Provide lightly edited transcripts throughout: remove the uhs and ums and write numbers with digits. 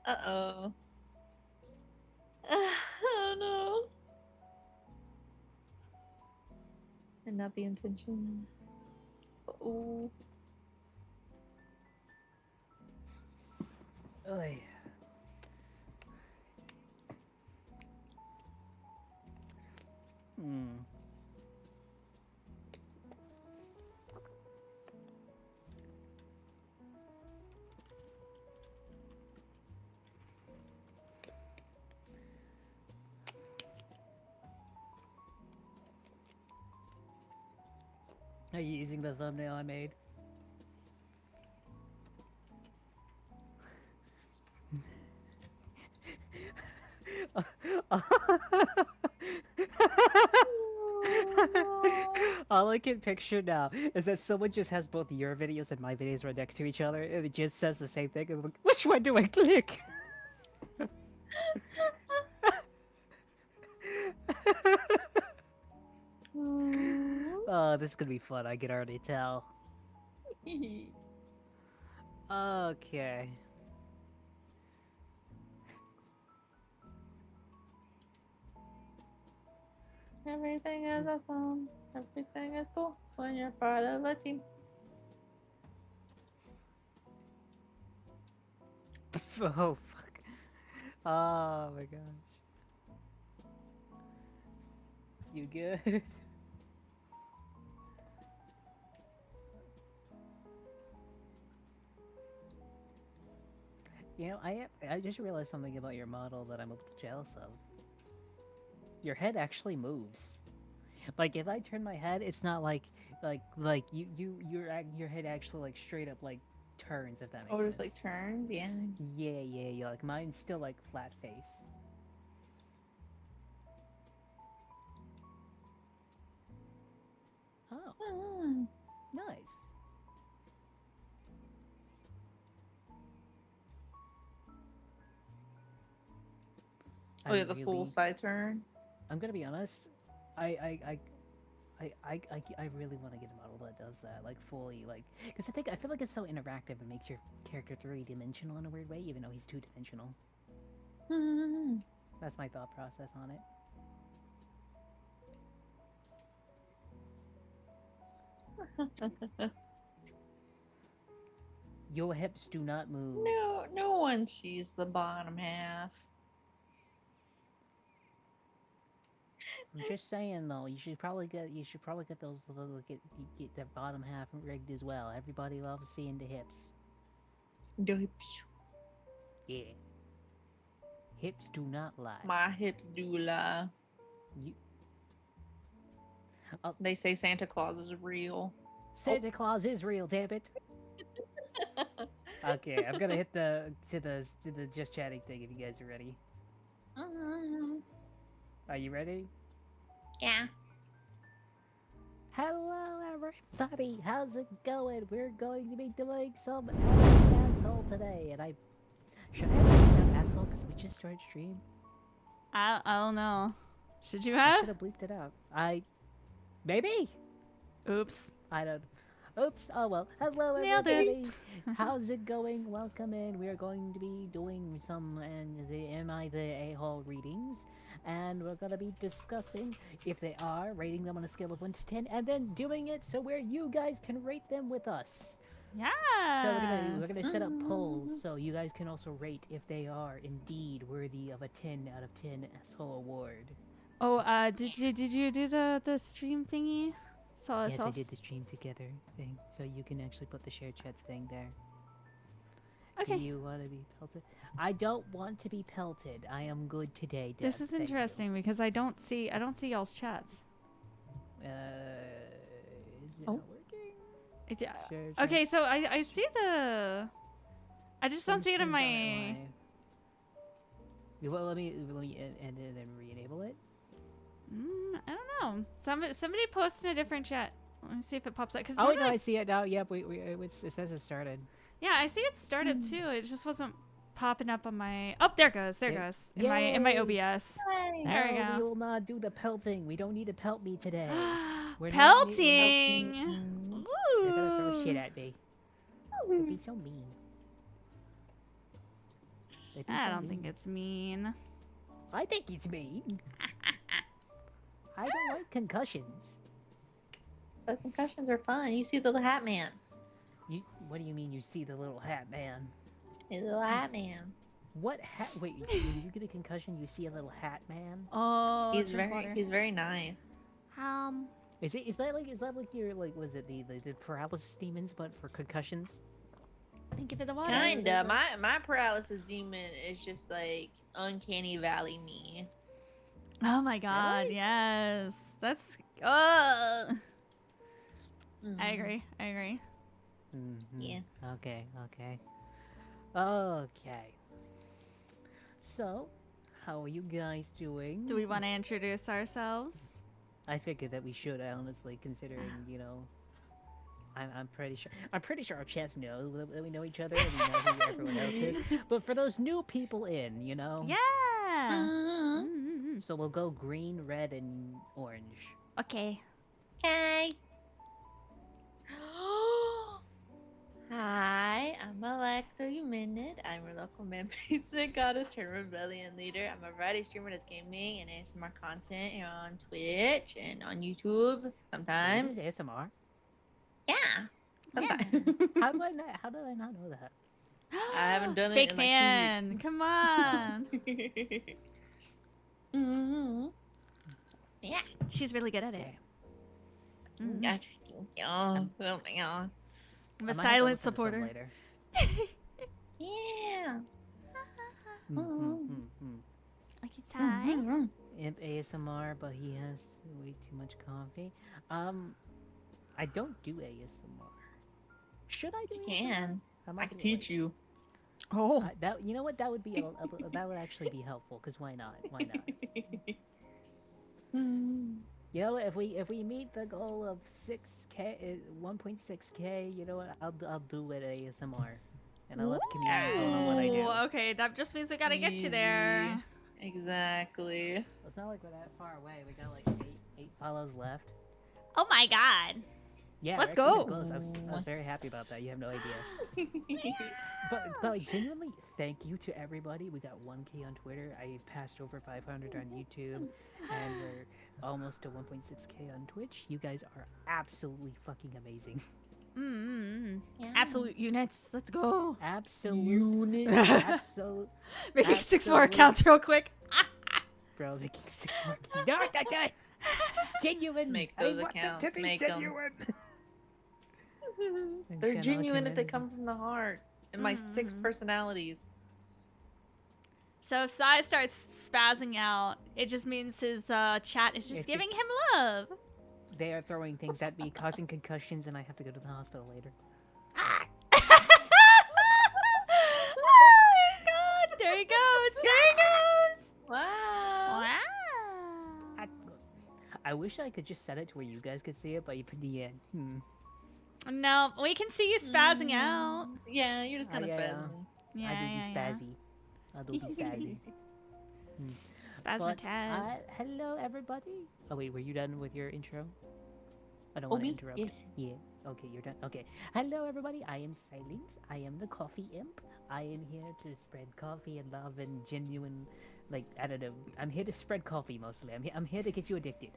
Uh-oh. Oh no. And not the intention. Ooh. Oy. Hmm. Are you using the thumbnail I made? All I can picture now is that someone just has both your videos and my videos right next to each other, and it just says the same thing. And I'm like, which one do I click? Oh, this is gonna be fun. I can already tell. Okay. Everything is awesome. Everything is cool when you're part of a team. Oh, fuck. Oh my gosh. You good? You know, I just realized something about your model that I'm a little jealous of. Your head actually moves. Like if I turn my head, it's not like your head actually like straight up like turns, if that Oh, makes just like sense. turns, yeah. Yeah. Like mine's still like flat face. Oh, Ah. nice. Oh yeah, the full side turn. I'm gonna be honest. I I really want to get a model that does that, like fully, like, because I feel like it's so interactive and makes your character three-dimensional in a weird way, even though he's two-dimensional. That's my thought process on it. Your hips do not move. No one sees the bottom half. I'm just saying though, you should probably get those get the bottom half rigged as well. Everybody loves seeing the hips. Yeah. Hips do not lie. My hips do lie. You. They say Santa Claus is real. Santa Claus is real, damn it. Okay, I'm gonna hit the just chatting thing if you guys are ready. Are you ready? Yeah. Hello everybody, how's it going? We're going to be doing some asshole today, and should I have bleeped out asshole because we just started stream? I don't know. Should you I have? should have bleeped it out. Maybe? Oops. I don't. Oops, oh well. Hello Nailed it. everybody, how's it going? Welcome in. We are going to be doing some Am I the A-hole readings, and we're going to be discussing if they are, rating them on a scale of 1 to 10, and then doing it so where you guys can rate them with us. Yeah. So we're gonna set up polls so you guys can also rate if they are indeed worthy of a 10 out of 10 asshole award. Oh, did you do the stream thingy? Yes, I did the stream together thing, so you can actually put the share chats thing there. Okay. Do you want to be pelted? I don't want to be pelted. I am good today, Deb. This is interesting because I don't see y'all's chats. Is it not working? Okay, so I see the. I just don't see it in my. Well, let me end it and then re-enable it. I don't know. Somebody posted a different chat. Let me see if it pops up. Oh, no, I see it now. Yep, it says it started. Yeah, I see it started too. It just wasn't popping up on my. Oh, there it goes. There it goes. In my OBS. There we go. We will not do the pelting. We don't need to pelt me today. Pelting. Ooh. They're gonna throw shit at me. Don't be so mean. They do I sound don't think mean. it's mean. I think it's mean. I don't like concussions. But concussions are fun. You see the little hat man. What do you mean you see the little hat man? The little hat man. What hat? Wait, when you get a concussion, you see a little hat man? Oh, He's drink water. he's very nice. Is that like your like was it the paralysis demons but for concussions? Thank you for the water. Kinda. My paralysis demon is just like uncanny valley me. Oh my god, Really? yes. That's Mhm. I agree. Mm-hmm. Yeah. Okay. So, how are you guys doing? Do we want to introduce ourselves? I figured that we should, honestly, considering I'm pretty sure our chats know that we know each other and we know who everyone else is. But for those new people in, Yeah. Mhm. Mm-hmm. So we'll go green, red, and orange. Okay. Okay. Hi, I'm Alecto. You minute. I'm your local man pizza goddess turned rebellion leader. I'm a variety streamer that's gaming and ASMR content here on Twitch and on YouTube sometimes. Is it ASMR? Yeah, sometimes. How did I not know that? I haven't done Fake it in fan. like 2 weeks. Come on. Mm-hmm. Yeah. She's really good at it. Okay. Mhm. Oh my god. I'm I a might have to silent listen to some supporter. later. Yeah. Okay, Ty. Imp ASMR, but he has way too much coffee. I don't do ASMR. Should I do You ASMR? can. Am I gonna, can teach you. Oh. that you know what that would be that would actually be helpful because why not? Why not? You know, if we meet the goal of 6K, 1.6K, you know what? I'll do it ASMR, and I'll have community vote on what I do. Ooh, okay, that just means we gotta get you there. Exactly. It's not like we're that far away. We got like eight follows left. Oh my god. Yeah, Let's we're actually go. close. I was very happy about that. You have no idea. But like genuinely, thank you to everybody. We got 1K on Twitter. I passed over 500 on YouTube, and we're almost to 1.6K on Twitch. You guys are absolutely fucking amazing. Yeah. Absolute units. Let's go. Absolute, absolute, Making 6 more Absolute. accounts real quick. bro. Making 6 more. No, genuine. Make I those want them accounts, to be make 'em. genuine. They're Cannot genuine if they imagine. come from the heart. And my 6 Mhm. personalities. So if Sai starts spazzing out, it just means his chat is just It's giving him love. They are throwing things at me, causing concussions, and I have to go to the hospital later. Oh my god! There he goes! There he goes! Wow. Wow! I wish I could just set it to where you guys could see it, but yeah, No, we can see you spazzing out. Yeah, you're just kind of yeah. spazzing. Yeah, I do yeah, be yeah. spazzy. I'll do be spazzy. But, Spazmataz. hello everybody. Oh wait, were you done with your intro? I don't want to me? interrupt. Yes. Yeah. Okay, you're done. Okay. Hello everybody. I am Cylinks. I am the coffee imp. I am here to spread coffee and love and genuine, like I don't know. I'm here to spread coffee mostly. I'm here to get you addicted.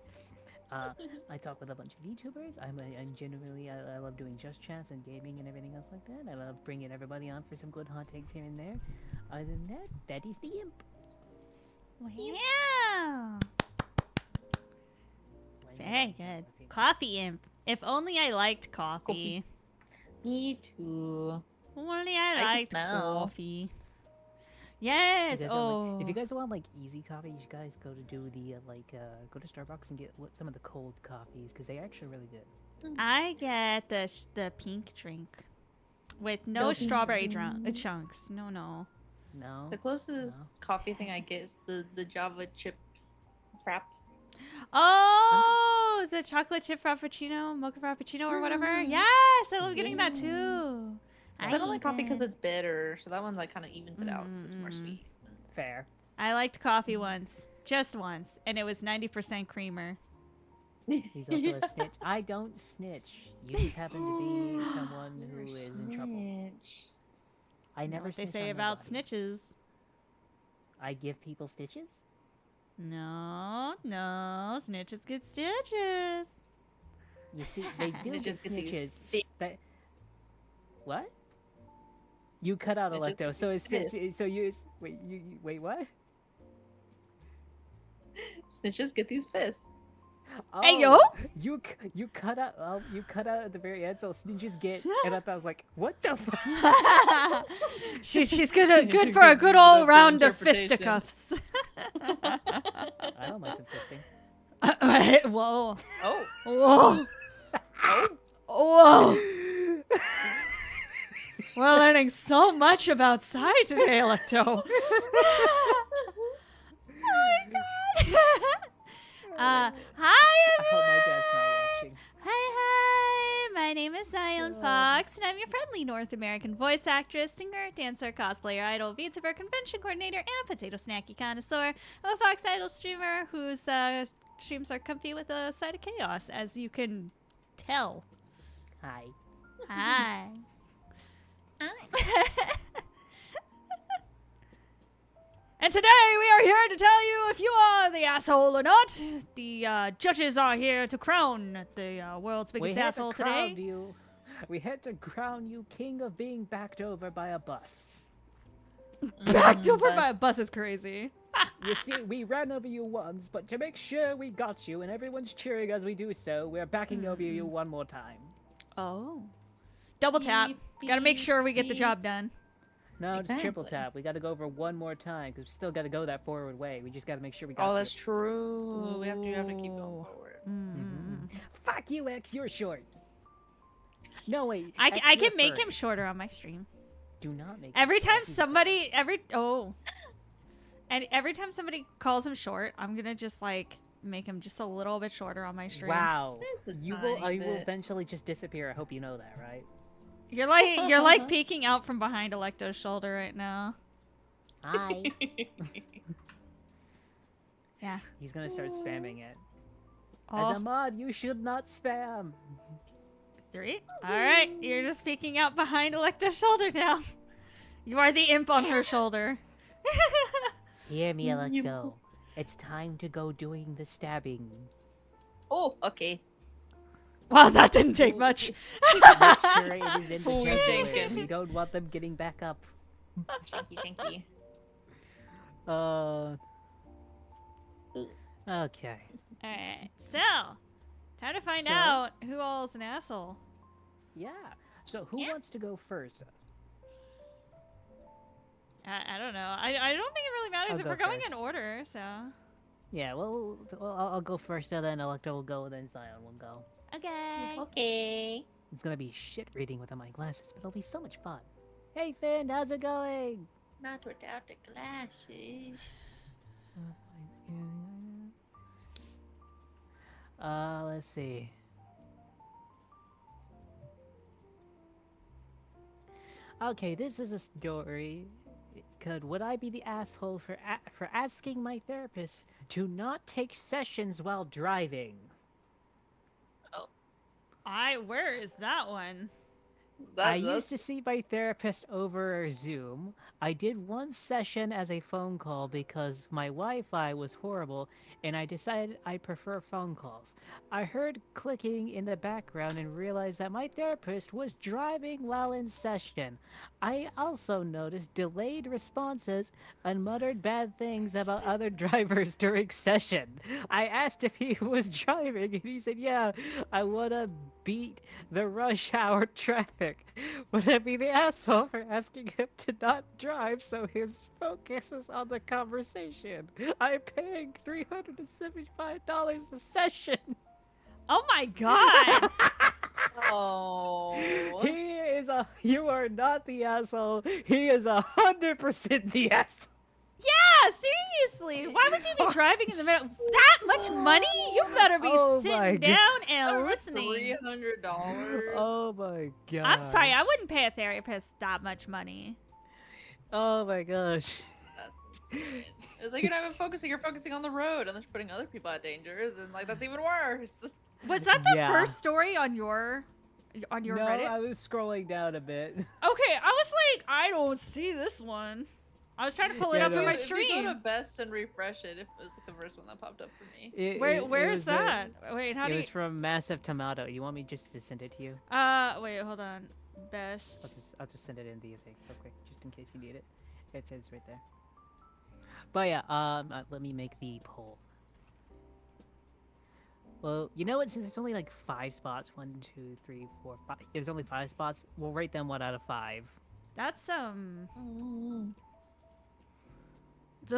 I talk with a bunch of YouTubers. I'm genuinely I love doing just chats and gaming and everything else like that. I love bringing everybody on for some good hot takes here and there. Other than that, that is the imp. Wow. Very good. Okay. Coffee imp. If only I liked coffee. Me too. Only I I can liked smell. coffee. Yes. You guys Oh. if you guys want like easy coffee, you guys go to do the go to Starbucks and get some of the cold coffees because they're actually really good. I get the pink drink with no Don't- strawberry chunks. No. No. The closest coffee thing I get is the Java chip frap. Oh, the chocolate chip frappuccino, mocha frappuccino, or whatever. Mm. Yes, I love getting that too. I don't like coffee because it. it's bitter, so that one like kind of evens it out because it's more sweet. Fair. I liked coffee once, just once, and it was 90% creamer. He's also a snitch. I don't snitch. You just happen to be someone who is in trouble. Snitch. I never What they snitch say on about nobody. snitches. I give people stitches? No, snitches get stitches. You see, they do get snitches. That what? You cut out Snitches Alecto, get so it's these so you wait wait what? Snitches get these fists. Oh, Hey, yo! You cut out at the very end, so snitches get, and I thought I was like, what the fuck? She's good for a good old round of interpretation. fisticuffs. I don't mind some fisting. Whoa. Oh. Whoa. Oh. Whoa. We're learning so much about Psy today, Alecto. Oh my god. Hi, everyone. I hope my dad's not watching. Hi. My name is Zion Fox, and I'm your friendly North American voice actress, singer, dancer, cosplayer, idol, VTuber, convention coordinator, and potato snacky connoisseur. I'm a Fox Idol streamer whose streams are comfy with a side of chaos, as you can tell. Hi. Hi. And today we are here to tell you if you are the asshole or not. The judges are here to crown the world's biggest asshole today. We had to crown you king of being backed over by a bus. Backed over by a bus is crazy. You see, we ran over you once, but to make sure we got you and everyone's cheering as we do so, we're backing over you one more time. Oh. Double tap. Gotta make sure we get the job done. No, it's triple tap. We gotta go over one more time, because we still gotta go that forward way. We just gotta make sure we got you. Oh, that's true. We have to keep going forward. Fuck you, X, you're short. No, wait. I can make him shorter on my stream. Do not make every time somebody every time somebody calls him short, I'm gonna just like make him just a little bit shorter on my stream. Wow. You will eventually just disappear. I hope you know that, right? You're like peeking out from behind Alecto's shoulder right now. Hi. Yeah. He's gonna start spamming it. Oh. As a mod, you should not spam. 3. Alright, you're just peeking out behind Alecto's shoulder now. You are the imp on her shoulder. Hear me, Alecto. It's time to go doing the stabbing. Oh, okay. Wow, that didn't take much. Make sure it is in the jugular. We don't want them getting back up. Shanky. Okay. Alright, so time to find out who all is an asshole. Yeah. So who wants to go first? I don't know. I don't think it really matters if we're going in order, so. Yeah, well, I'll go first, and then Alecto will go, and then Zion will go. Okay. It's gonna be shit reading without my glasses, but it'll be so much fun. Hey Finn, how's it going? Not without the glasses. Let's see. Okay, this is a story. Would I be the asshole for asking my therapist to not take sessions while driving? Where is that one? I used to see my therapist over Zoom. I did one session as a phone call because my Wi-Fi was horrible, and I decided I prefer phone calls. I heard clicking in the background and realized that my therapist was driving while in session. I also noticed delayed responses and muttered bad things about other drivers during session. I asked if he was driving, and he said, yeah, I want to beat the rush hour traffic. Would I be the asshole for asking him to not drive so his focus is on the conversation? I'm paying $375 a session. Oh my god! Oh. You are not the asshole. He is 100% the asshole. Yeah, seriously. Why would you be driving in the middle? That much money? You better be sitting down and listening. $300. Oh my god. I'm sorry, I wouldn't pay a therapist that much money. Oh my gosh. That's insane. It's like you're not even focusing. You're focusing on the road, and then putting other people at danger. Then like that's even worse. Was that the first story on your Reddit? No, I was scrolling down a bit. Okay, I was like, I don't see this one. I was trying to pull it Yeah, up no. for my If you go stream. to best and refresh it, it was like the first one that popped up for me. Where's that? Wait, how It do was you? from Massive Tomato. You want me just to send it to you? Wait, hold on. Best. I'll just send it in the thing real quick, just in case you need it. It says right there. But yeah, let me make the poll. Well, you know what? Since it's only like 5 spots, 1, 2, 3, 4, 5. There's only 5 spots. We'll rate them 1 out of 5. That's The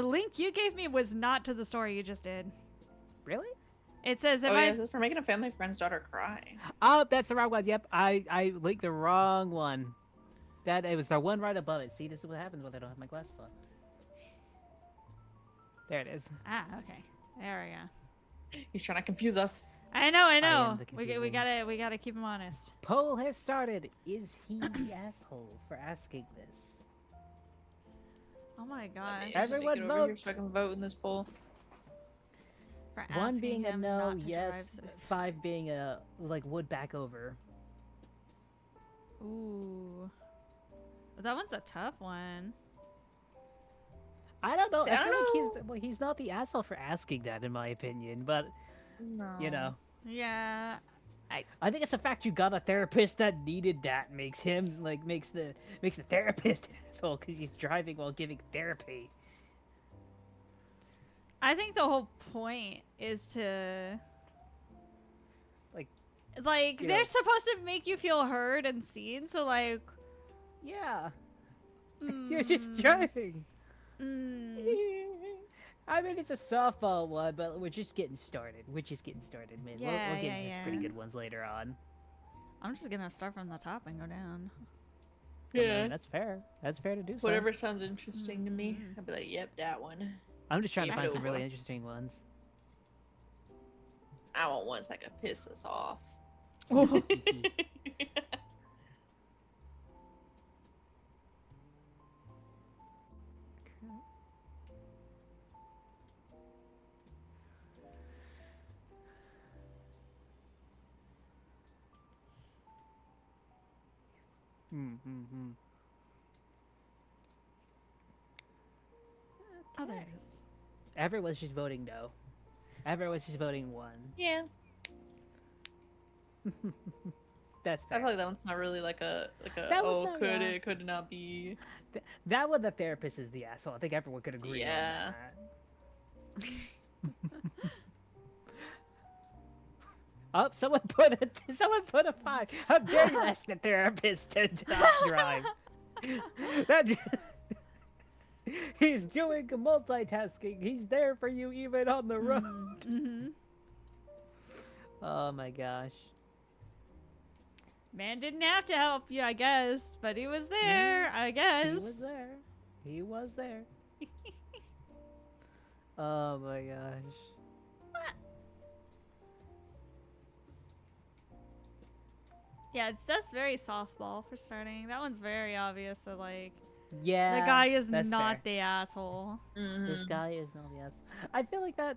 link you gave me was not to the story you just did. Really? It says, Oh yeah, this is for making a family friend's daughter cry. Oh, that's the wrong one. Yep, I linked the wrong one. It was the one right above it. See, this is what happens when I don't have my glasses on. There it is. Ah, okay. There we go. He's trying to confuse us. I know. am the We confusing. gotta keep him honest. Poll has started. Is he the asshole for asking this? Oh my gosh. Everyone Make it over here vote. so I can vote in this poll. For 1 asking being a him no, not to yes. drive so- 5 being a like would back over. Ooh. That one's a tough one. I don't know. See, I I feel don't like he's not the asshole for asking that, in my opinion. But No. you know, Yeah. I think it's the fact you got a therapist that needed that makes him makes the therapist an asshole because he's driving while giving therapy. I think the whole point is to Like, you they're know. supposed to make you feel heard and seen, so like Yeah, you're just mm, driving. mm, I mean, it's a softball one, but we're just getting started. We're just getting started, man. Yeah, we'll get yeah, into some yeah. pretty good ones later on. I'm just gonna start from the top and go down. I mean, Yeah. that's fair. That's fair to do so. Whatever sounds interesting to me, Mhm. I'd be like, yep, that one. I'm just trying to Yeah. find some really interesting ones. I want ones that could piss us off. Mm-hmm. Others. Everyone's just voting no. Everyone's just voting 1. Yeah. That's I fair. feel like that one's not really like a That one's oh not- could yeah. it could it not be. That one, the therapist is the asshole. I think everyone could agree Yeah. on that. Oh, someone put a 5. How dare you ask the therapist to not drive? That he's doing multitasking. He's there for you even on the road. Mm-hmm. Oh my gosh. Man didn't have to help you, I guess, but he was there, I guess. He was there. He was there. Oh my gosh. Yeah, that's very softball for starting. That one's very obvious that like Yeah. the guy is that's not fair. the asshole. This Mhm. guy is not the ass. I feel like the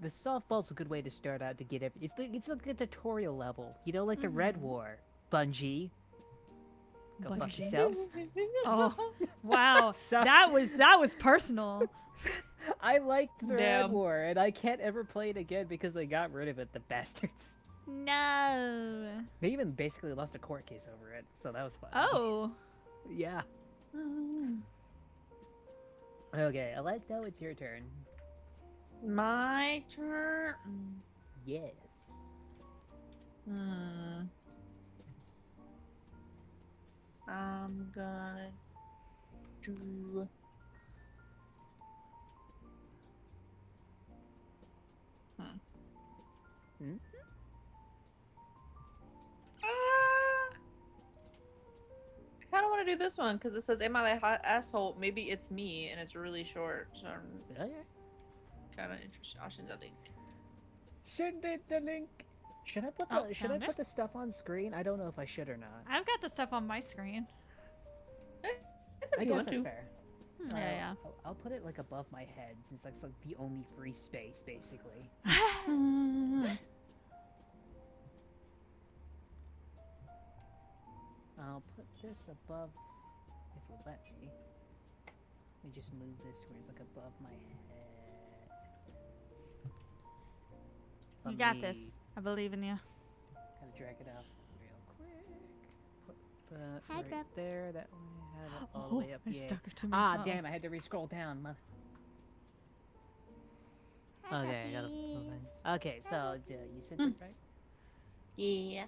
softball's a good way to start out to get it's like a tutorial level. You know, like the Red Mhm. War. Bungie. Go fuck Bungie. yourselves. Oh, wow. Sorry. that was personal. I liked the Red Damn. War, and I can't ever play it again because they got rid of it, the bastards. No. They even basically lost a court case over it, so that was fun. Oh. Yeah. Okay, Alecto, it's your turn. My turn. Yes. I'm gonna do. Hmm? I kind of want to do this one because it says, "Am I the hot asshole?" Maybe it's me, and it's really short. So I'm Okay. kind of interested. I'll send the link. Send it the link. Should I put Oh, the found it. the stuff on screen? I don't know if I should or not. I've got the stuff on my screen. If I you guess want that's to. fair. Yeah, I'll put it like above my head since that's like the only free space basically. yeah. I'll put this above if it'll let me. Let me just move this to where it's like above my head. You got this. I believe in you. Gotta drag it off real quick. Put that Head right wrap. there. That way I have it all the way up. I Yeah. stuck it to me. Ah, Uh-oh. damn! I had to re-scroll down. Okay, I gotta move in. Okay, so you sent it right? Yeah.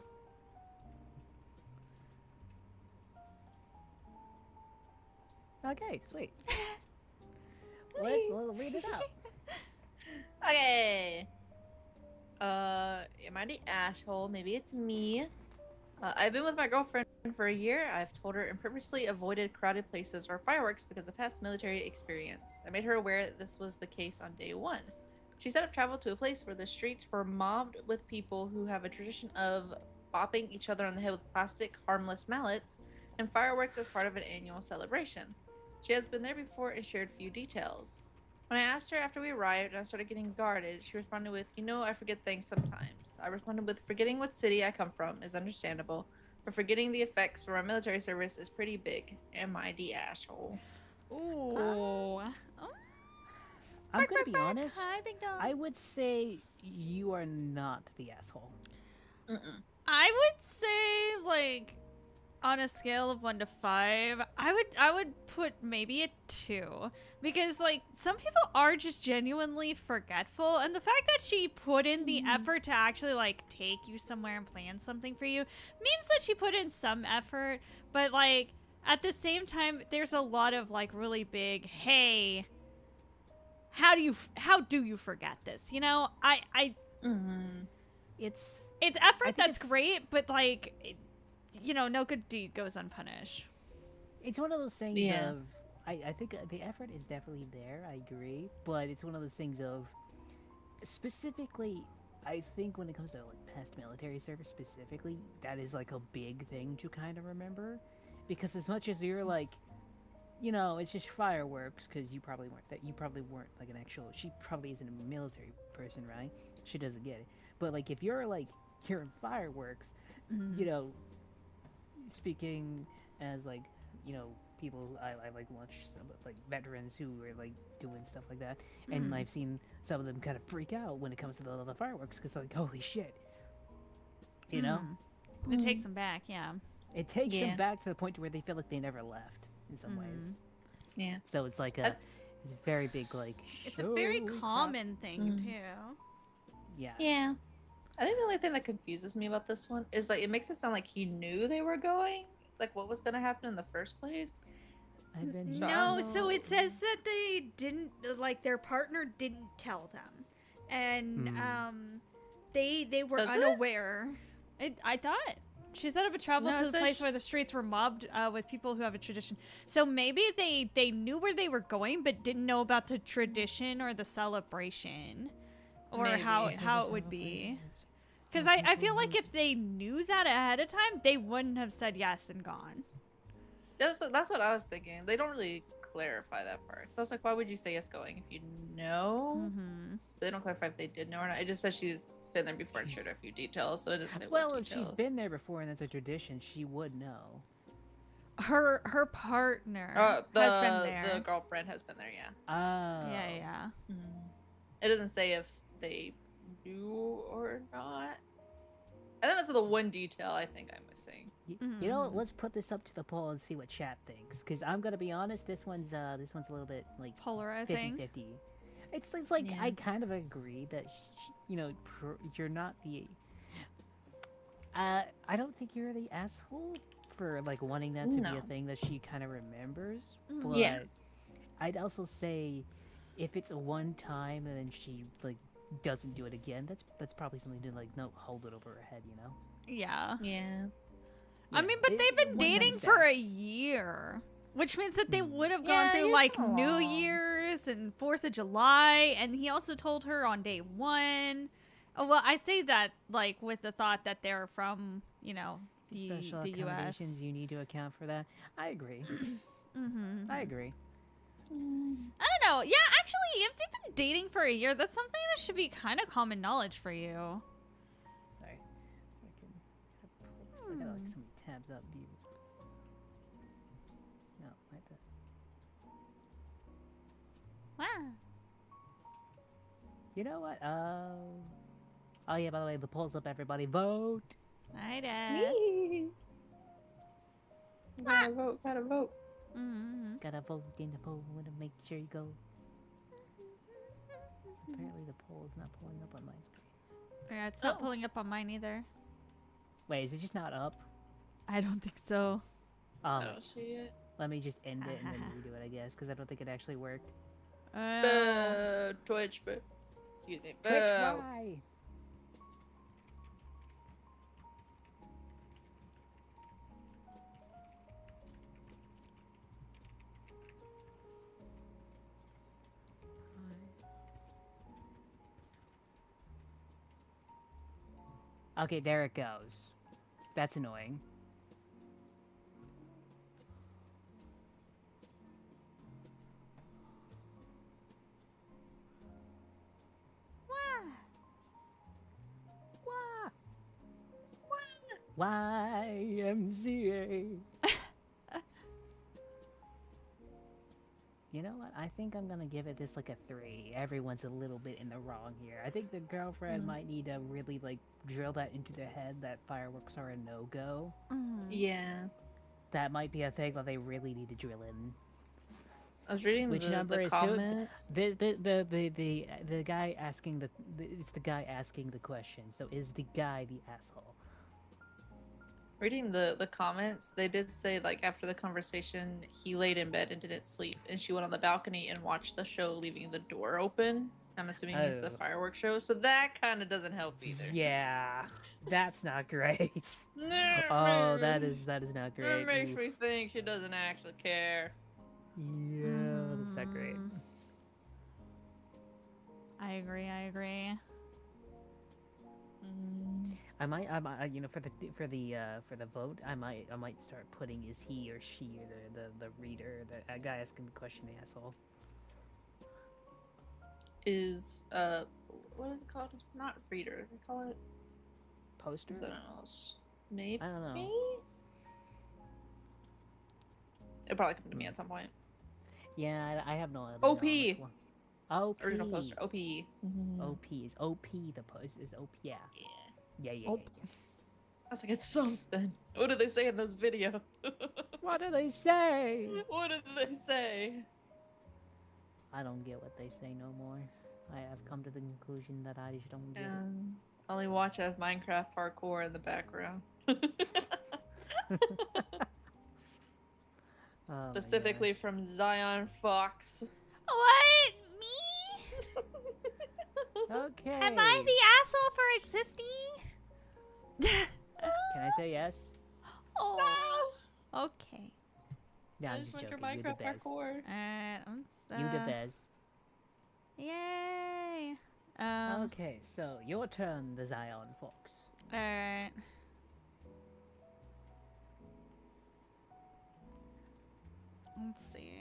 Okay, sweet. We'll read it out. Okay. Am I the asshole? Maybe it's me. I've been with my girlfriend for a year. I've told her and purposely avoided crowded places or fireworks because of past military experience. I made her aware that this was the case on day one. She set up travel to a place where the streets were mobbed with people who have a tradition of bopping each other on the head with plastic, harmless mallets and fireworks as part of an annual celebration. She has been there before and shared few details. When I asked her after we arrived and I started getting guarded, she responded with, I forget things sometimes. I responded with, forgetting what city I come from is understandable, but forgetting the effects from our military service is pretty big. Am I the asshole? Ooh. Oh. I'm gonna be honest. Hi, big dog. I would say you are not the asshole. Mm-mm. I would say, like, on a scale of 1 to 5, I would put maybe a 2, because like some people are just genuinely forgetful, and the fact that she put in the effort to actually like take you somewhere and plan something for you means that she put in some effort. But like at the same time, there's a lot of like really big, hey, how do you forget this? It's effort that's great, but like. No good deed goes unpunished. It's one of those things Yeah. of I think the effort is definitely there. I agree, but it's one of those things of specifically. I think when it comes to like past military service specifically, that is like a big thing to kind of remember, because as much as you're like, it's just fireworks because you probably weren't like an actual. She probably isn't a military person, right? She doesn't get it. But like if you're like hearing fireworks, speaking as like people I like watch some like veterans who are like doing stuff like that, and I've seen some of them kind of freak out when it comes to the fireworks because like holy shit, It takes them back. Yeah. it takes them back to the point to where they feel like they never left in some ways. Yeah. So it's like it's a very big like It's a very show common thing too. Yeah. Yeah. I think the only thing that confuses me about this one is like it makes it sound like he knew they were going, like what was gonna happen in the first place. And then No, so it says that they didn't, like their partner didn't tell them, and they were Does it? unaware. I thought she set up a travel No, to it the says place where the streets were mobbed with people who have a tradition. So maybe they knew where they were going, but didn't know about the tradition or the celebration, or Maybe. how it would be. Because I feel like if they knew that ahead of time, they wouldn't have said yes and gone. That's what I was thinking. They don't really clarify that part. So I was like, why would you say yes going if you know? Mm-hmm. They don't clarify if they did know or not. It just says she's been there before and shared a few details. So it doesn't say well, what if she's details. been there before and that's a tradition, she would know. Her partner has been there. The girlfriend has been there, yeah. Oh. Yeah. It doesn't say if they knew or not. I think that's the one detail I think I'm missing. You know what? Let's put this up to the poll and see what chat thinks. Because I'm gonna be honest, this one's a little bit like Polarizing. 50-50. It's like Yeah. I kind of agree that you're not the. I don't think you're the asshole for like wanting that to be No. a thing that she kind of remembers. But Yeah. I'd also say if it's a one time and then she like doesn't do it again, that's probably something to like hold it over her head, Yeah. Yeah. I mean, but they've been one-time dating for a stats. year, which means that they would have Yeah, gone through years like been New long. Year's and 4th of July, and he also told her on day one. Oh, well, I say that like with the thought that they're from, Special the U.S. accommodations, you need to account for that. I agree. I agree. I don't know. Yeah, actually, if they've been dating for a year, that's something that should be kind of common knowledge for you. Sorry. I got like so many tabs up views. No, like that. Wow. You know what? Oh yeah, by the way, the poll's up, everybody. Vote! Hi, Dad. Me. Gotta vote. Gotta vote. Mm-hmm. Gotta vote in the poll to make sure you go. Apparently the poll is not pulling up on my screen. Yeah, it's not Oh. pulling up on mine either. Wait, is it just not up? I don't think so. I don't see it. Let me just end it and then redo it, I guess, because I don't think it actually worked. Twitch, but excuse me. Twitch, why? Okay, there it goes. That's annoying. YMCA. You know what? I think I'm gonna give it this like a 3. Everyone's a little bit in the wrong here. I think the girlfriend might need to really like drill that into their head that fireworks are a no-go. Yeah. That might be a thing that they really need to drill in. I was reading Which number the is comments. the guy asking it's the guy asking the question. So is the guy the asshole? Reading the comments, they did say like after the conversation, he laid in bed and didn't sleep, and she went on the balcony and watched the show, leaving the door open. I'm assuming it's the Oh. fireworks show, so that kind of doesn't help either. Yeah, that's not great. No, Oh, that is not That great. makes Oof. me think she doesn't actually care. Yeah, that's not great. I agree. I might, you know, for the vote, I might start putting is he or she or the reader, the guy asking the question, the asshole. Is what is it called? Not reader. They call it Poster? something else. Maybe. I don't know. It'll probably come to me at some point. Yeah, I have no idea. OP. on this one. OP. Original poster. OP. OP is OP. The post is OP. Yeah. Yeah. Yeah. Oh. I was like, it's something. What did they say in those videos? What do they say? What did they say? I don't get what they say no more. I have come to the conclusion that I just don't get it. Only watch of Minecraft parkour in the background. Oh my Specifically from Zion Fox. What? Me? gosh. Okay. Am I the asshole for existing? Can I say yes? Oh. Okay. Yeah, I I'm just just went joking. through You're the Minecraft best. parkour. You the best. Yay. Okay, so your turn, the Zion Fox. Alright. Let's see.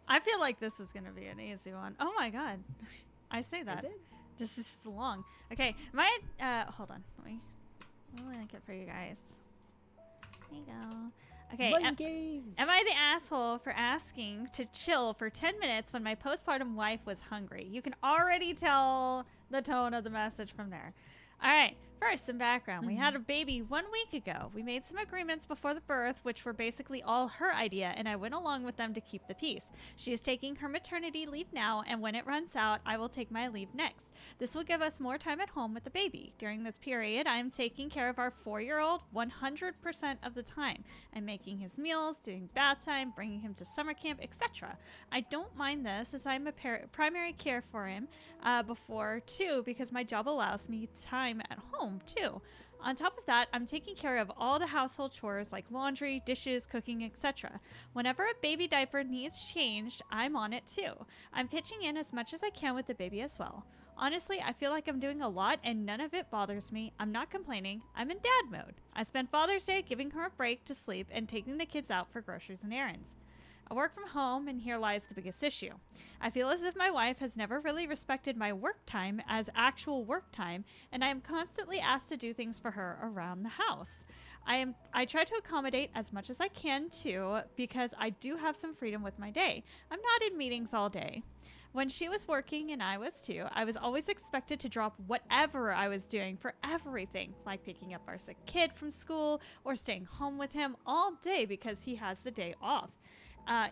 I feel like this is gonna be an easy one. Oh my god. I say that. Is it? This is long. Okay, hold on. Let me link it for you guys. There you go. Okay, Monkeys! am I the asshole for asking to chill for 10 minutes when my postpartum wife was hungry? You can already tell the tone of the message from there. All right, first, some background. We had a baby 1 week ago. We made some agreements before the birth, which were basically all her idea, and I went along with them to keep the peace. She is taking her maternity leave now, and when it runs out, I will take my leave next. This will give us more time at home with the baby. During this period, I am taking care of our 4-year-old 100% of the time. I'm making his meals, doing bath time, bringing him to summer camp, etc. I don't mind this as I'm a primary care for him before, too, because my job allows me time at home too. On top of that, I'm taking care of all the household chores like laundry, dishes, cooking, etc. Whenever a baby diaper needs changed, I'm on it too. I'm pitching in as much as I can with the baby as well. Honestly, I feel like I'm doing a lot and none of it bothers me. I'm not complaining. I'm in dad mode. I spent Father's Day giving her a break to sleep and taking the kids out for groceries and errands. I work from home, and here lies the biggest issue. I feel as if my wife has never really respected my work time as actual work time, and I am constantly asked to do things for her around the house. I try to accommodate as much as I can too, because I do have some freedom with my day. I'm not in meetings all day. When she was working and I was too, I was always expected to drop whatever I was doing for everything, like picking up our sick kid from school or staying home with him all day because he has the day off.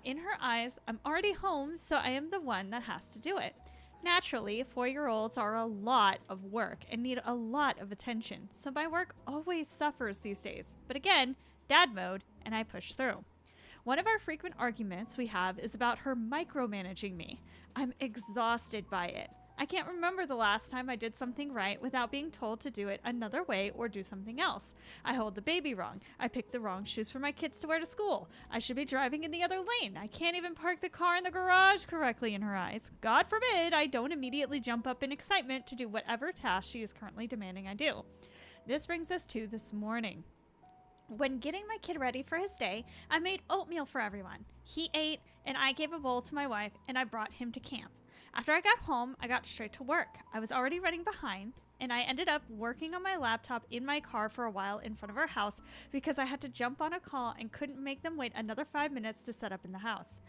In her eyes, I'm already home, so I am the one that has to do it. Naturally, 4-year-olds are a lot of work and need a lot of attention, so my work always suffers these days. But again, dad mode, and I push through. One of our frequent arguments we have is about her micromanaging me. I'm exhausted by it. I can't remember the last time I did something right without being told to do it another way or do something else. I hold the baby wrong. I picked the wrong shoes for my kids to wear to school. I should be driving in the other lane. I can't even park the car in the garage correctly in her eyes. God forbid I don't immediately jump up in excitement to do whatever task she is currently demanding I do. This brings us to this morning. When getting my kid ready for his day, I made oatmeal for everyone. He ate, and I gave a bowl to my wife, and I brought him to camp. After I got home, I got straight to work. I was already running behind, and I ended up working on my laptop in my car for a while in front of our house because I had to jump on a call and couldn't make them wait another 5 minutes to set up in the house.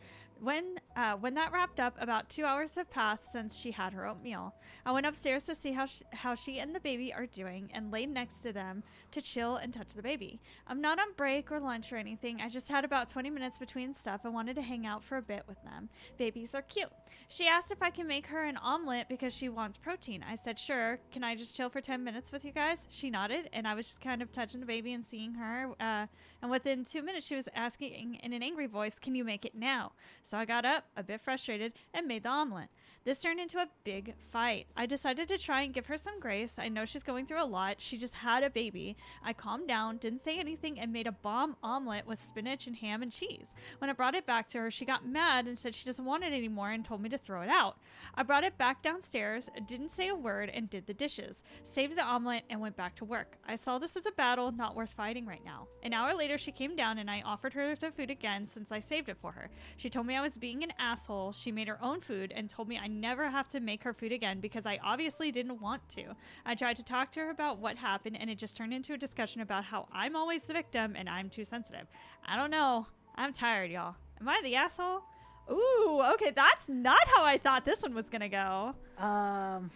When that wrapped up, about 2 hours have passed since she had her oatmeal. I went upstairs to see how she and the baby are doing and laid next to them to chill and touch the baby. I'm not on break or lunch or anything. I just had about 20 minutes between stuff and wanted to hang out for a bit with them. Babies are cute. She asked if I can make her an omelet because she wants protein. I said, sure. Can I just chill for 10 minutes with you guys? She nodded, and I was just kind of touching the baby and seeing her. And within 2 minutes, she was asking in an angry voice, can you make it now? So I got up, a bit frustrated, and made the omelet. This turned into a big fight. I decided to try and give her some grace. I know she's going through a lot. She just had a baby. I calmed down, didn't say anything, and made a bomb omelet with spinach and ham and cheese. When I brought it back to her, she got mad and said she doesn't want it anymore and told me to throw it out. I brought it back downstairs, didn't say a word, and did the dishes, saved the omelet, and went back to work. I saw this as a battle not worth fighting right now. An hour later, she came down and I offered her the food again since I saved it for her. She told me I was being an asshole. She made her own food and told me I never have to make her food again because I obviously didn't want to. I tried to talk to her about what happened, and it just turned into a discussion about how I'm always the victim and I'm too sensitive. I don't know. I'm tired, y'all. Am I the asshole? Ooh, okay, that's not how I thought this one was gonna go. I'm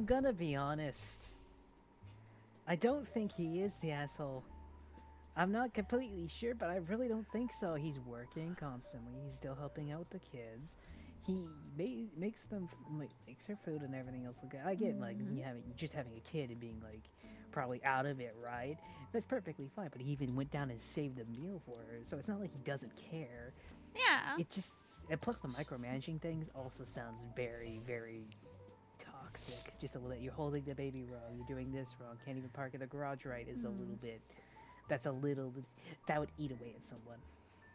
gonna be honest. I don't think he is the asshole. I'm not completely sure, but I really don't think so. He's working constantly. He's still helping out the kids. He makes her food and everything else look good. I get like just having a kid and being like probably out of it, right? That's perfectly fine. But he even went down and saved a meal for her, so it's not like he doesn't care. Yeah. It just, and plus the micromanaging things also sounds very, very toxic. Just a little bit. You're holding the baby wrong. You're doing this wrong. Can't even park in the garage right. Is a little bit. That would eat away at someone.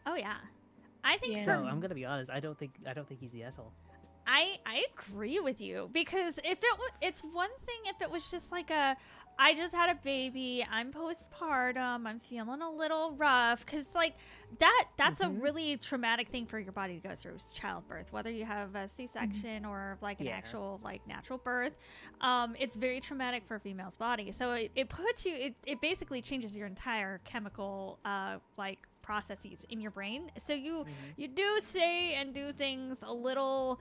Oh yeah. I think So I'm gonna be honest. I don't think he's the asshole. I agree with you, because if it's one thing if it was just like I just had a baby, I'm postpartum, I'm feeling a little rough, because like that's a really traumatic thing for your body to go through, is childbirth, whether you have a C-section or like an actual like natural birth. It's very traumatic for a female's body, so it puts you, it basically changes your entire chemical like processes in your brain, so you do say and do things a little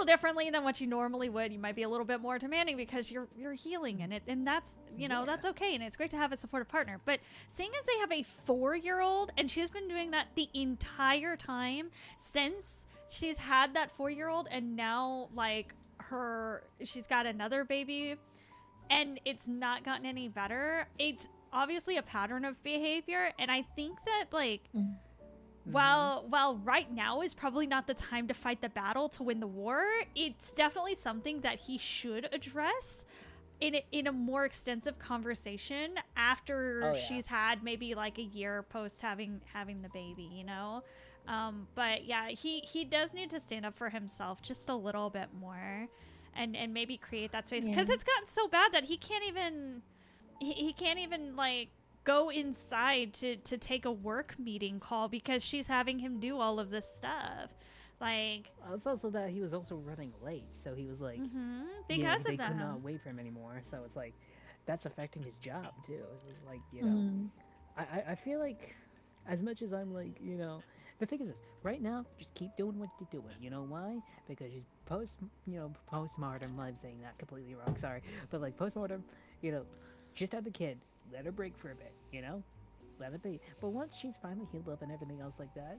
differently than what you normally would. You might be a little bit more demanding because you're healing in it, and that's that's okay, and it's great to have a supportive partner. But seeing as they have a 4-year-old and she's been doing that the entire time since she's had that 4-year-old, and now like she's got another baby and it's not gotten any better, it's obviously a pattern of behavior. And I think that like while right now is probably not the time to fight the battle to win the war, it's definitely something that he should address in a more extensive conversation after she's had maybe like a year post having the baby, you know. But yeah, he does need to stand up for himself just a little bit more, and maybe create that space, because it's gotten so bad that he can't even like go inside to take a work meeting call because she's having him do all of this stuff. Like, It's also that he was also running late, so he was like, because they of that. could not wait for him anymore. So it's like, that's affecting his job too. It was like, I feel like, as much as I'm like, the thing is this, right now, just keep doing what you're doing. You know why? Because you postmortem, I'm saying that completely wrong, sorry. But like postmortem, just have the kid, let her break for a bit, let it be. But once she's finally healed up and everything else like that,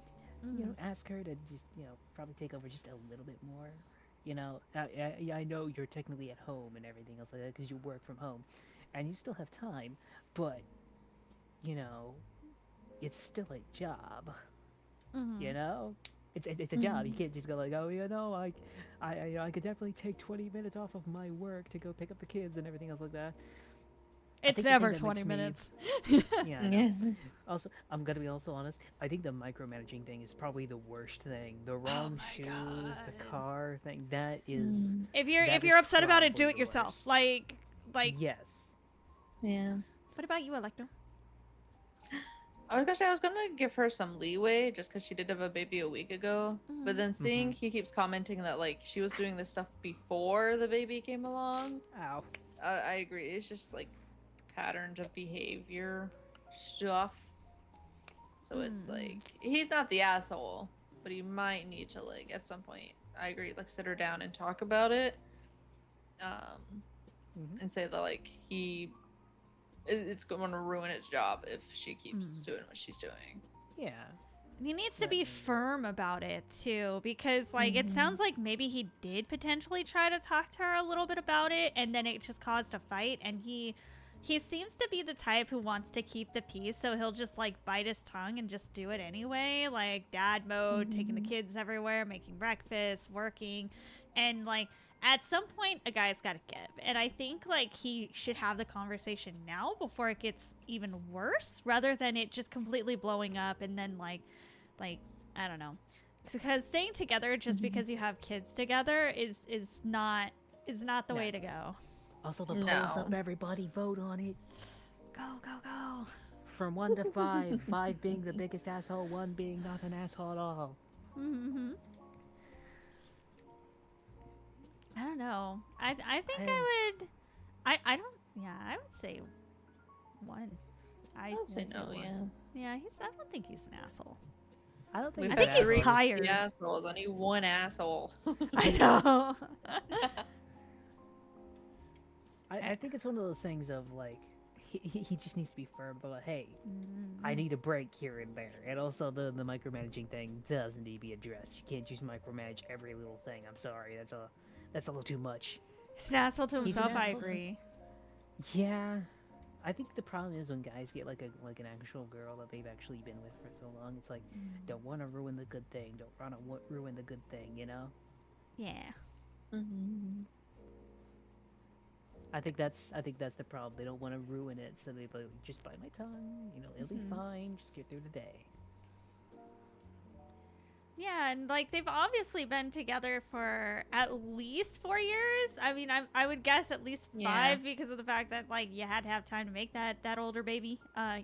ask her to just, probably take over just a little bit more. I know you're technically at home and everything else like that because you work from home and you still have time, but, it's still a job. It's a job. You can't just go like, oh, I could definitely take 20 minutes off of my work to go pick up the kids and everything else like that. It's never 20 minutes. Yeah, I know. Also, I'm gonna be also honest. I think the micromanaging thing is probably the worst thing. The wrong shoes, the car thing. That is. If you're upset about it, do it yourself. Like. Yes. Yeah. What about you, Alecto? I was gonna say I was gonna give her some leeway just because she did have a baby a week ago. But then seeing he keeps commenting that like she was doing this stuff before the baby came along. Ow. I agree. It's just like patterns of behavior stuff. So it's like he's not the asshole, but he might need to like at some point. I agree. Like sit her down and talk about it. And say that like it's going to ruin his job if she keeps doing what she's doing. Yeah. He needs to be firm about it too, because like it sounds like maybe he did potentially try to talk to her a little bit about it, and then it just caused a fight. And he seems to be the type who wants to keep the peace, so he'll just like bite his tongue and just do it anyway, like dad mode, taking the kids everywhere, making breakfast, working, and like at some point a guy's got to give. And I think like he should have the conversation now before it gets even worse, rather than it just completely blowing up and then like I don't know, because staying together just because you have kids together is not the way to go. Also, the polls up, everybody vote on it. Go. From 1 to 5, 5 being the biggest asshole, 1 being not an asshole at all. I don't know. I think I would. I would say 1. I would say no. Yeah, I don't think he's an asshole. I don't think. I think he's tired. Assholes. I need one asshole. I know. I think it's one of those things of like he just needs to be firm about, hey, I need a break here and there. And also the micromanaging thing does need to be addressed. You can't just micromanage every little thing. I'm sorry, that's a little too much. He's an asshole to himself. I agree. Yeah, I think the problem is when guys get like an actual girl that they've actually been with for so long. It's like don't want to ruin the good thing. Don't want to ruin the good thing. Yeah. I think that's the problem. They don't want to ruin it, so they like, just bite my tongue. It'll be fine. Just get through the day. Yeah, and like they've obviously been together for at least 4 years. I mean, I would guess at least 5 because of the fact that like you had to have time to make that older baby, But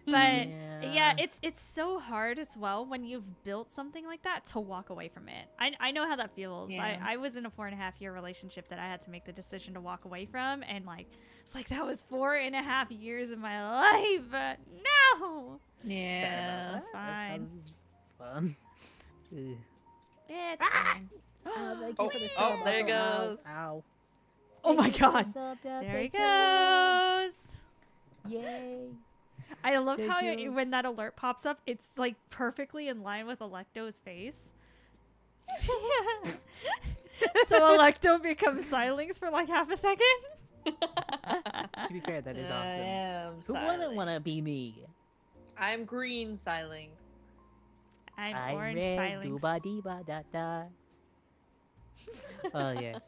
yeah, it's so hard as well when you've built something like that to walk away from it. I know how that feels. Yeah. I was in a 4.5-year relationship that I had to make the decision to walk away from, and like it's like that was 4.5 years of my life. No. Yeah, that's fine. This is fun. It's fine. Thank you for the sub. there it goes. Ow. Oh my god. There he goes. Yay. I love how when that alert pops up, it's like perfectly in line with Alecto's face. So Alecto becomes Cylinks for like half a second. To be fair, that is awesome. Who wouldn't want to be me? I'm green Cylinks. I'm orange red, Cylinks. Doo-ba-dee-ba-da-da. Oh yeah.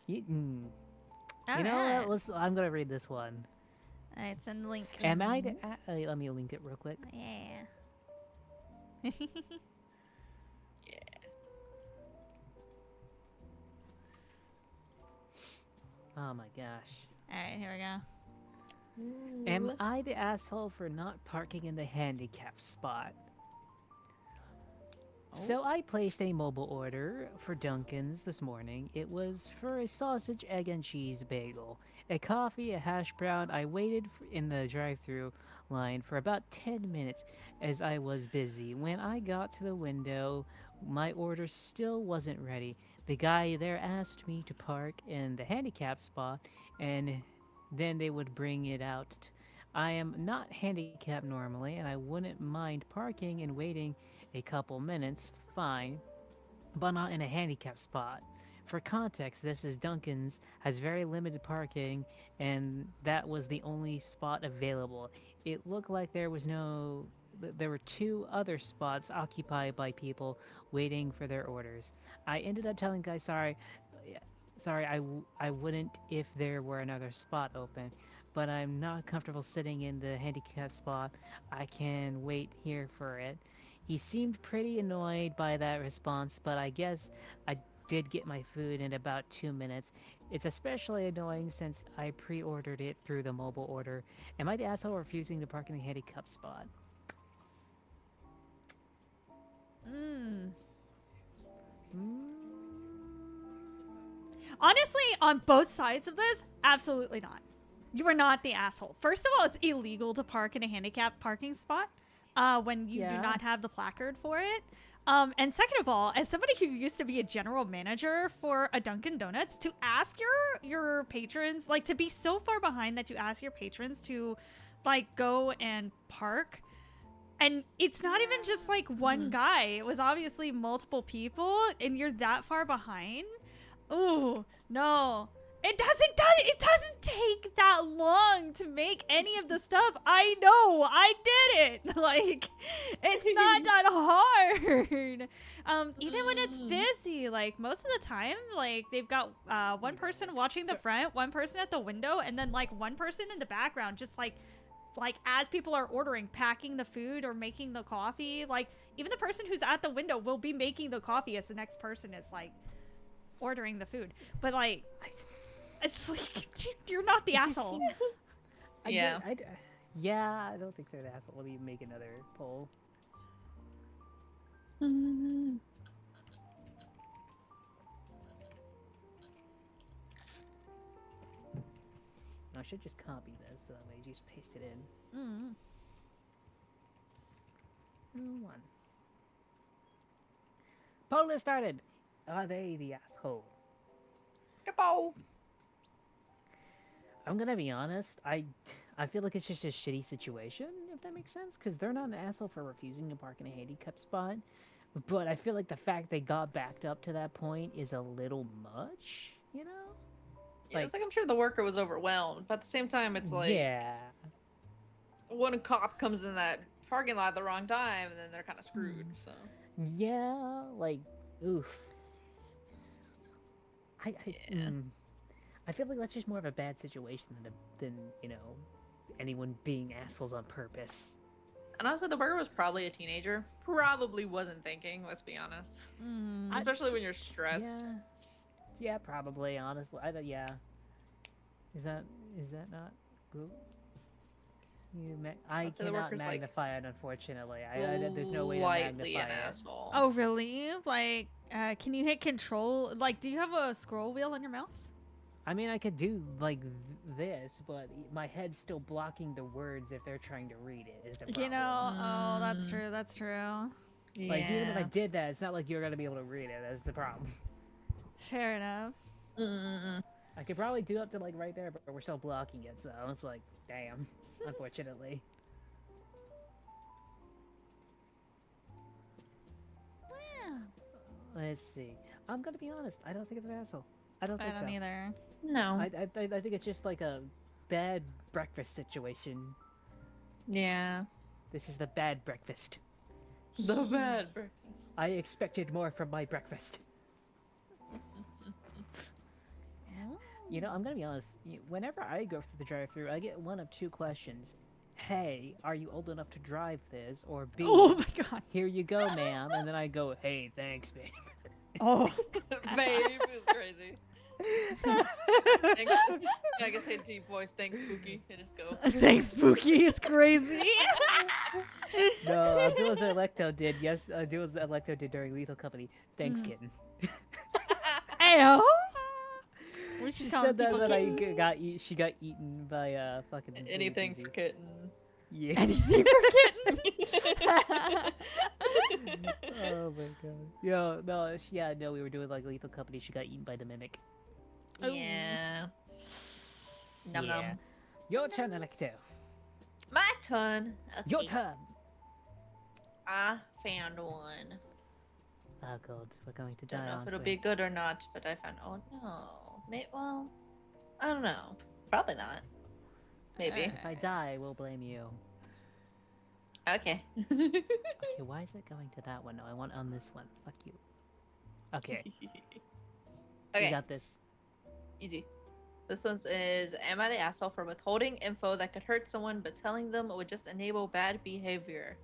You know what? I'm gonna read this one. Alright, send the link. Am I? Let me link it real quick. Yeah. Oh my gosh. Alright, here we go. Am Ooh. I the asshole for not parking in the handicap spot? So I placed a mobile order for Dunkin's this morning. It was for a sausage, egg, and cheese bagel, a coffee, a hash brown. I waited in the drive-through line for about 10 minutes as I was busy. When I got to the window, my order still wasn't ready. The guy there asked me to park in the handicap spot and then they would bring it out. I am not handicapped normally and I wouldn't mind parking and waiting a couple minutes, fine, but not in a handicap spot. For context, this is Duncan's, has very limited parking, and that was the only spot available. It looked like there were two other spots occupied by people waiting for their orders. I ended up telling guys, sorry, I wouldn't if there were another spot open, but I'm not comfortable sitting in the handicap spot. I can wait here for it. He seemed pretty annoyed by that response, but I guess I did get my food in about 2 minutes. It's especially annoying since I pre-ordered it through the mobile order. Am I the asshole refusing to park in the handicap spot? Mm. Mm, Honestly, on both sides of this, absolutely not. You are not the asshole. First of all, it's illegal to park in a handicapped parking spot when you do Yeah. not have the placard for it. And second of all, as somebody who used to be a general manager for a Dunkin' Donuts, to ask your patrons, like to be so far behind that you ask your patrons to like go and park. And it's not even just like one guy. It was obviously multiple people and you're that far behind. Ooh, no. It doesn't take that long to make any of the stuff. I know, I did it. Like, it's not that hard. Even when it's busy, like most of the time, like they've got one person watching the front, one person at the window, and then like one person in the background, just like as people are ordering, packing the food or making the coffee. Like even the person who's at the window will be making the coffee as the next person is like ordering the food. But like, it's like you're not the it just asshole. seems- Yeah. Yeah, I don't think they're the asshole. Let me make another poll. I should just copy this so that way you just paste it in. Mm. One. Poll is started. Are they the asshole? Kapow. I'm gonna be honest. I feel like it's just a shitty situation, if that makes sense, because they're not an asshole for refusing to park in a handicap spot. But I feel like the fact they got backed up to that point is a little much, you know? Yeah, it's like I'm sure the worker was overwhelmed, but at the same time, it's like yeah. one cop comes in that parking lot at the wrong time, and then they're kind of screwed. So Yeah, like, oof. Yeah. I feel like that's just more of a bad situation than you know, anyone being assholes on purpose. And also, the worker was probably a teenager. Probably wasn't thinking. Let's be honest. Mm. Especially when you're stressed. Yeah, yeah, probably. Honestly, yeah. Is that not good? I I'd say the cannot worker's, like, magnify it, unfortunately. There's no way to Slightly magnify an it. asshole. Oh, really? Like, can you hit control? Like, do you have a scroll wheel on your mouse? I mean, I could do like this, but my head's still blocking the words if they're trying to read it. Is the problem? You know, oh, that's Mm. true. That's true. Like even if I Yeah. did that, it's not like you're gonna be able to read it. That's the problem. Fair enough. Mm-mm-mm. I could probably do up to like right there, but we're still blocking it, so it's like, damn. Unfortunately. Yeah. Let's see. I'm gonna be honest. I don't think it's an asshole. I don't I think don't so. either. No. I think it's just like a bad breakfast situation. Yeah. This is the bad breakfast. The bad breakfast. I expected more from my breakfast. You know, I'm gonna be honest. Whenever I go through the drive-thru, I get one of two questions: "Hey, are you old enough to drive this?" Or B, Oh my god. "Here you go, ma'am." And then I go, "Hey, thanks, babe." Oh. Babe is crazy. Thanks. I guess say deep voice. Thanks, Pookie. Hey, just go. Thanks, Spooky. It's crazy. No, I'll do as Alecto did. Yes, I'll do as Alecto did during Lethal Company. Thanks, kitten. Ayo. We're She just calling said that people when kitten. she got eaten by fucking Anything baby. for kitten. Yeah. Anything for kitten. Oh my god. Yo, no, no, we were doing like Lethal Company. She got eaten by the mimic. Yeah. Num Yeah. num. Your turn, Alecto. My turn. Okay. Your turn. I found one. Oh god, we're going to Don't die. know if aren't it'll we? be good or not, but I found. Oh no. Well, I don't know. Probably not. Maybe. If I die, we'll blame you. Okay. Okay, why is it going to that one? No, I want on this one. Fuck you. Okay, we Okay. got this. Easy. This one is, am I the asshole for withholding info that could hurt someone, but telling them would just enable bad behavior?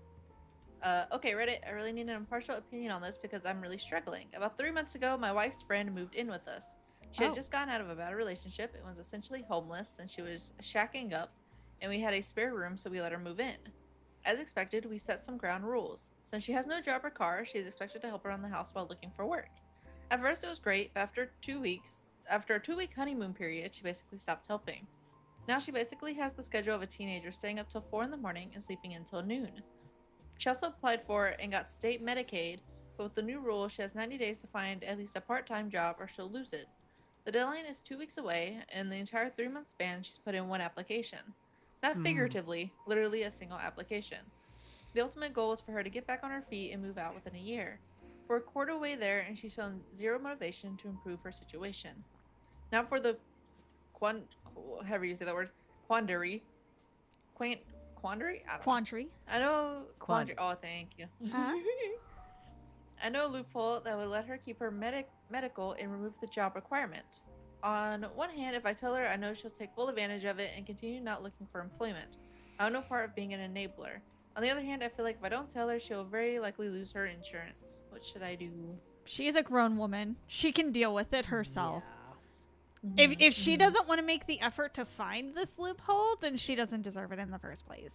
Okay, Reddit, I really need an impartial opinion on this because I'm really struggling. About 3 months ago, my wife's friend moved in with us. She had just gotten out of a bad relationship and was essentially homeless, and she was shacking up, and we had a spare room, so we let her move in. As expected, we set some ground rules. Since she has no job or car, she is expected to help around the house while looking for work. At first, it was great, but after a 2-week honeymoon period, she basically stopped helping. Now she basically has the schedule of a teenager, staying up till 4 in the morning and sleeping until noon. She also applied for and got state Medicaid, but with the new rule, she has 90 days to find at least a part-time job or she'll lose it. The deadline is 2 weeks away, and the entire 3-month span, she's put in one application. Not figuratively, literally a single application. The ultimate goal is for her to get back on her feet and move out within a year. We're a quarter way there, and she's shown zero motivation to improve her situation. Now for the however you say that word, quandary. Quandary? I don't know. Quandary. I know quandary. Quandary. Oh, thank you. Uh-huh. I know a loophole that would let her keep her medical and remove the job requirement. On one hand, if I tell her, I know she'll take full advantage of it and continue not looking for employment. I have no part of being an enabler. On the other hand, I feel like if I don't tell her, she'll very likely lose her insurance. What should I do? She is a grown woman. She can deal with it herself. Yeah. If she doesn't want to make the effort to find this loophole, then she doesn't deserve it in the first place.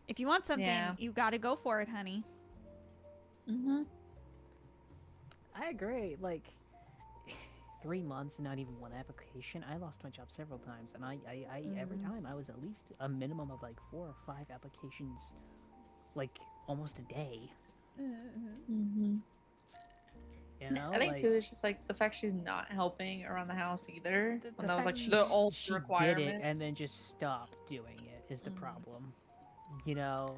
If you want something, you gotta go for it, honey. I agree. Like 3 months, not even one application. I lost my job several times, and I every time I was at least a minimum of like 4 or 5 applications, like almost a day. You know, I think like, too, it's just like the fact she's not helping around the house either. When that was like fact the she- old she requirement. did it and then just stopped doing it is the problem. You know,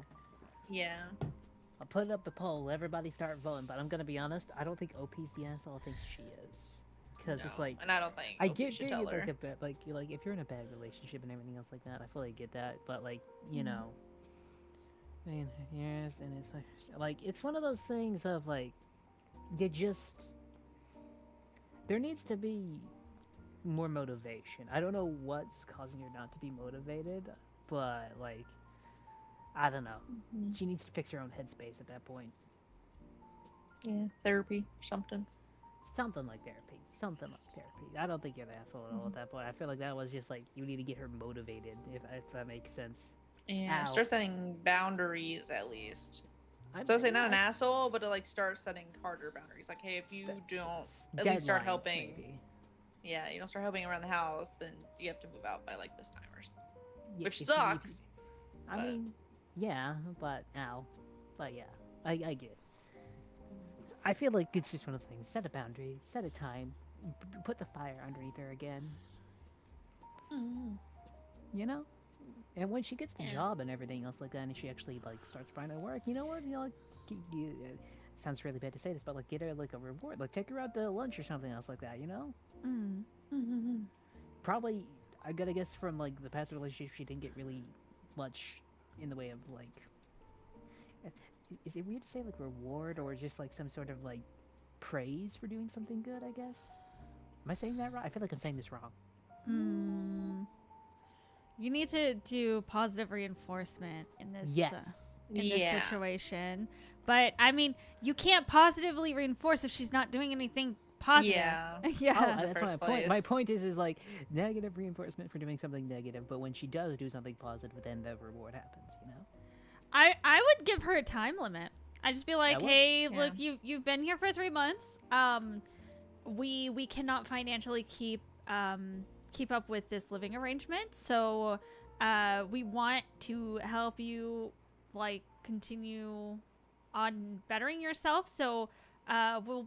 Yeah. I'll put up the poll. Everybody start voting. But I'm gonna be honest. I don't think OP's the asshole. I think she is. Because it's No, like and I don't think I OP get should being tell her. like a bit like if you're in a bad relationship and everything else like that, I fully get that. But like you know, I mean, yes, and it's like it's one of those things of like you just there needs to be more motivation. I don't know what's causing her not to be motivated, but like I don't know. She needs to fix her own headspace at that point. Yeah, therapy or something. Something like therapy. Something like therapy. I don't think you're the asshole at all at that point. I feel like that was just like you need to get her motivated, if that makes sense. Yeah, Ow. start setting boundaries at least. I So I say mean, not an asshole, but to like start setting harder boundaries. Like, hey, if you don't at least start deadlines, helping, maybe. yeah, you don't start helping around the house, then you have to move out by like this time or something. Yeah, Which if you- sucks. I but- mean, yeah, but yeah, I get it. I feel like it's just one of the things. Set a boundary, set a time, put the fire underneath her again. You know, and when she gets the Yeah. job and everything else like that, and she actually like starts finding work, you know what? You know, like, it sounds really bad to say this, but like get her like a reward, like take her out to lunch or something else like that. You know, probably I gotta guess from like the past relationship, she didn't get really much in the way of like. Is it weird to say like reward or just like some sort of like praise for doing something good? I guess. Am I saying that right? I feel like I'm saying this wrong. You need to do positive reinforcement in this Yes. in this Yeah. situation. But I mean, you can't positively reinforce if she's not doing anything positive. Yeah. Yeah. Oh, the that's my first point. My place. point is like negative reinforcement for doing something negative, but when she does do something positive, then the reward happens. You know? I would give her a time limit. I'd just be like, would. hey, Yeah. look, you've been here for 3 months. We cannot financially keep up with this living arrangement, so we want to help you like continue on bettering yourself. So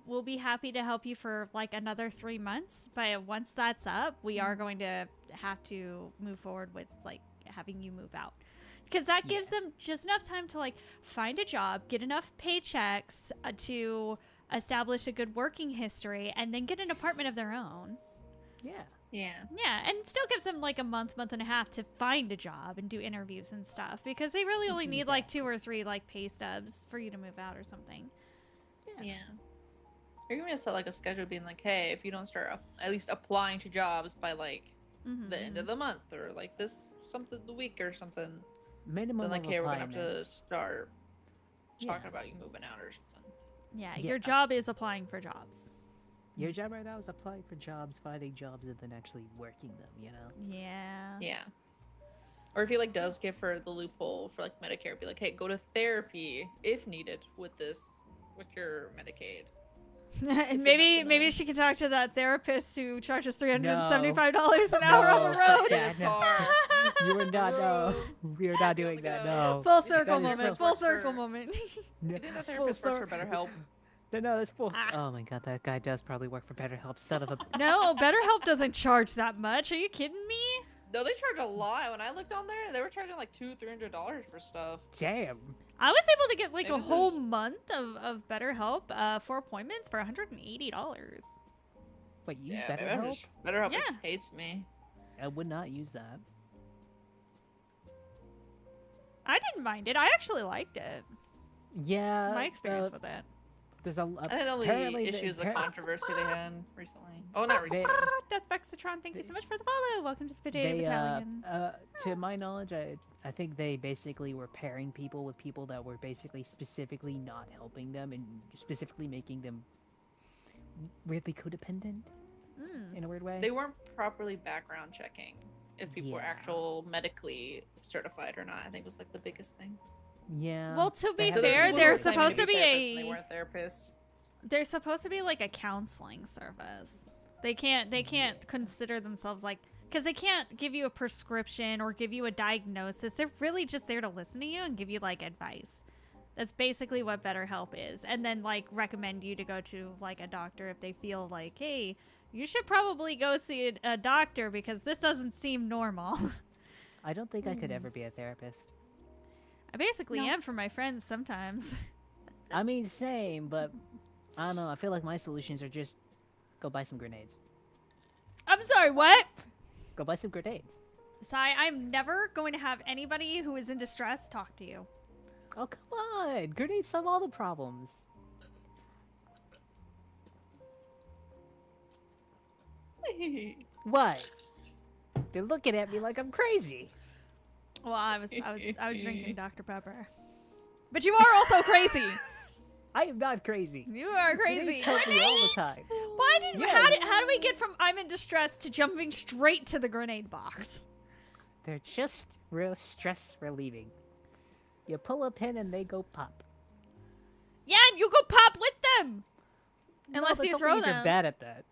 we'll be happy to help you for like another 3 months. But once that's up, we are going to have to move forward with like having you move out. Because that gives them just enough time to like find a job, get enough paychecks to establish a good working history, and then get an apartment of their own. Yeah. Yeah. Yeah, and still gives them like a month and a half to find a job and do interviews and stuff, because they really only need like 2 or 3 like pay stubs for you to move out or something. Yeah. So you're gonna set like a schedule being like, hey, if you don't start at least applying to jobs by like the end of the month or like this something the week or something, Minimum then like, of hey, we're gonna have to appointments. start talking Yeah. about you moving out or something. Yeah, Yeah. your job is applying for jobs. Your job right now is applying for jobs, finding jobs, and then actually working them. You know? Yeah. Yeah. Or if he like does give her the loophole for like Medicare, be like, hey, go to therapy if needed with your Medicaid. And maybe she can talk to that therapist who charges $375 an hour on the No. road. Yeah, no. Car. You are not. No, we are not doing that. No. Full circle That is moment. so- Full circle moment. No, I think the full therapist works for cir- BetterHelp. No, that's full. Ah. Oh my god, that guy does probably work for BetterHelp. Son of a. No, BetterHelp doesn't charge that much. Are you kidding me? No, they charge a lot. When I looked on there, they were charging like $200-$300 for stuff. Damn. I was able to get like a Maybe whole there's- month of BetterHelp for appointments for $180. Wait, use Yeah, maybe BetterHelp? BetterHelp Yeah. hates me. I would not use that. I didn't mind it. I actually liked it. Yeah. My experience with it. There's a. I think the only apparently issue is the appar- controversy they had recently. Oh, not recently. Death Bexatron, thank you so much for the follow. Welcome to the Potato They, Battalion. to my knowledge, I think they basically were pairing people with people that were basically specifically not helping them and specifically making them weirdly codependent Mm. in a weird way. They weren't properly background checking if people were Yeah. actual medically certified or not. I think was like the biggest thing. Yeah. Well, to they be had So the fair, people they're who were claiming supposed to be therapists and a They weren't therapists. they're supposed to be like a counseling service. They can't consider themselves like, because they can't give you a prescription or give you a diagnosis. They're really just there to listen to you and give you like advice. That's basically what BetterHelp is, and then like recommend you to go to like a doctor if they feel like, hey, you should probably go see a doctor because this doesn't seem normal. I don't think I could ever be a therapist. I basically No. am for my friends sometimes. I mean, same, but I don't know. I feel like my solutions are just go buy some grenades. I'm sorry, what? Go buy some grenades. Sai, I'm never going to have anybody who is in distress talk to you. Oh, come on. Grenades solve all the problems. What? They're looking at me like I'm crazy. Well, I was drinking Dr. Pepper. But you are also crazy. I am not crazy. You are crazy. Grenades help me all the time. Why did Yes. how do we get from I'm in distress to jumping straight to the grenade box? They're just real stress relieving. You pull a pin and they go pop. Yeah, and you go pop with them. No, Unless that's you only throw if you're them. bad at that.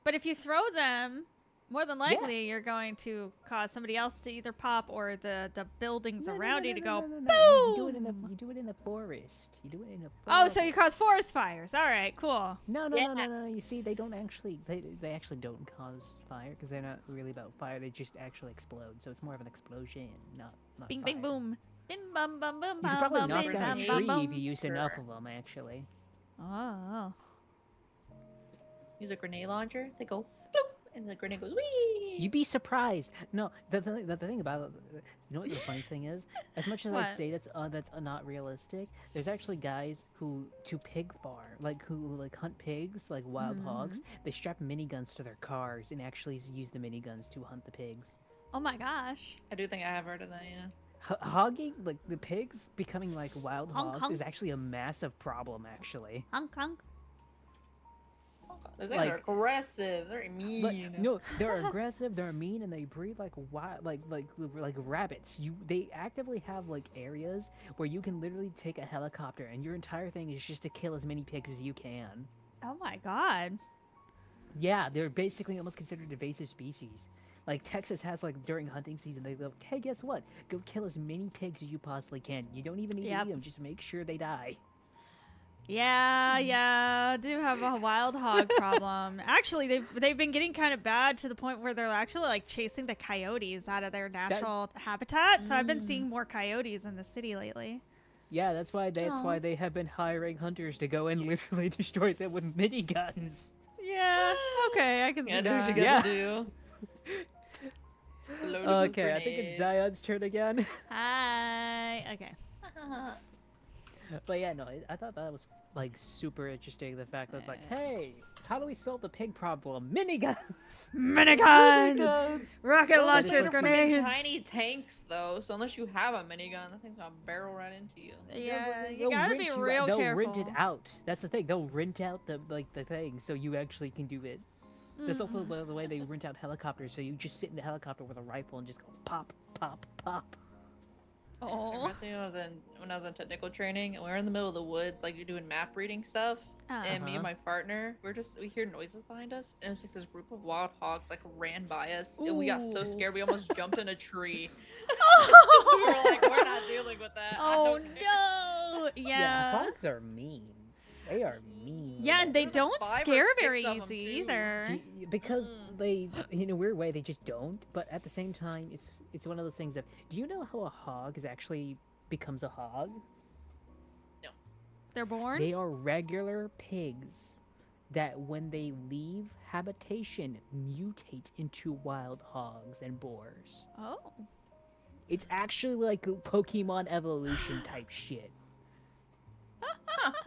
But if you throw them, more than likely you're going to cause somebody else to either pop or the buildings around you to go boom. You do it in the forest. You do it in a Oh, so you cause forest fires. All right, cool. No. You see, they don't actually. They actually don't cause fire because they're not really about fire. They just actually explode. So it's more of an explosion, not Bing, fire. bing, boom. Bing, bum, bum, bum, You bum, could probably bum, knock bing, down a bum, tree bum, tree if bum. you used enough Sure. of them. Actually. Oh. Use a grenade launcher. They go bloop, and the grenade goes wee. You'd be surprised. No, the thing about it, you know what the funniest thing is? As much as What? I'd say that's not realistic, there's actually guys who to pig farm, who hunt pigs, like wild hogs. They strap miniguns to their cars and actually use the miniguns to hunt the pigs. Oh my gosh. I do think I have heard of that. Yeah. Hogging, like the pigs becoming like wild Honk, hogs, honk. is actually a massive problem. Actually, Honk, honk. Those things are aggressive. They're mean. No, they're aggressive. They're mean, and they breed like wild, like rabbits. They actively have like areas where you can literally take a helicopter, and your entire thing is just to kill as many pigs as you can. Oh my god. Yeah, they're basically almost considered invasive species. Like Texas has like during hunting season, they go, hey, guess what? Go kill as many pigs as you possibly can. You don't even need to eat them. Just make sure they die. Yeah, I do have a wild hog problem. Actually, they've been getting kind of bad to the point where they're actually like chasing the coyotes out of their natural habitat. So I've been seeing more coyotes in the city lately. Yeah, that's why they have been hiring hunters to go and literally destroy them with miniguns. Yeah, okay, I can see do that. what you gotta do. Okay, I think it's Zion's turn again. Hi. Okay. But yeah, no, I thought that was like super interesting. The fact that like, hey, how do we solve the pig problem? Miniguns. Miniguns. Rocket launchers, grenades. Tiny tanks though, so unless you have a minigun, that thing's gonna barrel right into you. Yeah, you gotta be real careful. They'll rent it out. That's the thing. They'll rent out the thing, so you actually can do it. That's also the way they rent out helicopters. So you just sit in the helicopter with a rifle and just go pop, pop, pop. Oh. Reminds me when I was in technical training and we were in the middle of the woods, like you're doing map reading stuff. And me and my partner, we hear noises behind us, and it's like this group of wild hogs like ran by us, and we got so scared we almost jumped in a tree. We were like, we're not dealing with that. Oh no! Yeah, hogs are mean. They are mean. Yeah, and they don't scare very easy either. Because they, in a weird way, they just don't. But at the same time, it's one of those things that. Do you know how a hog actually becomes a hog? No. They're born? They are regular pigs that, when they leave habitation, mutate into wild hogs and boars. Oh. It's actually like Pokemon evolution type shit.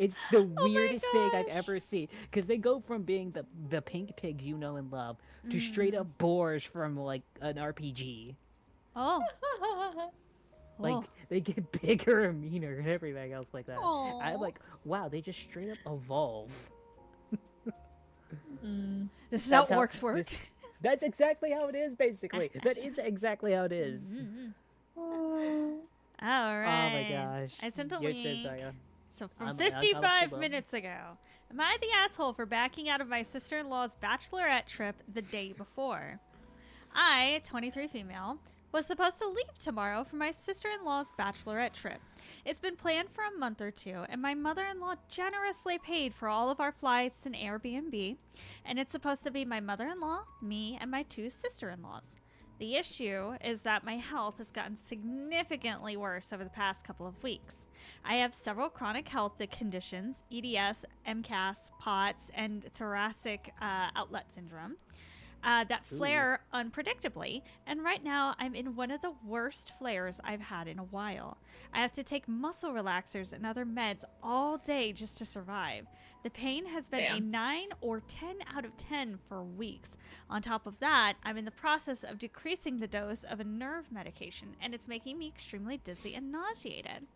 It's the weirdest thing I've ever seen, because they go from being the pink pigs you know and love to straight up boars from like an RPG. Oh. Like they get bigger and meaner and everything else like that. I'm like, wow, they just straight up evolve. This is how orcs work. That's exactly how it is, basically. That is exactly how it is. All right. Oh my gosh. I sent the Your link. turn, Zaya. So from 55 minutes ago, am I the asshole for backing out of my sister-in-law's bachelorette trip the day before? I, 23 female, was supposed to leave tomorrow for my sister-in-law's bachelorette trip. It's been planned for a month or two, and my mother-in-law generously paid for all of our flights and Airbnb, and it's supposed to be my mother-in-law, me, and my two sister-in-laws. The issue is that my health has gotten significantly worse over the past couple of weeks. I have several chronic health conditions, EDS, MCAS, POTS, and thoracic outlet syndrome, that flare unpredictably, and right now I'm in one of the worst flares I've had in a while. I have to take muscle relaxers and other meds all day just to survive. The pain has been a 9 or 10 out of 10 for weeks. On top of that, I'm in the process of decreasing the dose of a nerve medication, and it's making me extremely dizzy and nauseated.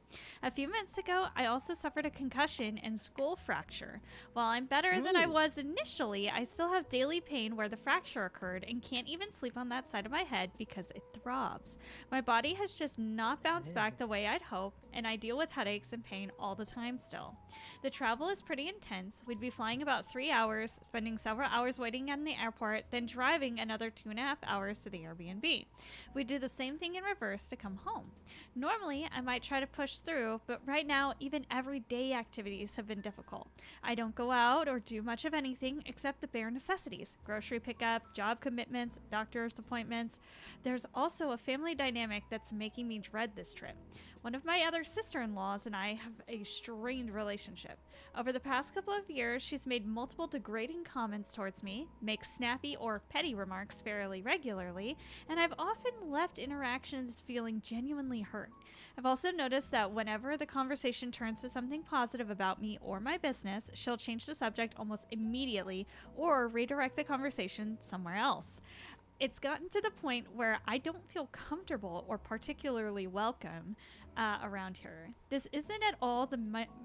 A few months ago, I also suffered a concussion and skull fracture. While I'm better than I was initially, I still have daily pain where the fracture occurred and can't even sleep on that side of my head because it throbs. My body has just not bounced back the way I'd hoped, and I deal with headaches and pain all the time still. The travel is pretty intense. We'd be flying about 3 hours, spending several hours waiting in the airport, then driving another 2.5 hours to the Airbnb. We'd do the same thing in reverse to come home. Normally, I might try to push through, but right now, even everyday activities have been difficult. I don't go out or do much of anything except the bare necessities: grocery pickup, job commitments, doctor's appointments. There's also a family dynamic that's making me dread this trip. One of my other sister-in-laws and I have a strained relationship. Over the past couple of years, she's made multiple degrading comments towards me, makes snappy or petty remarks fairly regularly, and I've often left interactions feeling genuinely hurt. I've also noticed that whenever the conversation turns to something positive about me or my business, she'll change the subject almost immediately or redirect the conversation somewhere else. it's gotten to the point where I don't feel comfortable or particularly welcome around her. This isn't at all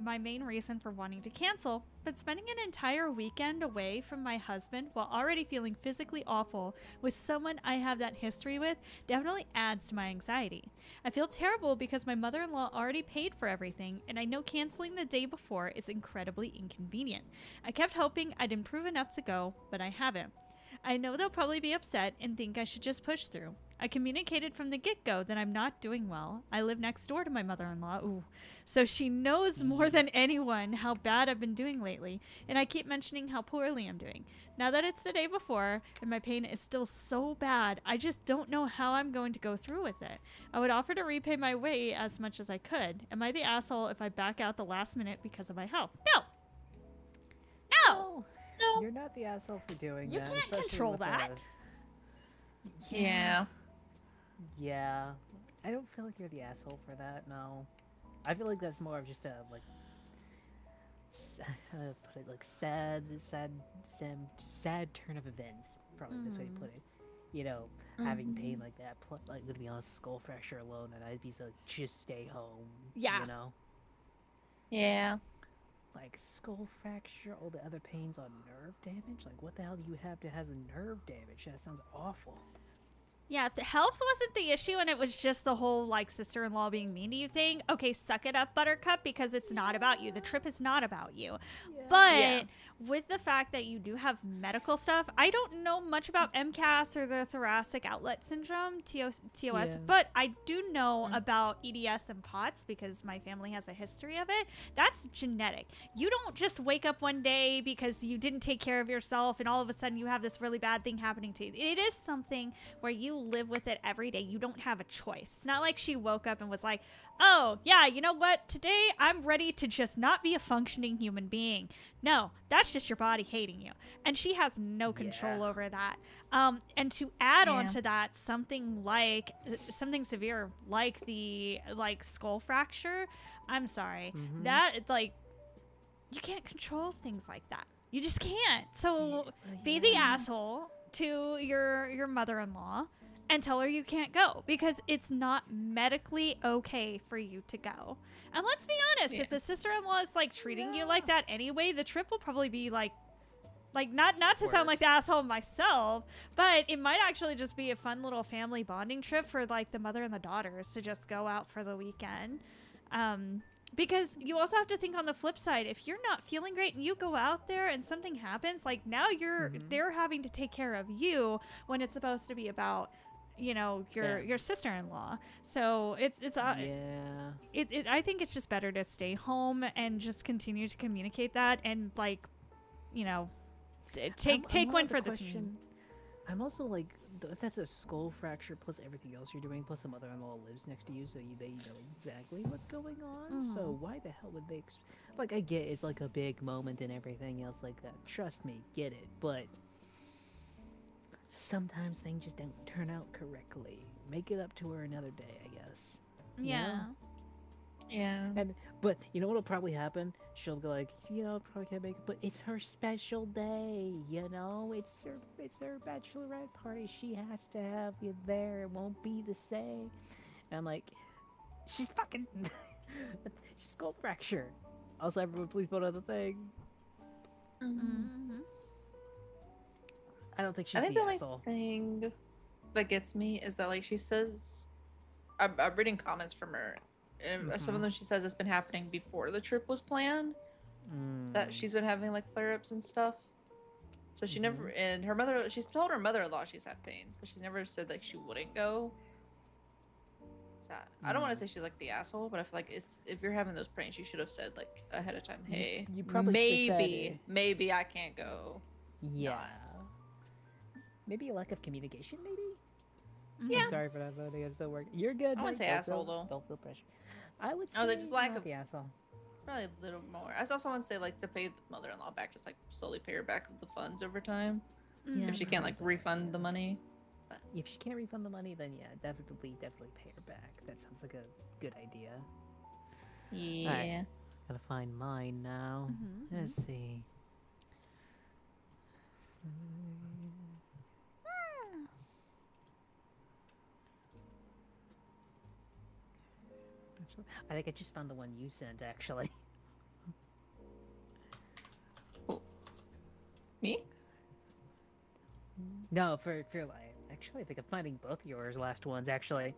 my main reason for wanting to cancel, but spending an entire weekend away from my husband while already feeling physically awful with someone I have that history with definitely adds to my anxiety. I feel terrible because my mother-in-law already paid for everything, and I know canceling the day before is incredibly inconvenient. I kept hoping I'd improve enough to go, but I haven't. I know they'll probably be upset and think I should just push through. I communicated from the get-go that I'm not doing well. I live next door to my mother-in-law, so she knows more than anyone how bad I've been doing lately, and I keep mentioning how poorly I'm doing. Now that it's the day before, and my pain is still so bad, I just don't know how I'm going to go through with it. I would offer to repay my way as much as I could. Am I the asshole if I back out the last minute because of my health? No! No! No. You're not the asshole for doing You that. can't especially control with that. Yeah. Yeah. I don't feel like you're the asshole for that, no. I feel like that's more of just a, like, put it like sad turn of events. Probably the best way to put it. You know, having pain like that, like gonna be on a skull fracture alone, and I'd be like, just stay home. Yeah. You know? Yeah. Like skull fracture, all the other pains on nerve damage. Like, what the hell do you have to has a nerve damage? That sounds awful. Yeah, if the health wasn't the issue and it was just the whole, like, sister-in-law being mean to you thing, okay, suck it up, Buttercup, because it's not about you. The trip is not about you. Yeah. But with the fact that you do have medical stuff, I don't know much about MCAS or the thoracic outlet syndrome, TOS, Yeah. but I do know about EDS and POTS because my family has a history of it. That's genetic. You don't just wake up one day because you didn't take care of yourself and all of a sudden you have this really bad thing happening to you. It is something where you live with it every day. You don't have a choice. It's not like she woke up and was like, oh, yeah, you know what? Today I'm ready to just not be a functioning human being. No, that's just your body hating you. And she has no control over that. And to add on to that, something severe like the skull fracture, I'm sorry. That, like, you can't control things like that. You just can't. So be the asshole to your mother-in-law and tell her you can't go because it's not medically okay for you to go. And let's be honest, if the sister-in-law is like treating you like that anyway, the trip will probably be like not to sound like the asshole myself, but it might actually just be a fun little family bonding trip for like the mother and the daughters to just go out for the weekend. Because you also have to think on the flip side, if you're not feeling great and you go out there and something happens, like now they're having to take care of you when it's supposed to be about, you know, your sister-in-law. So I think it's just better to stay home and just continue to communicate that and, like, you know, take one for the team. I'm also like, if that's a skull fracture plus everything else you're doing, plus the mother-in-law lives next to you, so they know exactly what's going on. So why the hell would they? Like, I get it's like a big moment and everything else like that. Trust me, get it. But sometimes things just don't turn out correctly. Make it up to her another day, I guess. Yeah. Yeah. But you know what'll probably happen? She'll be like, you know, probably can't make it, but it's her special day, you know? It's her bachelorette party. She has to have you there. It won't be the same. And I'm like, she's fucking she's skull fracture. Also, everyone please vote on the thing. I don't think she's the asshole. Only thing that gets me is that, like, she says, I'm reading comments from her. And some of them she says it's been happening before the trip was planned. That she's been having like flare-ups and stuff. So she never, and she's told her mother-in-law she's had pains, but she's never said like she wouldn't go. So I don't want to say she's like the asshole, but I feel like if you're having those pains, you should have said like ahead of time, hey, you probably maybe I can't go. Yeah. Maybe a lack of communication, maybe? Yeah. I'm sorry for that voting. I'm still working. You're good. I wouldn't say asshole though. Don't feel pressure. I would say Oh, they just lack not of the asshole. Probably a little more. I saw someone say like to pay the mother-in-law back, just like slowly pay her back with the funds over time. Yeah, If she can't like refund the money. But if she can't refund the money, then yeah, definitely pay her back. That sounds like a good idea. yeah. Alright. Gotta find mine now. Let's see. I think I just found the one you sent, actually. Cool. Me? No, for like, actually, I think I'm finding both yours last ones, actually.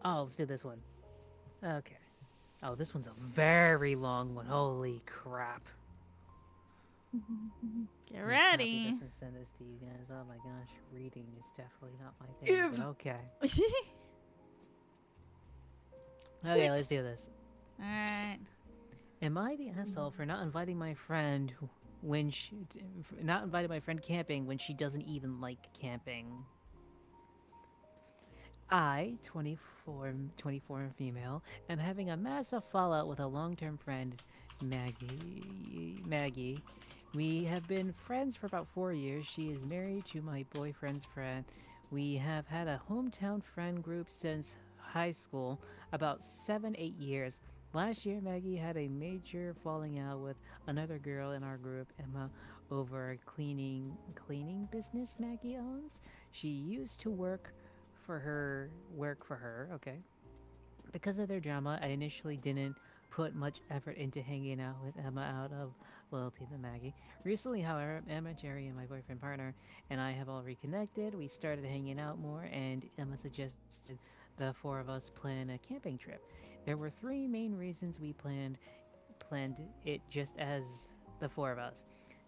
Oh, let's do this one. Okay. Oh, this one's a very long one. Holy crap. Get I'm gonna copy ready. this and send this to you guys. Oh my gosh, reading is definitely not my thing, but okay. Okay, let's do this. Alright. Am I the asshole for not inviting my friend when she not inviting my friend camping when she doesn't even like camping? I, 24 and female, am having a massive fallout with a long-term friend, Maggie. We have been friends for about 4 years. She is married to my boyfriend's friend. We have had a hometown friend group since high school, about 8 years. Last year, Maggie had a major falling out with another girl in our group, Emma, over a cleaning business Maggie owns. She used to work for her, okay. Because of their drama, I initially didn't put much effort into hanging out with Emma out of loyalty to Maggie. Recently, however, Emma, Jerry, and my boyfriend partner and I have all reconnected. We started hanging out more, and Emma suggested the four of us plan a camping trip. There were three main reasons we planned it just as the four of us.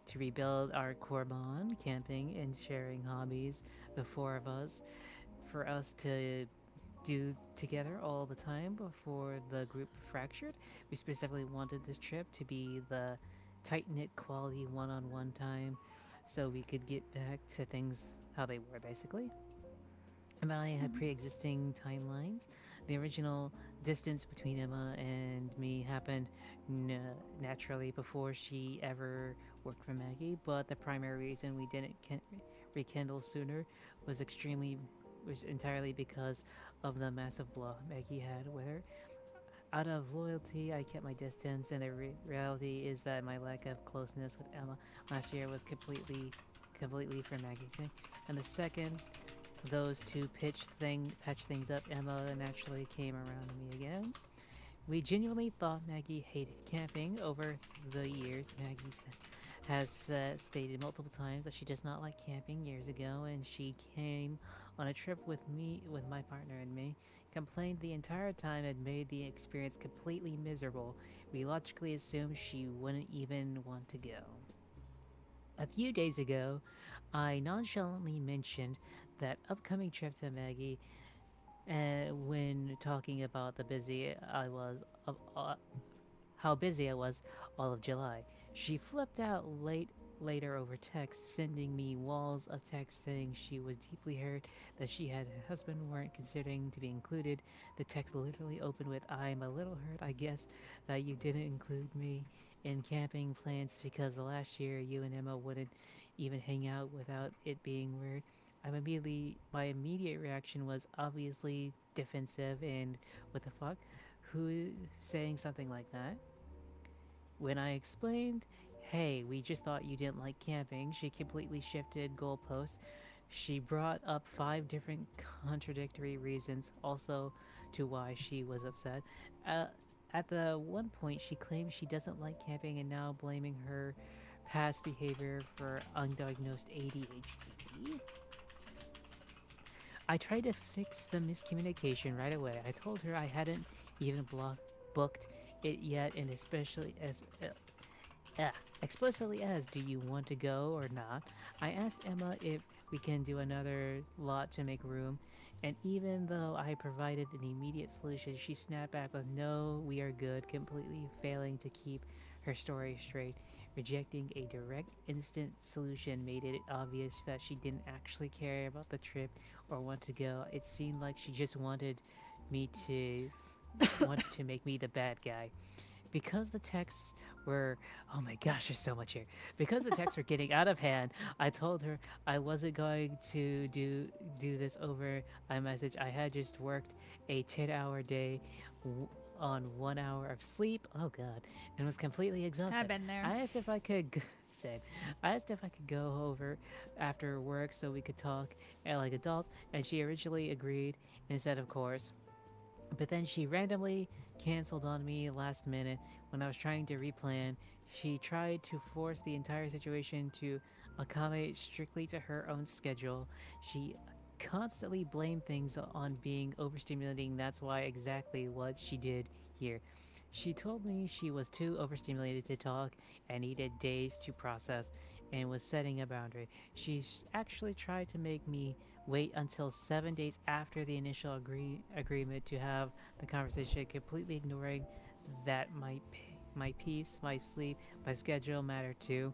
To rebuild our core bond, camping and sharing hobbies, the four of us, for us to do together all the time before the group fractured. We specifically wanted this trip to be the tight knit quality one on one time so we could get back to things how they were basically. Emma and I had pre existing timelines. The original distance between Emma and me happened naturally before she ever worked for Maggie, but the primary reason we didn't rekindle sooner was entirely because of the massive blow Maggie had with her. Out of loyalty, I kept my distance, and the reality is that my lack of closeness with Emma last year was completely for Maggie's sake. And the second those two patch things up, Emma naturally came around to me again. We genuinely thought Maggie hated camping. Over the years, Maggie has stated multiple times that she does not like camping years ago, and she came on a trip with my partner and me, complained the entire time and made the experience completely miserable. We logically assumed she wouldn't even want to go. A few days ago, I nonchalantly mentioned that upcoming trip to Maggie when talking about how busy I was all of July. She flipped out later over text, sending me walls of text saying she was deeply hurt that she and her husband weren't considering to be included. The text literally opened with, "I'm a little hurt, I guess, that you didn't include me in camping plans because the last year you and Emma wouldn't even hang out without it being weird." My immediate reaction was obviously defensive and what the fuck? Who is saying something like that? When I explained, "Hey, we just thought you didn't like camping," she completely shifted goalposts. She brought up 5 different contradictory reasons also to why she was upset. Uh, at the one point, she claims she doesn't like camping and now blaming her past behavior for undiagnosed ADHD. I tried to fix the miscommunication right away. I told her I hadn't even booked it yet, and uh, explicitly as, "Do you want to go or not?" I asked Emma if we can do another lot to make room, and even though I provided an immediate solution, she snapped back with, "No, we are good," completely failing to keep her story straight. Rejecting a direct, instant solution made it obvious that she didn't actually care about the trip or want to go. It seemed like she just me to wanted to make me the bad guy. Because the texts were oh my gosh, there's so much here. Because the texts were getting out of hand, I told her I wasn't going to do this over iMessage. I had just worked a 10-hour day on 1 hour of sleep. Oh god, and was completely exhausted. I've been there. I asked if I could same. I asked if I could go over after work so we could talk like adults, and she originally agreed and said of course. But then she randomly canceled on me last minute when I was trying to replan. She tried to force the entire situation to accommodate strictly to her own schedule. She constantly blamed things on being overstimulating. That's why exactly what she did here. She told me she was too overstimulated to talk and needed days to process and was setting a boundary. She actually tried to make me wait until 7 days after the initial agreement to have the conversation, completely ignoring that my peace, my sleep, my schedule matter too,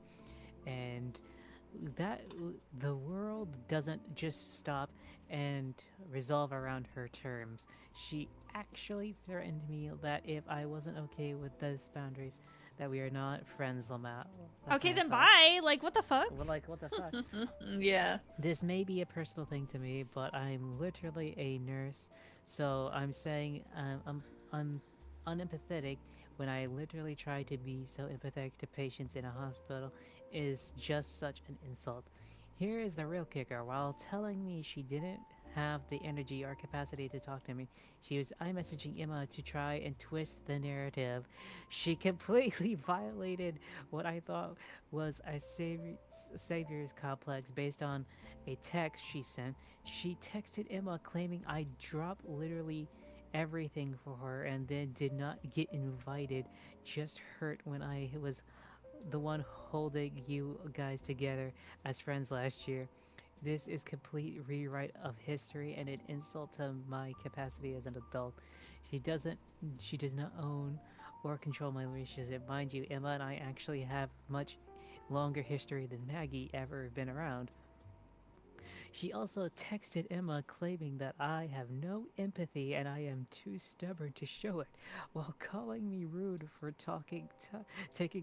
and that the world doesn't just stop and resolve around her terms. She actually threatened me that if I wasn't okay with those boundaries, that we are not friends, Lamau. Okay, then bye. Like, what the fuck? Well, like, what the fuck? Yeah. This may be a personal thing to me, but I'm literally a nurse, so I'm saying I'm unempathetic when I literally try to be so empathetic to patients in a hospital is just such an insult. Here is the real kicker. While telling me she didn't have the energy or capacity to talk to me, she was iMessaging Emma to try and twist the narrative. She completely violated what I thought was a savior's complex based on a text she sent. She texted Emma claiming I dropped literally everything for her and then did not get invited, just hurt when I was the one holding you guys together as friends last year. This is complete rewrite of history and an insult to my capacity as an adult. She doesn't she does not own or control my relationship. Mind you, Emma and I actually have much longer history than Maggie ever been around. She also texted Emma claiming that I have no empathy and I am too stubborn to show it, while calling me rude for taking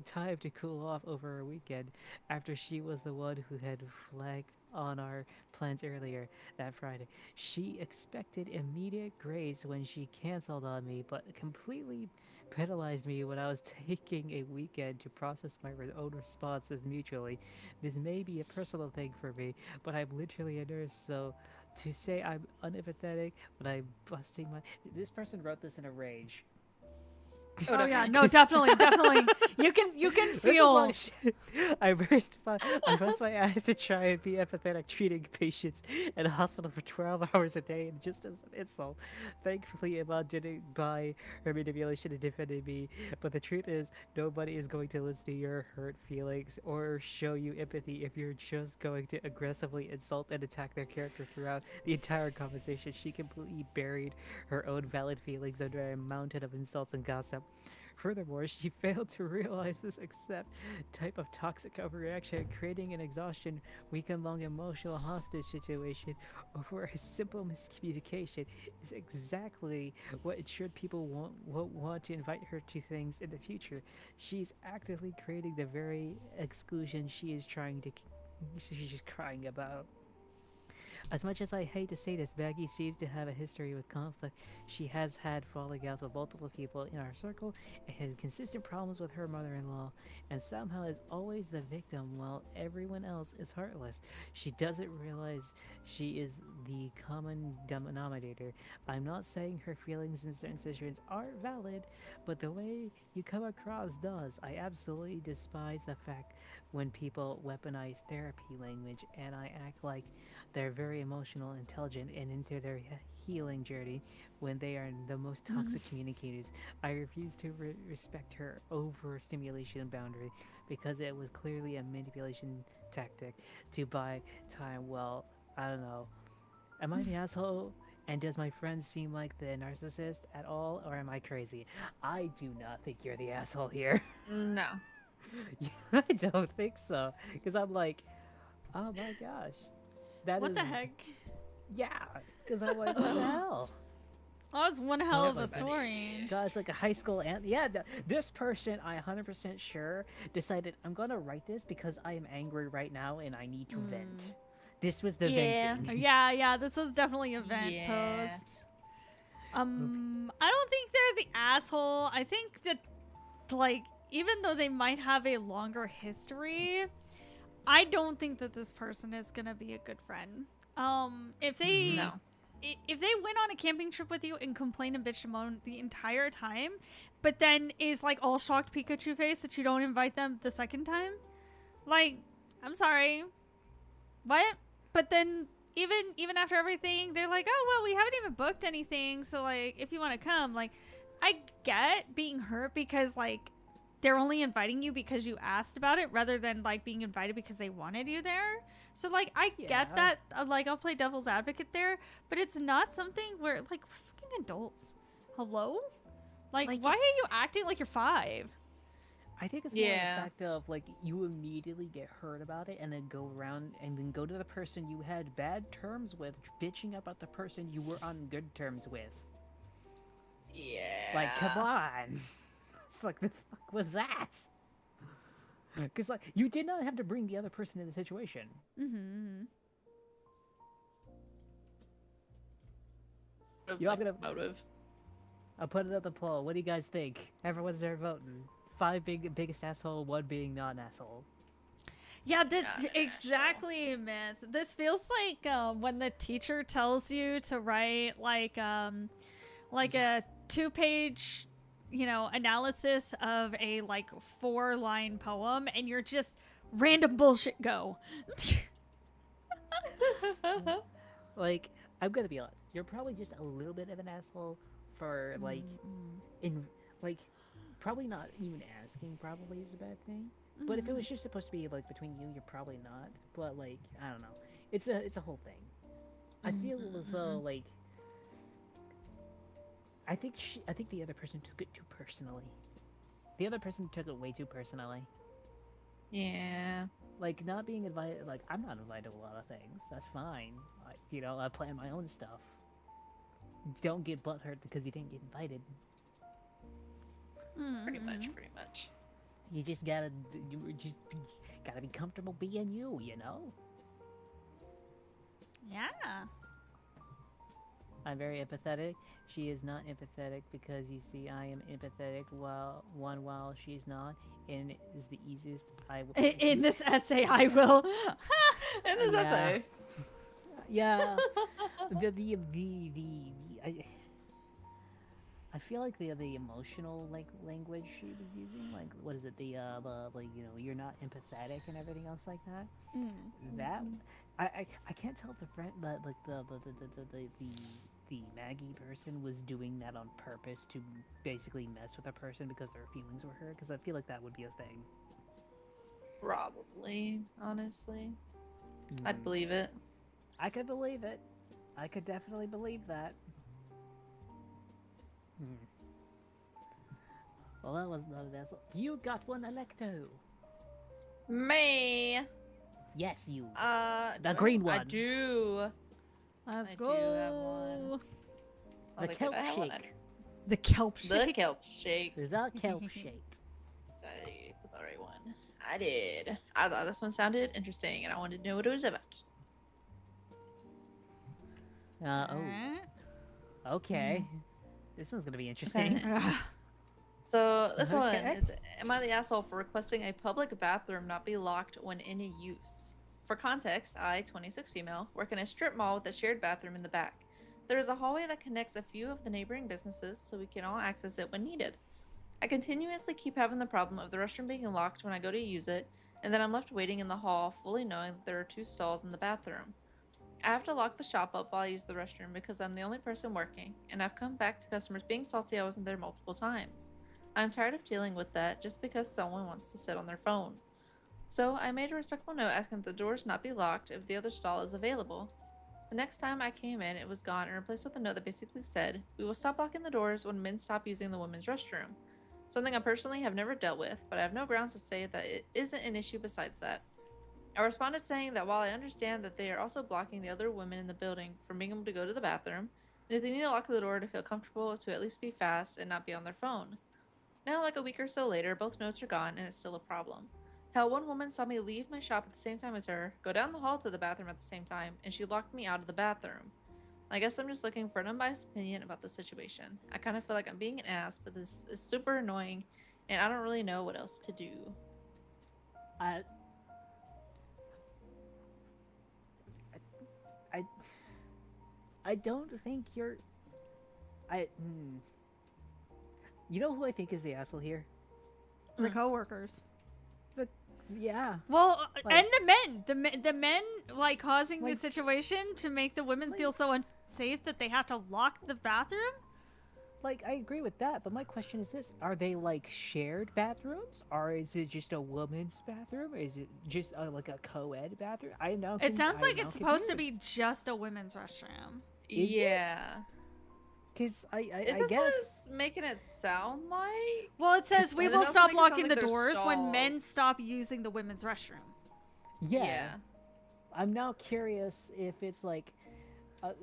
time to cool off over a weekend after she was the one who had flagged on our plans earlier that Friday. She expected immediate grace when she canceled on me, but completely penalized me when I was taking a weekend to process my own responses mutually. This may be a personal thing for me, but I'm literally a nurse, so to say I'm unempathetic when I'm busting my. This person wrote this in a rage. Oh yeah, no, definitely, definitely. You can This is feel. like shit. I bust my ass to try and be empathetic treating patients in a hospital for 12 hours a day, and just as an insult. Thankfully, Emma didn't buy her manipulation and defended me, but the truth is, nobody is going to listen to your hurt feelings or show you empathy if you're just going to aggressively insult and attack their character throughout the entire conversation. She completely buried her own valid feelings under a mountain of insults and gossip. Furthermore, she failed to realize this exact type of toxic overreaction, creating an exhaustion, weekend-long emotional hostage situation over a simple miscommunication is exactly what ensured people won't want to invite her to things in the future. She's actively creating the very exclusion she's crying about. As much as I hate to say this, Maggie seems to have a history with conflict. She has had falling outs with multiple people in our circle and has consistent problems with her mother-in-law, and somehow is always the victim while everyone else is heartless. She doesn't realize she is the common denominator. I'm not saying her feelings in certain situations aren't valid, but the way you come across does. I absolutely despise the fact when people weaponize therapy language and I act like they're very emotional, intelligent, and into their healing journey when they are the most toxic communicators. I refuse to respect her overstimulation boundary because it was clearly a manipulation tactic to buy time. Well, I don't know. Am I the asshole? And does my friend seem like the narcissist at all, or am I crazy? I do not think you're the asshole here. No. I don't think so. Because I'm like, oh my gosh. What the heck? Yeah, because I'm like, what the hell? That was one hell Oh of my a God. story. God, it's like a high school yeah, this person, I 100% sure, decided, I'm gonna write this because I am angry right now and I need to vent. This was the Yeah. venting. Yeah, this was definitely a vent Yeah. post. I don't think they're the asshole. I think that, like, even though they might have a longer history, I don't think that this person is gonna be a good friend. If they No. if they went on a camping trip with you and complained and bitched and moaned the entire time, but then is like all shocked Pikachu face that you don't invite them the second time, like, I'm sorry, what? But then even after everything, they're like, oh well, we haven't even booked anything, so like if you want to come, like, I get being hurt because like they're only inviting you because you asked about it rather than like being invited because they wanted you there. So like I get that, like I'll play devil's advocate there, but it's not something where like we're fucking adults. Hello? Like why are you acting like you're 5? I think it's more the fact of like you immediately get hurt about it and then go around and then go to the person you had bad terms with, bitching about the person you were on good terms with. Yeah. Like, come on. It's like, the fuck was that? Because like you did not have to bring the other person in the situation. You're not gonna motive. I'll put it up the poll. What do you guys think? Everyone's there voting. 5 biggest asshole, 1 being not an asshole. Yeah, exactly, Myth. This feels like when the teacher tells you to write like a 2-page, you know, analysis of a like 4-line poem, and you're just random bullshit go. Like, I'm gonna be honest. You're probably just a little bit of an asshole for like, probably not even asking. Probably is a bad thing. But if it was just supposed to be like between you, you're probably not. But like, I don't know. It's a whole thing. I feel as though like. I think the other person took it too personally. The other person took it way too personally. Yeah. Like, not being invited, like, I'm not invited to a lot of things. That's fine. I plan my own stuff. Don't get butthurt because you didn't get invited. Pretty much. You just gotta be comfortable being you, you know? Yeah. I'm very empathetic. She is not empathetic because you see I am empathetic while she's not, and it is the easiest I will. In this essay, I will. In this essay. Yeah. I feel like the emotional like language she was using, like what is it, the like, you know, you're not empathetic and everything else like that. That I can't tell if the friend that like the Maggie person was doing that on purpose to basically mess with a person because their feelings were hurt, because I feel like that would be a thing. Probably, honestly. I'd believe it. I could believe it. I could definitely believe that. Well, that was not an asshole. You got one, Alecto. Me. Yes, you. The green one. I do. Let's go. go. Do have one. The kelp shake. The kelp shake. The kelp shake. The kelp shake. I put the right one. I did. I thought this one sounded interesting, and I wanted to know what it was about. Okay. This one's gonna be interesting. So this one is: am I the asshole for requesting a public bathroom not be locked when in use? For context, I, 26 female, work in a strip mall with a shared bathroom in the back. There is a hallway that connects a few of the neighboring businesses, so we can all access it when needed. I continuously keep having the problem of the restroom being locked when I go to use it, and then I'm left waiting in the hall, fully knowing that there are 2 stalls in the bathroom. I have to lock the shop up while I use the restroom because I'm the only person working, and I've come back to customers being salty I wasn't there multiple times. I'm tired of dealing with that just because someone wants to sit on their phone. So I made a respectful note asking that the doors not be locked if the other stall is available. The next time I came in, it was gone and replaced with a note that basically said, "We will stop locking the doors when men stop using the women's restroom." Something I personally have never dealt with, but I have no grounds to say that it isn't an issue besides that. I responded saying that while I understand that they are also blocking the other women in the building from being able to go to the bathroom, and if they need to lock the door to feel comfortable to at least be fast and not be on their phone. Now, like a week or so later, both notes are gone and it's still a problem. Hell, one woman saw me leave my shop at the same time as her, go down the hall to the bathroom at the same time, and she locked me out of the bathroom. I guess I'm just looking for an unbiased opinion about the situation. I kind of feel like I'm being an ass, but this is super annoying, and I don't really know what else to do. I, I, I don't think you're. I. You know who I think is the asshole here? The coworkers. Yeah. Well, Like- and the men like causing the Like- situation to make the women feel so unsafe that they have to lock the bathroom. Like, I agree with that, but my question is this: are they like shared bathrooms, or is it just a woman's bathroom? Or is it just like a co-ed bathroom? I know. It sounds like it's supposed to be just a women's restroom. Is it? Yeah. Because I That's what guess it's making it sound like. Well, it says we And it will also stop makes it sound locking like the there's doors when men stalls. stop using the women's restroom. yeah. I'm now curious if it's like, I'm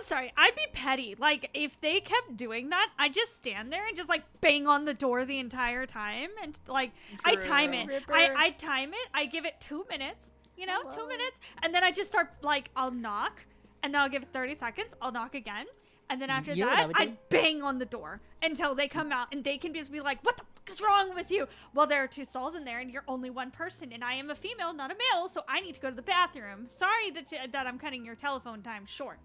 sorry, I'd be petty. Like, if they kept doing that, I'd just stand there and just, like, bang on the door the entire time. And, like, I time it. Ripper. I time it. I give it 2 minutes, you know, 2 Hello. minutes. And then I just start, like, I'll knock. And then I'll give it 30 seconds. I'll knock again. And then after You know what I that, would do? I bang on the door until they come out. And they can just be like, what the fuck is wrong with you? Well, there are 2 stalls in there and you're only one person. And I am a female, not a male. So I need to go to the bathroom. Sorry that I'm cutting your telephone time short.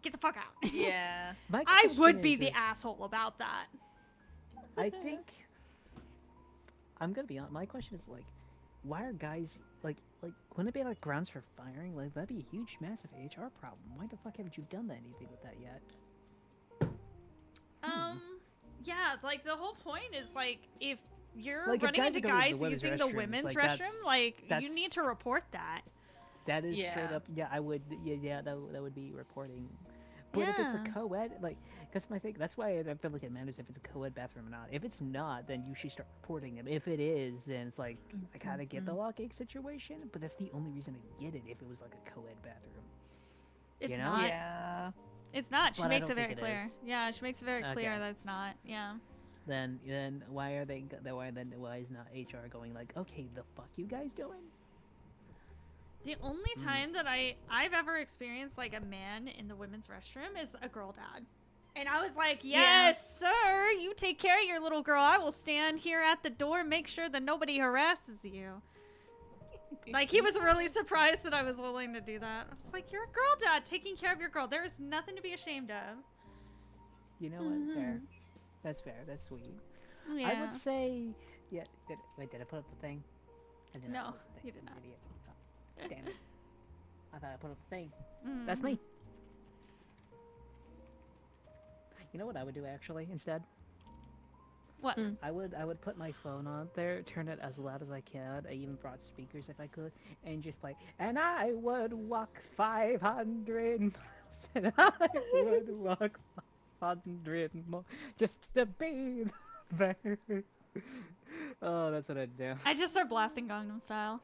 Get the fuck out. Yeah. my I would question be is the this. asshole about that. I think I'm gonna be honest. My question is like, why are guys like wouldn't it be like grounds for firing? Like that'd be a huge, massive HR problem. Why the fuck haven't you done anything with that yet? Yeah, like the whole point is like if you're Like, if running guys into are going to guys the women's using the restrooms, women's like, restroom, like you that's- need to report that. That is straight Yeah. up. Yeah, I would. Yeah, that would be reporting. But if it's a Yeah. co-ed, like, because my thing, that's why I feel like it matters if it's a co-ed bathroom or not. If it's not, then you should start reporting them. If it is, then it's like I kind of get the locking situation, but that's the only reason I get it. If it was like a co-ed bathroom, It's You know? not. Yeah. It's not. She But I makes don't it very think it clear. is. Yeah, she makes it very clear Okay. that it's not. Yeah. then why are they? Why is not HR going like, okay, the fuck you guys doing? The only time that I've ever experienced like a man in the women's restroom is a girl dad. And I was like, yes, sir, you take care of your little girl. I will stand here at the door and make sure that nobody harasses you. Like, he was really surprised that I was willing to do that. I was like, you're a girl dad taking care of your girl. There is nothing to be ashamed of. You know what? Fair. That's fair. That's sweet. Yeah. I would say, yeah. Did I put up the thing? I did No, not put up the thing, you did not. Idiot. Oh, damn it. I thought I put up the thing. Mm. That's me. You know what I would do actually instead? What? I would put my phone on there, turn it as loud as I can. I even brought speakers if I could, and just play. And I would walk 500 miles, and I would walk 500 more just to be there. Oh, that's what I'd do. I just start blasting Gangnam Style.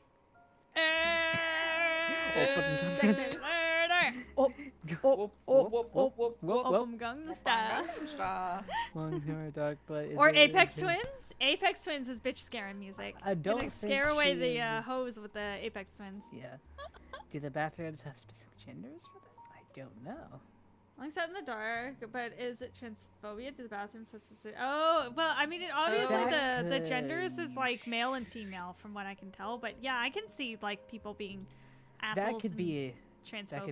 Open Sexy murder. Oh, Whoop, whoop, whoop, whoop, whoop, whoop. Open Gangnam Style. long hair, dark, but is Or it- Apex is it- Twins. Apex Twins is bitch scaring music. I don't Gonna think scare away she the is- hose with the Apex Twins. Yeah. Do the bathrooms have specific genders for that? I don't know. Long shot in the dark, but is it transphobia? Do the bathrooms have specific? Oh, well, I mean, obviously That the genders is could- like male and female, from what I can tell. But yeah, I can see like people being assholes. That could and be transphobia. that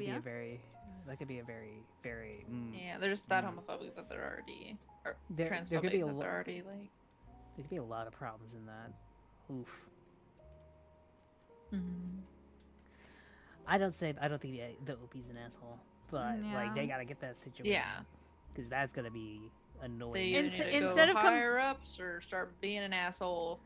could be a very very Yeah, they're just that Mm. homophobic that they're already, or There could transphobic be a that lo- they're already like. there could be a lot of problems in that. Oof. I don't think the OP's an asshole, but like they Yeah. gotta get that situation. Yeah, Because that's gonna be annoying. they either Ins- need to instead go of higher ups or start being an asshole.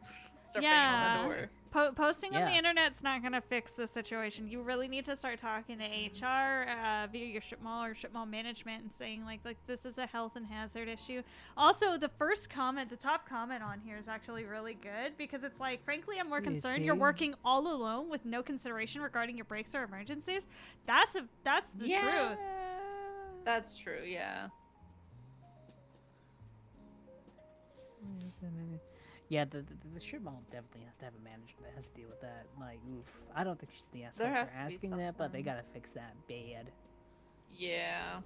Start banging Yeah. on the door. Posting on the Yeah. internet's not gonna fix the situation. You really need to start talking to HR via your strip mall or strip mall management and saying like this is a health and hazard issue. Also, the first comment, the top comment on here is actually really good because it's like, frankly, I'm more Please, concerned you're Kate. working all alone with no consideration regarding your breaks or emergencies. That's the Yeah. truth. That's true. Yeah. Yeah, the strip mall definitely has to have a manager that has to deal with that. Like, oof. I don't think she's the asshole There has for to be asking that, but they something. gotta fix that bad. Yeah.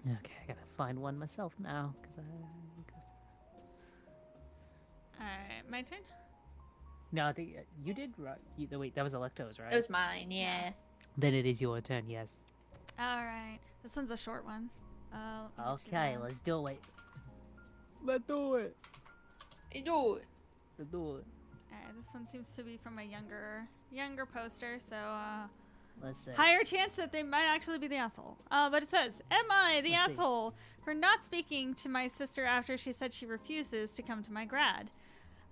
Okay, I gotta find one myself now, because Alright, my turn? No, I think you did right. Wait, that was Alecto's, right? It was mine, yeah. Then it is your turn, yes. Alright. This one's a short one. Let me actually Okay, roll. let's do it. Let's do it. You do it. Let's do it. Alright, this one seems to be from a younger poster, so Let's see. higher chance that they might actually be the asshole. But it says, am I the Let's see. asshole for not speaking to my sister after she said she refuses to come to my grad?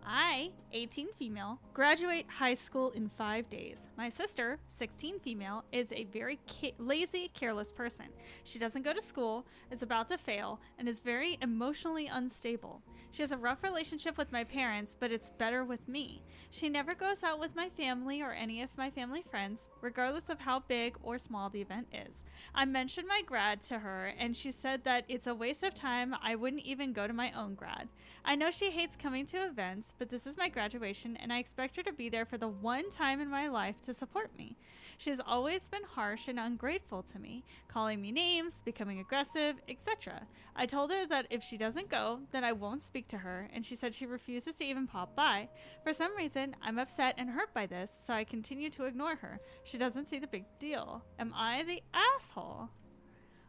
I, 18 female, graduate high school in 5 days. My sister, 16 female, is a very lazy, careless person. She doesn't go to school, is about to fail, and is very emotionally unstable. She has a rough relationship with my parents, but it's better with me. She never goes out with my family or any of my family friends, regardless of how big or small the event is. I mentioned my grad to her, and she said that it's a waste of time. I wouldn't even go to my own grad. I know she hates coming to events, but this is my graduation, and I expect her to be there for the one time in my life to support me. She's always been harsh and ungrateful to me, calling me names, becoming aggressive, etc. I told her that if she doesn't go, then I won't speak to her, and she said she refuses to even pop by. For some reason, I'm upset and hurt by this, so I continue to ignore her. She doesn't see the big deal. Am I the asshole?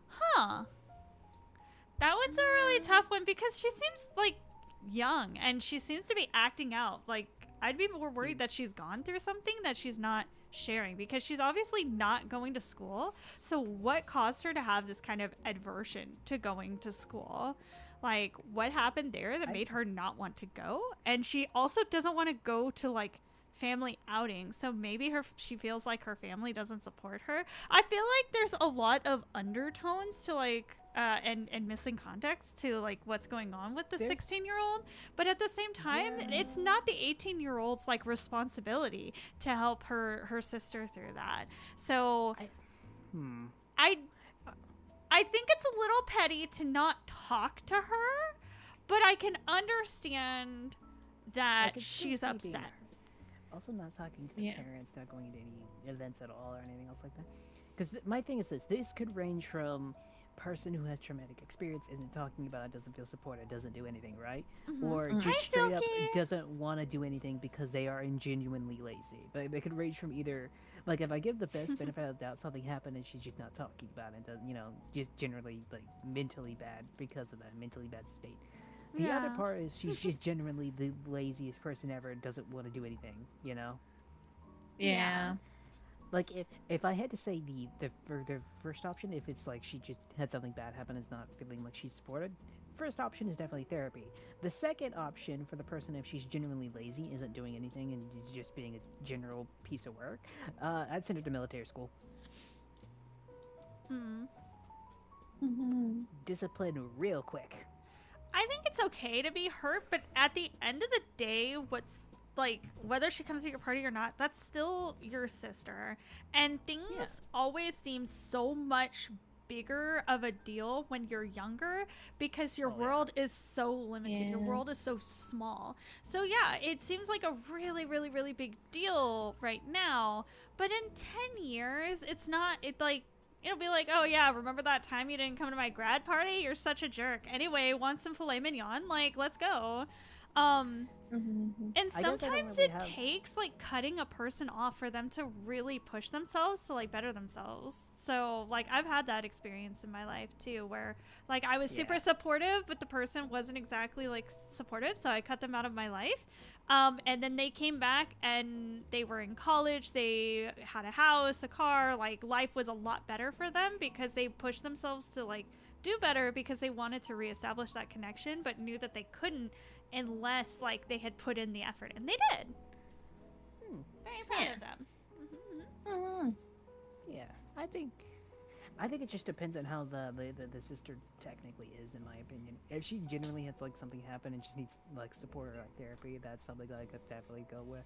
Huh. That one's a really tough one because she seems like young and she seems to be acting out. Like, I'd be more worried that she's gone through something that she's not sharing because she's obviously not going to school. So what caused her to have this kind of aversion to going to school? Like, what happened there that made her not want to go? And she also doesn't want to go to like family outings, so maybe she feels like her family doesn't support her. I feel like there's a lot of undertones to like and missing context to like what's going on with the 16-year-old, but at the same time, it's not the 18-year-old's like responsibility to help her sister through that. So I think it's a little petty to not talk to her, but I can understand that she's upset. Also, not talking to the parents, not going to any events at all or anything else like that. Because my thing is this could range from person who has traumatic experience, isn't talking about it, doesn't feel supported, doesn't do anything, right? Or just straight up doesn't want to do anything because they are genuinely lazy. They could range from either, like, if I give the best benefit of the doubt, something happened and she's just not talking about it, you know, just generally like mentally bad because of that mentally bad state. The other part is she's just genuinely the laziest person ever, doesn't want to do anything, you know? Yeah. Like, if I had to say the first option, if it's like she just had something bad happen and is not feeling like she's supported, first option is definitely therapy. The second option for the person, if she's genuinely lazy, isn't doing anything, and is just being a general piece of work, I'd send her to military school. Discipline real quick. I think it's okay to be hurt, but at the end of the day, what's like, whether she comes to your party or not, that's still your sister. And things always seem so much bigger of a deal when you're younger because your world is so limited. Your world is so small. So yeah, it seems like a really, really, really big deal right now. But in 10 years, it's not, it'll be like, oh yeah, remember that time you didn't come to my grad party? You're such a jerk. Anyway, want some filet mignon? Like, let's go. And sometimes it takes like cutting a person off for them to really push themselves to like better themselves. So like I've had that experience in my life too, where like I was super supportive, but the person wasn't exactly like supportive, so I cut them out of my life. And then they came back and they were in college, they had a house, a car, like life was a lot better for them because they pushed themselves to like do better because they wanted to reestablish that connection, but knew that they couldn't unless like they had put in the effort, and they did. Very proud of them. Yeah, I think it just depends on how the sister technically is, in my opinion. If she genuinely has like something happen and just needs like support or like therapy, that's something that I could definitely go with.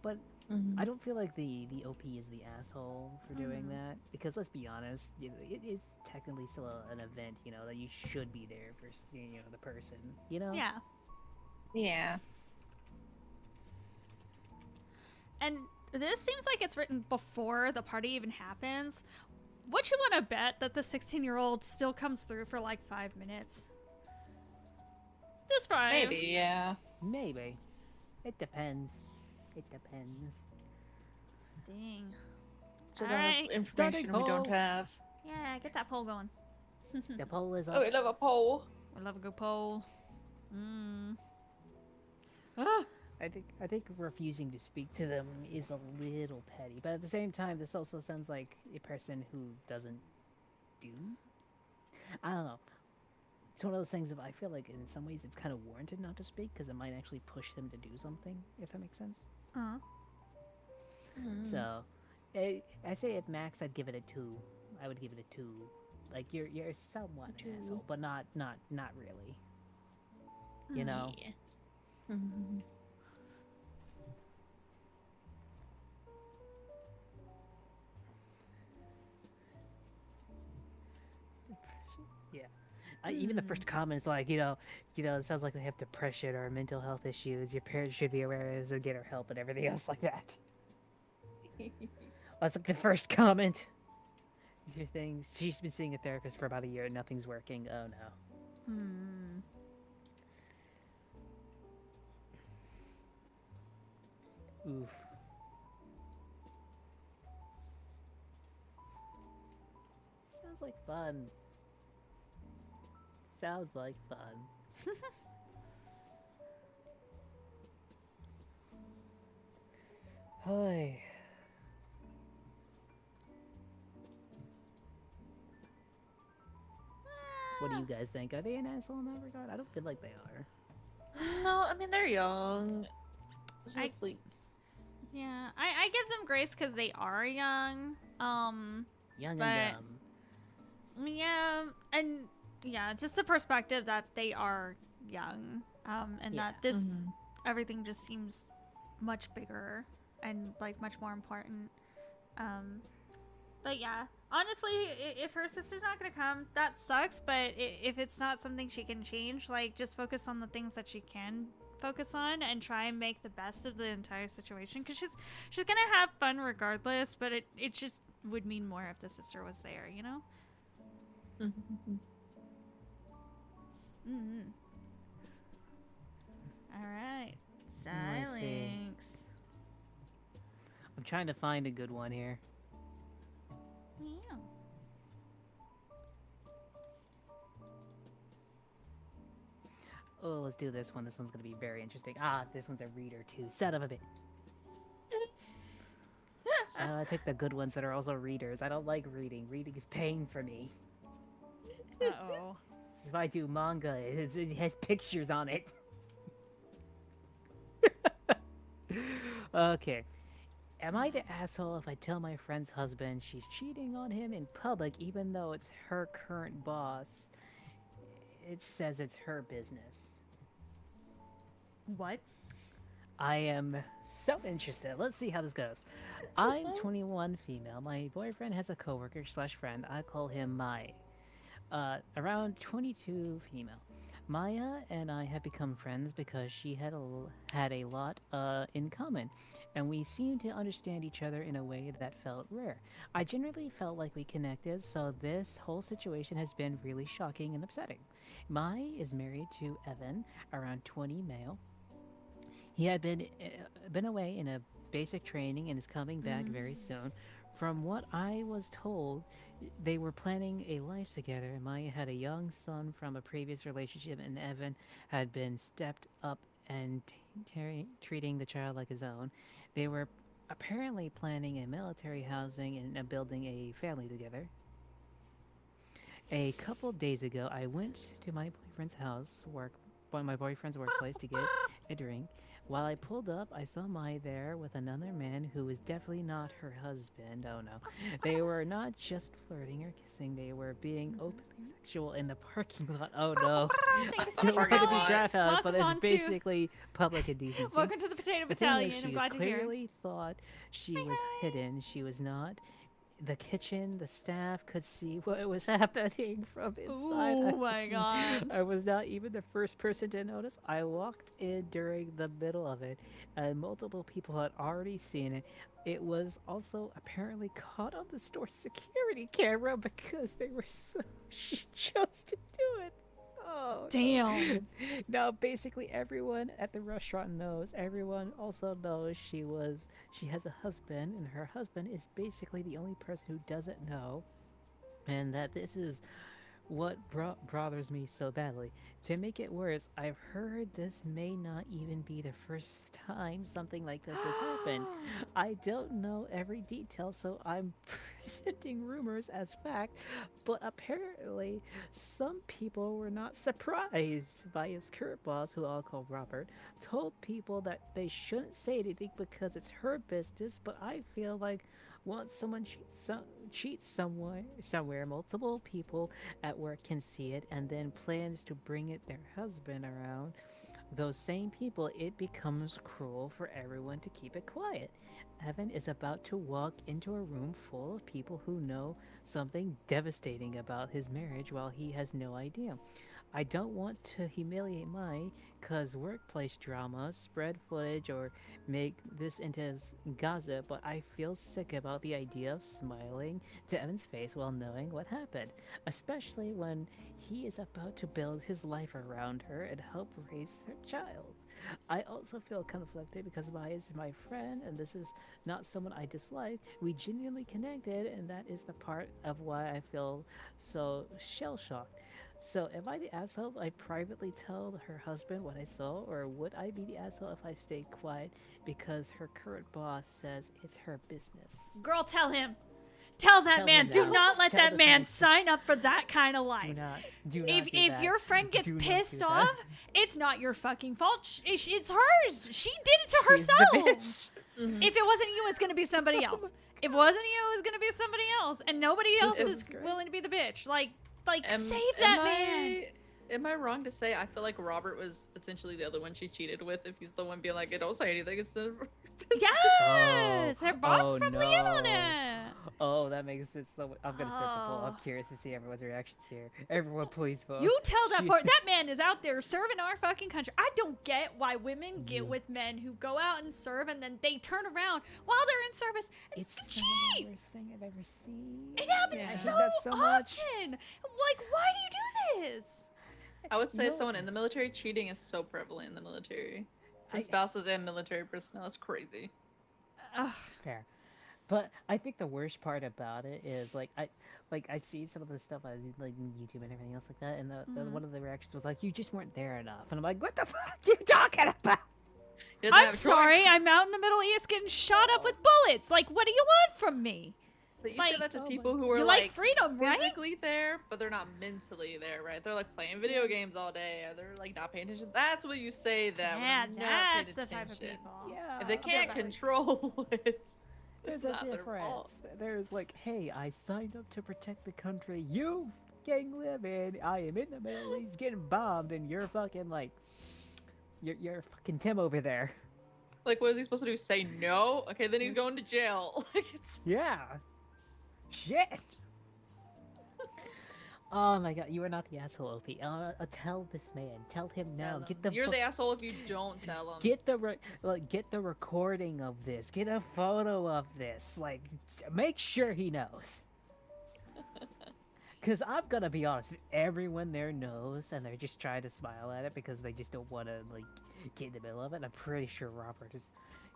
But I don't feel like the OP is the asshole for doing that, because let's be honest, it is technically still an event, you know, that you should be there for, you know, the person, you know. Yeah. And this seems like it's written before the party even happens, What you want to bet that the 16-year-old still comes through for like 5 minutes? This fine. Maybe, yeah. Maybe. It depends. It depends. Dang. So All that right. information we don't poll. have. Yeah, get that poll going. The poll is up. Oh, we love a poll. I love a good poll. I think refusing to speak to them is a little petty, but at the same time, this also sounds like a person who doesn't do. I don't know. It's one of those things. If I feel like in some ways it's kind of warranted not to speak because it might actually push them to do something, if that makes sense. So, I say at max I'd give it a 2. I would give it a 2. Like you're somewhat an asshole, but not really. You know. Yeah. Yeah. Even the first comment is like, it sounds like they have depression or mental health issues. Your parents should be aware of this and get her help and everything else like that. That's like the first comment. These are things. She's been seeing a therapist for about a year and nothing's working. Oh no. Oof. Sounds like fun. Sounds like fun. Hi. What do you guys think? Are they an asshole in that regard? I don't feel like they are. No, I mean they're young. So I- it's like Yeah, I give them grace because they are young. Young But- and dumb. Yeah, and yeah, just the perspective that they are young, and Yeah. that this everything just seems much bigger and like much more important. But yeah, honestly, if her sister's not gonna come, that sucks. But if it's not something she can change, like just focus on the things that she can focus on and try and make the best of the entire situation. Because she's gonna have fun regardless. But it just would mean more if the sister was there, you know. All right, I see. Cylinks. I'm trying to find a good one here. Yeah. Oh, let's do this one. This one's gonna be very interesting. This one's a reader too. Son of a bitch. I pick the good ones that are also readers. I don't like reading. Reading is pain for me. Uh-oh. If I do manga, it has pictures on it. Okay. Am I the asshole if I tell my friend's husband she's cheating on him in public even though it's her current boss? It says it's her business. What? I am so interested. Let's see how this goes. I'm 21 female. My boyfriend has a coworker slash friend. I call him Mai. Around 22 female. Maya and I have become friends because she had a lot in common, and we seemed to understand each other in a way that felt rare. I generally felt like we connected, so this whole situation has been really shocking and upsetting. Mai is married to Evan, around 20 male. He had been away in a basic training and is coming back very soon. From what I was told, they were planning a life together. Maya had a young son from a previous relationship, and Evan had been stepped up and treating the child like his own. They were apparently planning a military housing and building a family together. A couple days ago, I went to my boyfriend's workplace to get a drink. While I pulled up, I saw Mai there with another man who was definitely not her husband. Oh no. They were not just flirting or kissing, they were being openly sexual in the parking lot. Oh no. Thank you I so much don't for want to be calling. graphic, but Welcome it's on to- basically public indecency. Welcome to the Potato The thing is, Battalion. I'm she glad to hear. clearly thought she was hidden. She was not. the kitchen, the staff could see what was happening from inside. Oh my god. I was not even the first person to notice. I walked in during the middle of it, and multiple people had already seen it. It was also apparently caught on the store security camera because they were so she chose to do it. Oh, Damn. now basically everyone at the restaurant knows. Everyone also knows she has a husband, and her husband is basically the only person who doesn't know, and that this is what bothers me so badly. To make it worse, I've heard this may not even be the first time something like this has happened. I don't know every detail, so I'm presenting rumors as fact, but apparently some people were not surprised by his current boss, who I'll call Robert, told people that they shouldn't say anything because it's her business, but I feel like once someone cheats somewhere, multiple people at work can see it and then plans to bring their husband around those same people, it becomes cruel for everyone to keep it quiet. Evan is about to walk into a room full of people who know something devastating about his marriage while he has no idea. I don't want to humiliate my cuz workplace drama, spread footage, or make this into gossip, but I feel sick about the idea of smiling to Evan's face while knowing what happened, especially when he is about to build his life around her and help raise their child. I also feel conflicted because Maya is my friend and this is not someone I dislike. We genuinely connected, and that is the part of why I feel so shell shocked. So, am I the asshole if I privately tell her husband what I saw, or would I be the asshole if I stayed quiet because her current boss says it's her business? Girl, tell him. Tell that Tell man. him Do now. not let Tell that this man man. sign up for that kind of life. Do not If do if that. your friend gets Do not pissed do that. off, it's not your fucking fault. It's hers. She did it to She's the herself. bitch. If it wasn't you, it's gonna be somebody else. If it wasn't you, it's gonna be somebody else, and nobody else This is is great. willing to be the bitch. Like Am- save that am man. Am I wrong to say I feel like Robert was potentially the other one she cheated with if he's the one being like, don't say anything instead of Yes, her boss oh is probably in on no. it. Oh, that makes it so. I'm gonna start the poll. I'm Oh. curious to see everyone's reactions here. Everyone, please vote. You tell that She's- part. That man is out there serving our fucking country. I don't get why women get with men who go out and serve and then they turn around while they're in service and It's some of cheat. the worst thing I've ever seen. It happens Yeah. I hate so that so much. often. Like, why do you do this? I would say No. someone in the military cheating is so prevalent in the military. For I- spouses and military personnel, it's crazy. Ugh. Fair. But I think the worst part about it is I've seen some of the stuff on like YouTube and everything else like that, and Mhm. one of the reactions was like, "You just weren't there enough," and I'm like, "What the fuck are you talking about?" He doesn't I'm have a choice. sorry. I'm out in the Middle East getting shot up with bullets. Like, what do you want from me? So you like- say that to Oh my people who God. are You like freedom, right? physically there, but they're not mentally there, right? They're like playing video games all day, or they're like not paying attention. That's what you say that Yeah, when they're not that's paying the type of attention. people. Yeah. If they can't that way. control it, There's it's a not their fault. difference. There's like, hey, I signed up to protect the country you fucking live in. I am in the Middle East getting bombed, and you're fucking like, you're fucking Tim over there. Like, what is he supposed to do? Say no? Okay, then he's going to jail. Like, it's Yeah. Shit. Oh my god, you are not the asshole, OP. Tell this man. Tell him now. Get the You're fu- the asshole if you don't tell him. Get get the recording of this. Get a photo of this. Like, make sure he knows. Cause I'm gonna be honest, everyone there knows, and they're just trying to smile at it because they just don't want to like get in the middle of it. I'm pretty sure Robert is.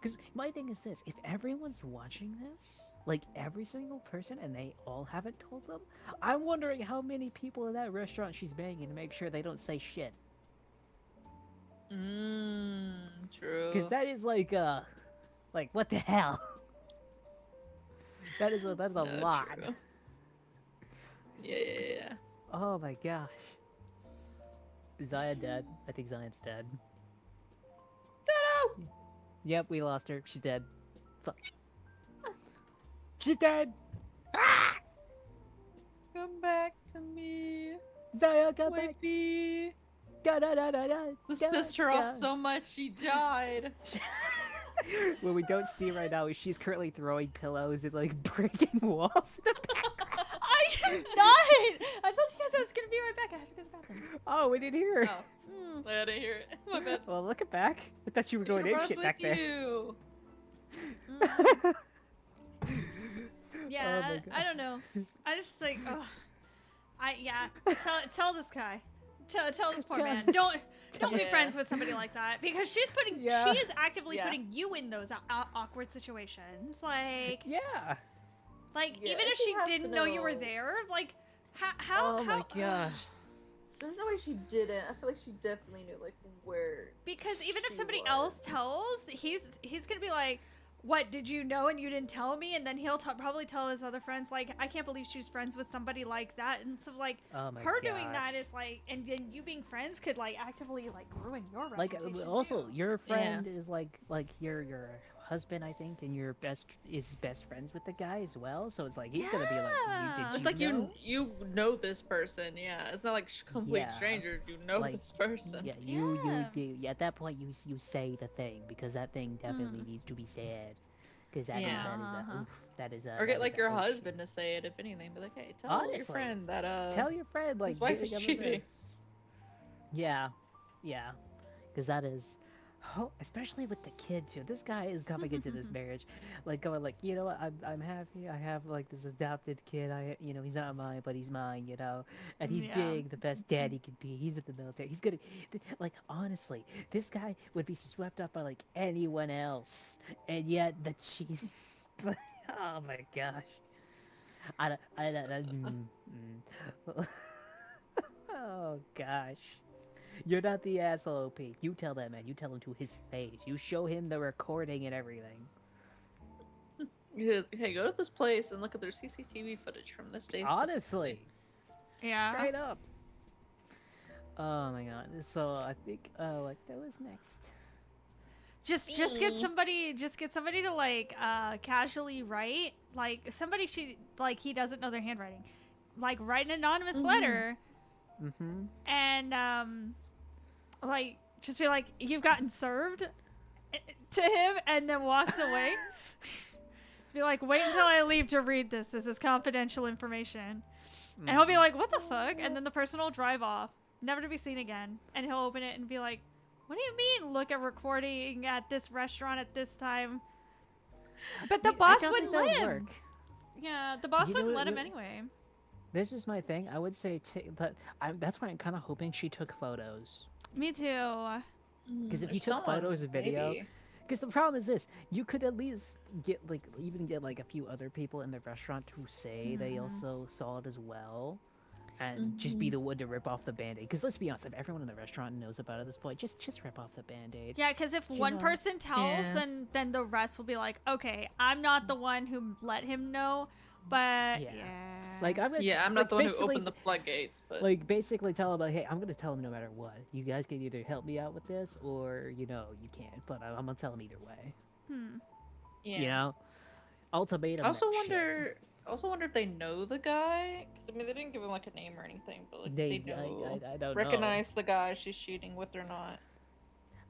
Cause my thing is this: if everyone's watching this, like every single person, and they all haven't told them, I'm wondering how many people in that restaurant she's banging to make sure they don't say shit. True. Because that is like what the hell? That is a No, lot. true. Yeah. Oh my gosh. Zion dead. I think Zion's dead. No! Yep, we lost her. She's dead. Fuck. She's dead. Ah! Come back to me. Zion, come back. Wifey. Da, da, da, da, da, This da, pissed her da. off so much she died. What we don't see right now is she's currently throwing pillows and like breaking walls in the background. I am not! I told you guys I was gonna be right back. I have to go to the bathroom. Oh, we didn't hear her. Oh, I didn't hear it. My bad. Well, look at back. I thought you were You going should've in brought us shit back with there. you. Yeah, Oh my God. I don't know. I just like, oh, tell this guy, tell this poor Tell- man, don't be Yeah. friends with somebody like that because she Yeah. is actively Yeah. putting you in those awkward situations. Like Yeah. Yeah, even if she she has to didn't know you were know. there, like how Oh my gosh. There's no way she didn't. I feel like she definitely knew like where. because even if She somebody was. else tells, he's gonna be like, what, did you know and you didn't tell me? And then he'll probably tell his other friends, like, I can't believe she's friends with somebody like that. And so, like, Oh my her gosh. doing that is, like, and then you being friends could, like, actively, like, ruin your Like reputation, also too. your friend is like your husband, I think, and your best friends with the guy as well. So it's like he's gonna be like, Yeah. did It's you like know? you know this person. Yeah, it's not like complete Yeah. strangers. You know Like, this person. Yeah, Yeah. you at that point you say the thing because that thing definitely needs to be said. Because that is Yeah. Uh-huh. oof, that is a Or get that like is a your oh, shit. husband to say it if anything. Be like, hey, tell your Honestly, friend that Tell your friend like his wife is give him cheating. this. Yeah, yeah, because that is, oh, especially with the kid too. This guy is coming into this marriage, like going like, you know what, I'm happy. I have like this adopted kid. He's not mine, but he's mine. And he's Yeah. big, the best dad he could be. He's in the military. He's gonna, like, honestly, this guy would be swept up by like anyone else, and yet the cheat. But oh my gosh, I don't. Oh gosh. You're not the asshole, OP. You tell that man. You tell him to his face. You show him the recording and everything. Hey, go to this place and look at their CCTV footage from this day. Honestly, Yeah. straight up. Oh my god. So I think what that was next. Just get somebody to like casually write, like somebody he doesn't know their handwriting, like write an anonymous letter Mm-hmm. and like just be like, you've gotten served, to him, and then walks away. Be like, wait until I leave to read this. This is confidential information. And he'll be like, what the fuck? And then the person will drive off, never to be seen again. And he'll open it and be like, what do you mean look at recording at this restaurant at this time? But the boss wouldn't let him. Yeah, the boss You know wouldn't what- let him anyway. This is my thing. I would say, but that's why I'm kind of hoping she took photos. Me too. Because if you took photos and video, because the problem is this, you could at least get like a few other people in the restaurant to say they also saw it as well, and just be the one to rip off the band-aid. Because let's be honest, if everyone in the restaurant knows about it at this point, just rip off the band-aid. Yeah, because if You one know? person tells, Yeah. then the rest will be like, okay, I'm not the one who let him know, but Yeah. yeah. Like I'm gonna Yeah, I'm like, not the one who basically- opened the floodgates, but Like basically tell them like, hey, I'm gonna tell them no matter what. You guys can either help me out with this, or you can't. But I'm gonna tell them either way. yeah. You know, ultimatum. I also that shit. wonder if they know the guy. Because I mean, they didn't give him like a name or anything, but like they know, I don't recognize the guy she's cheating with or not.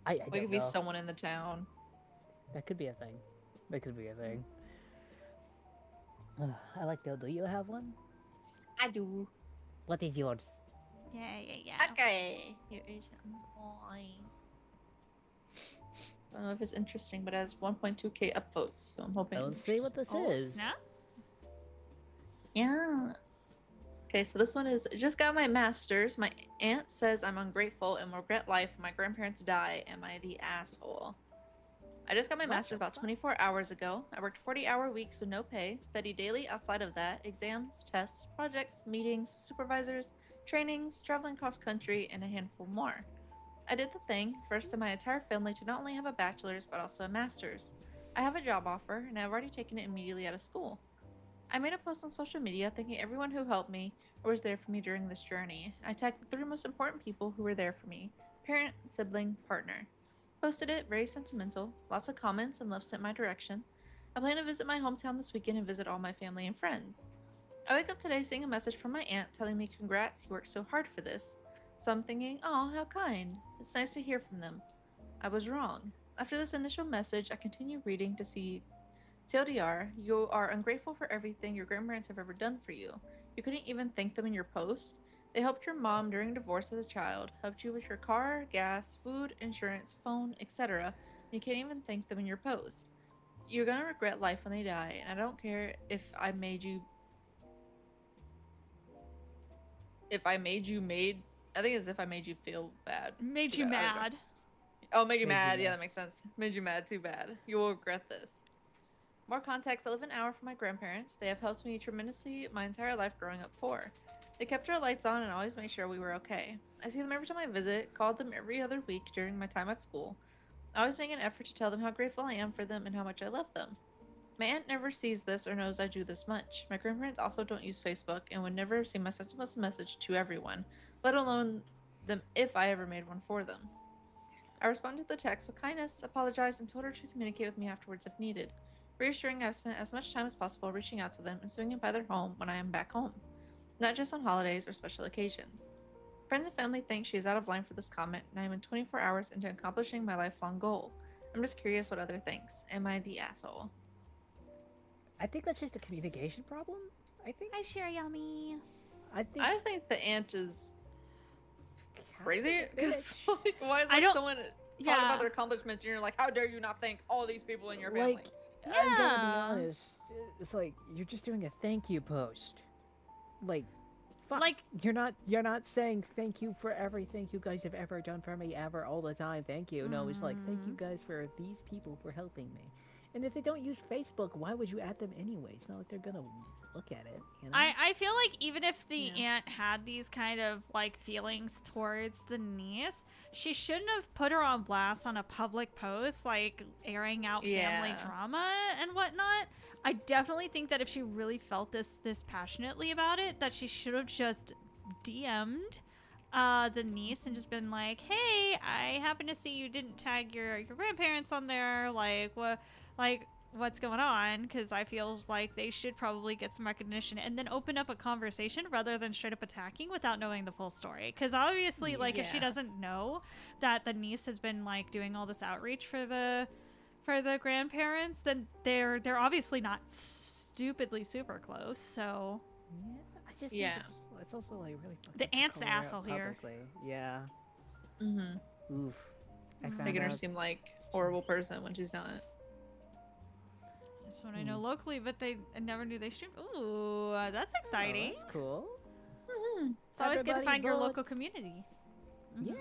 I Like don't if he's know. someone in the town. That could be a thing. That could be a thing. I like that. Do you have one? I do. What is yours? Yeah. Okay. Here is mine. Don't know if it's interesting, but it has 1.2k upvotes, so I'm hoping. Let's it's see what this interesting. is. Snap? Yeah. Okay, so this one is just got my master's. My aunt says I'm ungrateful and will regret life when my grandparents die. Am I the asshole? I just got my What master's the about fuck? 24 hours ago. I worked 40-hour weeks with no pay, studied daily outside of that, exams, tests, projects, meetings, supervisors, trainings, traveling cross country, and a handful more. I did the thing, first in my entire family to not only have a bachelor's, but also a master's. I have a job offer, and I've already taken it immediately out of school. I made a post on social media thanking everyone who helped me or was there for me during this journey. I tagged the 3 most important people who were there for me: parent, sibling, partner. Posted it, very sentimental, lots of comments and love sent my direction. I plan to visit my hometown this weekend and visit all my family and friends. I wake up today seeing a message from my aunt telling me congrats, you worked so hard for this. So I'm thinking, oh, how kind. It's nice to hear from them. I was wrong. After this initial message, I continue reading to see TLDR, you are ungrateful for everything your grandparents have ever done for you. You couldn't even thank them in your post. They helped your mom during divorce as a child, helped you with your car, gas, food, insurance, phone, etc. You can't even thank them in your post. You're gonna regret life when they die, and I don't care if I made you I think it's if I made you feel bad. Made Too you bad. I don't know. mad. Oh, made you Made you mad. Yeah, mad. that makes sense. Made you mad. Too bad. You will regret this. More context, I live an hour from my grandparents. They have helped me tremendously my entire life growing up poor. They kept our lights on and always made sure we were okay. I see them every time I visit, called them every other week during my time at school. I always make an effort to tell them how grateful I am for them and how much I love them. My aunt never sees this or knows I do this much. My grandparents also don't use Facebook and would never have seen my sent a message to everyone, let alone them if I ever made one for them. I responded to the text with kindness, apologized, and told her to communicate with me afterwards if needed, reassuring I've spent as much time as possible reaching out to them and swinging by their home when I am back home, not just on holidays or special occasions. Friends and family think she is out of line for this comment, and I am in 24 hours into accomplishing my lifelong goal. I'm just curious what other thinks. Am I the asshole? I think that's just a communication problem. I think. Hi, Shirayami. I think. I just think the aunt is crazy. Because, like, why is I like, don't- someone talking about their accomplishments and you're like, how dare you not thank all these people in your family? Like, I'm gonna be Yeah. honest. It's like you're just doing a thank you post. Like, fuck. Like- you're not saying thank you for everything you guys have ever done for me ever all the time. Thank you. No, it's like thank you guys for these people for helping me. And if they don't use Facebook, why would you add them anyway? It's not like they're gonna look at it. You know? I feel like even if the Yeah. aunt had these kind of like feelings towards the niece, she shouldn't have put her on blast on a public post, like airing out family Yeah. drama and whatnot. I definitely think that if she really felt this passionately about it, that she should have just DM'd the niece and just been like, "Hey, I happen to see you didn't tag your grandparents on there. What's going on? Because I feel like they should probably get some recognition," and then open up a conversation rather than straight up attacking without knowing the full story. Because obviously, like, if she Yeah. doesn't know that the niece has been like doing all this outreach for the grandparents, then they're obviously not stupidly super close. So Yeah, I just Yeah. think it's also like really fucked The up to aunt's the call her out asshole here. publicly. Yeah. Mm-hmm. Oof. I found Making her out- seem like a horrible person when she's not. that's what I know locally, but I never knew they streamed. Ooh, that's exciting. Oh, that's cool. It's always good to Everybody find your vote. local community. Yeah.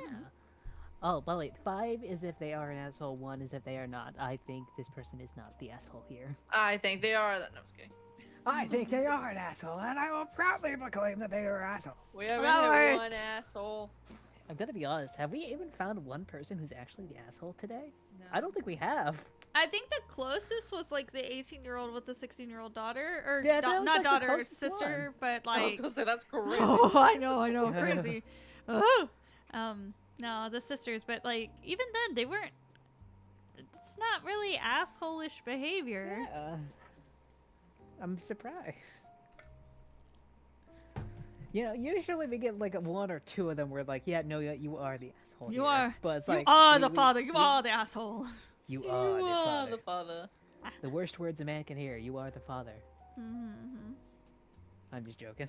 Oh, but wait, 5 is if they are an asshole, 1 is if they are not. I think this person is not the asshole here. I think they are. No, I'm just kidding. I think they are an asshole, and I will proudly proclaim that they are an asshole. We haven't That hit works. one asshole. I'm gonna be honest, have we even found one person who's actually the asshole today? No. I don't think we have. I think the closest was like the 18-year-old with the 16-year-old daughter, or Yeah, that was, not like, the daughter, closest sister, but I was like. gonna say that's crazy. Oh, I know, crazy. Oh, no, the sisters, but like even then they weren't. It's not really asshole-ish behavior. Yeah. I'm surprised. You know, usually we get like 1 or 2 of them where like, yeah, no, you are the asshole. You here. are. But it's You like are we- the we- father. You we- are the asshole. You You are the are father. the father. The worst words a man can hear. You are the father. Mm-hmm. I'm just joking.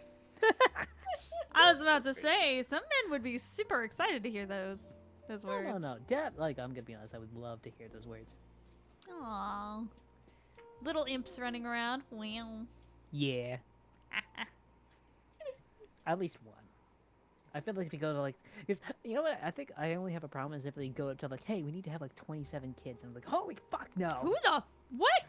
I was about to say some men would be super excited to hear those words. No. Like, I'm gonna be honest. I would love to hear those words. Aww. Little imps running around. Wow. Yeah. At least 1. I feel like if you go to like, because you know what? I think I only have a problem is if they go up to like, hey, we need to have like 27 kids, and I'm like, holy fuck, no. Who the what?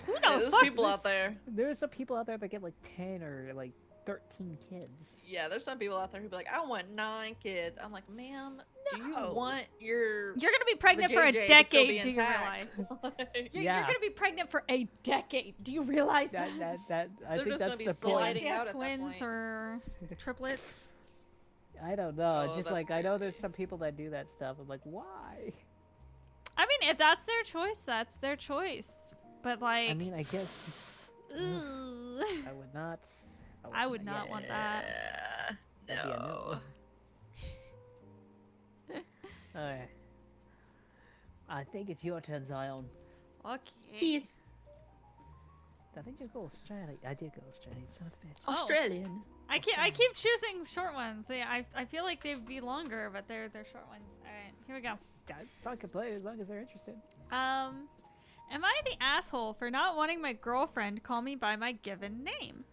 Who the Yeah, there's fuck? people out there. There's some people out there that get like 10 or like 13 kids. Yeah, there's some people out there who be like, I want 9 kids. I'm like, ma'am, do you No. want your You're gonna be pregnant for a JJ to still be decade. Do you realize? intact? Like, You're Yeah. gonna be pregnant for a decade. Do you realize That I They're think just gonna that's be the sliding point. out at that twins point. or triplets. I don't know. Oh, Just that's like I know creepy. there's some people that do that stuff. I'm like, why? I mean, if that's their choice, that's their choice. But like, I mean, I guess ooh. I would not. I would not want that. Yeah, That'd be a no. no. Alright. I think it's your turn, Zion. Okay. He's I think you go Australia. I did go Australia, son of a bitch. Oh. Australian. I keep choosing short ones. I feel like they'd be longer, but they're short ones. All right, here we go. It's not complaining as long as they're interested. Am I the asshole for not wanting my girlfriend to call me by my given name?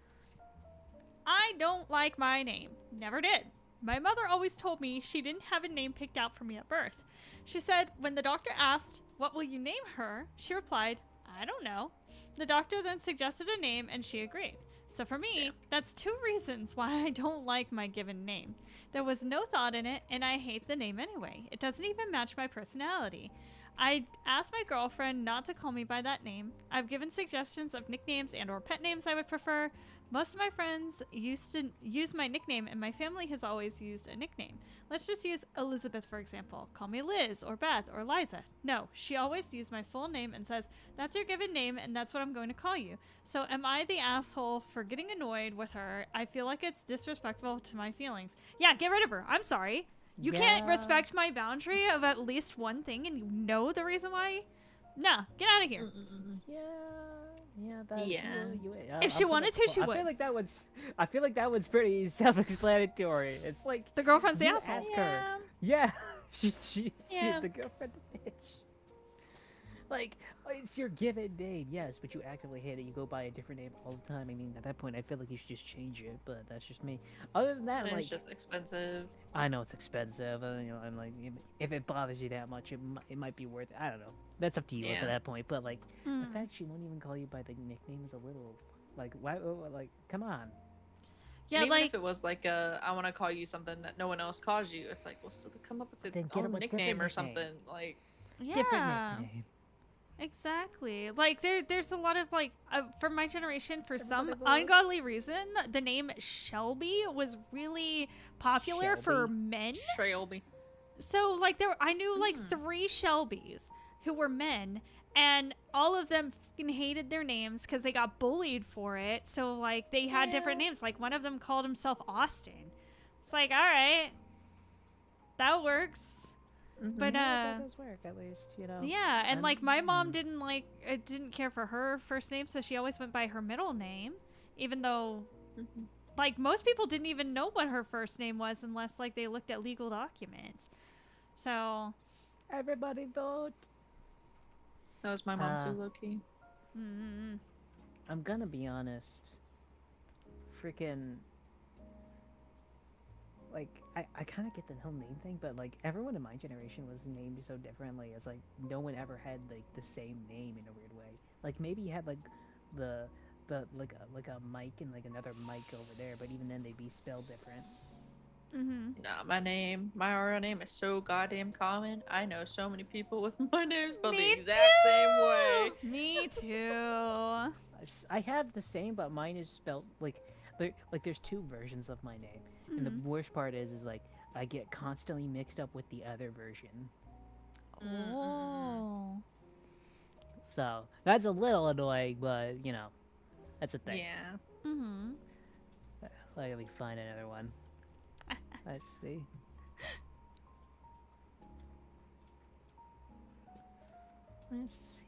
I don't like my name. Never did. My mother always told me she didn't have a name picked out for me at birth. She said when the doctor asked, "What will you name her?" she replied, "I don't know." The doctor then suggested a name and she agreed. So for me, that's 2 reasons why I don't like my given name. There was no thought in it, and I hate the name anyway. It doesn't even match my personality. I asked my girlfriend not to call me by that name. I've given suggestions of nicknames and or pet names I would prefer. Most of my friends used to use my nickname, and my family has always used a nickname. Let's just use Elizabeth, for example. Call me Liz or Beth or Liza. No, she always used my full name and says, "That's your given name, and that's what I'm going to call you." So am I the asshole for getting annoyed with her? I feel like it's disrespectful to my feelings. Yeah, get rid of her. I'm sorry. You can't respect my boundary of at least one thing, and you know the reason why? Nah, get out of here. If she wanted to, she would. I feel like that one's pretty self-explanatory. It's like The girlfriend's the you asshole. ask her. Yeah, she's Yeah. the girlfriend, bitch. Like, it's your given name, yes, but you actively hate it. You go by a different name all the time. I mean, at that point, I feel like you should just change it. But that's just me. Other than that, And like, it's just expensive. I know it's expensive. You know, I'm like, if it bothers you that much, it might be worth it. I don't know. That's up to you at that point. But like, the fact she won't even call you by the nickname is a little, like, why? Like, come on. Yeah, And even like if it was like I want to call you something that no one else calls you, it's like, well, still come up with Then a get own a nickname or different nickname. something. Like, Different yeah. nickname. Exactly. Like there's a lot of like from my generation, for some Everybody ungodly reason, the name Shelby was really popular for Shelby. men. Shelby. So like I knew like 3 Shelbys who were men, and all of them fucking hated their names because they got bullied for it. So like they had different names. Like one of them called himself Austin. It's like, all right, that works. But that does work at least, you know. yeah, and like my mom didn't care for her first name, so she always went by her middle name, even though like most people didn't even know what her first name was unless like they looked at legal documents. So Everybody vote. That was my mom too, low key. I'm gonna be honest. Freaking. Like, I kind of get the whole name thing, but like everyone in my generation was named so differently. It's like no one ever had like the same name in a weird way. Like maybe you had like the like a Mike and like another Mike over there, but even then they'd be spelled different. Nah, my real name is so goddamn common. I know so many people with my name spelled the exact same way. Me too. I have the same, but mine is spelled like there's 2 versions of my name. And the worst part is like I get constantly mixed up with the other version. Oh. So that's a little annoying, but you know, that's a thing. Yeah. Let me find another one. Let's see. Let's see.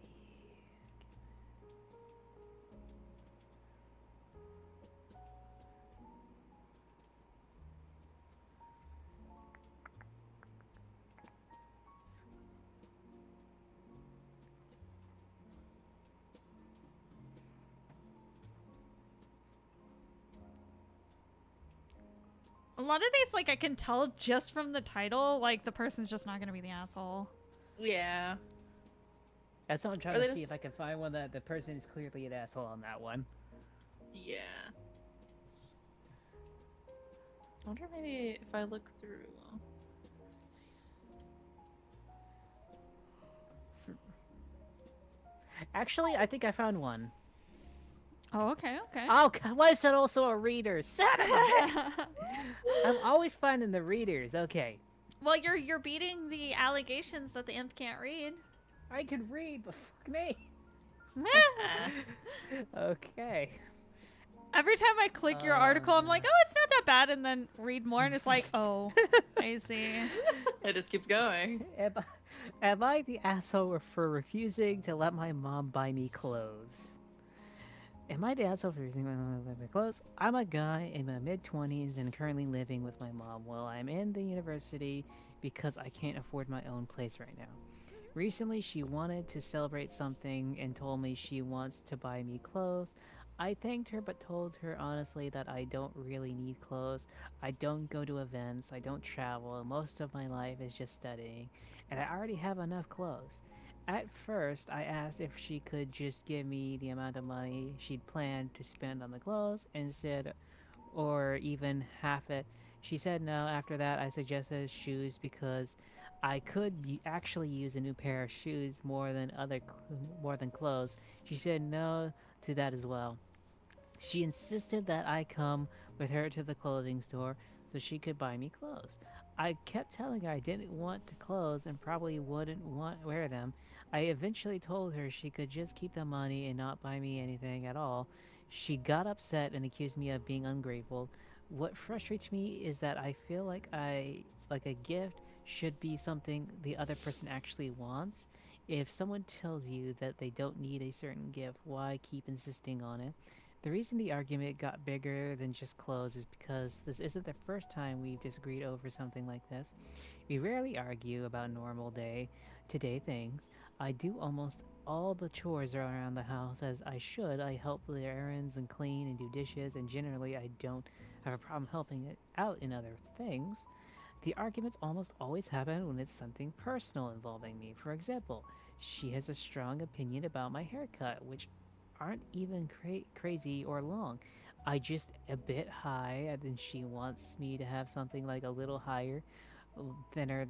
A lot of these, like, I can tell just from the title, like, the person's just not gonna be the asshole. Yeah. That's what I'm trying Or they to see just- if I can find one that the person is clearly an asshole on that one. Yeah. I wonder maybe if I look through. Actually, I think I found one. Oh, okay, okay. Oh, why is that also a reader? Son of a- I'm always finding the readers. Okay. Well, you're beating the allegations that the imp can't read. I can read, but fuck me. Okay. Every time I click your article, I'm like, oh, it's not that bad, and then read more, and it's like, oh, I see. It just keeps going. Am I the asshole for refusing to let my mom buy me clothes? Am I the asshole for refusing my mom to buy me clothes? I'm a guy in my mid-20s and currently living with my mom while I'm in the university because I can't afford my own place right now. Recently, she wanted to celebrate something and told me she wants to buy me clothes. I thanked her but told her honestly that I don't really need clothes. I don't go to events, I don't travel, most of my life is just studying, and I already have enough clothes. At first, I asked if she could just give me the amount of money she'd planned to spend on the clothes instead, or even half it. She said no. After that, I suggested shoes because I could actually use a new pair of shoes more than clothes. She said no to that as well. She insisted that I come with her to the clothing store so she could buy me clothes. I kept telling her I didn't want the clothes and probably wouldn't wear them. I eventually told her she could just keep the money and not buy me anything at all. She got upset and accused me of being ungrateful. What frustrates me is that I feel like a gift should be something the other person actually wants. If someone tells you that they don't need a certain gift, why keep insisting on it? The reason the argument got bigger than just clothes is because this isn't the first time we've disagreed over something like this. We rarely argue about normal day to day things. I do almost all the chores around the house as I should. I help with the errands and clean and do dishes, and generally I don't have a problem helping it out in other things. The arguments almost always happen when it's something personal involving me. For example, she has a strong opinion about my haircut, which aren't even crazy or long. I just a bit high, and then she wants me to have something like a little higher, thinner,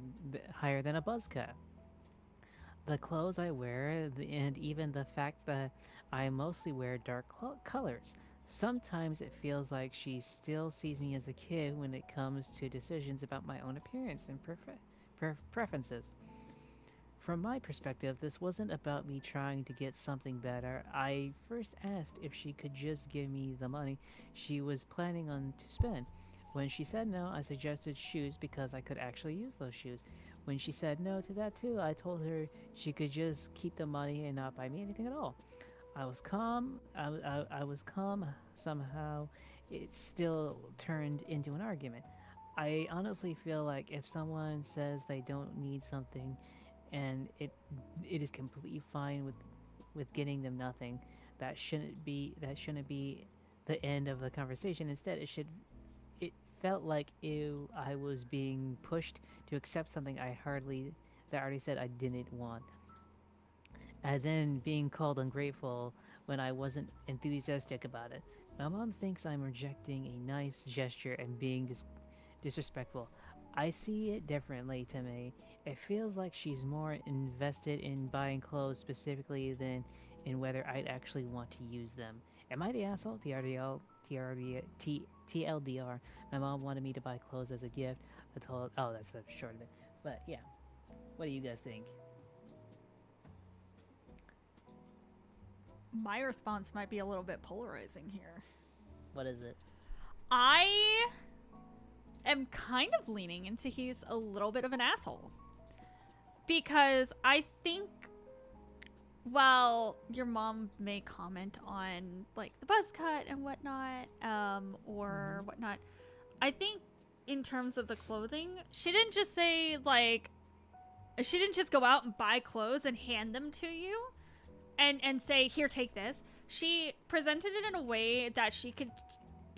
higher than a buzz cut. The clothes I wear, and even the fact that I mostly wear dark colors. Sometimes it feels like she still sees me as a kid when it comes to decisions about my own appearance and preferences. From my perspective, this wasn't about me trying to get something better. I first asked if she could just give me the money she was planning on to spend. When she said no, I suggested shoes because I could actually use those shoes. When she said no to that too, I told her she could just keep the money and not buy me anything at all. I was calm. I was calm. Somehow, it still turned into an argument. I honestly feel like if someone says they don't need something, and it is completely fine with getting them nothing, that shouldn't be the end of the conversation. Instead, it felt like I was being pushed to accept something I already said I didn't want, and then being called ungrateful when I wasn't enthusiastic about it. My mom thinks I'm rejecting a nice gesture and being disrespectful. I see it differently to me. It feels like she's more invested in buying clothes specifically than in whether I'd actually want to use them. Am I the asshole? TLDR. My mom wanted me to buy clothes as a gift. I told, oh, that's the short of it. But yeah, what do you guys think? My response might be a little bit polarizing here. What is it? I am kind of leaning into he's a little bit of an asshole. Because I think while your mom may comment on like the buzz cut and whatnot, or whatnot, I think in terms of the clothing, she didn't just say like, she didn't just go out and buy clothes and hand them to you and say, here, take this. She presented it in a way that she could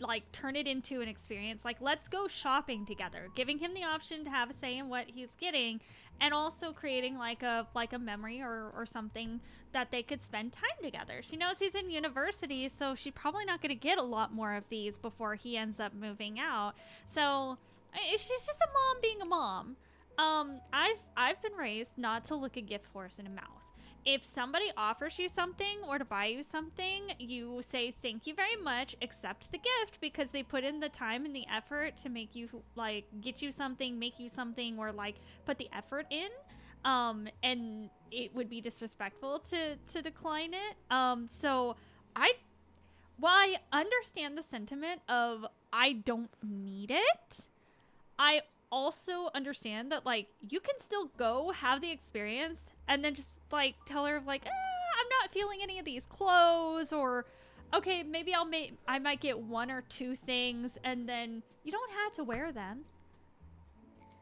like turn it into an experience, like let's go shopping together, giving him the option to have a say in what he's getting, and also creating like a memory or something that they could spend time together. She knows he's in university, so she's probably not going to get a lot more of these before he ends up moving out. So she's just a mom being a mom. I've been raised not to look a gift horse in a mouth. If somebody offers you something or to buy you something, you say thank you very much, accept the gift, because they put in the time and the effort to make you like get you something, make you something, or like put the effort in. And it would be disrespectful to decline it. So while I understand the sentiment of I don't need it, I also understand that like you can still go have the experience and then just like tell her like, I'm not feeling any of these clothes, or okay, maybe I might get 1 or 2 things, and then you don't have to wear them.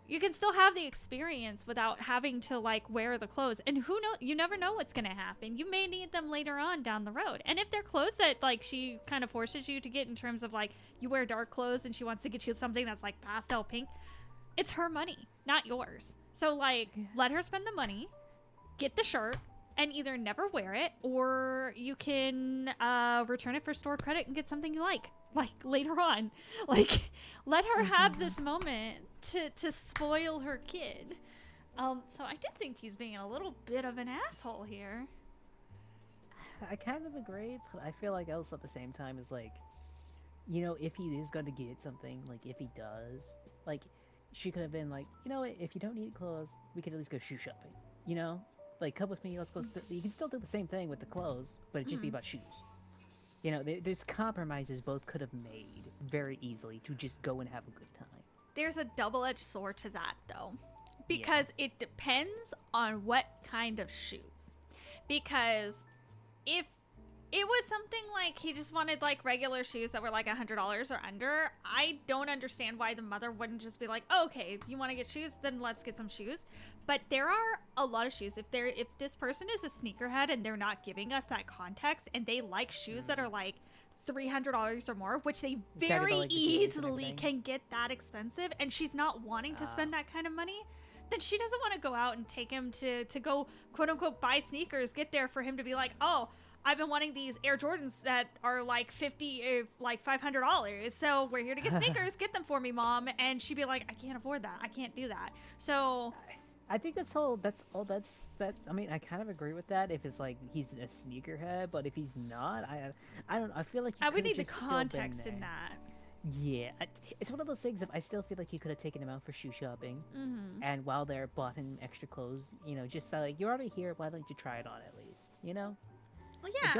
You can still have the experience without having to like wear the clothes. And who knows, you never know what's going to happen. You may need them later on down the road. And if they're clothes that like she kind of forces you to get, in terms of like you wear dark clothes and she wants to get you something that's like pastel pink, it's her money, not yours. So like let her spend the money, get the shirt, and either never wear it, or you can return it for store credit and get something you like later on. Like let her have this moment to spoil her kid. So I did think he's being a little bit of an asshole here. I kind of agree, but I feel like also at the same time is like, you know, if he is going to get something, like if he does, like she could have been like, you know what, if you don't need clothes, we could at least go shoe shopping, you know? Like, come with me, let's go. You can still do the same thing with the clothes, but it'd just be about shoes. You know, there's compromises both could have made very easily to just go and have a good time. There's a double-edged sword to that, though, because it depends on what kind of shoes. Because if it was something like he just wanted like regular shoes that were like $100 or under, I don't understand why the mother wouldn't just be like, oh, okay, you want to get shoes, then let's get some shoes. But there are a lot of shoes. If this person is a sneakerhead and they're not giving us that context, and they like shoes that are like $300 or more, which they very easily can get that expensive, and she's not wanting to spend that kind of money, then she doesn't want to go out and take him to go quote unquote buy sneakers, get there for him to be like, oh, I've been wanting these Air Jordans that are like $500, so we're here to get sneakers. Get them for me, Mom. And she'd be like, I can't afford that. I can't do that. So I think that's all. I mean, I kind of agree with that if it's like he's a sneakerhead, but if he's not, I don't. I feel like I would need the context in that. Yeah, it's one of those things that I still feel like you could have taken him out for shoe shopping, and while there bought him extra clothes. You know, just like you're already here, why don't you try it on at least? You know. Well, yeah.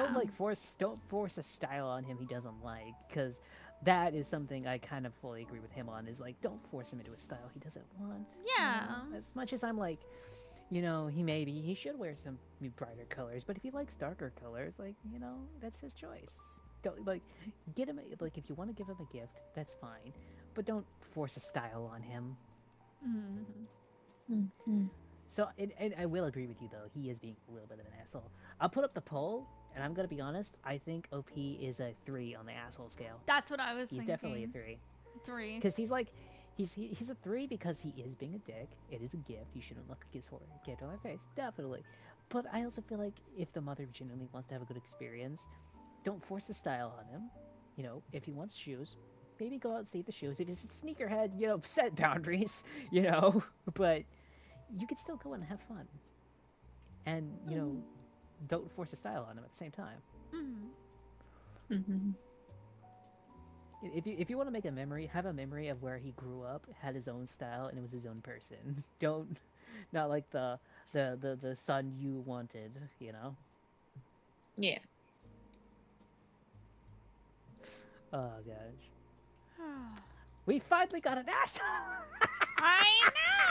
Don't force a style on him he doesn't like, because that is something I kind of fully agree with him on. Is like, don't force him into a style he doesn't want. Yeah. You know? As much as I'm like, you know, he should wear some brighter colors, but if he likes darker colors, like, you know, that's his choice. Don't like get him like, if you want to give him a gift, that's fine, but don't force a style on him. So, and I will agree with you though, he is being a little bit of an asshole. I'll put up the poll, and I'm gonna be honest, I think OP is a 3 on the asshole scale. That's what I was thinking. He's definitely a 3. 3. Because he's like, he's a 3 because he is being a dick. It is a gift. You shouldn't look his gift on my face, definitely. But I also feel like if the mother genuinely wants to have a good experience, don't force the style on him. You know, if he wants shoes, maybe go out and see the shoes. If he's a sneakerhead, you know, set boundaries, you know. But you could still go and have fun. And, you know, don't force a style on him at the same time. If you want to make a memory, have a memory of where he grew up, had his own style, and it was his own person. Not like the son you wanted, you know? Yeah. Oh, gosh. We finally got an asshole! I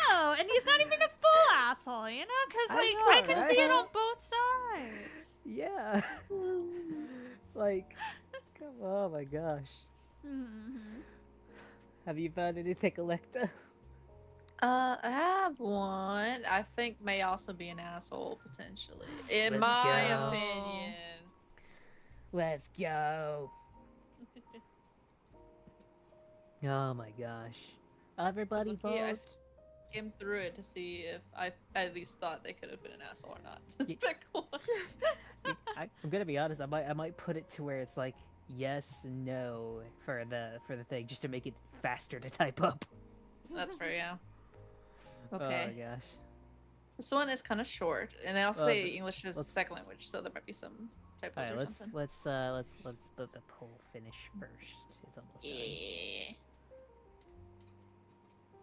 know! And he's not even a full asshole, you know? Because, like, I can see it on both sides. Yeah. Like, oh my gosh. Have you found anything, Alecta? I have one. I think may also be an asshole, potentially. In Let's my go. opinion. Let's go. Oh my gosh. Everybody So, vote. yeah, I skimmed through it to see if I at least thought they could have been an asshole or not. Yeah. Pick one. I'm gonna be honest. I might put it to where it's like yes, no for the thing, just to make it faster to type up. That's fair, yeah. Oh Okay. my gosh. This one is kind of short, and I also say English is second language, so there might be some typos All right, or something. let's let the poll finish first. It's almost done. Yeah.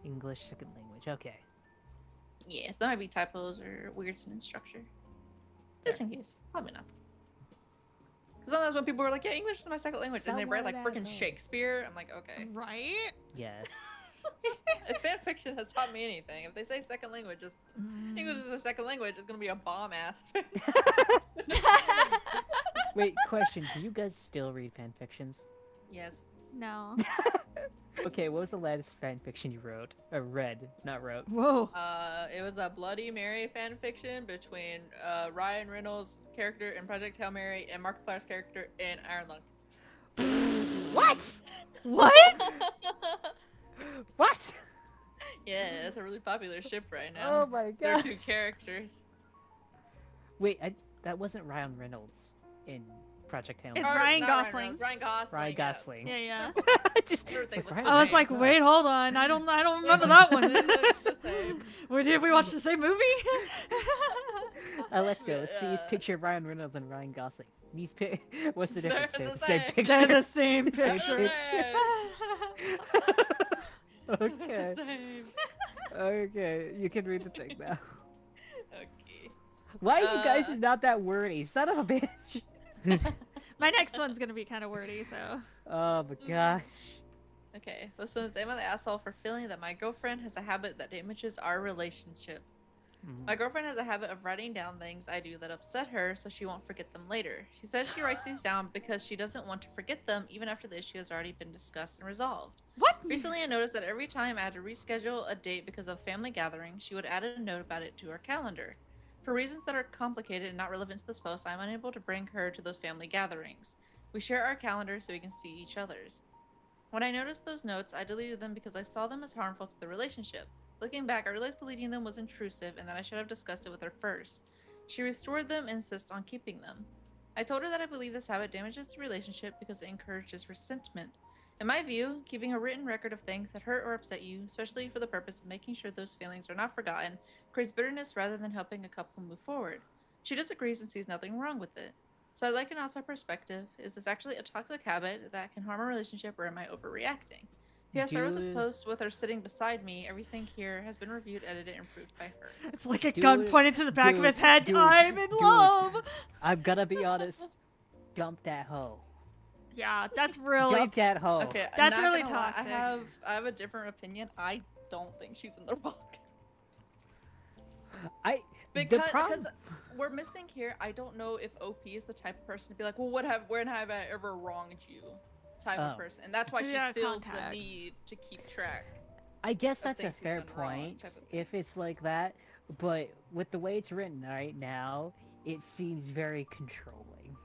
English second language. Okay. Yeah, so there might be typos or weird sentence structure. Just in case. Probably not. Because sometimes when people are like, yeah, English is my second language, and they write like Somewhat freaking asshole. Shakespeare, I'm like, okay. Right? Yes. if fan fiction has taught me anything, if they say second language, English is a second language, it's gonna be a bomb ass. Wait, question: do you guys still read fan fictions? Yes. No. Okay, what was the latest fan fiction you wrote? Read, not wrote. Whoa. It was a Bloody Mary fan fiction between Ryan Reynolds' character in Project Hail Mary and Markiplier's character in Iron Lung. What? What? What? Yeah, it's a really popular ship right now. Oh my There are god. two characters. Wait, that wasn't Ryan Reynolds in Project Hail It's Mary. Ryan not Gosling. Reynolds, Ryan Gosling. Ryan yes. Gosling. Yeah. Just, Everything it's like, looks Ryan I was Same. like, Gosling. wait, hold on. I don't remember that They one. look the same. Did we watch the same movie? Alecto, see this Yeah. picture of Ryan Reynolds and Ryan Gosling. What's the They're difference? They're the the same same. picture. They're the same Same picture. picture. They're Okay. the same. Okay, you can read the thing now. Okay. Why are you guys Uh, just not that wordy? Son of a bitch. My next one's gonna be kind of wordy, so. Oh my gosh. Okay, this one's Am I the asshole for feeling that my girlfriend has a habit that damages our relationship? My girlfriend has a habit of writing down things I do that upset her so she won't forget them later. She says she writes these down because she doesn't want to forget them even after the issue has already been discussed and resolved. What? Recently, I noticed that every time I had to reschedule a date because of family gathering, she would add a note about it to her calendar. For reasons that are complicated and not relevant to this post, I'm unable to bring her to those family gatherings. We share our calendar so we can see each other's. When I noticed those notes, I deleted them because I saw them as harmful to the relationship. Looking back, I realized deleting them was intrusive and that I should have discussed it with her first. She restored them and insists on keeping them. I told her that I believe this habit damages the relationship because it encourages resentment. In my view, keeping a written record of things that hurt or upset you, especially for the purpose of making sure those feelings are not forgotten, creates bitterness rather than helping a couple move forward. She disagrees and sees nothing wrong with it. So I'd like an outside perspective. Is this actually a toxic habit that can harm a relationship, or am I overreacting? Yes, I wrote this Dude. post with her sitting beside me. Everything here has been reviewed, edited, and approved by her. It's like a Dude, gun pointed to the back of his dude, head. dude, I'm in dude. love. I'm gonna be honest. Dump that hoe. Yeah, that's really. Dump that hoe. Okay, I'm That's not really gonna lie, toxic. I have a different opinion. I don't think she's in the wrong. The Because problem. we're missing here. I don't know if OP is the type of person to be like, well, when have I ever wronged you? Type Oh. of person, and that's why she Yeah, feels the context. need to keep track. I guess of that's a things he's fair done wrong, point type of thing. if it's like that, but with the way it's written right now, it seems very controlling.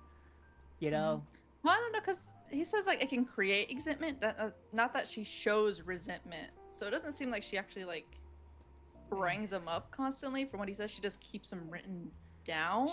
You know? Well, I don't know, because he says like it can create resentment, not that she shows resentment. So it doesn't seem like she actually like brings them up constantly. From what he says, she just keeps them written down.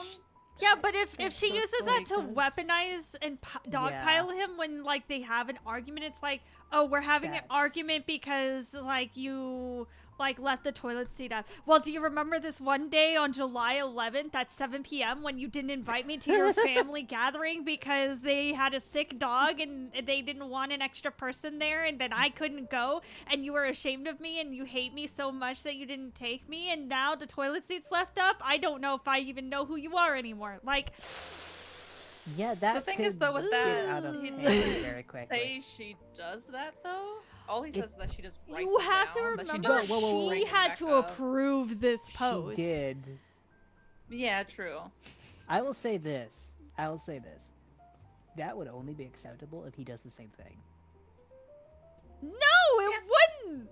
Yeah, but if It she looks uses that like to this. weaponize and dogpile him when like they have an argument, it's like, oh, we're having an That's- argument because like you like left the toilet seat up. Well, do you remember this one day on July 11th at 7 p.m. when you didn't invite me to your family gathering because they had a sick dog and they didn't want an extra person there, and then I couldn't go, and you were ashamed of me and you hate me so much that you didn't take me, and now the toilet seat's left up? I don't know if I even know who you are anymore. Like, Yeah, that The thing is, could though, with get that, out of he hand doesn't very quickly. say she does that though. All he says is that she just writes you it have to down, that she remember doesn't whoa, bring she it had back to up. approve this post. She did. Yeah, true. I will say this. That would only be acceptable if he does the same thing. No, it wouldn't.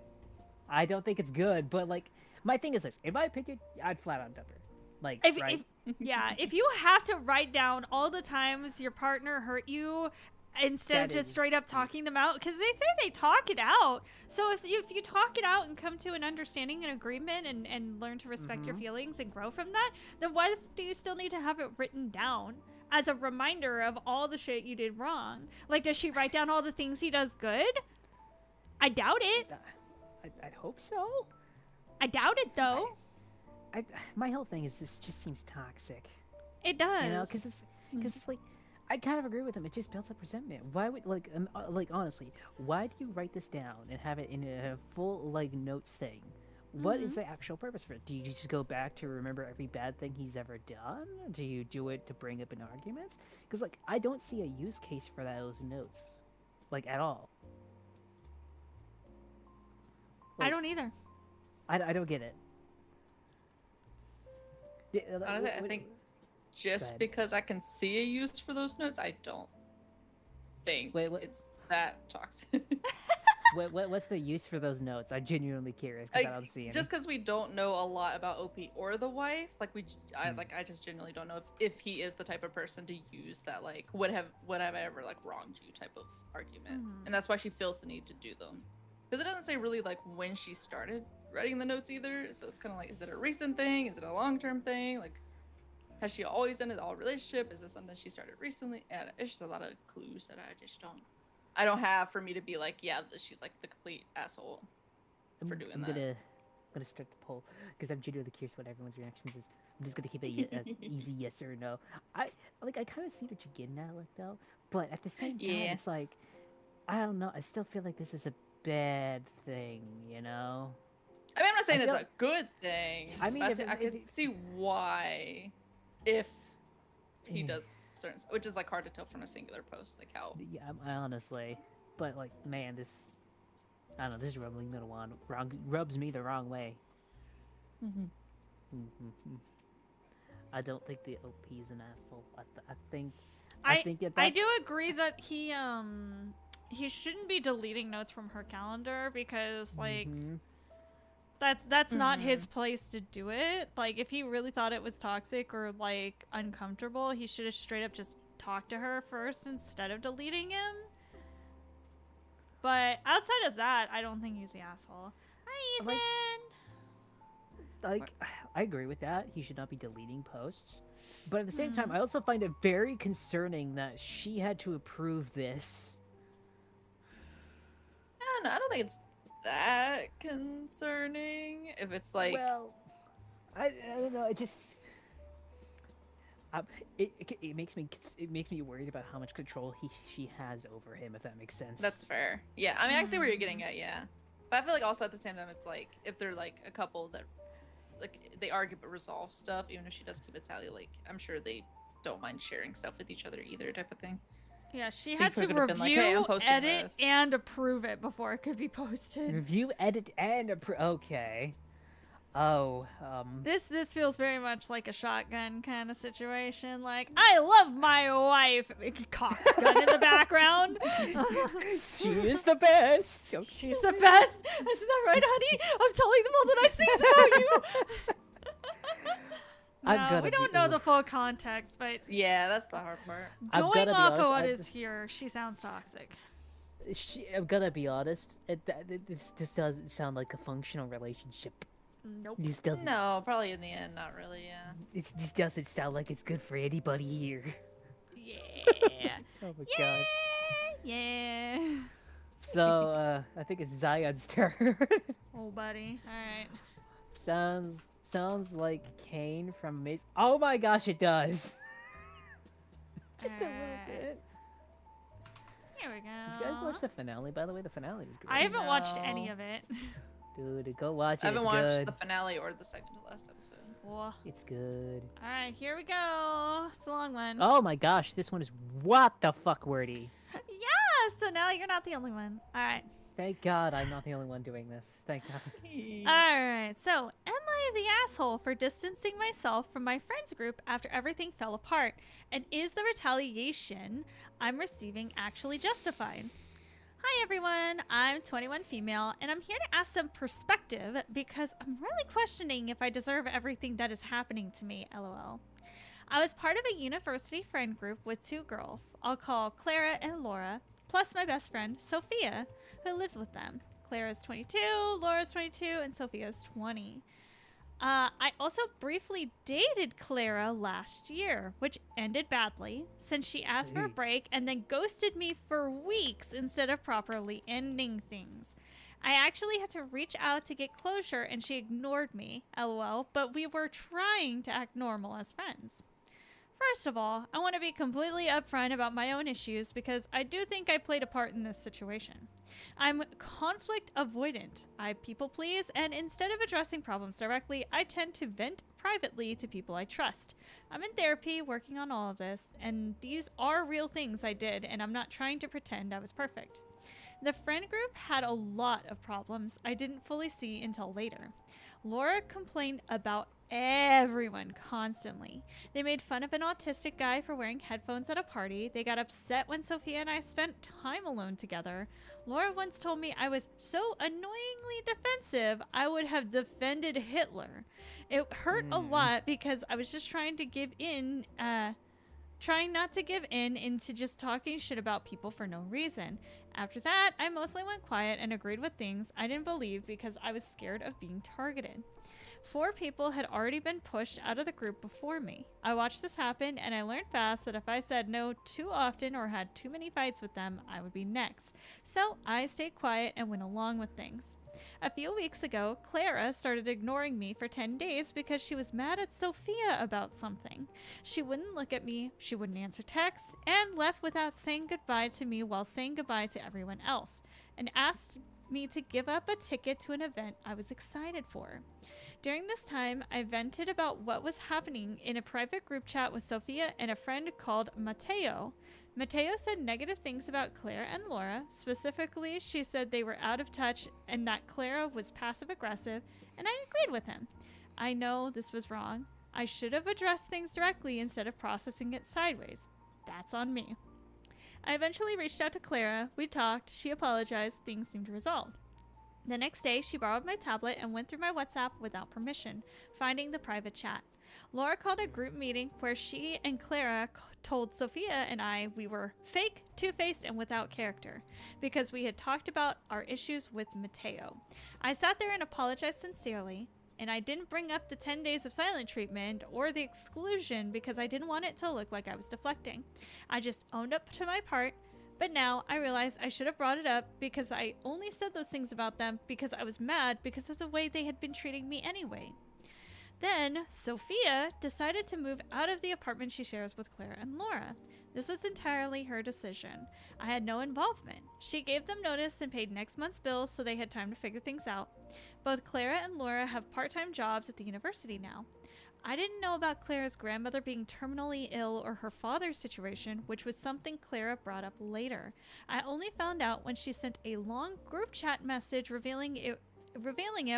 I don't think it's good, but like, my thing is this. In my opinion, I'd flat out dump her. Like, If, right? if you have to write down all the times your partner hurt you instead of That just is- straight up talking them out, because they say they talk it out. So if you talk it out and come to an understanding and agreement and learn to respect your Mhm. feelings and grow from that, then why do you still need to have it written down as a reminder of all the shit you did wrong? Like, does she write down all the things he does good? I doubt it. I'd hope so. I doubt it, though. My whole thing is this just seems toxic. It does. You know, because it's like, I kind of agree with him. It just builds up resentment. Why would like honestly, why do you write this down and have it in a full like notes thing? What is the actual purpose for it? Do you just go back to remember every bad thing he's ever done? Do you do it to bring up in arguments? Because like I don't see a use case for those notes, like at all. I don't either. I don't get it. Yeah, Honestly, I think just because I can see a use for those notes, I don't think it's that toxic. What's the use for those notes? I'm genuinely curious because I don't see any. Just because we don't know a lot about OP or the wife, like I just genuinely don't know if he is the type of person to use that, like, would have I ever like wronged you type of argument, and that's why she feels the need to do them. Because it doesn't say really like when she started writing the notes either, so it's kind of like, is it a recent thing? Is it a long-term thing? Like, has she always done it all relationship? Is this something she started recently? And it's just a lot of clues that I don't have for me to be like, yeah, she's like the complete asshole for doing that. I'm gonna start the poll because I'm genuinely curious what everyone's reactions is. I'm just gonna keep it an easy yes or no. I kind of see what you're getting at, like, though, but at the same time, it's like, I don't know. I still feel like this is a bad thing, you know? I mean, I'm not saying it's a good thing. I mean, I can see why, if he does certain, which is like hard to tell from a singular post, like how. Yeah, honestly, but like, man, this, I don't know, this is rubbing me rubs me the wrong way. I don't think the OP is an asshole. I do agree that he shouldn't be deleting notes from her calendar because, like, that's not his place to do it. Like, if he really thought it was toxic or, like, uncomfortable, he should have straight up just talked to her first instead of deleting him. But outside of that, I don't think he's the asshole. Hi, Ethan! Like, I agree with that. He should not be deleting posts. But at the same time, I also find it very concerning that she had to approve this. I don't think it's that concerning. If it's like, well, I don't know. It just it makes me worried about how much control she has over him. If that makes sense. That's fair. Yeah, I mean, I see where you're getting at. Yeah, but I feel like also at the same time, it's like if they're like a couple that like they argue but resolve stuff, even if she does keep a tally, like I'm sure they don't mind sharing stuff with each other either, type of thing. Yeah, she had to review, like, hey, edit, and approve it before it could be posted. Review, edit, and approve. Okay. Oh, This feels very much like a shotgun kind of situation. Like, I love my wife. Cock's gun in the background. She is the best. She's the best. Isn't that right, honey? I'm telling them all the nice things about you. No, we don't know the full context, but yeah, that's the hard part. Going off of what is here, she sounds toxic. I'm gonna be honest. This just doesn't sound like a functional relationship. Nope. This doesn't. No, probably in the end, not really. Yeah. It just doesn't sound like it's good for anybody here. Yeah. Oh my gosh. Yeah. So I think it's Zion's turn. Oh, buddy. All right. Sounds like Kane from Maze. Oh my gosh, it does. Just a little bit. Here we go. Did you guys watch the finale, by the way? The finale was great. I haven't watched any of it. Dude, go watch it. I haven't watched the finale or the second to last episode. Whoa. It's good. Alright, here we go. It's a long one. Oh my gosh, this one is what the fuck wordy. Yeah, so now you're not the only one. Alright. Thank God I'm not the only one doing this. Thank God. Alright, so am I the asshole for distancing myself from my friends group after everything fell apart? And is the retaliation I'm receiving actually justified? Hi everyone, I'm 21 female, and I'm here to ask some perspective because I'm really questioning if I deserve everything that is happening to me, lol. I was part of a university friend group with two girls, I'll call Clara and Laura, plus my best friend, Sophia, who lives with them. Clara's 22, Laura's 22, and Sophia's 20. I also briefly dated Clara last year, which ended badly since she asked for a break and then ghosted me for weeks instead of properly ending things. I actually had to reach out to get closure and she ignored me, lol, but we were trying to act normal as friends. First of all, I want to be completely upfront about my own issues because I do think I played a part in this situation. I'm conflict avoidant. I people please, and instead of addressing problems directly, I tend to vent privately to people I trust. I'm in therapy working on all of this, and these are real things I did, and I'm not trying to pretend I was perfect. The friend group had a lot of problems I didn't fully see until later. Laura complained about everyone constantly. They made fun of an autistic guy for wearing headphones at a party. They got upset when Sophia and I spent time alone together. Laura once told me I was so annoyingly defensive, I would have defended Hitler. It hurt a lot because I was just trying to give in, trying not to give in into just talking shit about people for no reason. After that, I mostly went quiet and agreed with things I didn't believe because I was scared of being targeted. 4 people had already been pushed out of the group before me. I watched this happen, and I learned fast that if I said no too often or had too many fights with them, I would be next. So I stayed quiet and went along with things. A few weeks ago, Clara started ignoring me for 10 days because she was mad at Sophia about something. She wouldn't look at me, she wouldn't answer texts, and left without saying goodbye to me while saying goodbye to everyone else, and asked me to give up a ticket to an event I was excited for. During this time, I vented about what was happening in a private group chat with Sophia and a friend called Mateo. Mateo said negative things about Claire and Laura. Specifically, she said they were out of touch and that Clara was passive-aggressive, and I agreed with him. I know this was wrong. I should have addressed things directly instead of processing it sideways. That's on me. I eventually reached out to Clara. We talked. She apologized. Things seemed resolved. The next day, she borrowed my tablet and went through my WhatsApp without permission, finding the private chat. Laura called a group meeting where she and Clara told Sophia and I we were fake, two-faced, and without character because we had talked about our issues with Mateo. I sat there and apologized sincerely, and I didn't bring up the 10 days of silent treatment or the exclusion because I didn't want it to look like I was deflecting. I just owned up to my part. But now I realize I should have brought it up because I only said those things about them because I was mad because of the way they had been treating me anyway. Then Sophia decided to move out of the apartment she shares with Clara and Laura. This was entirely her decision. I had no involvement. She gave them notice and paid next month's bills so they had time to figure things out. Both Clara and Laura have part-time jobs at the university now. I didn't know about Clara's grandmother being terminally ill or her father's situation, which was something Clara brought up later. I only found out when she sent a long group chat message revealing it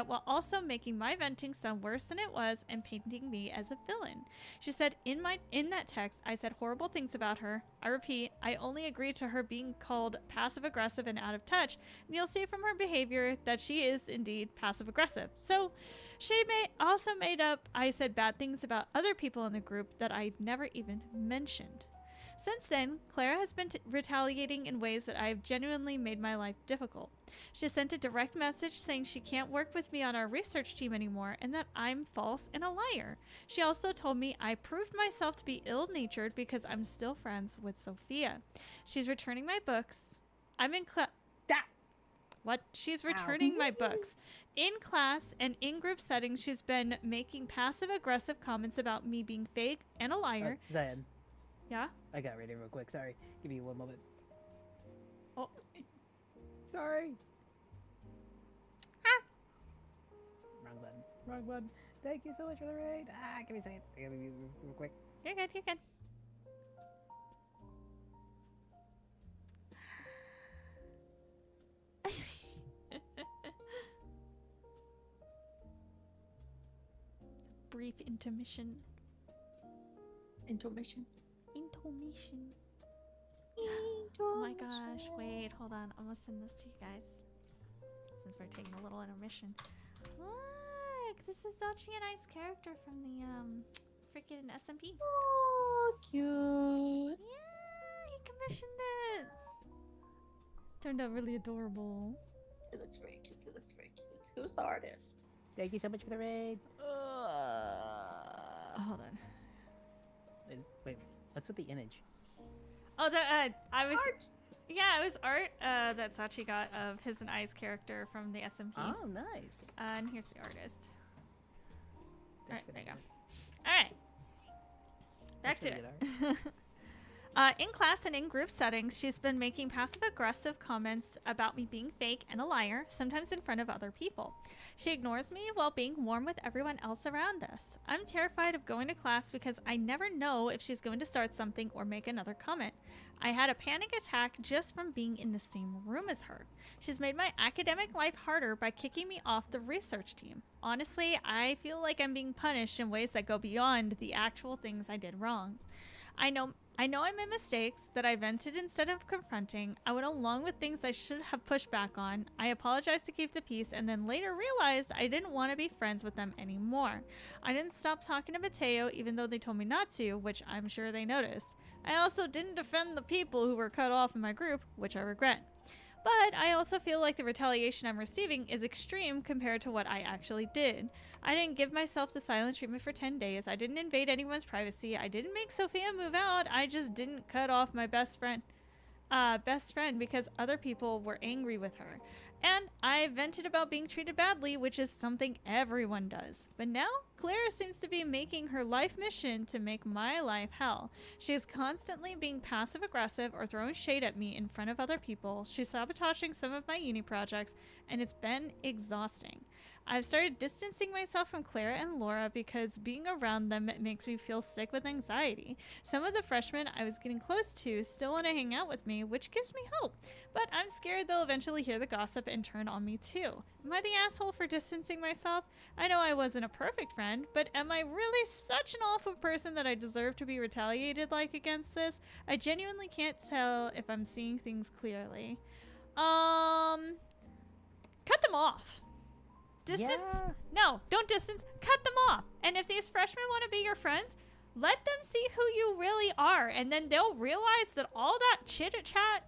while also making my venting sound worse than it was and painting me as a villain. She said in that text, I said horrible things about her. I repeat, I only agreed to her being called passive-aggressive and out of touch, and you'll see from her behavior that she is indeed passive-aggressive. So she also made up I said bad things about other people in the group that I never even mentioned. Since then, Clara has been retaliating in ways that I have genuinely made my life difficult. She sent a direct message saying she can't work with me on our research team anymore and that I'm false and a liar. She also told me I proved myself to be ill-natured because I'm still friends with Sophia. She's returning my books. I'm in class. What? She's returning my books. In class and in group settings, she's been making passive-aggressive comments about me being fake and a liar. Zion. Yeah? I got ready real quick. Sorry. Give me one moment. Oh. Sorry. Wrong button. Wrong button. Thank you so much for the raid. Give me a second. I gotta be real quick. You're good, you're good. Brief intermission. Intermission. Oh my gosh, wait, hold on. I'm gonna send this to you guys. Since we're taking a little intermission. Look, this is such a nice character from the freaking SMP. Oh, cute. Yeah, he commissioned it. Turned out really adorable. It looks very cute. It looks very cute. Who's the artist? Thank you so much for the raid. Hold on. Wait, what's with the image? Oh, I was. Art. Yeah, it was art that Sachi got of his and I's character from the SMP. Oh, nice. And here's the artist. That's Alright, there you pretty go. Alright. Back That's to pretty it. In class and in group settings, she's been making passive aggressive comments about me being fake and a liar, sometimes in front of other people. She ignores me while being warm with everyone else around us. I'm terrified of going to class because I never know if she's going to start something or make another comment. I had a panic attack just from being in the same room as her. She's made my academic life harder by kicking me off the research team. Honestly, I feel like I'm being punished in ways that go beyond the actual things I did wrong. I know I made mistakes, that I vented instead of confronting. I went along with things I should have pushed back on. I apologized to keep the peace and then later realized I didn't want to be friends with them anymore. I didn't stop talking to Mateo even though they told me not to, which I'm sure they noticed. I also didn't defend the people who were cut off in my group, which I regret. But I also feel like the retaliation I'm receiving is extreme compared to what I actually did. I didn't give myself the silent treatment for 10 days. I didn't invade anyone's privacy. I didn't make Sophia move out. I just didn't cut off my best friend because other people were angry with her. And I vented about being treated badly, which is something everyone does. But now, Clara seems to be making her life mission to make my life hell. She is constantly being passive aggressive or throwing shade at me in front of other people. She's sabotaging some of my uni projects, and it's been exhausting. I've started distancing myself from Clara and Laura because being around them makes me feel sick with anxiety. Some of the freshmen I was getting close to still want to hang out with me, which gives me hope. But I'm scared they'll eventually hear the gossip and turn on me too. Am I the asshole for distancing myself? I know I wasn't a perfect friend, but am I really such an awful person that I deserve to be retaliated like against this? I genuinely can't tell if I'm seeing things clearly. Cut them off. Distance? Yeah. No, don't distance. Cut them off. And if these freshmen want to be your friends, let them see who you really are. And then they'll realize that all that chitter chat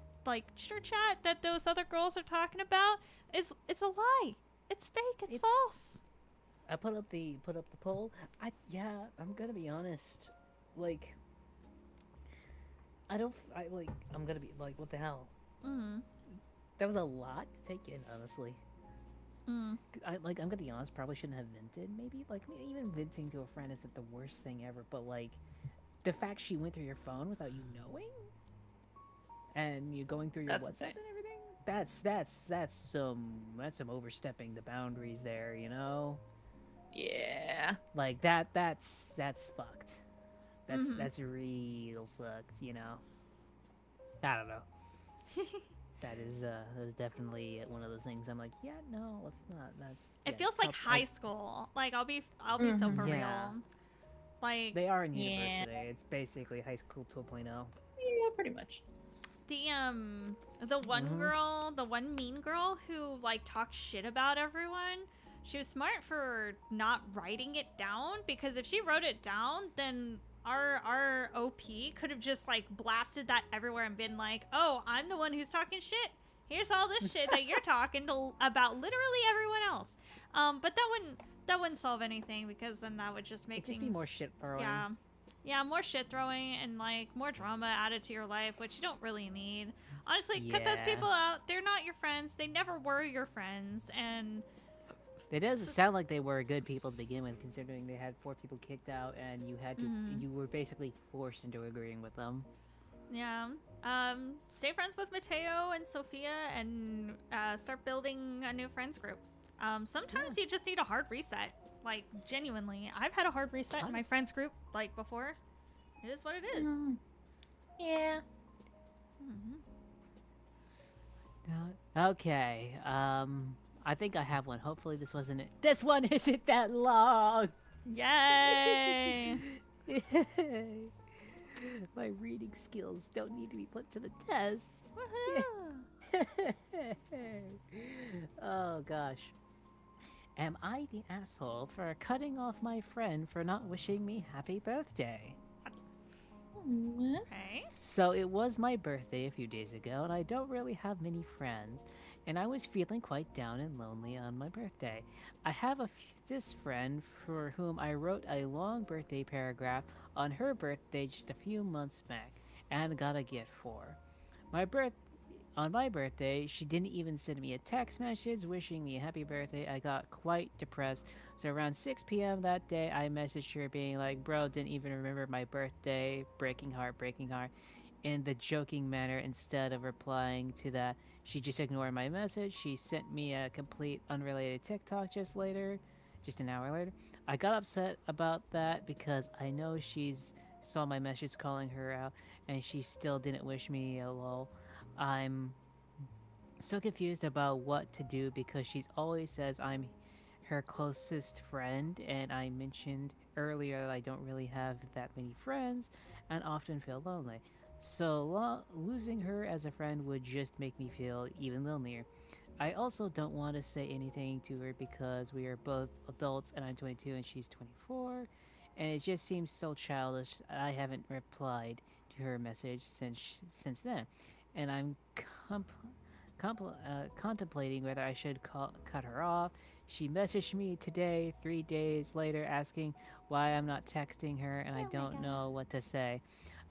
that those other girls are talking about it's a lie. It's fake. It's false. I put up the poll. I'm gonna be honest. Like, I'm gonna be like, what the hell? Mm. That was a lot to take in, honestly. Mm. I'm gonna be honest, probably shouldn't have vented, maybe. Like, even venting to a friend isn't the worst thing ever, but, like, the fact she went through your phone without you knowing? And you going through your That's WhatsApp insane. and everything? That's some overstepping the boundaries there, you know? Yeah. Like, that's fucked. Mhm. That's real fucked, you know? I don't know. That is definitely one of those things. I'm like, yeah, no, let's not. It feels like high school. Like I'll be so for Yeah. real. Like They are in Yeah. university. It's basically high school 2.0. Yeah, pretty much. the one Mhm. girl, the one mean girl who like talks shit about everyone. She was smart for not writing it down, because if she wrote it down, then our OP could have just like blasted that everywhere and been like, "Oh, I'm the one who's talking shit. Here's all this shit that you're talking about literally everyone else." But that wouldn't solve anything, because then that would just make It'd just things be more shit throwing. yeah, more shit throwing and like more drama added to your life, which you don't really need. Honestly, cut those Yeah. people out. They're not your friends. They never were your friends, and It doesn't sound like they were good people to begin with, considering they had 4 people kicked out, and you had to, you were basically forced into agreeing with them. yeah. Stay friends with Mateo and Sophia, and start building a new friends group. Sometimes you just need a hard reset. Like, genuinely, I've had a hard reset in my friends group like before. It is what it is. Yeah. Okay. I think I have one. Hopefully this wasn't it. This one isn't that long. Yay! My reading skills don't need to be put to the test. Woohoo! Oh gosh. Am I the asshole for cutting off my friend for not wishing me happy birthday? Okay. So it was my birthday a few days ago, and I don't really have many friends, and I was feeling quite down and lonely on my birthday. I have this friend for whom I wrote a long birthday paragraph on her birthday just a few months back, and got a gift for. On my birthday, she didn't even send me a text message wishing me a happy birthday. I got quite depressed. So around 6 p.m. that day, I messaged her being like, bro, didn't even remember my birthday. Breaking heart, breaking heart. in the joking manner instead of replying to that. She just ignored my message. She sent me a complete unrelated TikTok just an hour later. I got upset about that because I know she's saw my message calling her out and she still didn't wish me a lol. I'm so confused about what to do because she always says I'm her closest friend, and I mentioned earlier that I don't really have that many friends and often feel lonely. So losing her as a friend would just make me feel even lonelier. I also don't want to say anything to her because we are both adults and I'm 22 and she's 24, and it just seems so childish. I haven't replied to her message since then, and I'm comp- contemplating whether I should cut her off. She messaged me today, 3 days later, asking why I'm not texting her, and I Oh my don't god. know what to say.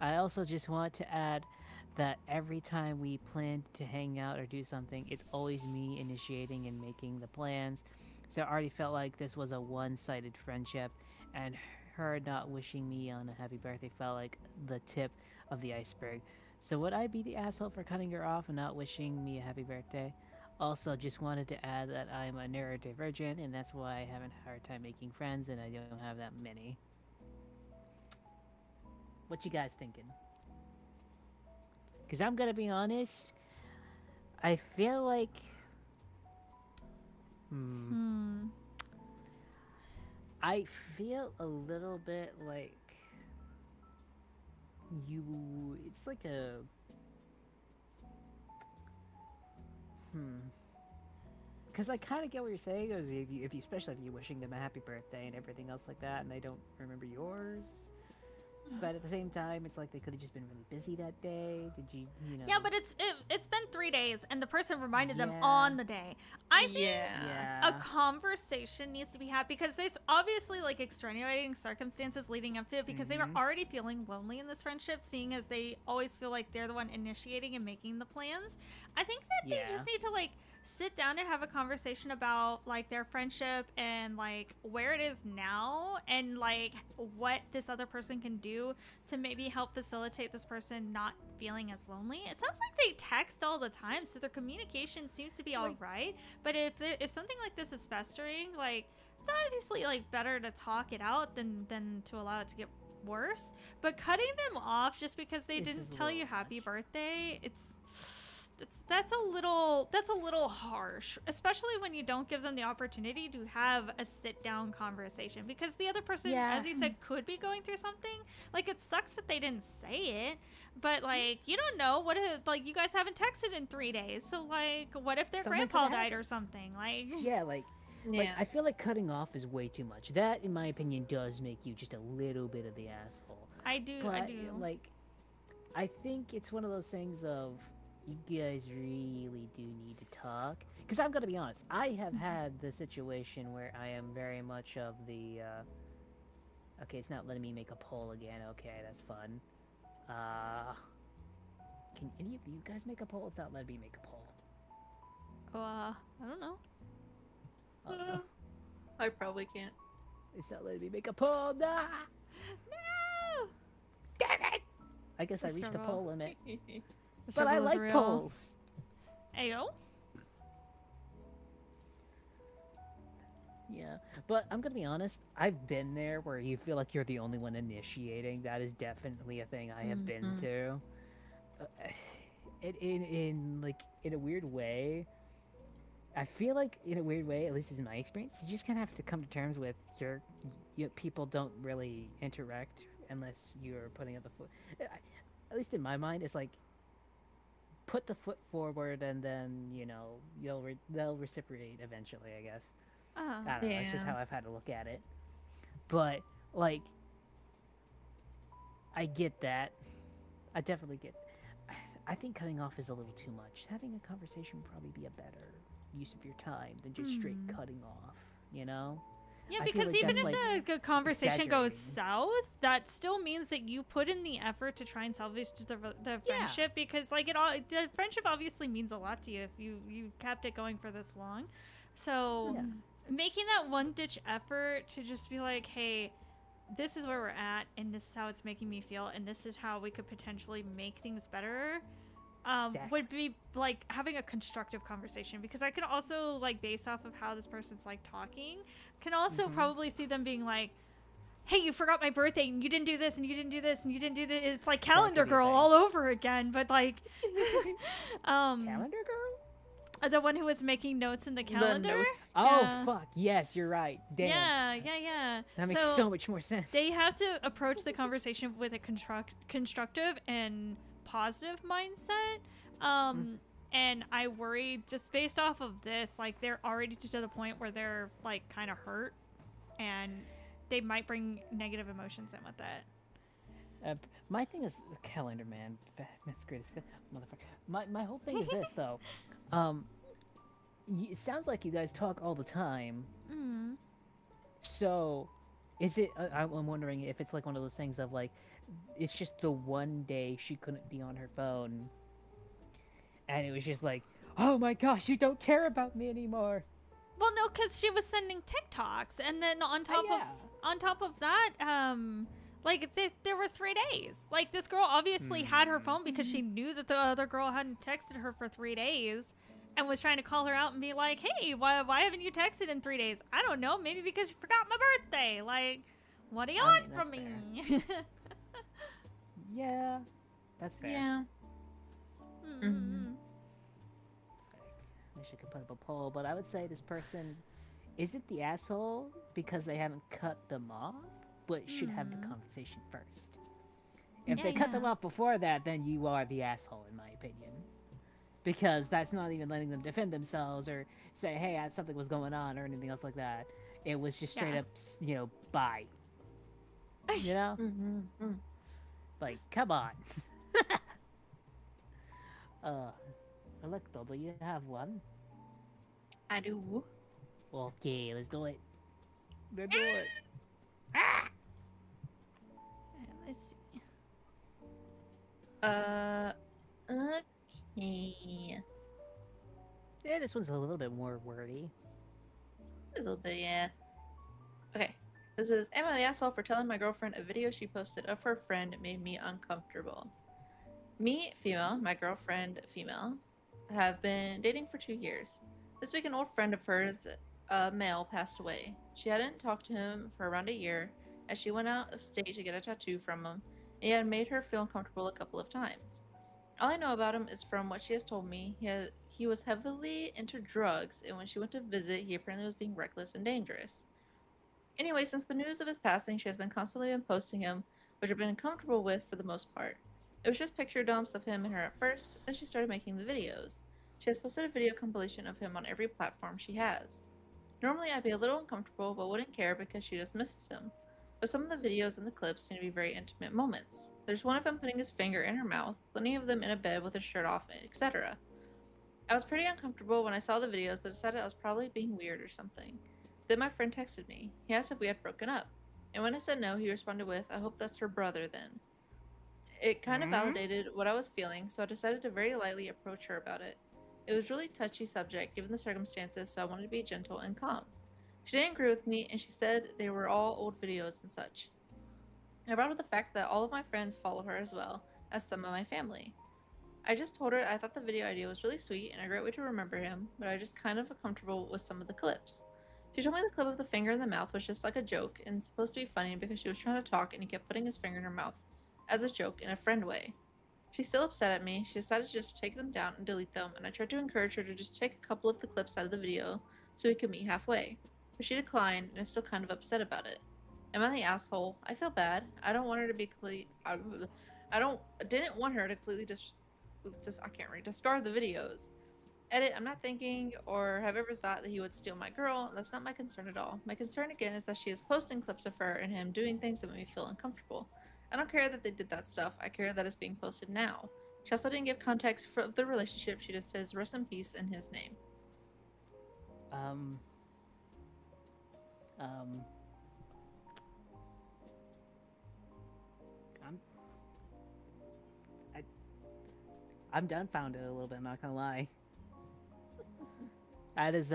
I also just want to add that every time we plan to hang out or do something, it's always me initiating and making the plans. So I already felt like this was a one sided friendship, and her not wishing me on a happy birthday felt like the tip of the iceberg. So would I be the asshole for cutting her off and not wishing me a happy birthday? Also, just wanted to add that I'm a neurodivergent, and that's why I have a hard time making friends, and I don't have that many. What you guys thinking? Because I'm gonna be honest, I feel like, hmm, Hmm. I feel a little bit like It's like a. Hmm. Because I kind of get what you're saying. Is especially if you're wishing them a happy birthday and everything else like that, and they don't remember yours. But at the same time, it's like they could have just been really busy that day. Did you know? Yeah, but it's been 3 days, and the person reminded them Yeah. on the day. I think Yeah. a Yeah. conversation needs to be had because there's obviously like extenuating circumstances leading up to it because they were Mhm. already feeling lonely in this friendship, seeing as they always feel like they're the one initiating and making the plans. I think that they Yeah. just need to like sit down and have a conversation about like their friendship and like where it is now and like what this other person can do to maybe help facilitate this person not feeling as lonely. It sounds like they text all the time, so their communication seems to be all right. But if something like this is festering, like it's obviously like better to talk it out than to allow it to get worse. But cutting them off just because they This didn't is a tell you little happy much. birthday, that's a little harsh, especially when you don't give them the opportunity to have a sit down conversation because the other person, Yeah. as you said, could be going through something. Like it sucks that they didn't say it, but like you don't know what if like you guys haven't texted in 3 days, so like what if their Something grandpa could died happen. or something? Like Yeah, like Yeah. I feel like cutting off is way too much. That, in my opinion, does make you just a little bit of the asshole. I do. But like, I think it's one of those things of you guys really do need to talk. Because I'm gonna be honest, I have had the situation where I am very much of the. Okay, it's not letting me make a poll again. Okay, that's fun. Uh, can any of you guys make a poll? It's not letting me make a poll. I don't know. Oh no, I probably can't. it's not letting me make a poll. Nah, No. damn it! I guess I The reached the struggle. poll limit. The But I struggle is like real. polls. Ayo. Yeah, but I'm gonna be honest. I've been there where you feel like you're the only one initiating. That is definitely a thing I have been Mhm. through. Uh, in like in a weird way, I feel like in a weird way, at least in my experience, you just kind of have to come to terms with people don't really interact unless you're putting up the foot. At least in my mind, it's like put the foot forward and then they'll reciprocate eventually, I guess. I don't know. It's just Yeah. how I've had to look at it. But like, I get that. I definitely get. I think cutting off is a little too much. Having a conversation would probably be a better use of your time than just straight cutting off. You know? Yeah, I feel because like even that's, if like, the conversation goes exaggerating. south, that still means that you put in the effort to try and salvage the Yeah. friendship because like the friendship obviously means a lot to you if you kept it going for this long. So Yeah. making that one ditch effort to just be like, hey, this is where we're at, and this is how it's making me feel, and this is how we could potentially make things better. Would be like having a constructive conversation, because I can also, like, based off of how this person's like talking, can also probably see them being like, hey, you forgot my birthday, and you didn't do this, and you didn't do this, and you didn't do this. It's like Calendar Girl all over again, but like Calendar Girl? the one who was making notes in the calendar. The notes. Oh fuck, yes, you're right. Damn. Yeah. That makes so much more sense. They have to approach the conversation with a constructive and positive mindset. And I worry, just based off of this, like, they're already to the point where they're like kind of hurt, and they might bring negative emotions in with that. My thing is the calendar, man. Batman's greatest motherfucker. My whole thing is this though. It sounds like you guys talk all the time. So, is it? I'm wondering if it's like one of those things of like, it's just the one day she couldn't be on her phone, and it was just like, oh my gosh, you don't care about me anymore. Well, no, because she was sending TikToks, and then on top of that, like, there were 3 days. Like, this girl obviously had her phone because she knew that the other girl hadn't texted her for 3 days, and was trying to call her out and be like, hey, why haven't you texted in 3 days? I don't know, maybe because you forgot my birthday. Like, what do you want from me? Yeah, that's fair. Yeah. I wish I could put up a poll, but I would say this person isn't the asshole because they haven't cut them off, but should have the conversation first. If they cut them off before that, then you are the asshole, in my opinion. Because that's not even letting them defend themselves or say, hey, something was going on or anything else like that. It was just straight up, bye. You know? Like, come on. Alecto, do you have one? I do. Okay, let's do it. Let's do it. Let's see. Okay. Yeah, this one's a little bit more wordy. A little bit, yeah. Okay. This is, am I the asshole for telling my girlfriend a video she posted of her friend made me uncomfortable? Me, female, my girlfriend, female, have been dating for 2 years. This week, an old friend of hers, a male, passed away. She hadn't talked to him for around a year, as she went out of state to get a tattoo from him, and he had made her feel uncomfortable a couple of times. All I know about him is from what she has told me. He was heavily into drugs, and when she went to visit, he apparently was being reckless and dangerous. Anyway, since the news of his passing, she has been constantly posting him, which I've been uncomfortable with for the most part. It was just picture dumps of him and her at first, then she started making the videos. She has posted a video compilation of him on every platform she has. Normally I'd be a little uncomfortable, but wouldn't care because she just misses him. But some of the videos and the clips seem to be very intimate moments. There's one of him putting his finger in her mouth, plenty of them in a bed with his shirt off, etc. I was pretty uncomfortable when I saw the videos, but decided I was probably being weird or something. Then my friend texted me. He asked if we had broken up. And when I said no, he responded with, I hope that's her brother then. It kind of validated what I was feeling, so I decided to very lightly approach her about it. It was a really touchy subject given the circumstances, so I wanted to be gentle and calm. She didn't agree with me, and she said they were all old videos and such. I brought up the fact that all of my friends follow her as well as some of my family. I just told her I thought the video idea was really sweet and a great way to remember him, but I just kind of uncomfortable with some of the clips. She told me the clip of the finger in the mouth was just like a joke and supposed to be funny because she was trying to talk and he kept putting his finger in her mouth as a joke in a friend way. She's still upset at me. She decided to just take them down and delete them, and I tried to encourage her to just take a couple of the clips out of the video so we could meet halfway. But she declined and is still kind of upset about it. Am I the asshole? I feel bad. I don't want her to be didn't want her to completely discard the videos. Edit, I'm not thinking or have ever thought that he would steal my girl. That's not my concern at all. My concern again is that she is posting clips of her and him doing things that make me feel uncomfortable. I don't care that they did that stuff. I care that it's being posted now. She also didn't give context for the relationship. She just says rest in peace in his name. I'm dumbfounded a little bit, I'm not gonna lie. That is,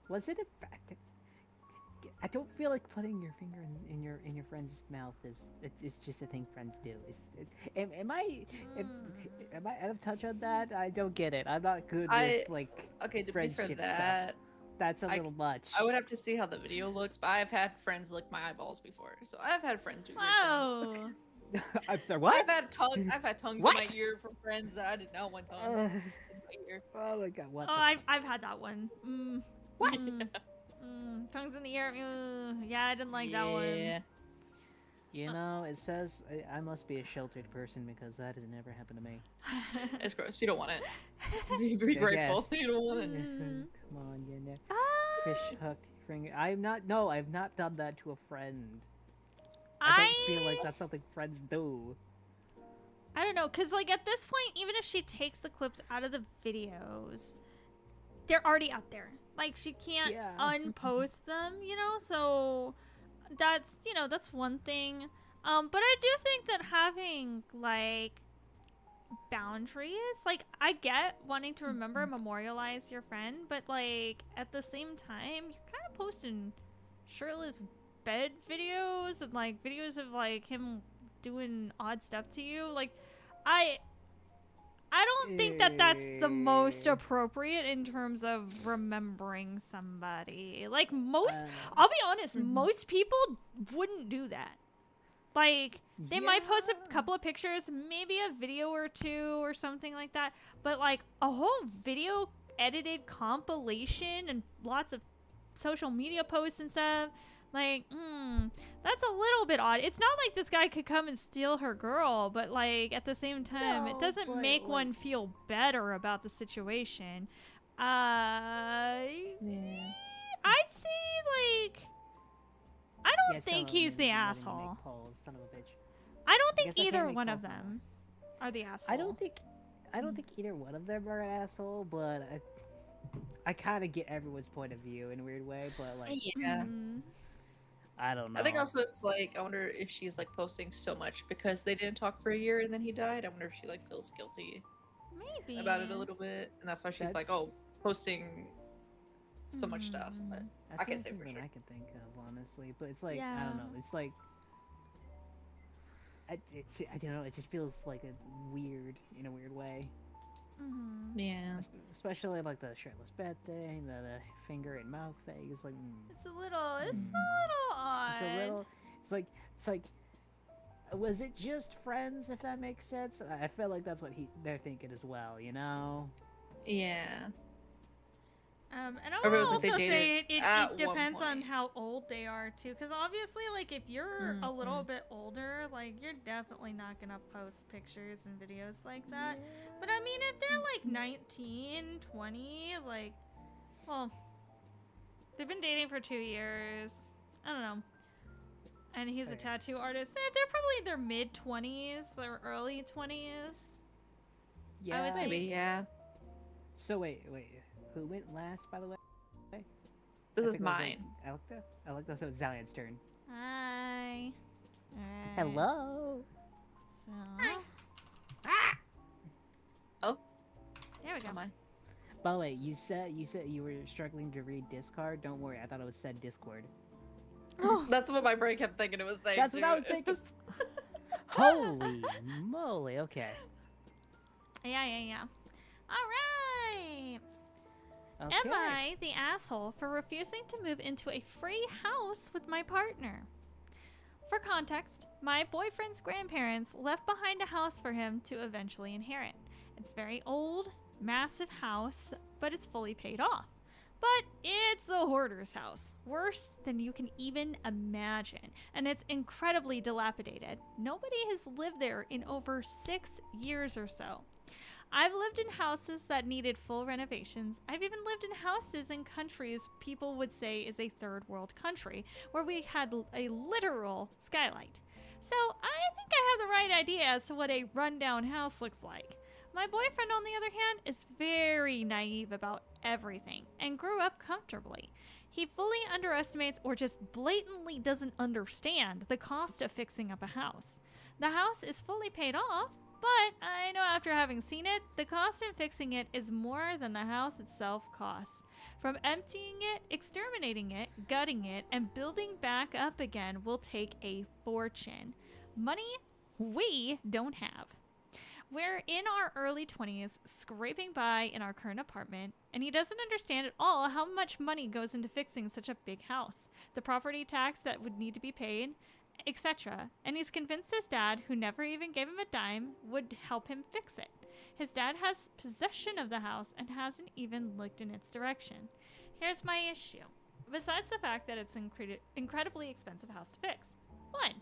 was it a fact? I don't feel like putting your finger in your friend's mouth it's just a thing friends do. Am I am I out of touch on that? I don't get it. I'm not good with like Okay, to be friendship for stuff. that, That's a little much. I would have to see how the video looks, but I've had friends lick my eyeballs before, so I've had friends do weird things. Wow. I'm sorry. What? I've had tongues in my ear from friends that I didn't know one tongue in my ear. Oh my god! What? Oh, I've had that one. What? Tongues in the ear. Yeah, I didn't like that one. You know, it says I must be a sheltered person because that has never happened to me. It's gross. You don't want it. Be grateful. You don't want it. Come on, you know. Fish hooked finger. I've not done that to a friend. I don't feel like that's something friends do. I don't know, cause like at this point, even if she takes the clips out of the videos, they're already out there. Like she can't unpost them, you know. So that's that's one thing. But I do think that having like boundaries, like I get wanting to remember and memorialize your friend, but like at the same time, you're kind of posting shirtless bed videos and like videos of like him doing odd stuff to you. Like I don't think that that's the most appropriate in terms of remembering somebody. Like I'll be honest, most people wouldn't do that. Like they might post a couple of pictures, maybe a video or two or something like that, but like a whole video edited compilation and lots of social media posts and stuff. Like, that's a little bit odd. It's not like this guy could come and steal her girl, but like at the same time, it doesn't make one feel better about the situation. I'd say like, I don't think he's the asshole. Son of a bitch. I don't think either one of them are the asshole. I don't think either one of them are an asshole, but I kind of get everyone's point of view in a weird way, but like, I don't know. I think also it's like, I wonder if she's like posting so much because they didn't talk for a year and then he died. I wonder if she like feels guilty maybe about it a little bit, and that's why she's like, oh, posting so much stuff. But I can't say for sure. I can think of honestly, but it's like I don't know. It's like I don't know. It just feels like it's weird in a weird way. Yeah. Especially like the shirtless bed thing, the finger and mouth thing. It's like it's a little odd. It's like was it just friends, if that makes sense? I feel like that's what they're thinking as well, you know? Yeah. And I will also say it depends on how old they are too, because obviously, like if you're a little bit older, like you're definitely not gonna post pictures and videos like that. But I mean, if they're like 19, 20, like, well, they've been dating for 2 years. I don't know. And he's a tattoo artist. They're probably in their mid-20s or early 20s. Yeah, I would think. Maybe. Yeah. So wait. Who went last, by the way? This is mine. Alecto, so it's Zalian's turn. Hi. Alright. Hello. So. Oh. There we go. By the way, you said you were struggling to read Discard. Don't worry, I thought it was said Discord. That's what my brain kept thinking it was saying. That's what I was thinking. Holy moly! Okay. Yeah. All right. Okay. Am I the asshole for refusing to move into a free house with my partner? For context, my boyfriend's grandparents left behind a house for him to eventually inherit. It's very old, massive house, but it's fully paid off. But it's a hoarder's house, worse than you can even imagine, and it's incredibly dilapidated. Nobody has lived there in over 6 years or so. I've lived in houses that needed full renovations. I've even lived in houses in countries people would say is a third world country, where we had a literal skylight. So I think I have the right idea as to what a rundown house looks like. My boyfriend, on the other hand, is very naive about everything and grew up comfortably. He fully underestimates or just blatantly doesn't understand the cost of fixing up a house. The house is fully paid off, But I know after having seen it, the cost in fixing it is more than the house itself costs. From emptying it, exterminating it, gutting it, and building back up again will take a fortune. Money we don't have. We're in our early 20s, scraping by in our current apartment, and he doesn't understand at all how much money goes into fixing such a big house, the property tax that would need to be paid, etc. And he's convinced his dad, who never even gave him a dime, would help him fix it. His dad has possession of the house and hasn't even looked in its direction. Here's my issue. Besides the fact that it's an incredibly expensive house to fix. 1.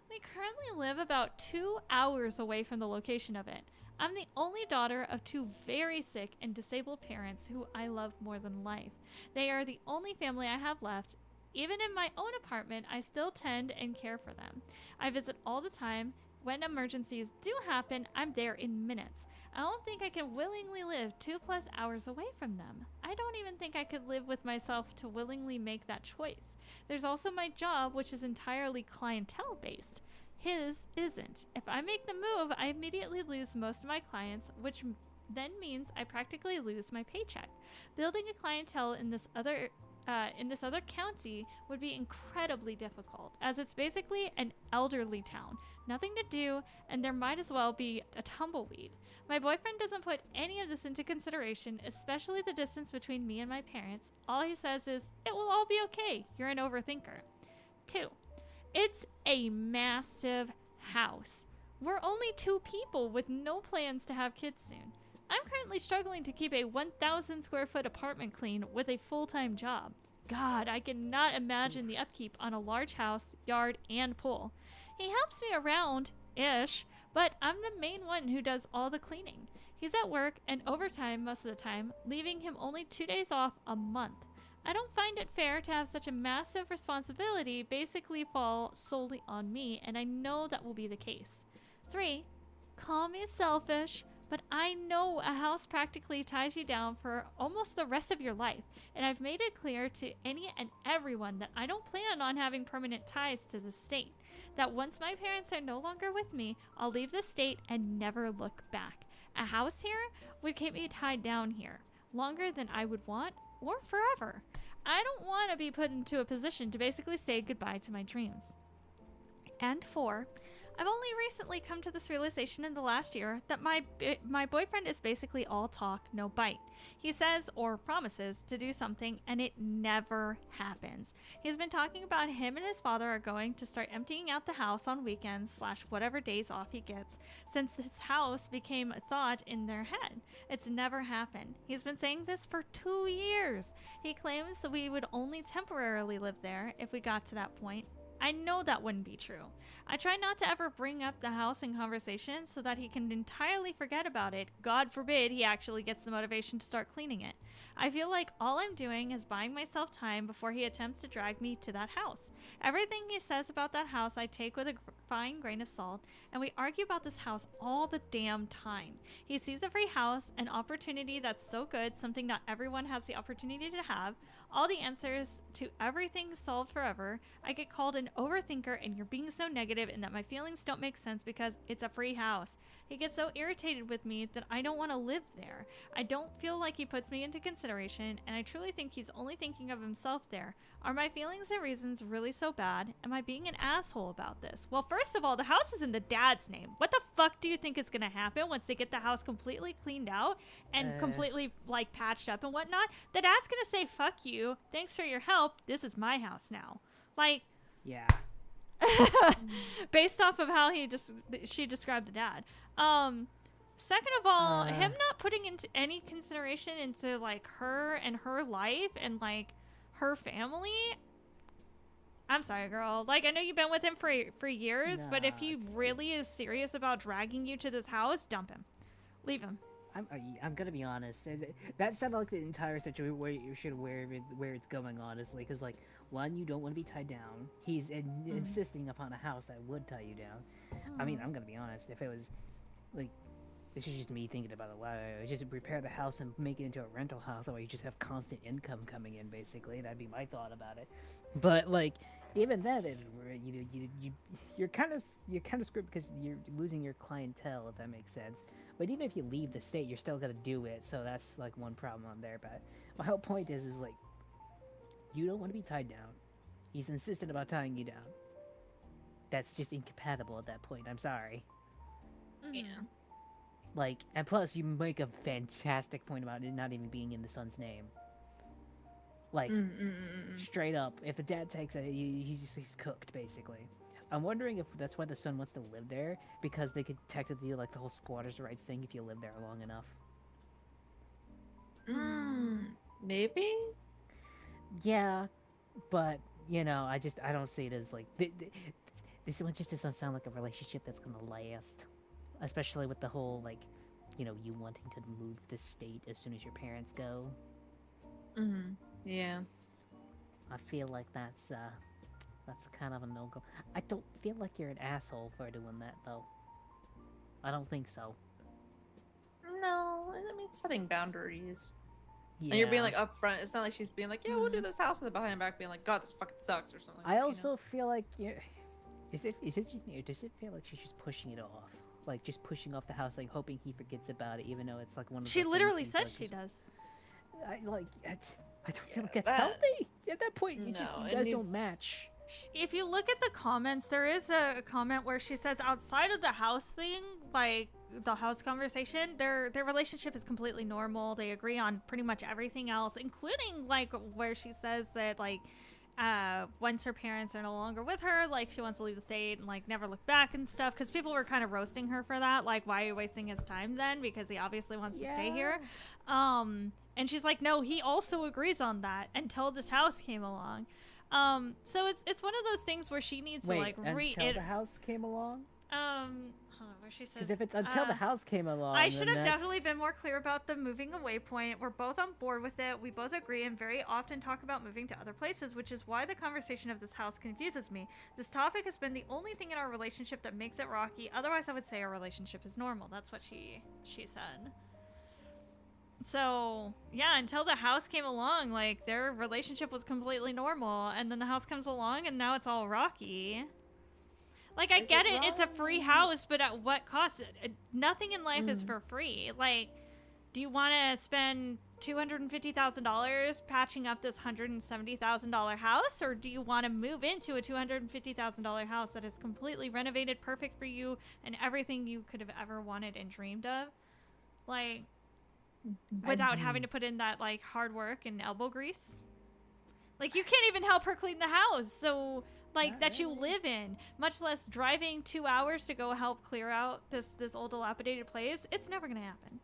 We currently live about 2 hours away from the location of it. I'm the only daughter of 2 very sick and disabled parents who I love more than life. They are the only family I have left. Even in my own apartment, I still tend and care for them. I visit all the time. When emergencies do happen, I'm there in minutes. I don't think I can willingly live 2+ hours away from them. I don't even think I could live with myself to willingly make that choice. There's also my job, which is entirely clientele-based. His isn't. If I make the move, I immediately lose most of my clients, which then means I practically lose my paycheck. Building a clientele in this other county would be incredibly difficult, as it's basically an elderly town. Nothing to do, and there might as well be a tumbleweed. My boyfriend doesn't put any of this into consideration, especially the distance between me and my parents. All he says is, "It will all be okay. You're an overthinker." 2. It's a massive house. We're only 2 people with no plans to have kids soon. I'm currently struggling to keep a 1,000 square foot apartment clean with a full-time job. God, I cannot imagine the upkeep on a large house, yard, and pool. He helps me around-ish, but I'm the main one who does all the cleaning. He's at work and overtime most of the time, leaving him only 2 days off a month. I don't find it fair to have such a massive responsibility basically fall solely on me, and I know that will be the case. 3. Call me selfish, but I know a house practically ties you down for almost the rest of your life, and I've made it clear to any and everyone that I don't plan on having permanent ties to the state. That once my parents are no longer with me, I'll leave the state and never look back. A house here would keep me tied down here, longer than I would want, or forever. I don't want to be put into a position to basically say goodbye to my dreams. And 4, I've only recently come to this realization in the last year that my boyfriend is basically all talk, no bite. He says or promises to do something, and it never happens. He's been talking about him and his father are going to start emptying out the house on weekends / whatever days off he gets, since this house became a thought in their head. It's never happened. He's been saying this for 2 years. He claims we would only temporarily live there if we got to that point. I know that wouldn't be true. I try not to ever bring up the house in conversation so that he can entirely forget about it. God forbid he actually gets the motivation to start cleaning it. I feel like all I'm doing is buying myself time before he attempts to drag me to that house. Everything he says about that house I take with a fine grain of salt, and we argue about this house all the damn time. He sees a free house, an opportunity that's so good, something not everyone has the opportunity to have, all the answers to everything solved forever. I get called an overthinker and you're being so negative and that my feelings don't make sense because it's a free house. He gets so irritated with me that I don't want to live there. I don't feel like he puts me into consideration, and I truly think he's only thinking of himself there. Are my feelings and reasons really so bad? Am I being an asshole about this? Well, first of all, the house is in the dad's name. What the fuck do you think is gonna happen once they get the house completely cleaned out and completely like patched up and whatnot? The dad's gonna say, "Fuck you, thanks for your help, this is my house now." Like, Yeah. based off of how she described the dad. Second of all, him not putting into any consideration into like her and her life and like her family. I'm sorry, girl. Like, I know you've been with him for years, but if he really is serious about dragging you to this house, dump him. Leave him. I'm gonna be honest. That sounded like the entire situation where you should where it's going, honestly. Because like, one, you don't want to be tied down. He's insisting upon a house that would tie you down. I mean, I'm gonna be honest. If it was like, this is just me thinking about it. Wow, just repair the house and make it into a rental house, that way you just have constant income coming in. Basically, that'd be my thought about it. But like, even then, you're kind of screwed because you're losing your clientele, if that makes sense. But even if you leave the state, you're still gonna do it. So that's like one problem on there. But my whole point is like you don't want to be tied down. He's insistent about tying you down. That's just incompatible at that point. I'm sorry. Yeah. Like, and plus, you make a fantastic point about it not even being in the son's name. Like, straight up, if the dad takes it, he's cooked, basically. I'm wondering if that's why the son wants to live there, because they could technically do, like, the whole squatters' rights thing if you live there long enough. Maybe? Yeah, but, you know, I don't see it as, like, this one just doesn't sound like a relationship that's gonna last. Especially with the whole, like, you know, you wanting to move the state as soon as your parents go. Yeah. I feel like that's a kind of a no-go. I don't feel like you're an asshole for doing that, though. I don't think so. No, I mean, setting boundaries. Yeah. And you're being like upfront. It's not like she's being like, yeah, we'll do this house, and then behind back being like, God, this fucking sucks or something. I also feel like is it just me, or does it feel like she's just pushing it off? Like, just pushing off the house, like, hoping he forgets about it, even though it's, like, one of the She literally things says like, she does. I don't feel like it's healthy. At that point, you guys don't match. If you look at the comments, there is a comment where she says outside of the house thing, like the house conversation, their relationship is completely normal. They agree on pretty much everything else, including like where she says that like once her parents are no longer with her, like she wants to leave the state and like never look back and stuff, because people were kind of roasting her for that, like, why are you wasting his time then, because he obviously wants to stay here. And she's like, no, he also agrees on that until this house came along. So it's one of those things where she needs to like until the house came along. Hold on, where she says, because if it's until the house came along, I should have definitely been more clear about the moving away point. We're both on board with it. We both agree and very often talk about moving to other places, which is why the conversation of this house confuses me. This topic has been the only thing in our relationship that makes it rocky. Otherwise, I would say our relationship is normal. That's what she said. So, yeah, until the house came along, like, their relationship was completely normal, and then the house comes along, and now it's all rocky. Like, I get it, it's a free house, but at what cost? Nothing in life is for free. Like, do you want to spend $250,000 patching up this $170,000 house, or do you want to move into a $250,000 house that is completely renovated, perfect for you, and everything you could have ever wanted and dreamed of? Like, without having to put in that, like, hard work and elbow grease? Like, you can't even help her clean the house, so, like, that you live in, much less driving 2 hours to go help clear out this old dilapidated place. It's never gonna happen.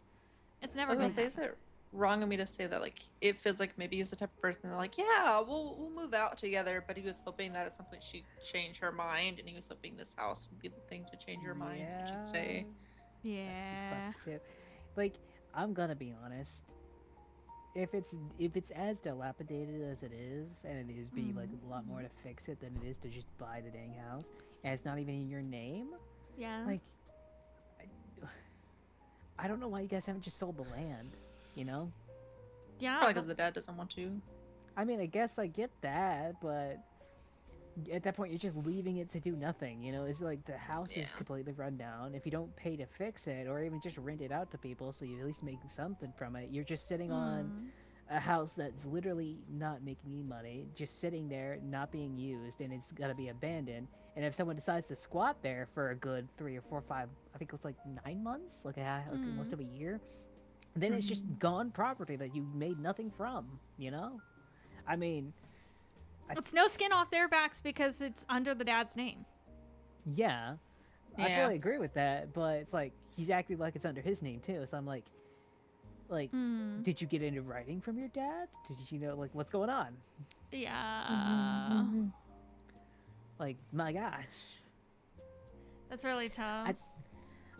It's never gonna happen. Is it wrong of me to say that, like, it feels like maybe he was the type of person that, like, yeah, we'll move out together, but he was hoping that at some point she'd change her mind, and he was hoping this house would be the thing to change her mind, so she'd stay. Yeah. Like, I'm gonna be honest. If it's as dilapidated as it is, and it is be like a lot more to fix it than it is to just buy the dang house, and it's not even in your name. Yeah. Like, I don't know why you guys haven't just sold the land. You know? Yeah. Probably because the dad doesn't want to. I mean, I guess I get that, but at that point, you're just leaving it to do nothing. You know, it's like the house is completely run down. If you don't pay to fix it, or even just rent it out to people, so you at least make something from it, you're just sitting on a house that's literally not making any money, just sitting there, not being used, and it's gotta be abandoned. And if someone decides to squat there for a good 3 or 4 or 5, I think it's like 9 months, like most of a year, then it's just gone property that you made nothing from. You know, I mean. It's no skin off their backs because it's under the dad's name. Yeah. I fully agree with that, but it's like he's acting like it's under his name too. So I'm like, did you get into writing from your dad? Did you know, like, what's going on? Yeah. Like, my gosh. That's really tough.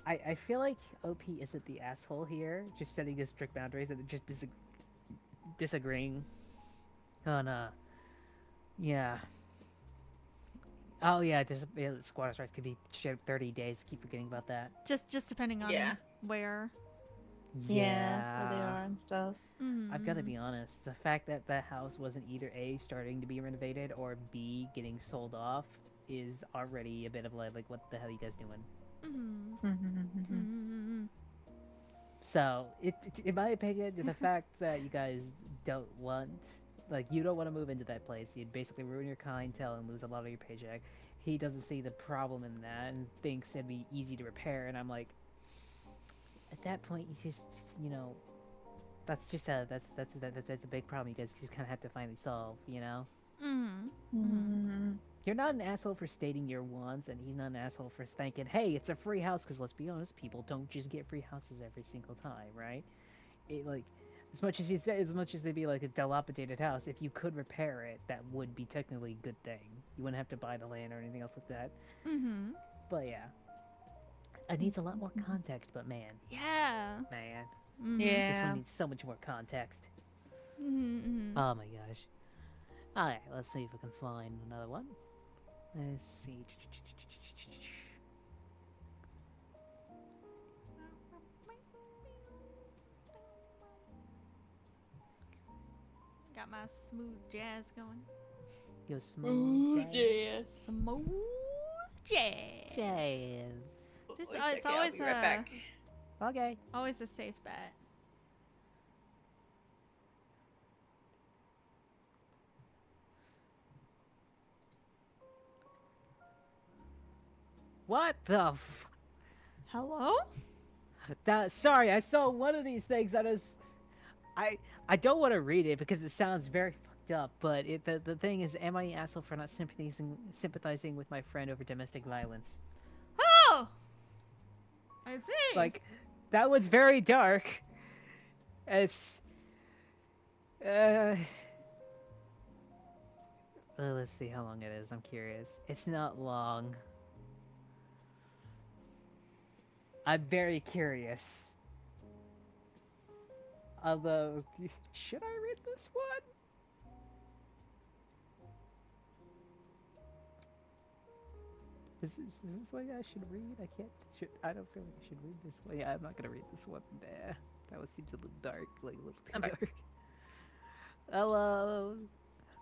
I feel like OP isn't the asshole here, just setting the strict boundaries and just disagreeing on yeah. Oh yeah, just squatters' rights could be shared 30 days. Keep forgetting about that. Just depending on where. Yeah, where they Yeah. are and stuff. I've got to Mm-hmm. be honest. The fact that that house wasn't either A, starting to be renovated, or B, getting sold off is already a bit of like what the hell are you guys doing? Mm-hmm. Mhm. Mm-hmm. So, in my opinion, the fact that you guys don't want, like, you don't want to move into that place, you'd basically ruin your clientele and lose a lot of your paycheck. He doesn't see the problem in that and thinks it'd be easy to repair. And I'm like, at that point, you just that's just that's a big problem. You guys just kind of have to finally solve. Mm-hmm. Mm-hmm. Mhm. You're not an asshole for stating your wants, and he's not an asshole for thinking, hey, it's a free house. Because let's be honest, people don't just get free houses every single time, right? It like as much as you say, as much as they'd be like a dilapidated house, if you could repair it, that would be technically a good thing. You wouldn't have to buy the land or anything else like that. Mm-hmm. But yeah, it needs a lot more context. But man, Yeah. man, Mm-hmm. this one Yeah. needs so much more context. Mm-hmm. Oh my gosh. All right, let's see if we can find another one. Let's see. Got my smooth jazz going. Go smooth Ooh, jazz. yes. Smooth jazz. Jazz. Just, Holy shit, it's okay, I'll always be right back. Okay. always a safe bet. What the Hello? that sorry, I saw one of these things that is I don't want to read it because it sounds very fucked up, but the thing is, am I an asshole for not sympathizing with my friend over domestic violence? Oh! I see. Like that was very dark. It's uh let's see how long it is. I'm curious. It's not long. I'm very curious. Although, should I read this one? Is this what I should read? I can't. I don't feel like I should read this one. Yeah, I'm not gonna read this one. Nah, that one seems a little dark, like a little too I'm back. dark. Hello.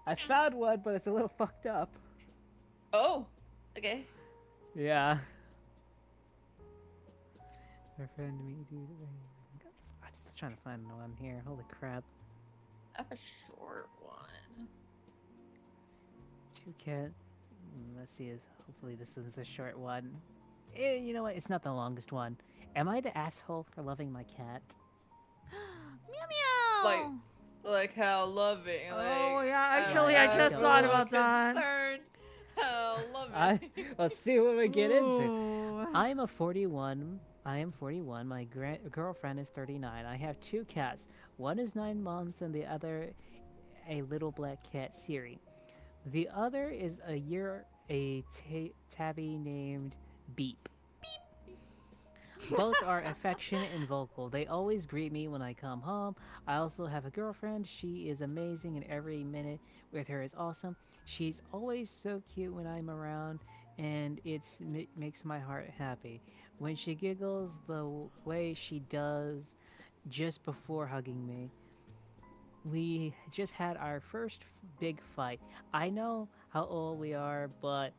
I found one, but it's a little fucked up. Oh, okay. Yeah. My friend me, dude. I'm still trying to find one here. Holy crap. I have a short one. Two cat. Let's see. Hopefully this one's a short one. You know what? It's not the longest one. Am I the asshole for loving my cat? Meow meow. Like how loving. Oh, like, yeah, actually, I just I'm thought a about little that. Concerned. How loving. Let's see what we get into. Ooh. I am 41. My girlfriend is 39. I have two cats. One is 9 months, and the other a little black cat, Siri. The other is a tabby named Beep. Both are affectionate and vocal. They always greet me when I come home. I also have a girlfriend. She is amazing, and every minute with her is awesome. She's always so cute when I'm around, and it makes my heart happy. When she giggles the way she does just before hugging me. We just had our first big fight. I know how old we are, but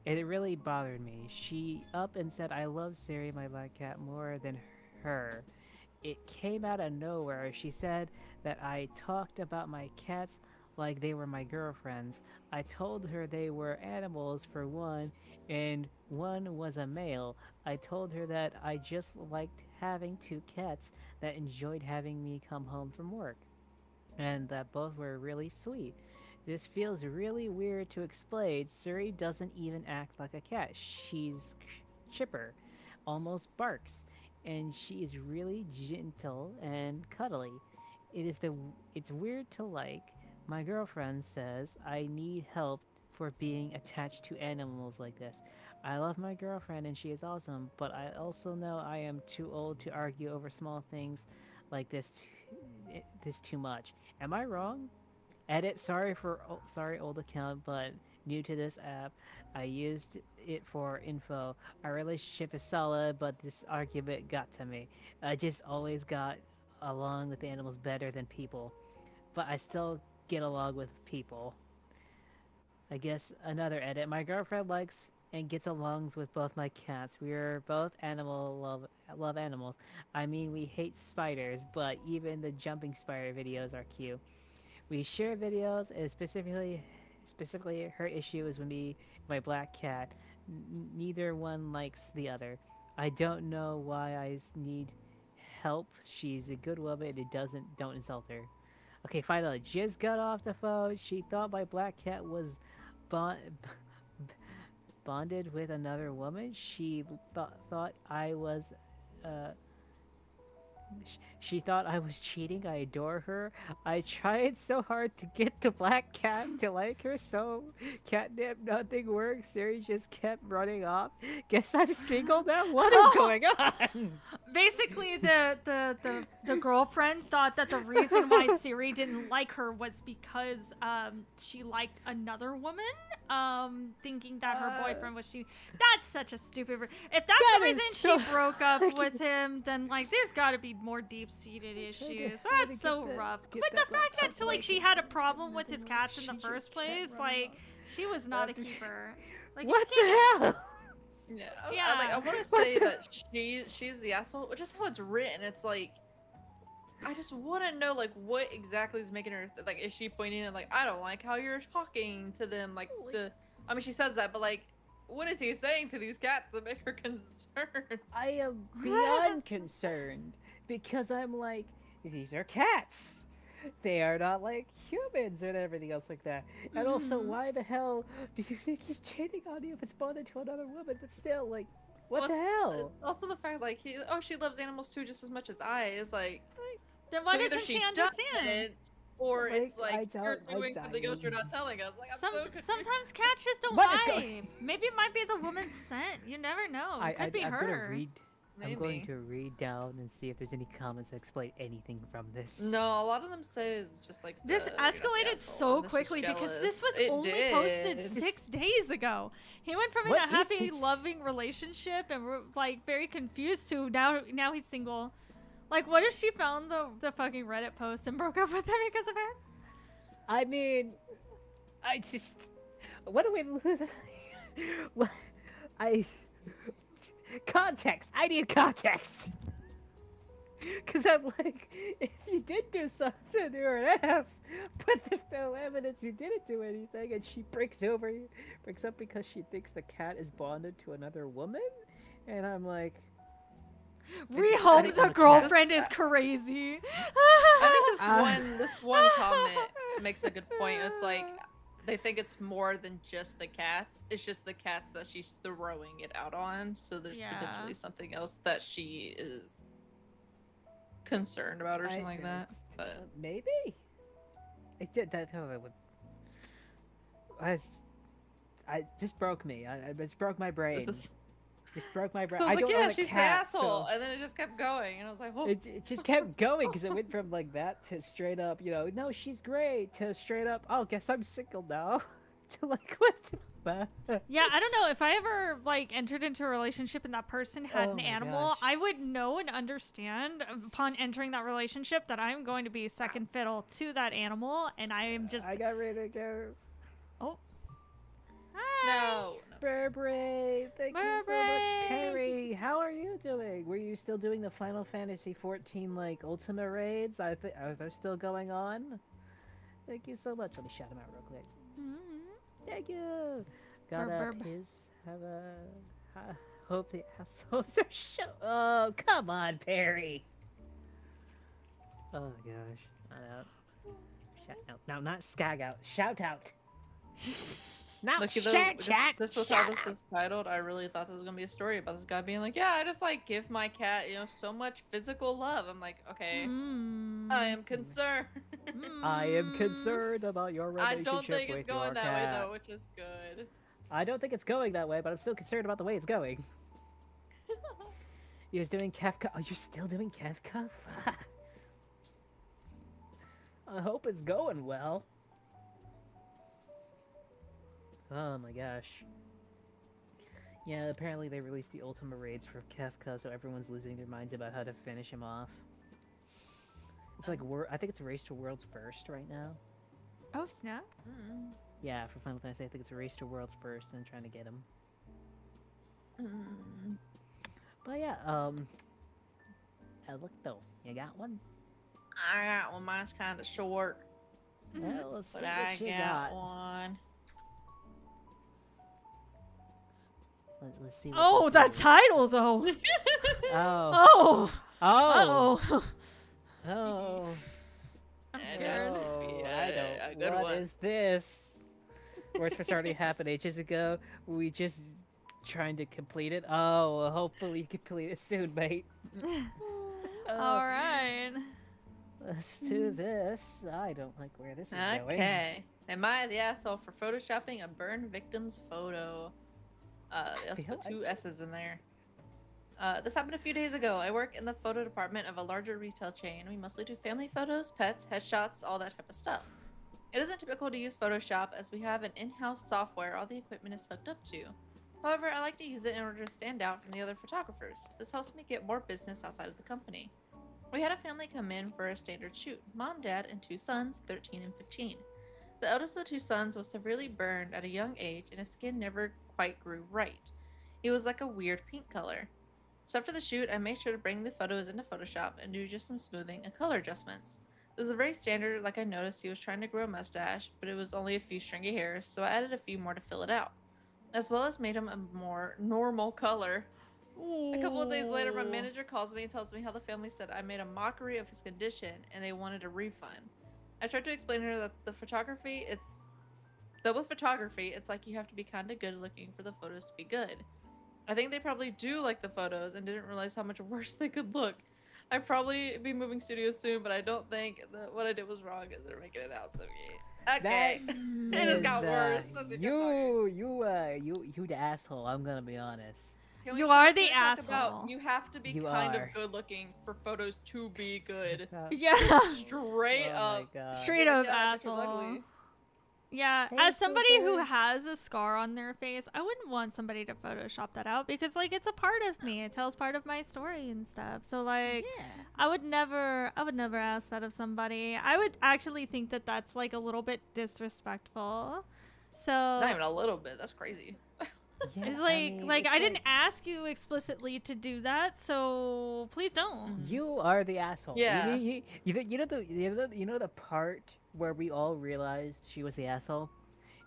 it really bothered me. She up and said, I love Siri, my black cat, more than her. It came out of nowhere. She said that I talked about my cats like they were my girlfriends. I told her they were animals for one, and one was a male. I told her that I just liked having two cats that enjoyed having me come home from work, and that both were really sweet. This feels really weird to explain. Suri doesn't even act like a cat. She's chipper, almost barks, and she is really gentle and cuddly. It's weird to like. My girlfriend says I need help for being attached to animals like this. I love my girlfriend and she is awesome, but I also know I am too old to argue over small things like this too much. Am I wrong? Edit. Sorry old account, but new to this app. I used it for info. Our relationship is solid, but this argument got to me. I just always got along with animals better than people, but I still get along with people. I guess another edit. My girlfriend likes and gets along with both my cats. We are both love animals. I mean, we hate spiders, but even the jumping spider videos are cute. We share videos, and specifically her issue is with me, my black cat. Neither one likes the other. I don't know why need help. She's a good woman. Don't insult her. Okay, finally, just got off the phone. She thought my black cat was bond, bonded with another woman. She thought I was uh, she thought I was cheating. I adore her. I tried so hard to get the black cat to like her, so catnip, nothing worked. Siri just kept running off. Guess I'm single now? What is going on? Basically, the girlfriend thought that the reason why Siri didn't like her was because she liked another woman, thinking that her boyfriend was she. That's such a stupid. If that's That the is reason so she broke up with him, then like there's got to be more deep-seated issues. How to That's get so that- rough. get But that the fact black that like cat she had a problem with his cats in the She first just kept place, running like off. she was not a That- keeper. Like, What you can't- the hell? Yeah, Yeah. I want to say that she's the asshole, which is how it's written. It's like, I just want to know like what exactly is making her like. Is she pointing at like, I don't like how you're talking to them, like the. I mean, she says that, but like, what is he saying to these cats that make her concerned? I am beyond concerned because I'm like, these are cats. They are not like humans and everything else like that. And also, Mhm. why the hell do you think he's cheating on you if it's bonded to another woman? But still, like, what Well, the hell? It's also the fact like she loves animals too just as much as I. It's like, Then why so either doesn't she doesn't, understand? or Like, it's like you're doing something else you're not telling us. Like, I'm so confused. Sometimes cats just don't What is lie. going- Maybe it might be the woman's scent. You never know. It could be I'm her. gonna read. I'm going Maybe. to read down and see if there's any comments that explain anything from this. No, a lot of them say it's just like This you're not the escalated asshole, so and it's just quickly because this jealous. was It only did. posted 6 days ago. He went from in What a is happy, this? loving relationship and like very confused to now he's single. Like, what if she found the fucking Reddit post and broke up with him because of her? I mean, I just. What do we lose? What? Context. I need context. Because I'm like, if you did do something, you're an ass. But there's no evidence you didn't do anything, and she breaks up because she thinks the cat is bonded to another woman. And I'm like, We I hope think the the girlfriend is cats- crazy. I think Uh, this one comment makes a good point. It's like they think it's more than just the cats. It's just the cats that she's throwing it out on. So there's Yeah. potentially something else that she is concerned about or something like that. But maybe. It did that. This broke me. This broke my brain. this is. This broke my brain. So I was like, don't yeah, own a she's the cat, asshole, so- and then it just kept going, and I was like, oh. It just kept going because it went from like that to straight up, no, she's great, to straight up, oh, guess I'm single now, to like, what the fuck? Yeah, I don't know. If I ever like entered into a relationship and that person had Oh an my animal, gosh. I would know and understand upon entering that relationship that I'm going to be second fiddle to that animal, and I am just I got ready to go. Hi. No. Burberry, thank you so Burberry. much, Perry. How are you doing? Were you still doing the Final Fantasy 14 like Ultima raids? Are they still going on? Thank you so much. Let me shout him out real quick. Mhm. Thank you. Got Burb. hope the assholes are show. Oh, come on, Perry. Oh gosh. No, not skag out. Shout out. Not Look, though, share this, chat. this was shout how this out. is titled. I really thought this was gonna be a story about this guy being like, yeah, I just like give my cat, so much physical love. I'm like, okay, Mm. I am concerned. I am Mm. concerned about your I relationship don't think with it's going your that cat. way though, which is good. I don't think it's going that way, but I'm still concerned about the way it's going. You're doing Kefka. Oh, you're still doing Kefka? I hope it's going well. Oh my gosh. Yeah, apparently they released the Ultima raids for Kefka, so everyone's losing their minds about how to finish him off. It's like I think it's Race to Worlds first right now. Oh snap! Mm. Yeah, for Final Fantasy, I think it's Race to Worlds first, and then trying to get him. Mm. But yeah, Alecto, you got one? I got one. Mine's kind of short, Well, let's see but what I you got got. one. Let's see. What Oh, this that is. title though. Oh. Oh. Oh. Oh. Oh. I'm I scared. know. Be I a don't. good What one. is this? Worst was already happened ages ago. We just trying to complete it. Oh, well, hopefully you complete it soon, mate. Oh, All right. let's do this. I don't like where this is going. Okay. Am I the asshole for photoshopping a burn victim's photo? They also feel put two S's in there. This happened a few days ago. I work in the photo department of a larger retail chain. We mostly do family photos, pets, headshots, all that type of stuff. It isn't typical to use Photoshop as we have an in-house software all the equipment is hooked up to. However, I like to use it in order to stand out from the other photographers. This helps me get more business outside of the company. We had a family come in for a standard shoot. Mom, dad, and two sons, 13 and 15. The eldest of the two sons was severely burned at a young age and his skin never quite grew right. It was like a weird pink color. So after the shoot, I made sure to bring the photos into Photoshop and do just some smoothing and color adjustments. This is very standard, like I noticed he was trying to grow a mustache, but it was only a few stringy hairs, so I added a few more to fill it out, as well as made him a more normal color. A couple of days later, my manager calls me and tells me how the family said I made a mockery of his condition and they wanted a refund. I tried to explain to her that with photography, it's like you have to be kind of good looking for the photos to be good. I think they probably do like the photos and didn't realize how much worse they could look. I'd probably be moving studios soon, but I don't think that what I did was wrong as they're making it out to me. Okay. It just got worse. As it got fired. You the asshole. I'm gonna be honest. Can You we are talk- the can we talk about asshole. you have to be You kind are. of good looking for photos to be good. Yeah. Straight Oh up. my god. Straight Like, up yeah, that bitch was asshole. ugly. Yeah, Hey, as somebody who Silver. has a scar on their face, I wouldn't want somebody to Photoshop that out because, like, it's a part of me. It tells part of my story and stuff. So, like, Yeah. I would never ask that of somebody. I would actually think that that's, like, a little bit disrespectful. So, Not even a little bit. That's crazy. Yeah, it's I like, mean, like it's I didn't ask you explicitly to do that, so please don't. You are the asshole. Yeah. You know the part where we all realized she was the asshole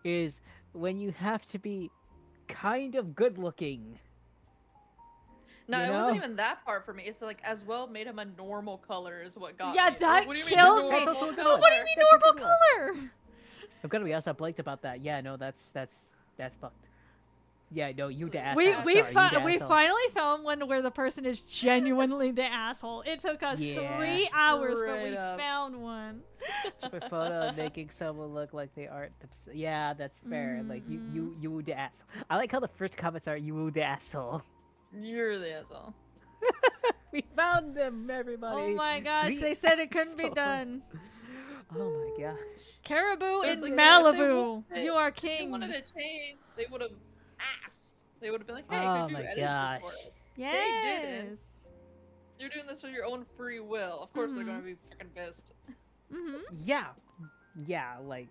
is when you have to be kind of good looking. No, You it wasn't know? even that part for me. It's like as well made him a normal color is what got Yeah, me. that What do you killed mean me. That's also a normal good color? one. What do you mean That's a normal good one. color? I'm gonna be honest. I blanked about that. Yeah, no, that's fucked. Yeah, no, you the asshole. We Sorry, we you the we asshole. finally found one where the person is genuinely the asshole. It took us Yeah. 3 hours, but Straight we up. found one. For photo making someone look like they aren't. Yeah, that's fair. Like you the asshole. I like how the first comments are you the asshole. You're the asshole. We found them, everybody. Oh my gosh, The they said it couldn't be asshole. done. Oh my gosh. Caribou It in was like, if they Malibu, wanted- you are If they king. wanted to change, they would have asked. They would have been like, "Hey, Oh could you my edit gosh. this for us?" Yes. didn't. You're doing this for your own free will. Of course, they're Mhm. gonna be fucking pissed. Mhm. Yeah, like.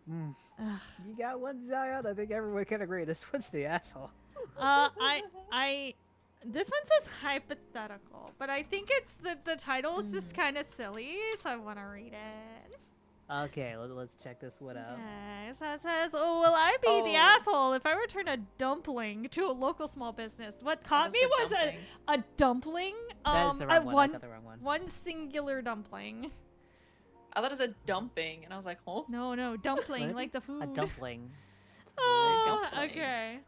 Mm. Ugh. You got one, Zion. I think everyone can agree. This one's the asshole. I this one says hypothetical, but I think it's the title is just kind of silly, so I want to read it. Okay, let's check this one out. Okay, so it says, "Oh, will I be the Oh. asshole if I return a dumpling to a local small business? What caught That's me was dumpling. a dumpling. That is the I wrong one. I one got the wrong one. one singular dumpling. I thought it was a dumping, and I was like, "Huh?" No, dumpling, What? like the food. A dumpling. Oh, Dumpling. okay.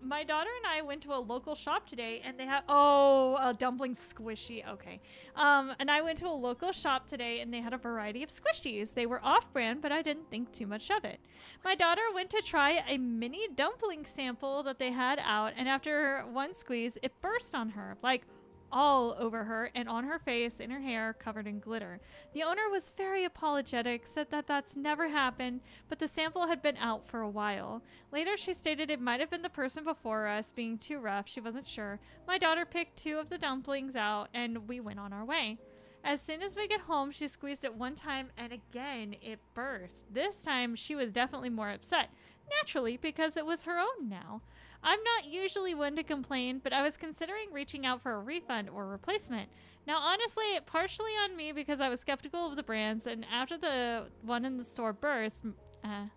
My daughter and I went to a local shop today, and they had a dumpling squishy. Okay. And I went to a local shop today, and they had a variety of squishies. They were off-brand, but I didn't think too much of it. My daughter went to try a mini dumpling sample that they had out, and after one squeeze, it burst on her. Like, all over her and on her face and her hair covered in glitter. The owner was very apologetic, said that that's never happened, but the sample had been out for a while. Later, she stated it might have been the person before us being too rough. She wasn't sure. My daughter picked 2 of the dumplings out, and we went on our way. As soon as we get home, she squeezed it one time, and again, it burst. This time, she was definitely more upset. Naturally, because it was her own now. I'm not usually one to complain, but I was considering reaching out for a refund or replacement. Now, honestly, partially on me because I was skeptical of the brands, and after the one in the store burst, after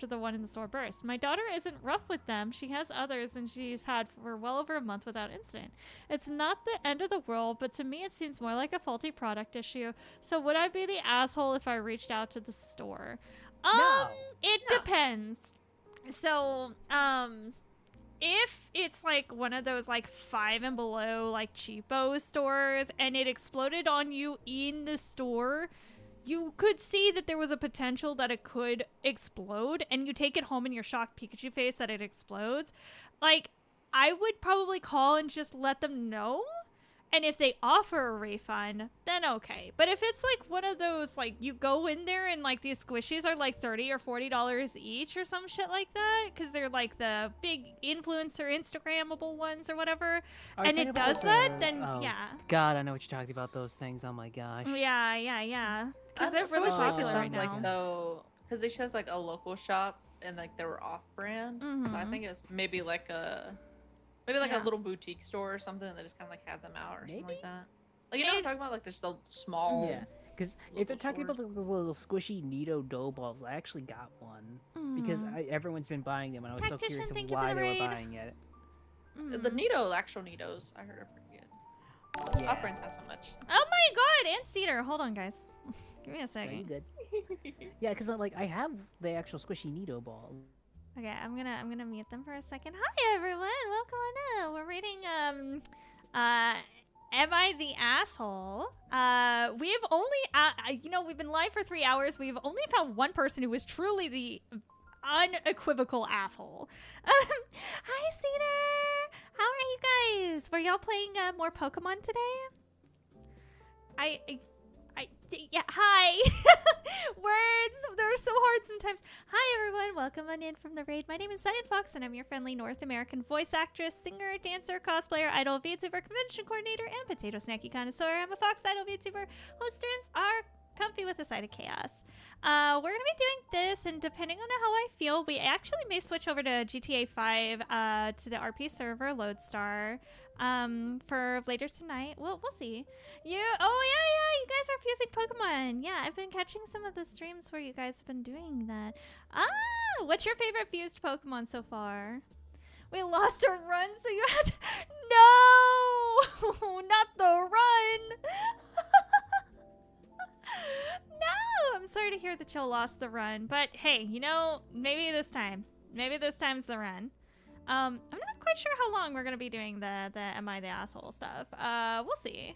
the one in the store burst. My daughter isn't rough with them. She has others, and she's had for well over a month without incident. It's not the end of the world, but to me it seems more like a faulty product issue. So would I be the asshole if I reached out to the store? No. It depends. So, if it's like one of those like 5 and below like cheapo stores and it exploded on you in the store, you could see that there was a potential that it could explode, and you take it home in your shocked Pikachu face that it explodes. Like, I would probably call and just let them know. And if they offer a refund, then okay. But if it's like one of those, like, you go in there and like these squishies are like $30 or $40 each or some shit like that, because they're like the big influencer Instagrammable ones or whatever, and it does that, then yeah. God, I know what you're talking about, those things. Oh my gosh. Yeah. Because they're really popular right now. Like, though, because it says like a local shop and like they were off-brand, so I think it was maybe like a little boutique store or something that just kind of like had them out or something like that. Like, you know what I'm talking about? Like, there's the small. Yeah, because if they're talking about those little squishy Nido dough balls, I actually got one because everyone's been buying them, and I was so curious of why they were buying it. The actual Nidos, I heard are pretty good. Yeah. Off-brand's not so much. Oh my god, and Cedar. Hold on, guys. Give me a second. Good. Yeah, because like I have the actual squishy Nido ball. Okay, I'm gonna mute them for a second. Hi everyone, welcome on in. We're reading Am I the Asshole? We have only we've been live for 3 hours. We've only found one person who was truly the unequivocal asshole. Hi Cedar! How are you guys? Were y'all playing more Pokemon today? Yeah, hi. Words, they're so hard sometimes. Hi everyone, welcome on in from the raid. My name is Cyan Fox, and I'm your friendly North American voice actress, singer, dancer, cosplayer, idol, VTuber, convention coordinator, and potato snacky connoisseur. I'm a Fox idol VTuber whose streams are comfy with a side of chaos. We're gonna be doing this, and depending on how I feel, we actually may switch over to GTA 5 to the RP server, Lodestar, for later tonight. We'll see. You guys are fusing Pokemon. Yeah, I've been catching some of the streams where you guys have been doing that. What's your favorite fused Pokemon so far? We lost a run, so you had to... No! Not the run! No! I'm sorry to hear that y'all lost the run, but hey, you know, maybe this time's the run. I'm not quite sure how long we're gonna be doing the Am I the Asshole stuff. We'll see.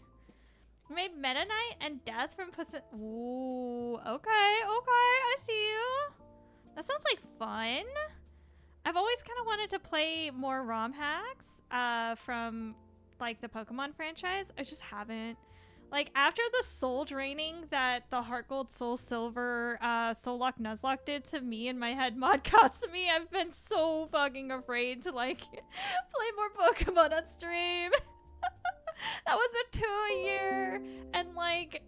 We made Meta Knight and Death from Ooh, okay, I see you. That sounds like fun. I've always kind of wanted to play more ROM hacks from like the Pokemon franchise. I just haven't. Like, after the soul draining that the Heart Gold, Soul Silver, Soul Lock, Nuzlocke did to me and my head mod Katsumi, I've been so fucking afraid to, like, play more Pokemon on stream. That was a 2 a year. And, like,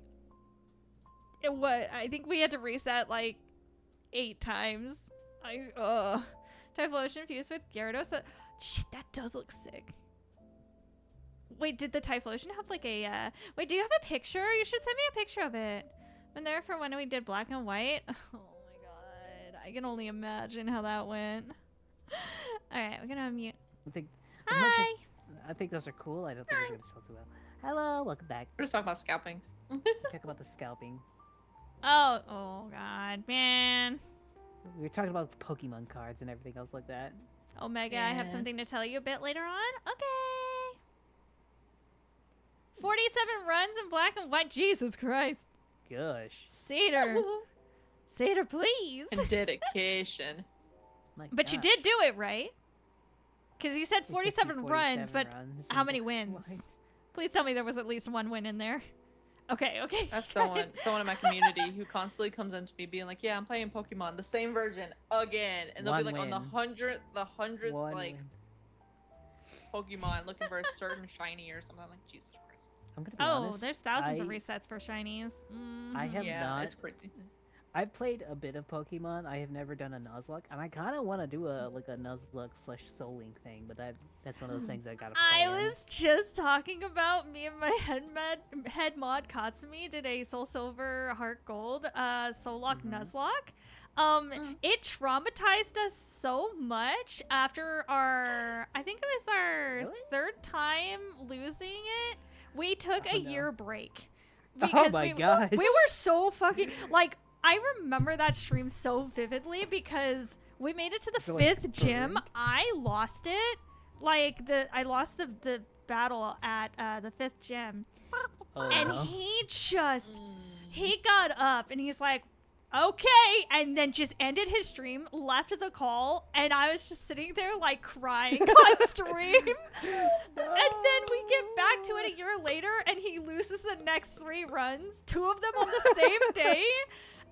I think we had to reset, like, 8 times. Typhlosion fused with Gyarados. Shit, that does look sick. Wait, did the Typhlosion have like a, wait, do you have a picture? You should send me a picture of it. I'm there for when we did black and white. Oh my god. I can only imagine how that went. Alright, we're gonna unmute. Hi! I think those are cool. I don't think they're gonna sell too well. Hello, welcome back. We're just talking about scalpings. Talk about the scalping. Oh god, man. We were talking about Pokemon cards and everything else like that. Omega, I have something to tell you a bit later on. Okay. 47 runs in black and white. Jesus Christ. Gosh. Cedar. Cedar, please. And dedication. But you did do it, right? Because you said It took you 47 runs, but runs. how many wins? What? Please tell me there was at least one win in there. Okay. I have someone in my community who constantly comes into me being like, "Yeah, I'm playing Pokemon, the same version again," and they'll be like on the hundredth One like win. Pokemon looking for a certain shiny or something. I'm like, Jesus Christ. I'm gonna be Oh, honest. there's thousands of resets for shinies. I have Yeah, not. it's crazy. I've played a bit of Pokemon. I have never done a Nuzlocke, and I kind of want to do a Nuzlocke / Soul Link thing, but that's one of those things I gotta play. I was just talking about me and my head mod Katsumi did a Soul Silver Heart Gold Soul Lock Nuzlocke. It traumatized us so much after I think it was our third time losing it. We took a year break because we were so fucking like. I remember that stream so vividly because we made it to the fifth gym. I lost it. I lost the battle at the fifth gym. And he got up and he's like, okay, and then just ended his stream, left the call, and I was just sitting there like crying on stream. And then we get back to it a year later and he loses the next 3 runs, 2 of them on the same day.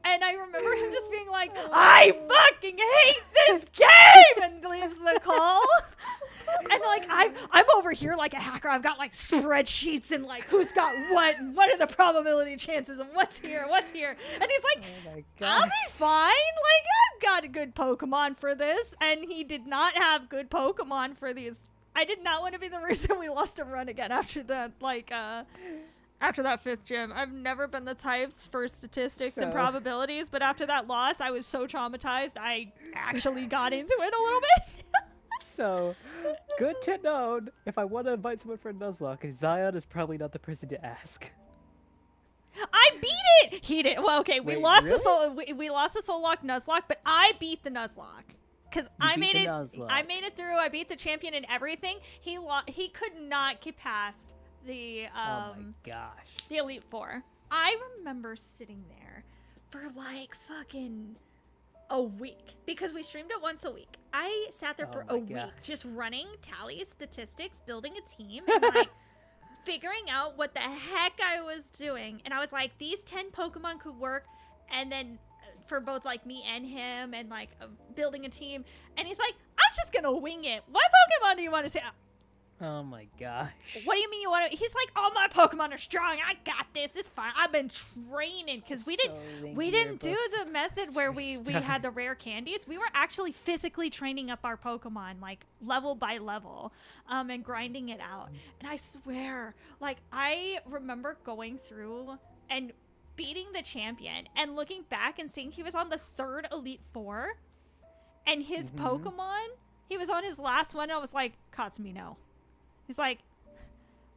And I remember him just being like, I fucking hate this game, and leaves the call. And like I'm over here like a hacker. I've got like spreadsheets and like who's got what and what are the probability chances and what's here. And he's like, I'll be fine. Like I've got a good Pokemon for this. And he did not have good Pokemon for these. I did not want to be the reason we lost a run again after that after that 5th gym. I've never been the type for statistics and probabilities, but after that loss, I was so traumatized, I actually got into it a little bit. So, good to know if I want to invite someone for a Nuzlocke, Zion is probably not the person to ask. I beat it! He did. Well, okay, we lost really? the Soul we lost the Soul Lock Nuzlocke, but I beat the Nuzlocke. Because I made it through, I beat the champion and everything. He could not get past the oh my gosh. The Elite Four. I remember sitting there for like fucking a week because we streamed it once a week. I sat there for a week just running tallies, statistics, building a team, and like figuring out what the heck I was doing. And I was like, these 10 Pokemon could work, and then for both like me and him, and like building a team. And he's like, I'm just gonna wing it. What Pokemon do you want to say? Oh my gosh. What do you mean you want to? He's like, all my Pokemon are strong. I got this. It's fine. I've been training because we didn't do the method where we had the rare candies. We were actually physically training up our Pokemon like level by level, and grinding it out. And I swear, like I remember going through and beating the champion and looking back and seeing he was on the 3rd Elite Four, and his Pokemon, he was on his last one. And I was like, Katsumi, no. He's like,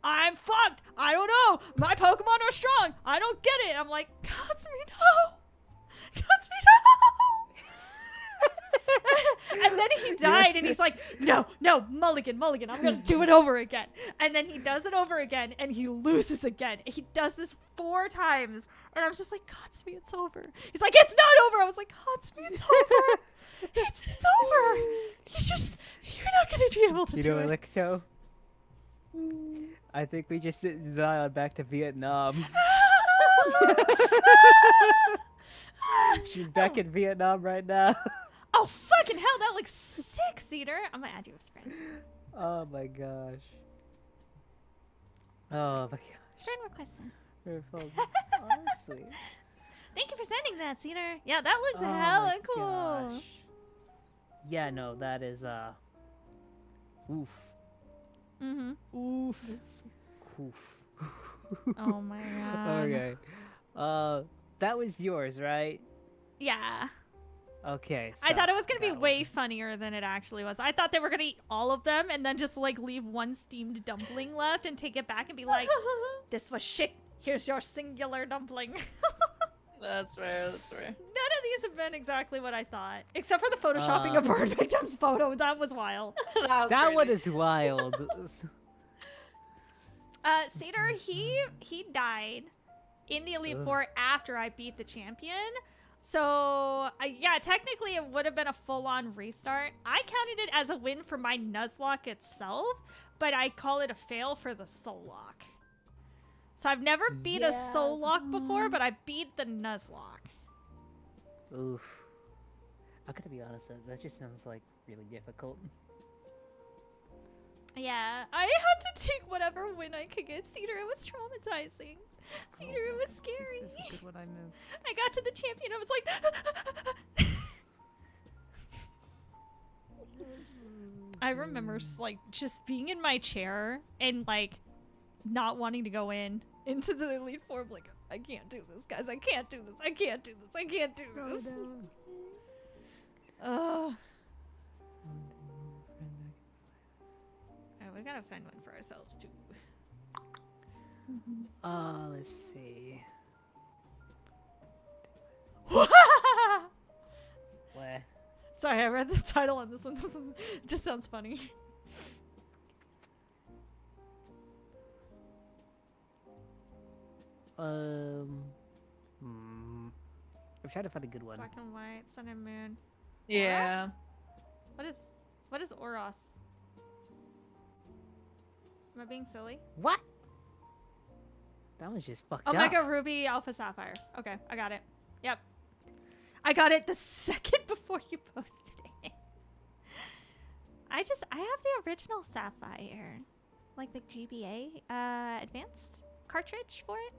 I'm fucked. I don't know. My Pokemon are strong. I don't get it. I'm like, Katsumi, no. Katsumi, no. And then he died, and he's like, no, mulligan. I'm going to do it over again. And then he does it over again, and he loses again. He does this 4 times. And I was just like, Katsumi, it's over. He's like, it's not over. I was like, Katsumi, it's over. It's over. You're not going to be able to do it. Alecto? I think we just sent Zion back to Vietnam. She's back in Vietnam right now. Oh, fucking hell, that looks sick, Cedar. I'm gonna add you as a friend. Oh my gosh. Oh my gosh. Friend requesting. Honestly. Thank you for sending that, Cedar. Yeah, that looks hella cool. Gosh. Yeah, no, that is, oof. Oof. Oof. Oh my god. Okay. That was yours, right? Yeah. Okay. So I thought it was gonna be way funnier than it actually was. I thought they were gonna eat all of them and then just like leave one steamed dumpling left and take it back and be like, this was shit. Here's your singular dumpling. That's fair. None of these have been exactly what I thought. Except for the photoshopping of burn victims photo. That was wild. that one is wild. Cedar, he died in the Elite Four after I beat the champion. So, yeah, technically it would have been a full-on restart. I counted it as a win for my Nuzlocke itself, but I call it a fail for the Soul Lock. So I've never beat a Soul Lock before, but I beat the Nuzlocke. Oof. I'm gonna be honest, that just sounds like really difficult. Yeah, I had to take whatever win I could get. Cedar, it was traumatizing. Cedar, it was scary. That's a good one I missed. I got to the champion, I was like... I remember, like, just being in my chair and, like, not wanting to go into the Elite Four. Like, I can't do this, guys. I can't do this. I can't do this. I can't do this. Ugh. We gotta find one for ourselves too. Let's see. What? Sorry, I read the title on this one. It just sounds funny. I'm trying to find a good one. Black and white, sun and moon. Yeah. Oros? What is Oros? Am I being silly? What? That was just fucked up. Omega Ruby Alpha Sapphire. Okay, I got it. Yep. I got it the second before you posted it. I have the original Sapphire. Like the GBA advanced cartridge for it.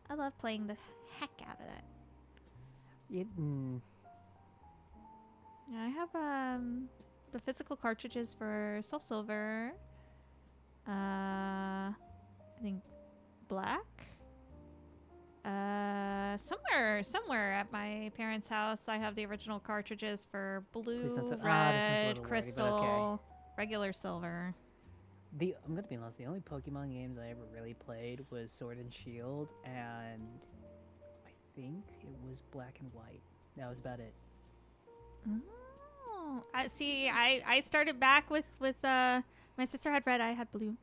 I love playing the heck out of that. Yeah, I have the physical cartridges for Soul Silver. I think black. Somewhere at my parents' house, I have the original cartridges for blue, red, crystal, regular silver. I'm gonna be honest. The only Pokemon games I ever really played was Sword and Shield, and I think it was Black and White. That was about it. Oh, I started back with my sister had red, I had blue,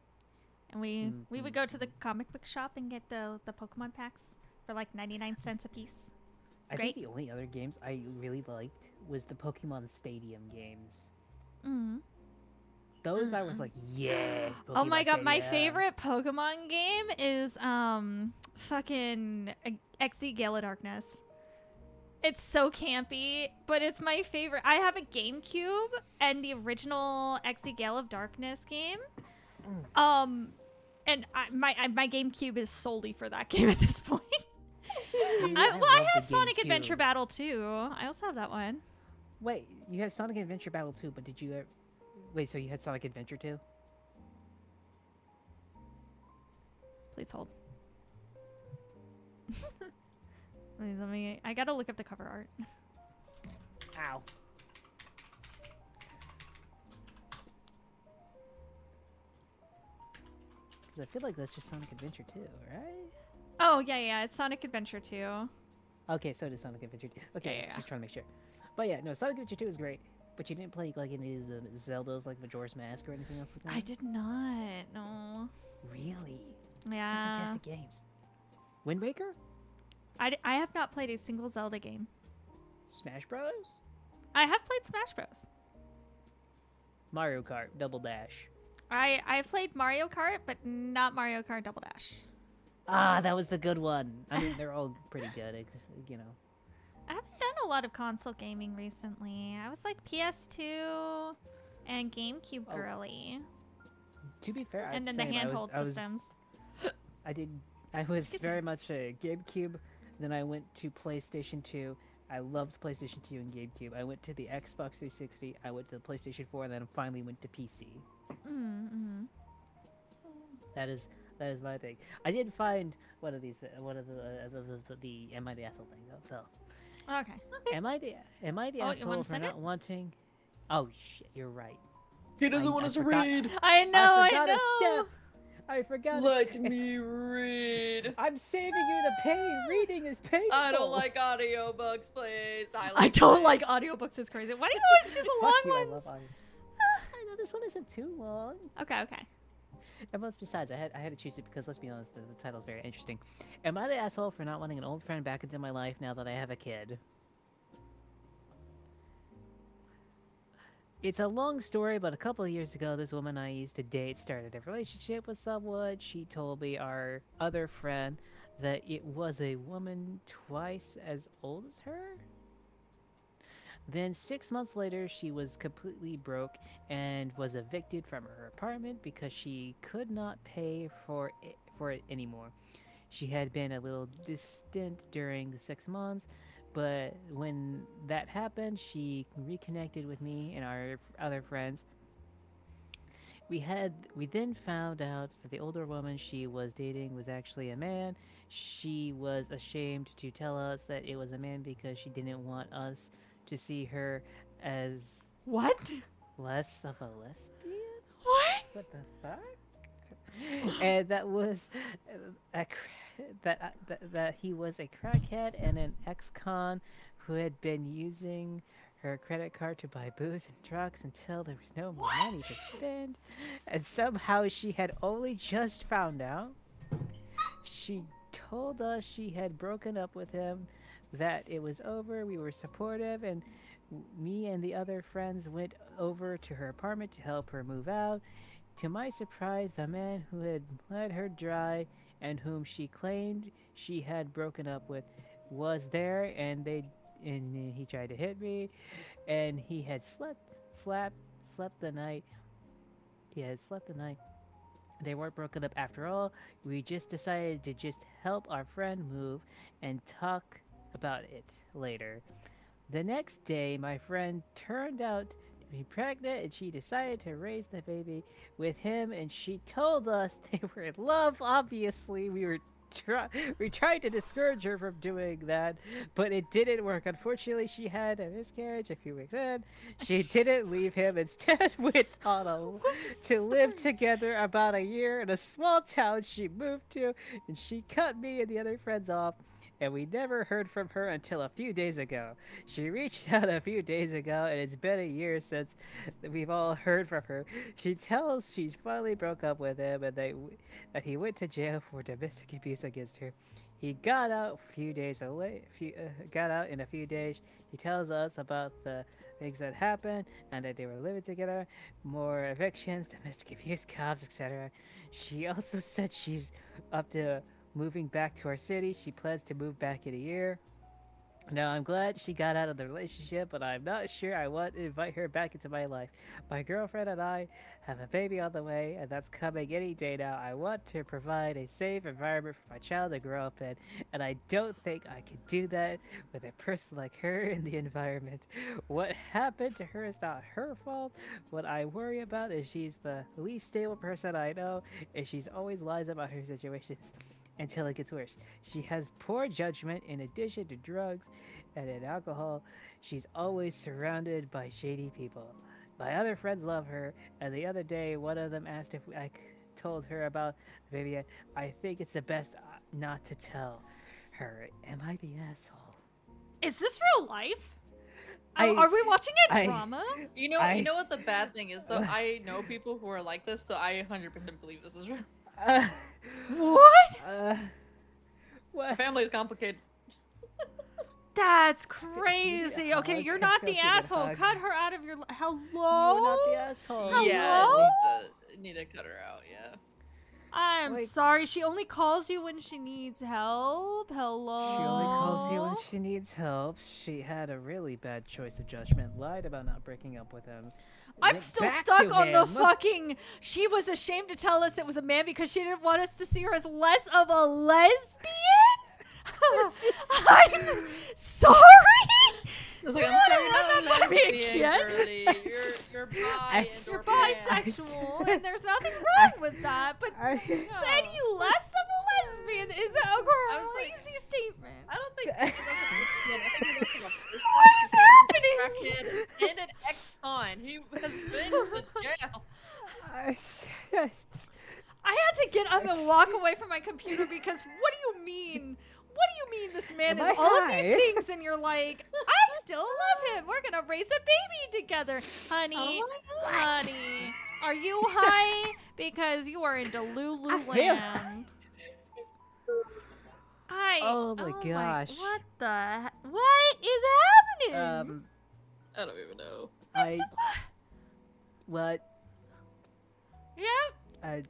and we would go to the comic book shop and get the Pokemon packs for like 99 cents a piece. It's I great. think the only other games I really liked was the Pokemon Stadium games. Those I was like, yes. Pokemon Oh my god, my Stadium. favorite Pokemon game is fucking XD Gale of Darkness. It's so campy, but it's my favorite. I have a GameCube and the original XD Gale of Darkness game. And my GameCube is solely for that game at this point. I have Sonic Adventure Battle 2. I also have that one. Wait, you have Sonic Adventure Battle 2, but did you wait, so you had Sonic Adventure 2? Please hold. I gotta look up the cover art. Ow. Because I feel like that's just Sonic Adventure 2, right? Oh, yeah, it's Sonic Adventure 2. Okay, so it is Sonic Adventure 2. Okay, Yeah. just trying to make sure. But yeah, no, Sonic Adventure 2 is great. But you didn't play like any of the Zeldas, like Majora's Mask or anything else like that? I did not, no. Really? Yeah. Those are fantastic games. Wind Waker? I have not played a single Zelda game. Smash Bros? I have played Smash Bros. Mario Kart, Double Dash. I played Mario Kart, but not Mario Kart Double Dash. Ah, that was the good one. I mean, they're all pretty good, you know. I haven't done a lot of console gaming recently. I was like PS2 and GameCube girly. To be fair, and then the handheld systems. I was very much a GameCube. Then I went to PlayStation 2. I loved PlayStation 2 and GameCube. I went to the Xbox 360. I went to the PlayStation 4, and then finally went to PC. That is my thing. I did find one of the Am I the Asshole thing though. So. Okay. Am I the asshole for not wanting? Oh shit, you're right. He doesn't want us to read. I know. I forgot. Let me read. I'm saving you the pain. Reading is painful. I don't like audiobooks, please. I don't like audiobooks. It's crazy. Why do you always choose the long ones? I know this one isn't too long. Okay. And plus, besides, I had to choose it because let's be honest, the title's very interesting. Am I the asshole for not wanting an old friend back into my life now that I have a kid? It's a long story, but a couple of years ago, this woman I used to date started a relationship with someone. She told me, our other friend, that it was a woman twice as old as her. Then 6 months later, she was completely broke and was evicted from her apartment because she could not pay for it anymore. She had been a little distant during the 6 months, but when that happened, she reconnected with me and our other friends. We then found out that the older woman she was dating was actually a man. She was ashamed to tell us that it was a man because she didn't want us to see her as What? less of a lesbian. What? What the fuck? And that was that he was a crackhead and an ex-con who had been using her credit card to buy booze and drugs until there was no more money to spend, and somehow she had only just found out. She told us she had broken up with him, that it was over. We were supportive, and me and the other friends went over to her apartment to help her move out. To my surprise, the man who had bled her dry and whom she claimed she had broken up with was there, and he tried to hit me, and he had slept the night. He had slept the night. They weren't broken up after all. We just decided to just help our friend move and talk about it later. The next day, my friend turned out to be pregnant, and she decided to raise the baby with him, and she told us they were in love. Obviously, we tried to discourage her from doing that, but it didn't work. Unfortunately, she had a miscarriage a few weeks in. She didn't leave him. Instead, went on to live together about a year in a small town she moved to, and she cut me and the other friends off, and we never heard from her until a few days ago. She reached out a few days ago, and it's been a year since we've all heard from her. She tells she finally broke up with him, and that he went to jail for domestic abuse against her. He got out got out in a few days. She tells us about the things that happened and that they were living together, more evictions, domestic abuse, cops, etc. She also said she's up to moving back to our city. She plans to move back in a year. Now, I'm glad she got out of the relationship, but I'm not sure I want to invite her back into my life. My girlfriend and I have a baby on the way, and that's coming any day now. I want to provide a safe environment for my child to grow up in, and I don't think I could do that with a person like her in the environment. What happened to her is not her fault. What I worry about is she's the least stable person I know, and she's always lies about her situations until it gets worse. She has poor judgment in addition to drugs and alcohol. She's always surrounded by shady people. My other friends love her, and the other day one of them asked if I told her about the baby. I think it's the best not to tell her. Am I the asshole? Is this real life? Are we watching a drama? You know what the bad thing is, though? I know people who are like this, so I 100% believe this is real. What? What? Family is complicated. That's crazy. Okay, you're not the asshole. Cut her out of your. Hello. You're not the asshole. Hello? Yeah, need to cut her out. Yeah. I'm sorry. She only calls you when she needs help. Hello. She only calls you when she needs help. She had a really bad choice of judgment. Lied about not breaking up with him. I'm still stuck on the fucking. She was ashamed to tell us it was a man because she didn't want us to see her as less of a lesbian. I'm sorry. I was like, I'm sorry, you're not a lesbian, girly. You're bi. You're bisexual, and there's nothing wrong with that. But any less of a lesbian is a crazy statement. I don't think that's a lesbian. I think that's a What is happening? crackhead and an ex-con. He has been to jail. I had to get up and walk away from my computer because what do you mean? What do you mean this man is all of these things and you're like, I still love him. We're going to raise a baby together. Honey, honey. Are you high? Because you are in Lululand. Oh my gosh. What is happening? I don't even know. What? Yep.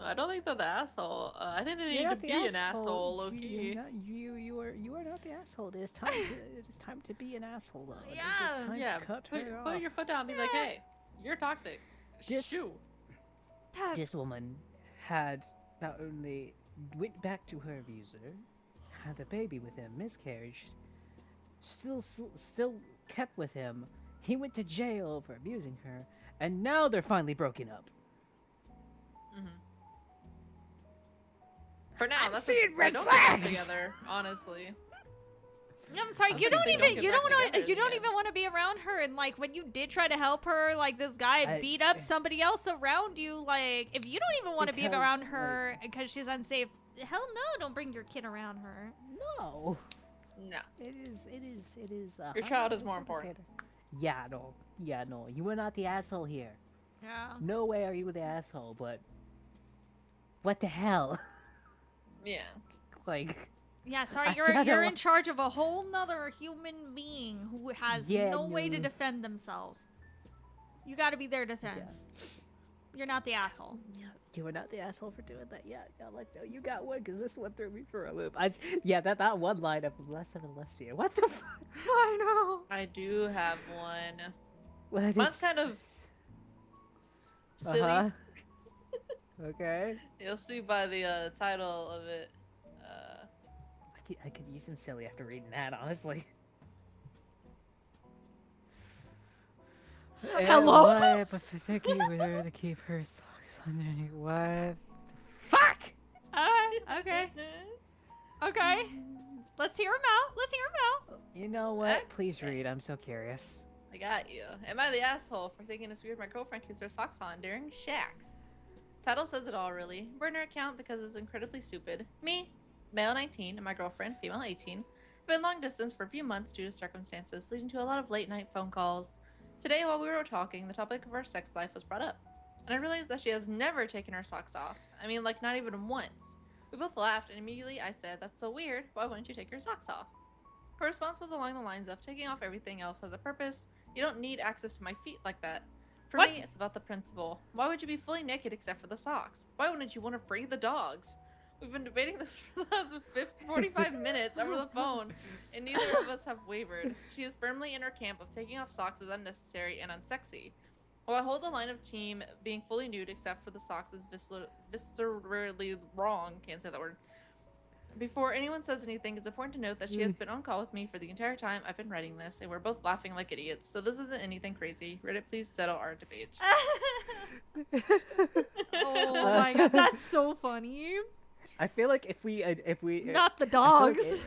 I don't think they're the asshole. I think they need to be an asshole, Loki. You are not the asshole. It is time to be an asshole, though. It is time Yeah. to cut Put her off. your foot down and be like, hey, you're toxic. Shoo. This woman had not only went back to her abuser, had a baby with him, miscarriage, still kept with him. He went to jail for abusing her, and now they're finally broken up. For now, I'm that's seeing red don't get back flags! together, honestly. I'm sorry. I'm You saying don't they even. don't get You back don't want together to. You in the don't even end. want to be around her. And like when you did try to help her, like this guy beat up somebody else around you. Like if you don't even want to be around her because she's unsafe, hell no! Don't bring your kid around her. No. No. It is. Your child is more 100% important. okay. Yeah, no. You were not the asshole here. Yeah. No way are you the asshole, but what the hell? Yeah. Like, Yeah, sorry, I you're don't you're know. in charge of a whole nother human being who has no way to no. defend themselves. You got to be their defense. You're not the asshole. you were not the asshole for doing that. Yeah, like, no, you got one, because this one threw me for a loop. That one line of less of a lesbian. What the fuck? I know. I do have one. What Mine's is- kind of silly. Uh-huh. Okay. You'll see by the title of it. I could use some silly after reading that, honestly. Hello? What? But Vicky were to keep her socks underneath. What? Fuck! Okay. Okay. Let's hear him out. Let's hear him out. You know what? Please read. I'm so curious. I got you. Am I the asshole for thinking it's weird my girlfriend keeps her socks on during shacks? Title says it all, really. Burner account because it's incredibly stupid. Me, male 19, and my girlfriend, female 18, have been long distance for a few months due to circumstances, leading to a lot of late night phone calls. Today, while we were talking, the topic of our sex life was brought up, and I realized that she has never taken her socks off. I mean, like, not even once. We both laughed, and immediately I said, "That's so weird. Why wouldn't you take your socks off?" Her response was along the lines of, "Taking off everything else has a purpose. You don't need access to my feet like that. For What? me, it's about the principle. Why would you be fully naked except for the socks? Why wouldn't you want to free the dogs?" We've been debating this for the last 45 minutes over the phone, and neither of us have wavered. She is firmly in her camp of taking off socks is unnecessary and unsexy. While I hold the line of team being fully nude except for the socks is viscerally wrong, can't say that word. Before anyone says anything, it's important to note that she has been on call with me for the entire time I've been writing this, and we're both laughing like idiots, so this isn't anything crazy. Reddit, please settle our debate. Oh my god, that's so funny. I feel like if we Not the I feel like dogs.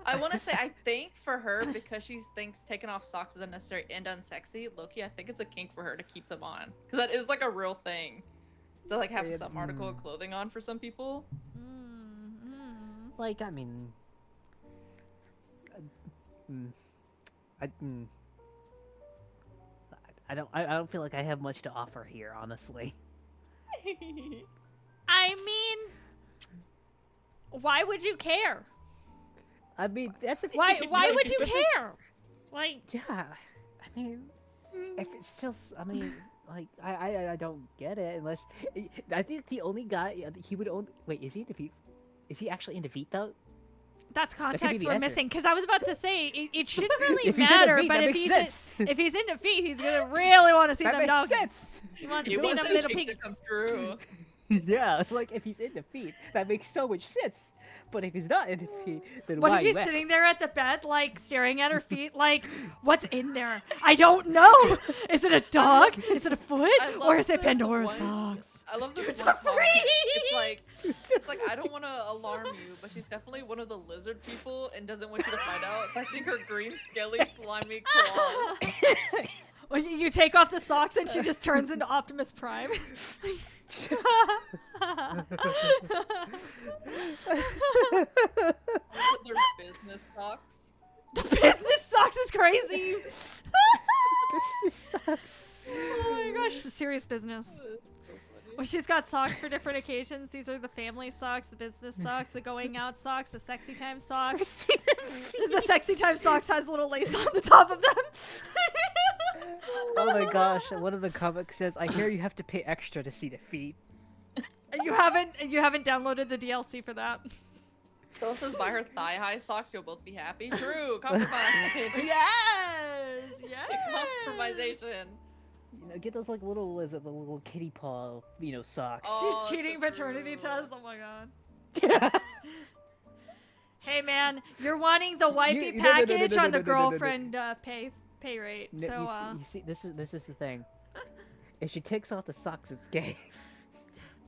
I want to say, I think for her, because she thinks taking off socks is unnecessary and unsexy, Loki, I think it's a kink for her to keep them on. Because that is like a real thing. To like have some article of clothing on for some people. Like, I mean, I don't feel like I have much to offer here, honestly. I mean, why would you care? I mean, that's a Why would you care? Like, Yeah, I mean, if it's still, I mean, like, I don't get it unless, I think the only guy, he would only, wait, is he in defeat? Is he actually in defeat, though? that's could be context the we're answer. missing. Because I was about to say, it shouldn't really If he's in matter, defeat, but that if makes he's, sense. if he's in defeat, he's going to really want to see That them makes dogs. sense! He wants You to see want them this little kink to pigs. come true. Yeah, like, if he's in defeat, that makes so much sense. But if he's not in defeat, then What why if he's you ask? sitting there at the bed, like, staring at her feet, like, what's in there? I don't know! Is it a dog? Is it a foot? I love Or is it this Pandora's one- box? I love this It's one a comment. free! It's like I don't want to alarm you, but she's definitely one of the lizard people and doesn't want you to find out by seeing her green, scaly, slimy claws. Or you take off the socks and she just turns into Optimus Prime. Their business socks. The business socks is crazy. This sucks. Oh my gosh, serious business. Well, she's got socks for different occasions. These are the family socks, the business socks, the going out socks, the sexy time socks. The sexy time socks has a little lace on the top of them. Oh my gosh! One of the comics says, "I hear you have to pay extra to see the feet." You haven't downloaded the DLC for that. Someone says buy her thigh high socks, you'll both be happy. True, compromise. Yes, yes. Compromisation. You know, get those like little, is it the little kitty paw, socks. Oh, She's cheating so paternity true. tests. Oh my god. Hey man, you're wanting the wifey no, package on the no. girlfriend pay rate. No, So you see, this is the thing. If she takes off the socks, it's gay.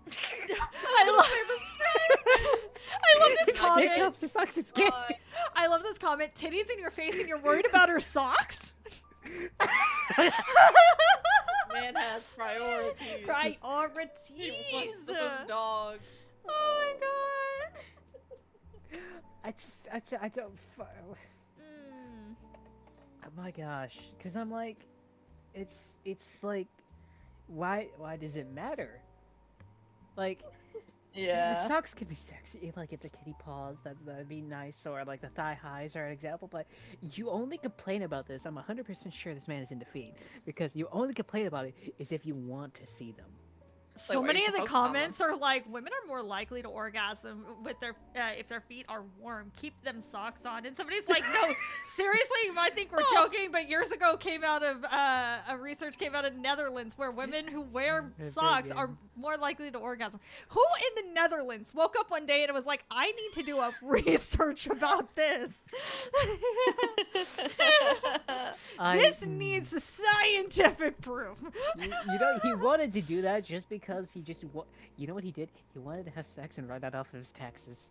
I love this If she takes comment. off the socks, it's gay. I love this comment. Titties in your face and you're worried about her socks? Man has priorities. He Priorities. wants those dogs. Oh my god. I don't. Oh my gosh, because I'm like, it's like, why does it matter? Like, Yeah. the socks could be sexy, like if the kitty paws, that'd be nice, or like the thigh highs are an example. But you only complain about this. I'm 100% sure this man is in defeat because you only complain about it is if you want to see them. It's like, So why many you of the focus on them? comments are like, women are more likely to orgasm with their if their feet are warm. Keep them socks on. And somebody's like, no, seriously, you might think we're joking, but years ago came out of a research came out of Netherlands where women who wear socks are more likely to orgasm. Who in the Netherlands woke up one day and it was like, I need to do a research about this. This needs scientific proof. He wanted to do that just because he just you know what he did? He wanted to have sex and write that off of his taxes.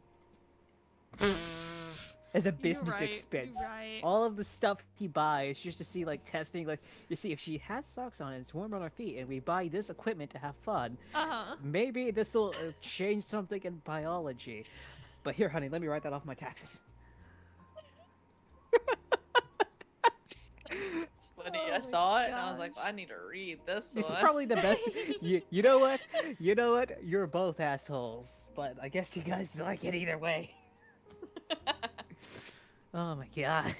As a business right, you're expense. right. All of the stuff he buys just to see, like, testing, like, you see, if she has socks on and it's warm on her feet and we buy this equipment to have fun, maybe this will change something in biology. But here, honey, let me write that off my taxes. It's funny. Oh I my saw it and I was gosh. like, I need to read this This is one. probably the best. You know what? You know what? You're both assholes, but I guess you guys like it either way. Oh my gosh.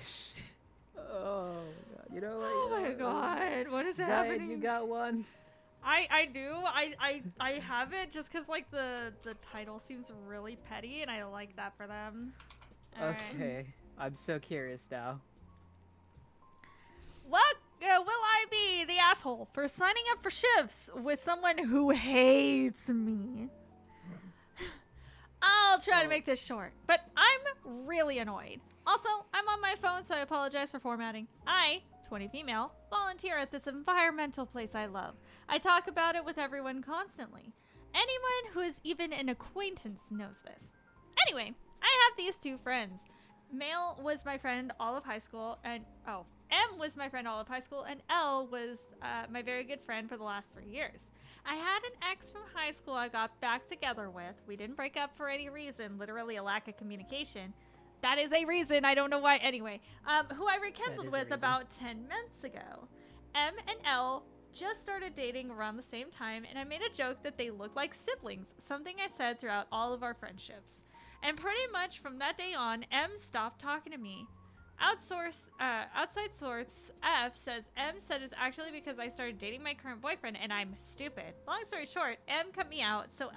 Oh my god. You know what? Oh my god, what is Zion, happening? you got one? I do. I have it just because like the title seems really petty and I like that for them. Alright. Okay. I'm so curious now. What will I be the asshole for signing up for shifts with someone who hates me? I'll try to make this short, but I'm really annoyed. Also, I'm on my phone, so I apologize for formatting. I, 20 female, volunteer at this environmental place I love. I talk about it with everyone constantly. Anyone who is even an acquaintance knows this. Anyway, I have these two friends. Male was my friend all of high school, and M was my friend all of high school, and L was my very good friend for the last 3 years. I had an ex from high school I got back together with. We didn't break up for any reason, literally a lack of communication. That is a reason, I don't know why. Anyway, who I rekindled with about 10 months ago. M and L just started dating around the same time, and I made a joke that they look like siblings, something I said throughout all of our friendships. And pretty much from that day on, M stopped talking to me. Outside source F says M said it's actually because I started dating my current boyfriend and I'm stupid. Long story short, M cut me out, so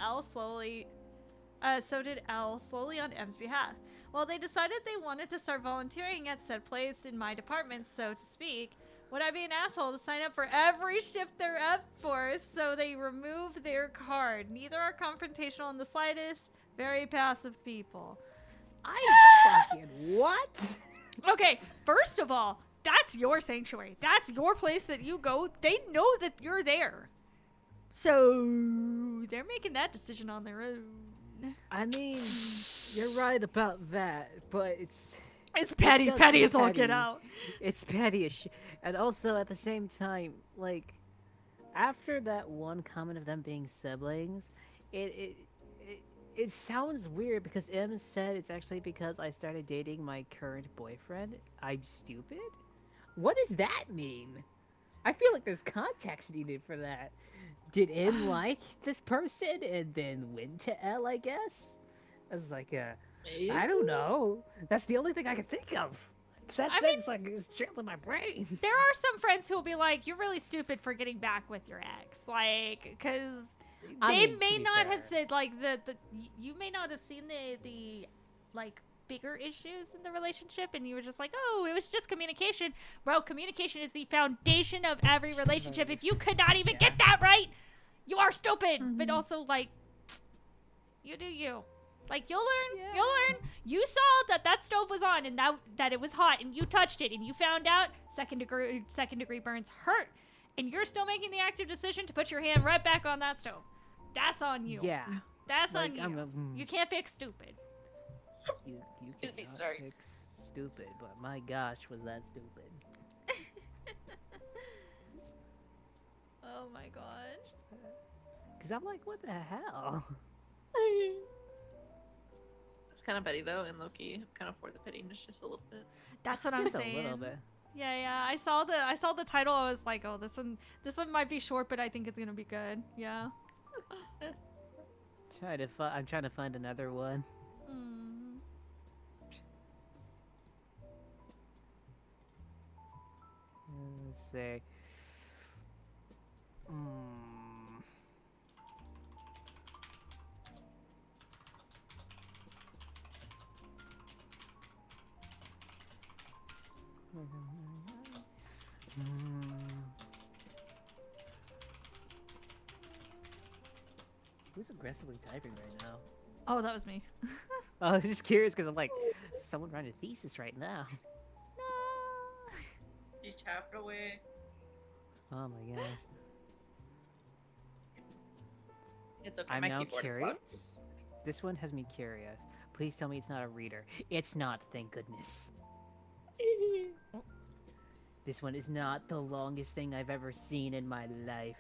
did L slowly on M's behalf. Well, they decided they wanted to start volunteering at said place in my department, so to speak. Would I be an asshole to sign up for every shift they're up for? So they remove their card. Neither are confrontational in the slightest. Very passive people. I fucking what? Okay, first of all, that's your sanctuary. That's your place that you go. They know that you're there. So they're making that decision on their own. I mean, you're right about that, but it's petty. does Petty seem as all petty. get out. It's petty as shit. And also at the same time, like, after that one comment of them being siblings, it sounds weird because M said it's actually because I started dating my current boyfriend. I'm stupid? What does that mean? I feel like there's context needed for that. Did N like this person and then went to L, I guess? As like a, Maybe? I don't know. That's the only thing I can think of. Cause that I sentence like is drilled in my brain. There are some friends who will be like, "You're really stupid for getting back with your ex," like, because I they mean, to may be not have fair. said like you may not have seen the like bigger issues in the relationship, and you were just like, "Oh, it was just communication." Bro, communication is the foundation of every relationship. If you could not even get that right, you are stupid. But also, like, you do you. Like, you'll learn. Yeah. You'll learn. You saw that stove was on and that it was hot, and you touched it, and you found out second degree burns hurt, and you're still making the active decision to put your hand right back on that stove. That's on you. Yeah. That's Like, on you. I'm a- You can't fix stupid. You Excuse me, cannot sorry. fix stupid, but my gosh, was that stupid. Oh my gosh. Cause I'm like, what the hell? It's kind of petty though, and Loki kind of for the pettiness just a little bit. That's what I'm Just saying. a little bit. Yeah. I saw the title. I was like, oh, this one might be short, but I think it's gonna be good. Yeah. I'm trying to find another one. Mm. Let's see. Who's aggressively typing right now? Oh, that was me. I was just curious because I'm like, someone writing a thesis right now. No. You tapped away. Oh my gosh. It's okay. I'm my now keyboard is curious. locked. This one has me curious. Please tell me it's not a reader. It's not, thank goodness. This one is not the longest thing I've ever seen in my life.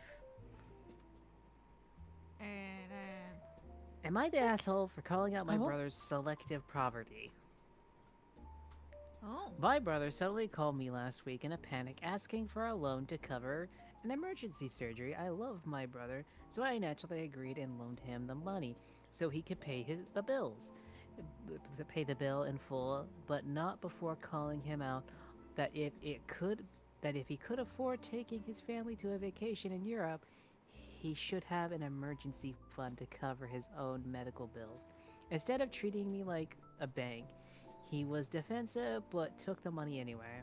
Am I the asshole for calling out my brother's selective poverty? Oh. My brother suddenly called me last week in a panic asking for a loan to cover an emergency surgery. I love my brother, so I naturally agreed and loaned him the money so he could pay the bills. Pay the bill in full, but not before calling him out that if he could afford taking his family to a vacation in Europe, he should have an emergency fund to cover his own medical bills. Instead of treating me like a bank, he was defensive but took the money anyway.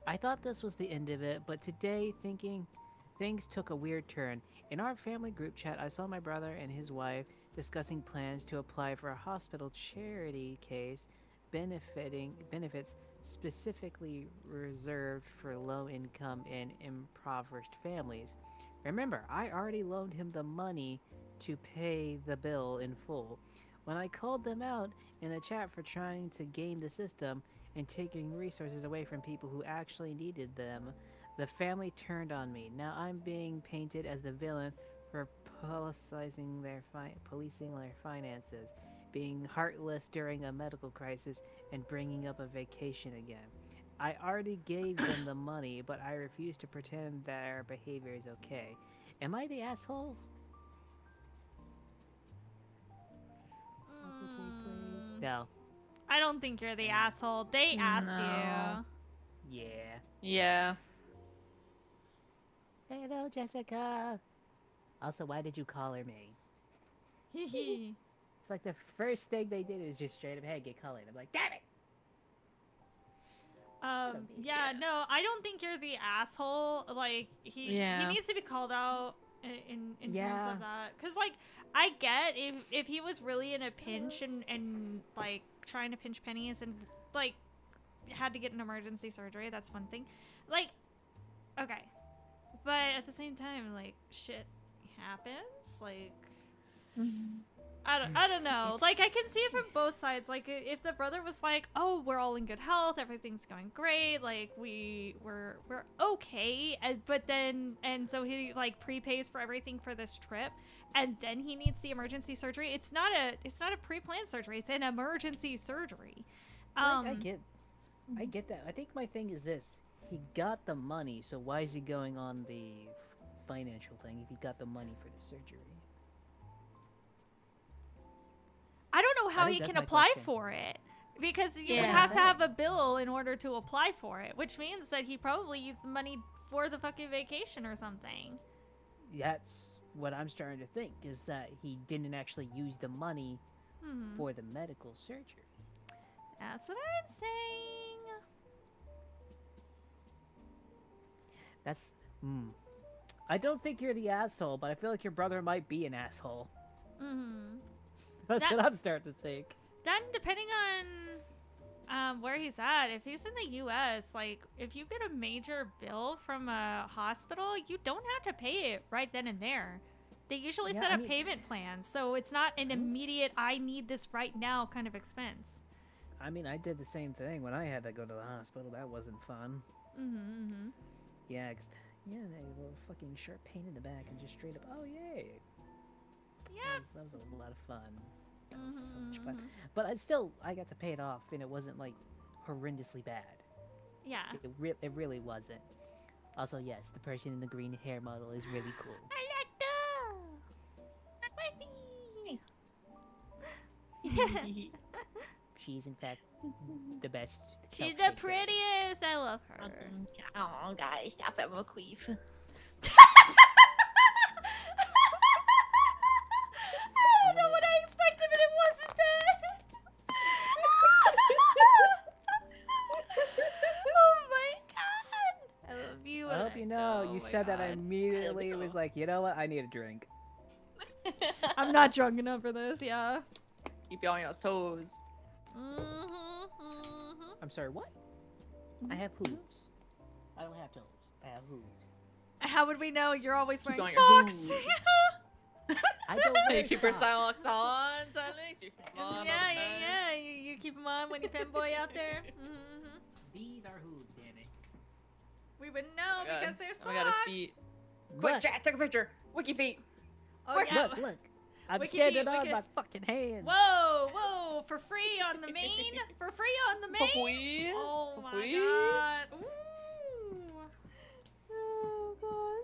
I thought this was the end of it, but today things took a weird turn. In our family group chat, I saw my brother and his wife discussing plans to apply for a hospital charity case benefits specifically reserved for low income and impoverished families. Remember, I already loaned him the money to pay the bill in full. When I called them out in the chat for trying to game the system and taking resources away from people who actually needed them, the family turned on me. Now I'm being painted as the villain for policing their finances, being heartless during a medical crisis, and bringing up a vacation again. I already gave them the money, but I refuse to pretend their behavior is okay. Am I the asshole? No. I don't think you're the asshole. They asked No. Yeah. Yeah. Hello, Jessica. Also, why did you color me? you. It's like the first thing they did is just straight up, hey, get colored. I'm like, damn it! Yeah, no, I don't think you're the asshole. Like, he needs to be called out in terms of that. Because, like, I get if he was really in a pinch and like, trying to pinch pennies and, like, had to get an emergency surgery, that's one thing. Like, okay. But at the same time, like, shit happens. Like, I don't know. Like, I can see it from both sides. Like, if the brother was like, "Oh, we're all in good health, everything's going great, like we're okay," and so he like prepays for everything for this trip, and then he needs the emergency surgery. It's not a pre-planned surgery. It's an emergency surgery. I get that. I think my thing is this: he got the money, so why is he going on the financial thing if he got the money for the surgery? I don't know how think he that's can my apply question. for it. Because you would Yeah. have to have a bill in order to apply for it, which means that he probably used the money for the fucking vacation or something. That's what I'm starting to think, is that he didn't actually use the money Hmm. for the medical surgery. That's what I'm saying. That's I don't think you're the asshole, but I feel like your brother might be an asshole. Hmm. That's That- what I'm starting to think. Then, depending on where he's at, if he's in the U.S., like, if you get a major bill from a hospital, you don't have to pay it right then and there. They usually Yeah, set I up mean- payment plans, so it's not an immediate, I need this right now kind of expense. I mean, I did the same thing when I had to go to the hospital. That wasn't fun. Mm-hmm. Yeah, they were fucking sharp pain in the back and just straight up, oh yay. Yeah. That was a lot of fun. That was so much Mhm, fun. mhm. But I got to pay it off, and it wasn't like horrendously bad. Yeah. It really wasn't. Also, yes, the person in the green hair model is really cool. Alecto! She's in fact the best. She's self-shaped the there is. prettiest. I love her. Oh, guys, stop it, I'm a queef. I don't know what I expected, but it wasn't that. Oh my god! I love you. I hope you know. You said that I immediately know. was like, you know what? I need a drink. I'm not drunk enough for this. Yeah. Keep you on your toes. I'm sorry, what? I have hooves. I don't have toes. I have hooves. How would we know you're always Keep wearing on your socks? hooves. I don't wear You keep your socks. socks on, Cylinks. You keep them on all the time. Yeah. You keep them on when you fanboy out there. Mm-hmm. These are hooves, damn it. We wouldn't know Oh my God. because they're socks. Oh my god, his feet. Quick, Look, chat, take a picture. Wiki feet. Oh, yeah. look. I'm Wiki standing feet, on wiki- my fucking hands. Whoa, for free on the main? For free on the main? Fui. Oh my Fui. god. Ooh. Oh god.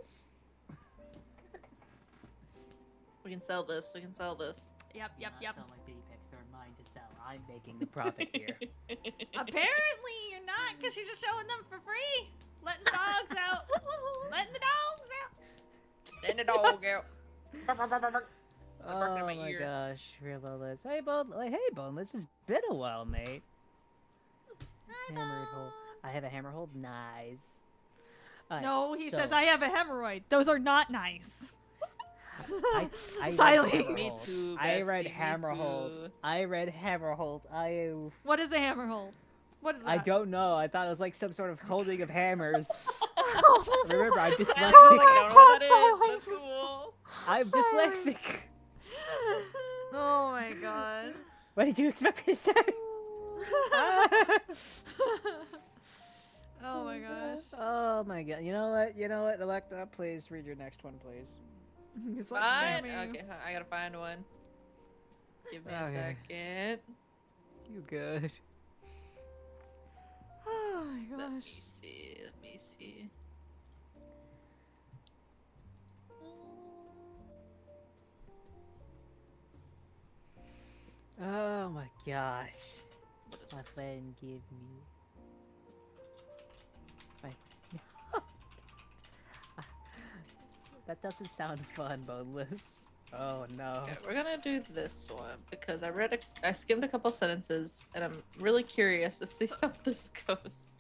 We can sell this. We can sell this. Yep. Not sell my baby pics. They're mine to sell. I'm making the profit here. Apparently you're not, because you're just showing them for free. Letting the dogs out. Letting the dogs out. Letting the dog out. Oh barking in my my ear. gosh, real boneless. Hey, boneless. It's been a while, mate. Hammered hole. I have a hammer hold. Nice. Alright, No, he so, says I have a hemorrhoid. Those are not nice. I read Silence. hammer Me hold. too, I read bestie, me hammer hold. too. I read hammer hold. What is a hammer hold? What is that? I don't know. I thought it was like some sort of holding of hammers. Oh Remember, I'm I dyslexic. don't know what that is, but it's cool. I'm dyslexic. Oh my god. What did you expect me to say? Oh my gosh. Oh my god. You know what? Alecta, please read your next one, please. He's like Fine. spamming you. Okay, hold on, I gotta find one. Give me a Okay. second. You good? Oh my Let me gosh. see. Let me see. Oh my gosh. What is My this? friend give me. That doesn't sound fun, boneless. Oh no. Okay, we're gonna do this one because I skimmed a couple sentences and I'm really curious to see how this goes.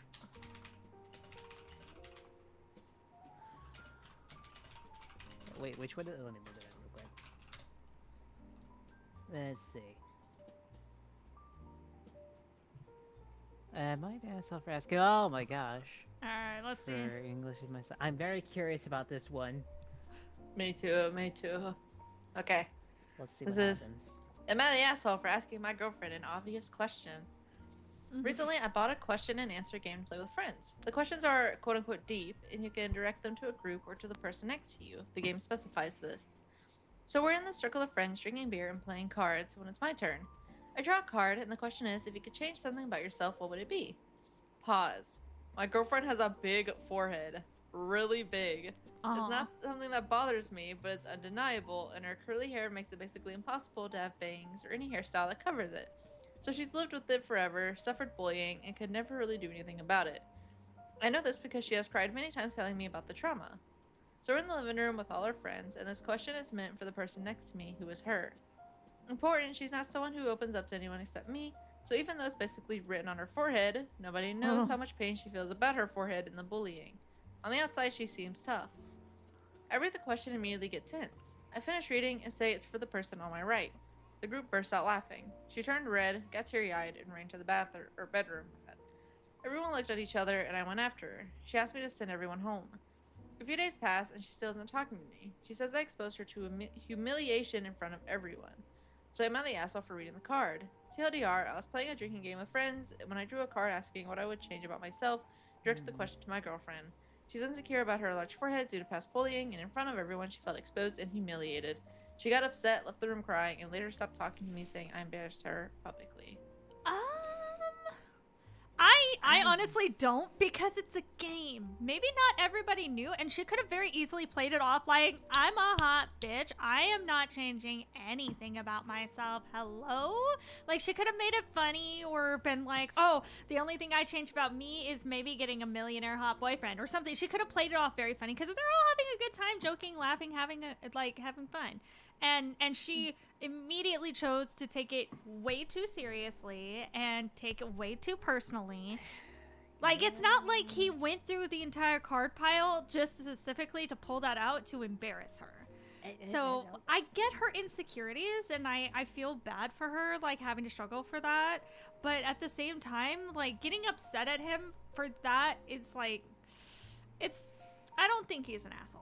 Wait, which one? Let me look at that real quick. Let's see. Am I the asshole for asking? Oh my gosh. Alright, let's see. For English is my. I'm very curious about this one. Me too, me too. Okay. Let's see This what is- happens. Am I the asshole for asking my girlfriend an obvious question? Mhm. Recently, I bought a question and answer game to play with friends. The questions are quote unquote deep, and you can direct them to a group or to the person next to you. The game specifies this. So we're in the circle of friends drinking beer and playing cards when it's my turn. I draw a card, and the question is if you could change something about yourself, what would it be? Pause. My girlfriend has a big forehead. Really big. It's not something that bothers me, but it's undeniable, and her curly hair makes it basically impossible to have bangs or any hairstyle that covers it. So she's lived with it forever, suffered bullying, and could never really do anything about it. I know this because she has cried many times telling me about the trauma. So we're in the living room with all our friends, and this question is meant for the person next to me, who is her. Important, she's not someone who opens up to anyone except me, so even though it's basically written on her forehead, nobody knows how much pain she feels about her forehead and the bullying. On the outside, she seems tough. I read the question and immediately get tense. I finish reading and say it's for the person on my right. The group burst out laughing. She turned red, got teary-eyed, and ran to the bedroom. Everyone looked at each other, and I went after her. She asked me to send everyone home. A few days pass, and she still isn't talking to me. She says I exposed her to humiliation in front of everyone. So I'm at the asshole for reading the card. TLDR, I was playing a drinking game with friends, and when I drew a card asking what I would change about myself, directed the question to my girlfriend. She's insecure about her large forehead due to past bullying, and in front of everyone she felt exposed and humiliated. She got upset, left the room crying, and later stopped talking to me, saying I embarrassed her publicly. I honestly don't, because it's a game. Maybe not everybody knew, and she could have very easily played it off like, I'm a hot bitch. I am not changing anything about myself. Hello? Like, she could have made it funny or been like, oh, the only thing I changed about me is maybe getting a millionaire hot boyfriend or something. She could have played it off very funny because they're all having a good time, joking, laughing, having fun. And she immediately chose to take it way too seriously and take it way too personally. Like, it's not like he went through the entire card pile just specifically to pull that out to embarrass her. So I get her insecurities, and I feel bad for her, like, having to struggle for that. But at the same time, like, getting upset at him for that is like, I don't think he's an asshole.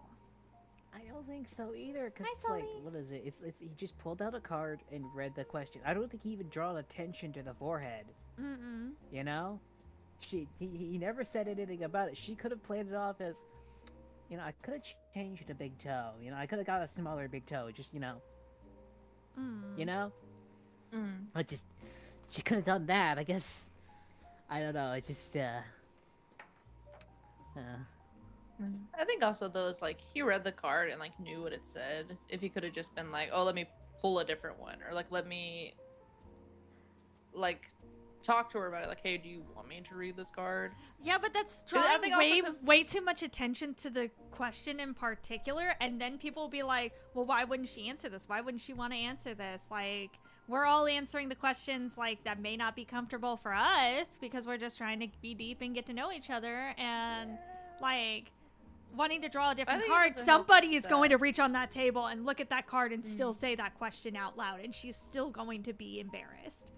I don't think so either, because Hi, it's like, Sully. what is it? It's he just pulled out a card and read the question. I don't think he even drawn attention to the forehead. Mm-mm. You know? He never said anything about it. She could have played it off as, you know, I could have changed a big toe. You know, I could have got a smaller big toe. Just, you know. You know? But just, she could have done that. I guess, I don't know. It just, I think also those, like, he read the card and, like, knew what it said. If he could have just been like, oh, let me pull a different one, or, like, let me, like, talk to her about it, like, hey, do you want me to read this card? Yeah, but that's drawing way too much attention to the question in particular, and then people will be like, well, why wouldn't she answer this? Why wouldn't she want to answer this? Like, we're all answering the questions, like, that may not be comfortable for us, because we're just trying to be deep and get to know each other, and, like, wanting to draw a different card, somebody is going to reach on that table and look at that card and still say that question out loud, and she's still going to be embarrassed.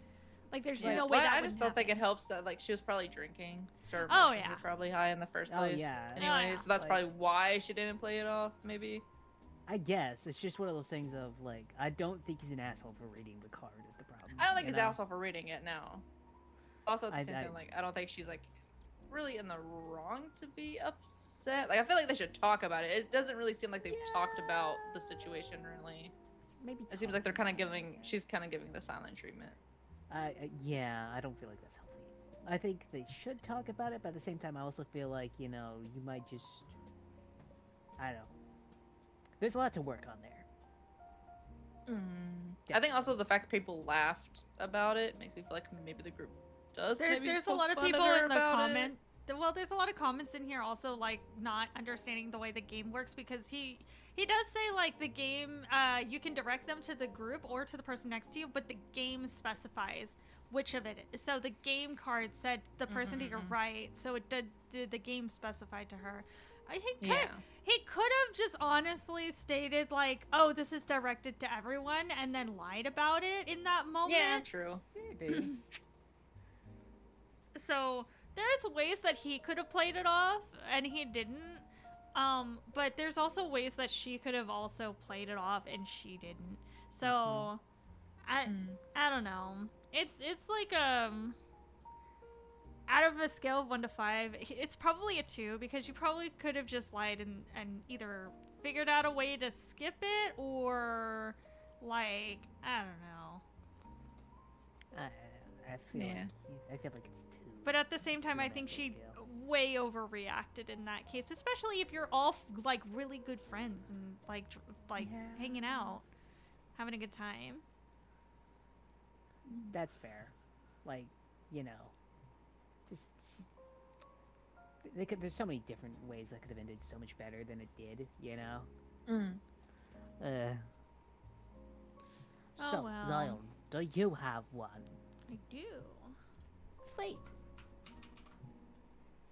Like, there's no way that I just don't think it helps that, like, she was probably drinking, so her Oh, emotions yeah. were probably high in the first place. Oh, yeah. Anyway, Oh, yeah. so that's Like- probably why she didn't play it off, maybe. I guess it's just one of those things of like, I don't think he's an asshole for reading the card. Is the problem? I don't think you he's know? an asshole for reading it now. Also, at the same I- time, like, I don't think she's, like, really in the wrong to be upset. Like, I feel like they should talk about it. It doesn't really seem like they've talked about the situation, really. Maybe It seems like they're kind of she's kind of giving the silent treatment. Yeah, I don't feel like that's healthy. I think they should talk about it, but at the same time, I also feel like, you know, you might just, I don't know. There's a lot to work on there. I think also the fact that people laughed about it makes me feel like maybe the group does. There's a lot of people in the comment. Well, there's a lot of comments in here also, like, not understanding the way the game works, because he does say, like, the game, you can direct them to the group or to the person next to you, but the game specifies which of it is. So the game card said the person to your right, so it did the game specify to her. He could have just honestly stated, like, oh, this is directed to everyone, and then lied about it in that moment. Yeah, true. Maybe. So there's ways that he could have played it off, and he didn't. But there's also ways that she could have also played it off, and she didn't. So I don't know. It's like out of a scale of 1 to 5, it's probably a 2, because you probably could have just lied and either figured out a way to skip it, or, like, I don't know. I feel like it's 2. But at the same time, I think she way overreacted in that case, especially if you're all like really good friends and like hanging out, having a good time. That's fair. Like, you know, just there's so many different ways that could have ended so much better than it did, you know? Oh, So, well. Zion, do you have one? I do. Sweet.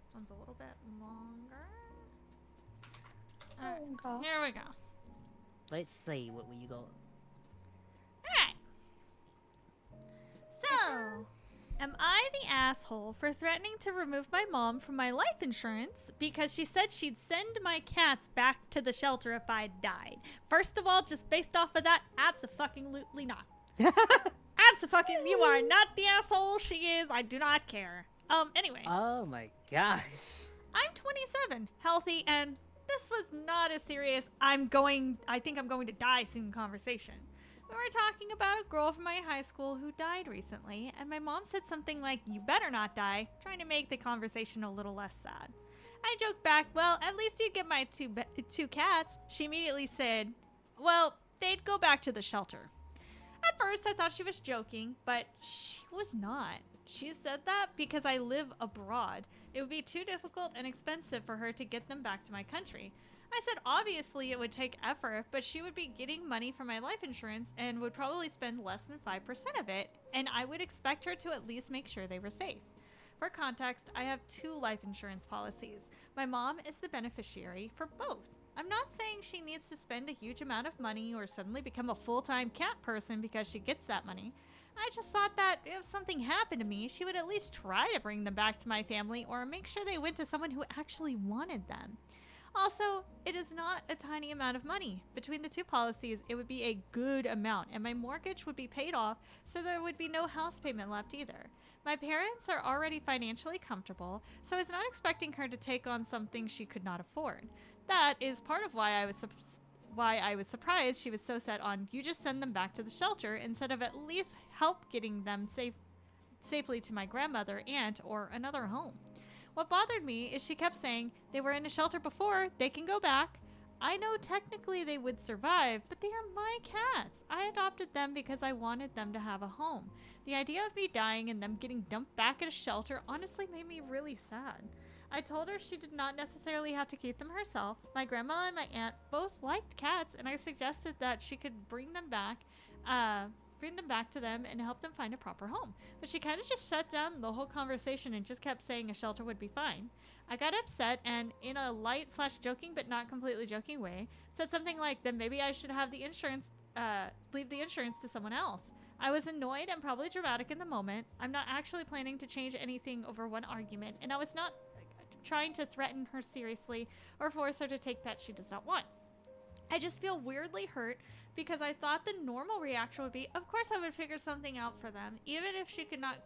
This one's a little bit longer. Okay. Alright, here we go. Let's see what we got. Alright. So, am I the asshole for threatening to remove my mom from my life insurance because she said she'd send my cats back to the shelter if I died? First of all, just based off of that, abso-fucking-lutely not. Abso-fucking, you are not the asshole she is. I do not care. Anyway. Oh my gosh. I'm 27, healthy, and this was not a serious I think I'm going to die soon conversation. We were talking about a girl from my high school who died recently, and my mom said something like, "You better not die," trying to make the conversation a little less sad. I joked back, "Well, at least you'd get my two cats." She immediately said, "Well, they'd go back to the shelter." At first, I thought she was joking, but she was not. She said that because I live abroad. It would be too difficult and expensive for her to get them back to my country. I said obviously it would take effort, but she would be getting money from my life insurance and would probably spend less than 5% of it, and I would expect her to at least make sure they were safe. For context, I have 2 life insurance policies. My mom is the beneficiary for both. I'm not saying she needs to spend a huge amount of money or suddenly become a full-time cat person because she gets that money. I just thought that if something happened to me, she would at least try to bring them back to my family or make sure they went to someone who actually wanted them. Also, it is not a tiny amount of money. Between the 2 policies, it would be a good amount, and my mortgage would be paid off, so there would be no house payment left either. My parents are already financially comfortable, so I was not expecting her to take on something she could not afford. That is part of why I was surprised she was so set on, "You just send them back to the shelter," instead of at least help getting them safely to my grandmother, aunt, or another home. What bothered me is she kept saying, "They were in a shelter before, they can go back." I know technically they would survive, but they are my cats. I adopted them because I wanted them to have a home. The idea of me dying and them getting dumped back at a shelter honestly made me really sad. I told her she did not necessarily have to keep them herself. My grandma and my aunt both liked cats, and I suggested that she could bring them back to them and help them find a proper home. But she kind of just shut down the whole conversation and just kept saying a shelter would be fine. I got upset and, in a light/joking but not completely joking way, said something like, "Then maybe I should have the insurance, leave the insurance to someone else." I was annoyed and probably dramatic in the moment. I'm not actually planning to change anything over one argument, and I was not trying to threaten her seriously or force her to take pets she does not want. I just feel weirdly hurt because I thought the normal reaction would be, of course I would figure something out for them, even if she could not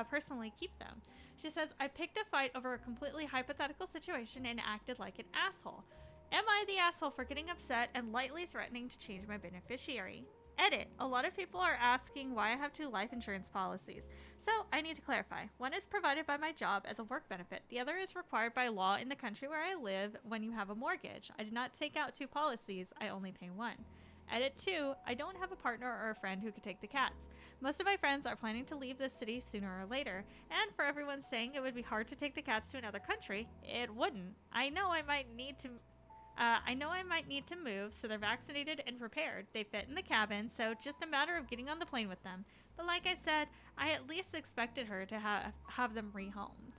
personally keep them. She says, "I picked a fight over a completely hypothetical situation and acted like an asshole. Am I the asshole for getting upset and lightly threatening to change my beneficiary?" Edit. A lot of people are asking why I have 2 life insurance policies. So I need to clarify. One is provided by my job as a work benefit. The other is required by law in the country where I live when you have a mortgage. I did not take out 2 policies. I only pay 1. Edit 2. I don't have a partner or a friend who could take the cats. Most of my friends are planning to leave this city sooner or later. And for everyone saying it would be hard to take the cats to another country, it wouldn't. I know I might need to move, so they're vaccinated and prepared. They fit in the cabin, so just a matter of getting on the plane with them. But like I said, I at least expected her to have them rehomed.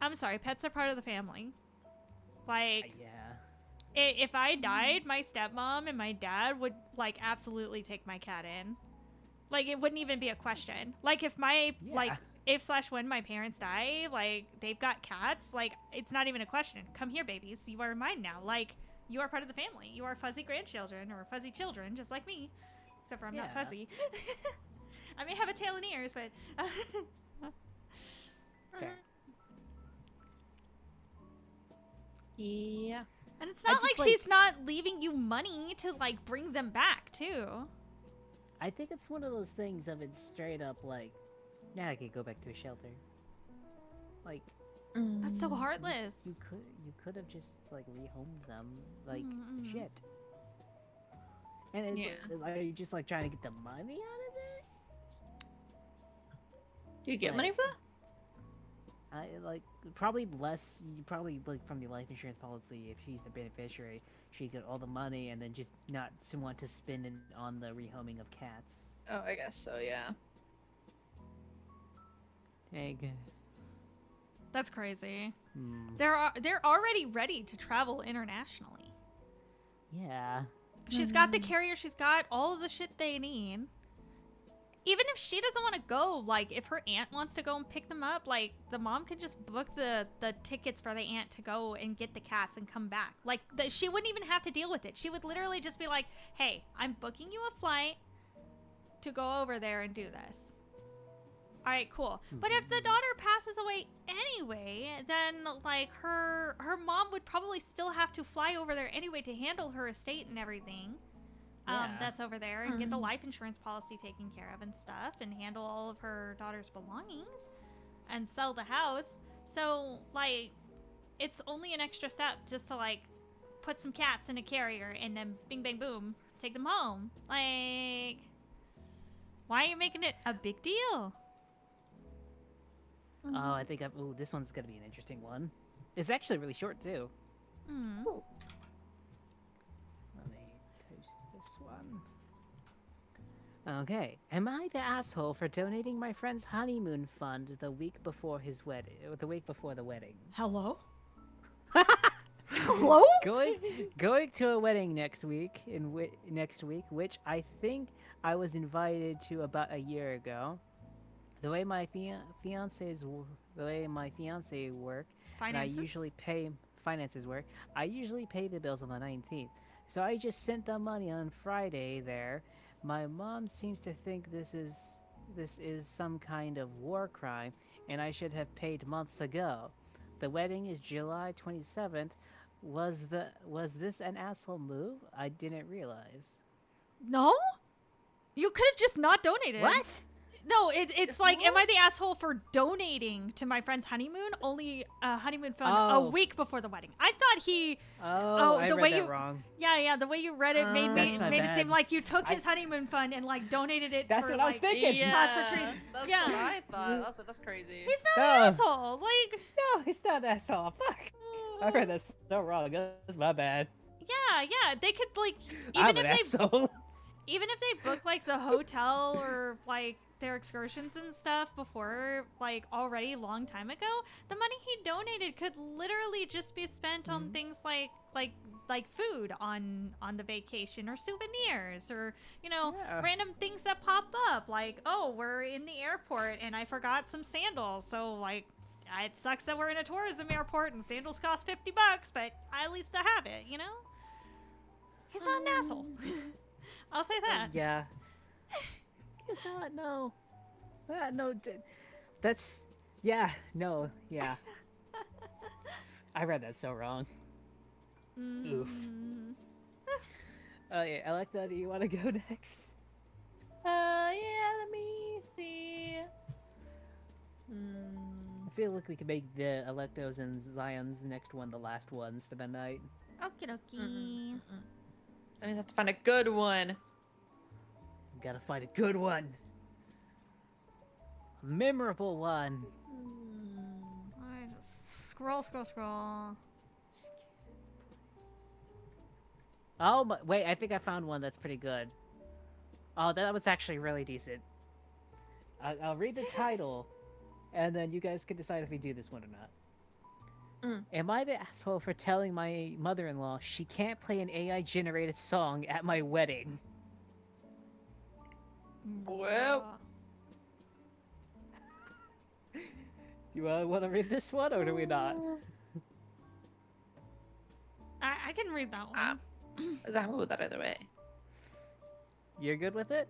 I'm sorry, pets are part of the family. Like, Yeah. if I died, my stepmom and my dad would, like, absolutely take my cat in. Like, it wouldn't even be a question. Like, if when my parents die, like, they've got cats, like, it's not even a question. Come here, babies. You are mine now. Like, you are part of the family. You are fuzzy grandchildren or fuzzy children, just like me. Except for I'm not fuzzy. I may have a tail and ears, but... Fair. Yeah. And it's not like she's not leaving you money to, like, bring them back, too. I think it's one of those things of it's straight up like, Yeah, I could go back to a shelter. Like, That's so Mm. heartless. you could have just like rehomed them, like shit. And it's Yeah. are you just like trying to get the money out of it? Do you get Like, money for that? I like probably less. You probably like from the life insurance policy. If she's the beneficiary, she get all the money and then just not want to spend it on the rehoming of cats. Oh, I guess so. Yeah. Egg. That's crazy. Hmm. They're already ready to travel internationally. Yeah. She's got the carrier. She's got all of the shit they need. Even if she doesn't want to go, like, if her aunt wants to go and pick them up, like, the mom could just book the tickets for the aunt to go and get the cats and come back. Like, she wouldn't even have to deal with it. She would literally just be like, hey, I'm booking you a flight to go over there and do this. All right, cool. But if the daughter passes away anyway, then, like, her mom would probably still have to fly over there anyway to handle her estate and everything. Yeah. That's over there and get the life insurance policy taken care of and stuff and handle all of her daughter's belongings and sell the house. So, like, it's only an extra step just to, like, put some cats in a carrier and then bing, bang, boom, take them home. Like, why are you making it a big deal? Oh, I think ooh, this one's gonna be an interesting one. It's actually really short too. Hmm. Let me post this one. Okay. Am I the asshole for donating my friend's honeymoon fund the week before his wedding? The week before the wedding. Hello? Hello? Going to a wedding next week which I think I was invited to about a year ago. The way my fiance work, and I Finances? usually pay finances work. I usually pay the bills on the 19th, so I just sent the money on Friday. There, my mom seems to think this is some kind of war crime, and I should have paid months ago. The wedding is July 27th. Was this an asshole move? I didn't realize. No? You could have just not donated. What? No, it's like, am I the asshole for donating to my friend's honeymoon? Only a honeymoon fund a week before the wedding. I thought he. I the read way that you. wrong. Yeah, the way you read it made That's it my seem bad. like you took his honeymoon fund and like donated it. That's for, what I was like, thinking. Yeah, That's what that's yeah. what I thought. That's crazy. He's not No. an asshole. Like. No, it's not an asshole. Fuck. I read that so wrong. That's my bad. Yeah. They could like I'm an asshole. even if they book like the hotel or like their excursions and stuff before like already a long time ago, the money he donated could literally just be spent on things like food on the vacation or souvenirs or random things that pop up, like, oh, we're in the airport and I forgot some sandals, so like it sucks that we're in a tourism airport and sandals cost $50, but at least I have it, He's not an asshole. I'll say that. Yeah. It's not. No. No. That's. Yeah. No. Yeah. I read that so wrong. Oof. Yeah, Alecto, do you want to go next? Yeah. Let me see. I feel like we could make the Alectos and Zion's next one the last ones for the night. Okie dokie. I just have to find a good one. Gotta find a good one. A memorable one. I just scroll. Oh, wait, I think I found one that's pretty good. Oh, that was actually really decent. I'll read the title, and then you guys can decide if we do this one or not. Am I the asshole for telling my mother-in-law she can't play an AI-generated song at my wedding? Well. You want to read this one, or do we not? I can read that one. I'm good with that either way. You're good with it?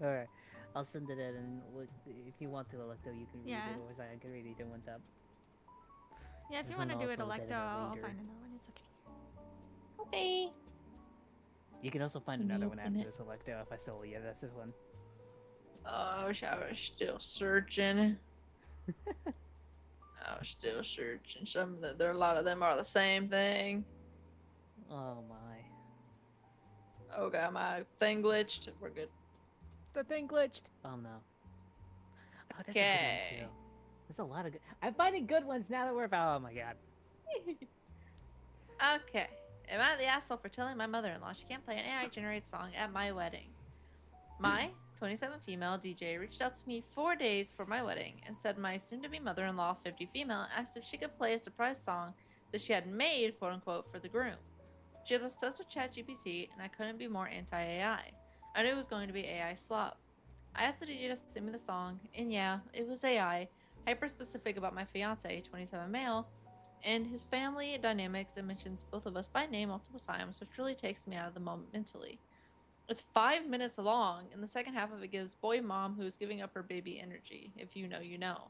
Alright. I'll send it in, and if you want to, Alecto, you can read it, or Zion can read either one's up. Yeah, if This you want to one do it, also a bit Alecto, of a I'll reader. find another one. It's okay. Okay. You can also find Let me another one open after it. this, Alecto, if I stole you. That's this one. Oh, I wish I was still searching. I was still searching. Some of them, there, a lot of them are the same thing. Oh my. Okay, my thing glitched. We're good. The thing glitched. Oh no. Oh, that's a good one too. Okay. There's a lot of good. I'm finding good ones now that we're about. Oh my god. Okay. Am I the asshole for telling my mother-in-law she can't play an AI-generated song at my wedding? My 27 female DJ reached out to me 4 days before my wedding and said my soon-to-be mother-in-law, 50 female, asked if she could play a surprise song that she had made, quote-unquote, for the groom. She was obsessed with ChatGPT, and I couldn't be more anti-AI. I knew it was going to be AI slop. I asked the DJ to send me the song, and yeah, it was AI, hyper-specific about my fiance, 27 male, and his family dynamics, and mentions both of us by name multiple times, which really takes me out of the moment mentally. It's 5 minutes long, and the second half of it gives boy mom who's giving up her baby energy. If you know, you know.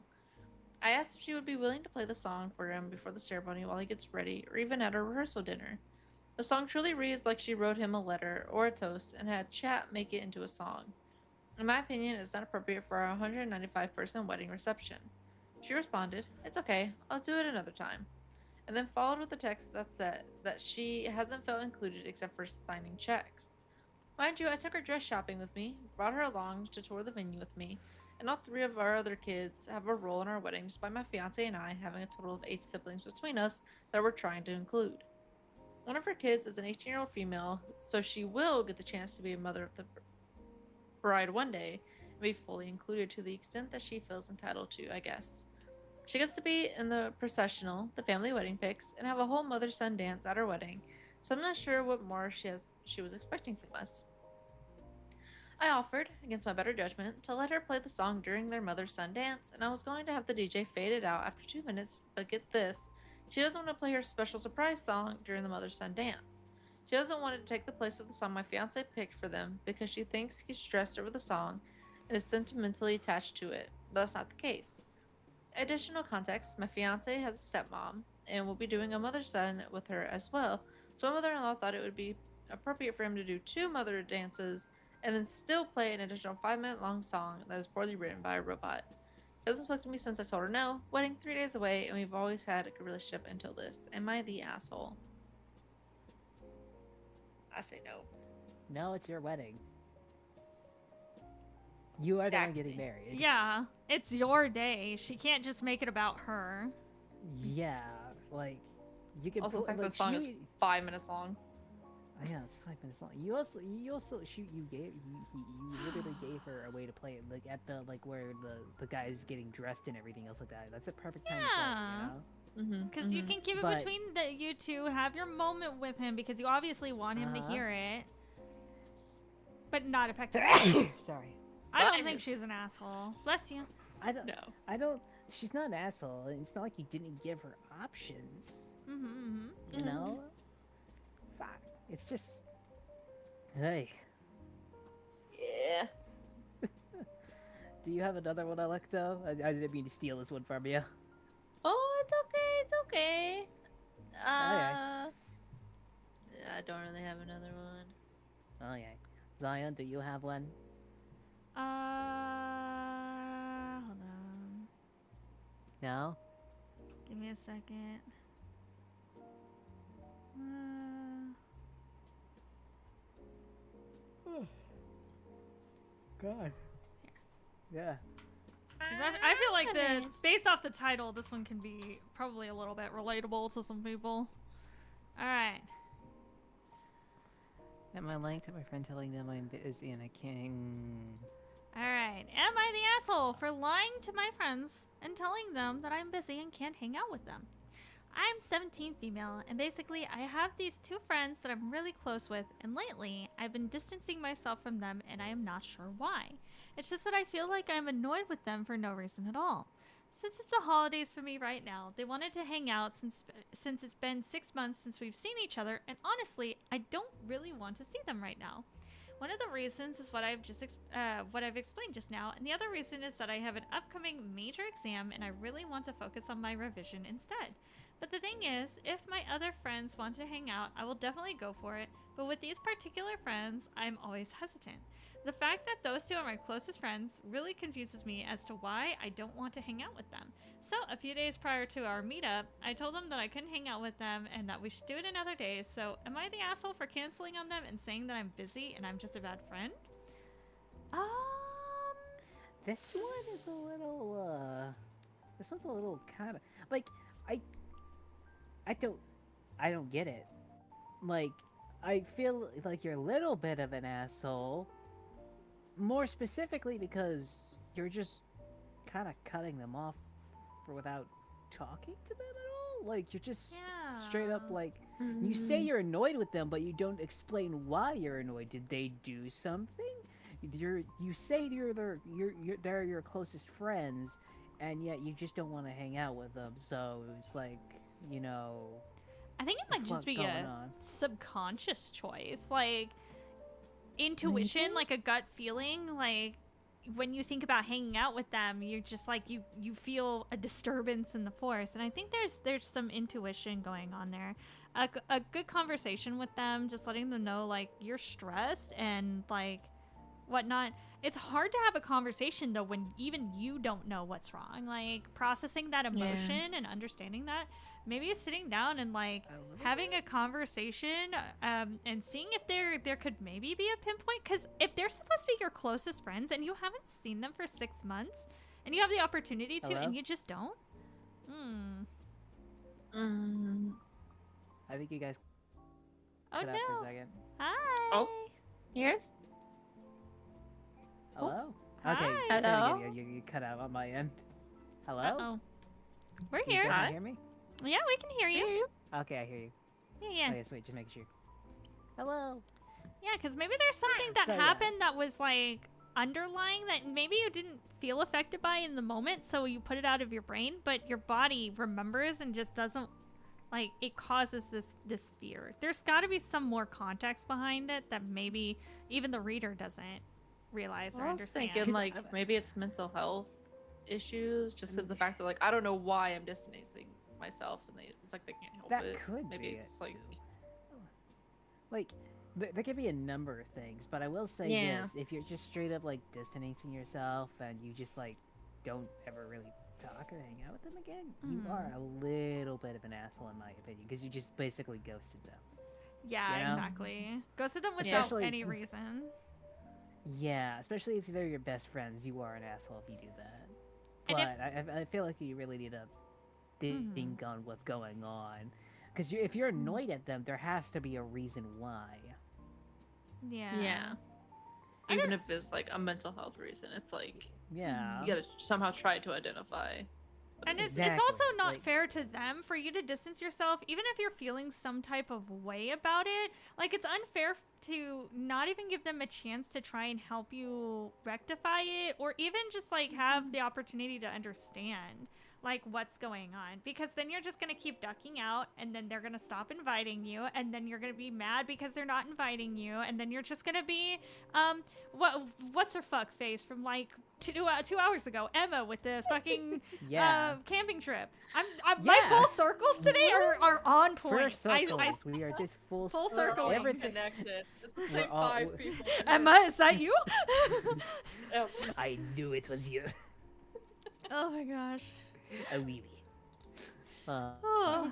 I asked if she would be willing to play the song for him before the ceremony while he gets ready, or even at a rehearsal dinner. The song truly reads like she wrote him a letter or a toast and had chat make it into a song. In my opinion, it's not appropriate for a 195-person wedding reception. She responded, "It's okay, I'll do it another time," and then followed with a text that said that she hasn't felt included except for signing checks. Mind you, I took her dress shopping with me, brought her along to tour the venue with me, and all three of our other kids have a role in our wedding, despite my fiance and I having a total of 8 siblings between us that we're trying to include. One of her kids is an 18-year-old female, so she will get the chance to be a mother of the bride one day and be fully included to the extent that she feels entitled to, I guess. She gets to be in the processional, the family wedding pics, and have a whole mother-son dance at her wedding, so I'm not sure what more she was expecting from us. I offered, against my better judgment, to let her play the song during their mother-son dance, and I was going to have the DJ fade it out after 2 minutes, but get this, she doesn't want to play her special surprise song during the mother-son dance. She doesn't want it to take the place of the song my fiance picked for them because she thinks he's stressed over the song and is sentimentally attached to it, but that's not the case. Additional context, my fiance has a stepmom and will be doing a mother-son with her as well, so my mother-in-law thought it would be appropriate for him to do 2 mother dances and then still play an additional 5-minute long song that is poorly written by a robot. She hasn't spoken to me since I told her no, wedding 3 days away, and we've always had a good relationship until this. Am I the asshole? I say no. No, it's your wedding. You are the one getting Exactly. married. Yeah, it's your day. She can't just make it about her. Yeah, like you can. Also, the fact like, that the song is 5 minutes long. Oh, yeah, it's 5 minutes long. You also shoot. You literally gave her a way to play it, like at the where the guy's getting dressed and everything else like that. That's a perfect time to play it, you know? Because you can keep it But- between you two, have your moment with him because you obviously want him to hear it, but not effectively. Sorry. I don't think she's an asshole. Bless you. I don't. No. I don't. She's not an asshole. It's not like you didn't give her options. You know. Fuck. It's just. Hey. Yeah. Do you have another one, Alecto? I didn't mean to steal this one from you. Oh, it's okay. It's okay. Okay. I don't really have another one. Okay. Zion, do you have one? Hold on. No. Give me a second. God. Yeah. 'Cause I feel like based off the title, this one can be probably a little bit relatable to some people. All right. Am I lying to my friend telling them I'm busy and I can't? All right. Am I the asshole for lying to my friends and telling them that I'm busy and can't hang out with them? I'm 17 female, and basically I have these 2 friends that I'm really close with, and lately I've been distancing myself from them, and I am not sure why. It's just that I feel like I'm annoyed with them for no reason at all. Since it's the holidays for me right now, they wanted to hang out since it's been 6 months since we've seen each other, and honestly, I don't really want to see them right now. One of the reasons is what I've explained just now, and the other reason is that I have an upcoming major exam and I really want to focus on my revision instead. But the thing is, if my other friends want to hang out, I will definitely go for it, but with these particular friends, I'm always hesitant. The fact that those two are my closest friends really confuses me as to why I don't want to hang out with them. So, a few days prior to our meetup, I told them that I couldn't hang out with them and that we should do it another day. So, am I the asshole for canceling on them and saying that I'm busy and I'm just a bad friend? This one is a little, this one's a little kind of, like, I don't get it. Like, I feel like you're a little bit of an asshole. More specifically because you're just kind of cutting them off without talking to them at all. Like, you're just straight up, like, you say you're annoyed with them, but you don't explain why you're annoyed. Did they do something? You say they're your closest friends, and yet you just don't want to hang out with them. So it's like, you know, I think it might just be a subconscious choice, like intuition, like a gut feeling. Like when you think about hanging out with them, you're just like you feel a disturbance in the force, and I think there's some intuition going on there. A good conversation with them, just letting them know like you're stressed and like whatnot. It's hard to have a conversation though when even you don't know what's wrong. Like processing that emotion and understanding that. Maybe sitting down and like having a conversation and seeing if there could maybe be a pinpoint. Because if they're supposed to be your closest friends and you haven't seen them for 6 months and you have the opportunity to and you just don't. I think you guys Oh cut out no. for a second. Hi. Oh. Yours? Hello? Hi. Okay, Hello? you cut out on my end. Hello? Uh-oh. We're You here. guys Hi. can hear me? Yeah, we can hear you. Okay, I hear you. Yeah. Okay, sweet, just make sure. Hello? Yeah, because maybe there's something that So, yeah. happened that was like underlying that maybe you didn't feel affected by in the moment, so you put it out of your brain, but your body remembers and just doesn't, like, it causes this fear. There's got to be some more context behind it that maybe even the reader doesn't realize or I was understand. thinking like maybe it's mental health issues, just because the fact that like I don't know why I'm distancing myself, and it's like they can't help That it. could Maybe be it's it, like too. Like, there could be a number of things, but I will say Yeah. this. If you're just straight up, like, distancing yourself and you just, like, don't ever really talk or hang out with them again, you are a little bit of an asshole, in my opinion, because you just basically ghosted them. Yeah, You know? exactly. Ghosted them without Especially- any reason. Yeah, especially if they're your best friends, you are an asshole if you do that. And But I feel like you really need to think on what's going on. Because if you're annoyed at them, there has to be a reason why. Yeah. even if it's like a mental health reason, it's like Yeah. you gotta somehow try to identify. what And it it's is. Exactly, also not like- fair to them for you to distance yourself, even if you're feeling some type of way about it. Like, it's unfair to not even give them a chance to try and help you rectify it, or even just, like, have the opportunity to understand, like, what's going on. Because then you're just going to keep ducking out, and then they're going to stop inviting you, and then you're going to be mad because they're not inviting you, and then you're just going to be, what's her fuck face from, like, 2 hours ago, Emma with the fucking Yeah. camping trip. My Yeah. full circles today are on Full point. circles. We are just full Full We're circle. all Everything. connected. It's the We're same all- 5 people. Emma, is that you? I knew it was you. Oh my gosh. A wee wee. Oh.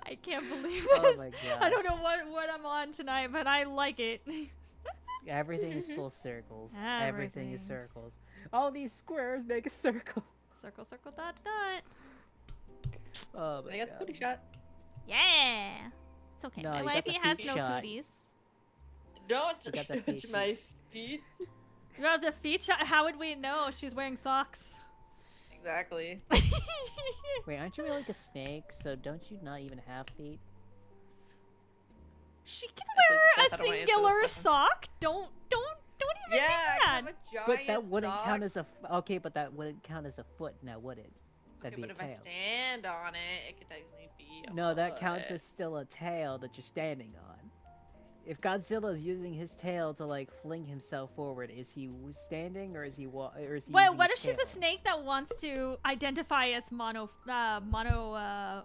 I can't believe this. Oh my I don't gosh. know what I'm on tonight, but I like it. Everything is full circles. Everything is Everything. circles. All these squares make a circle. Circle, circle, dot, dot. Oh my I got the god. cootie shot. Yeah. It's okay. No, My you got wifey the has feet no shot. cooties. Don't You got the touch feet my feet. You have the feet shot? How would we know? She's wearing socks. Exactly. Wait, aren't you like a snake? So don't you not even have feet? She can I think wear that's a how do I answer this singular question. sock. Don't even Yeah, do I that. have a giant But that wouldn't sock. count as a okay. But that wouldn't count as a foot now, would it? That'd Okay, be but a if I tail. stand on it, it could technically be a No, that counts foot. as still a tail that you're standing on. If Godzilla is using his tail to like fling himself forward, is he standing or is he or is he? Well, using what if his she's a tail? snake that wants to identify as mono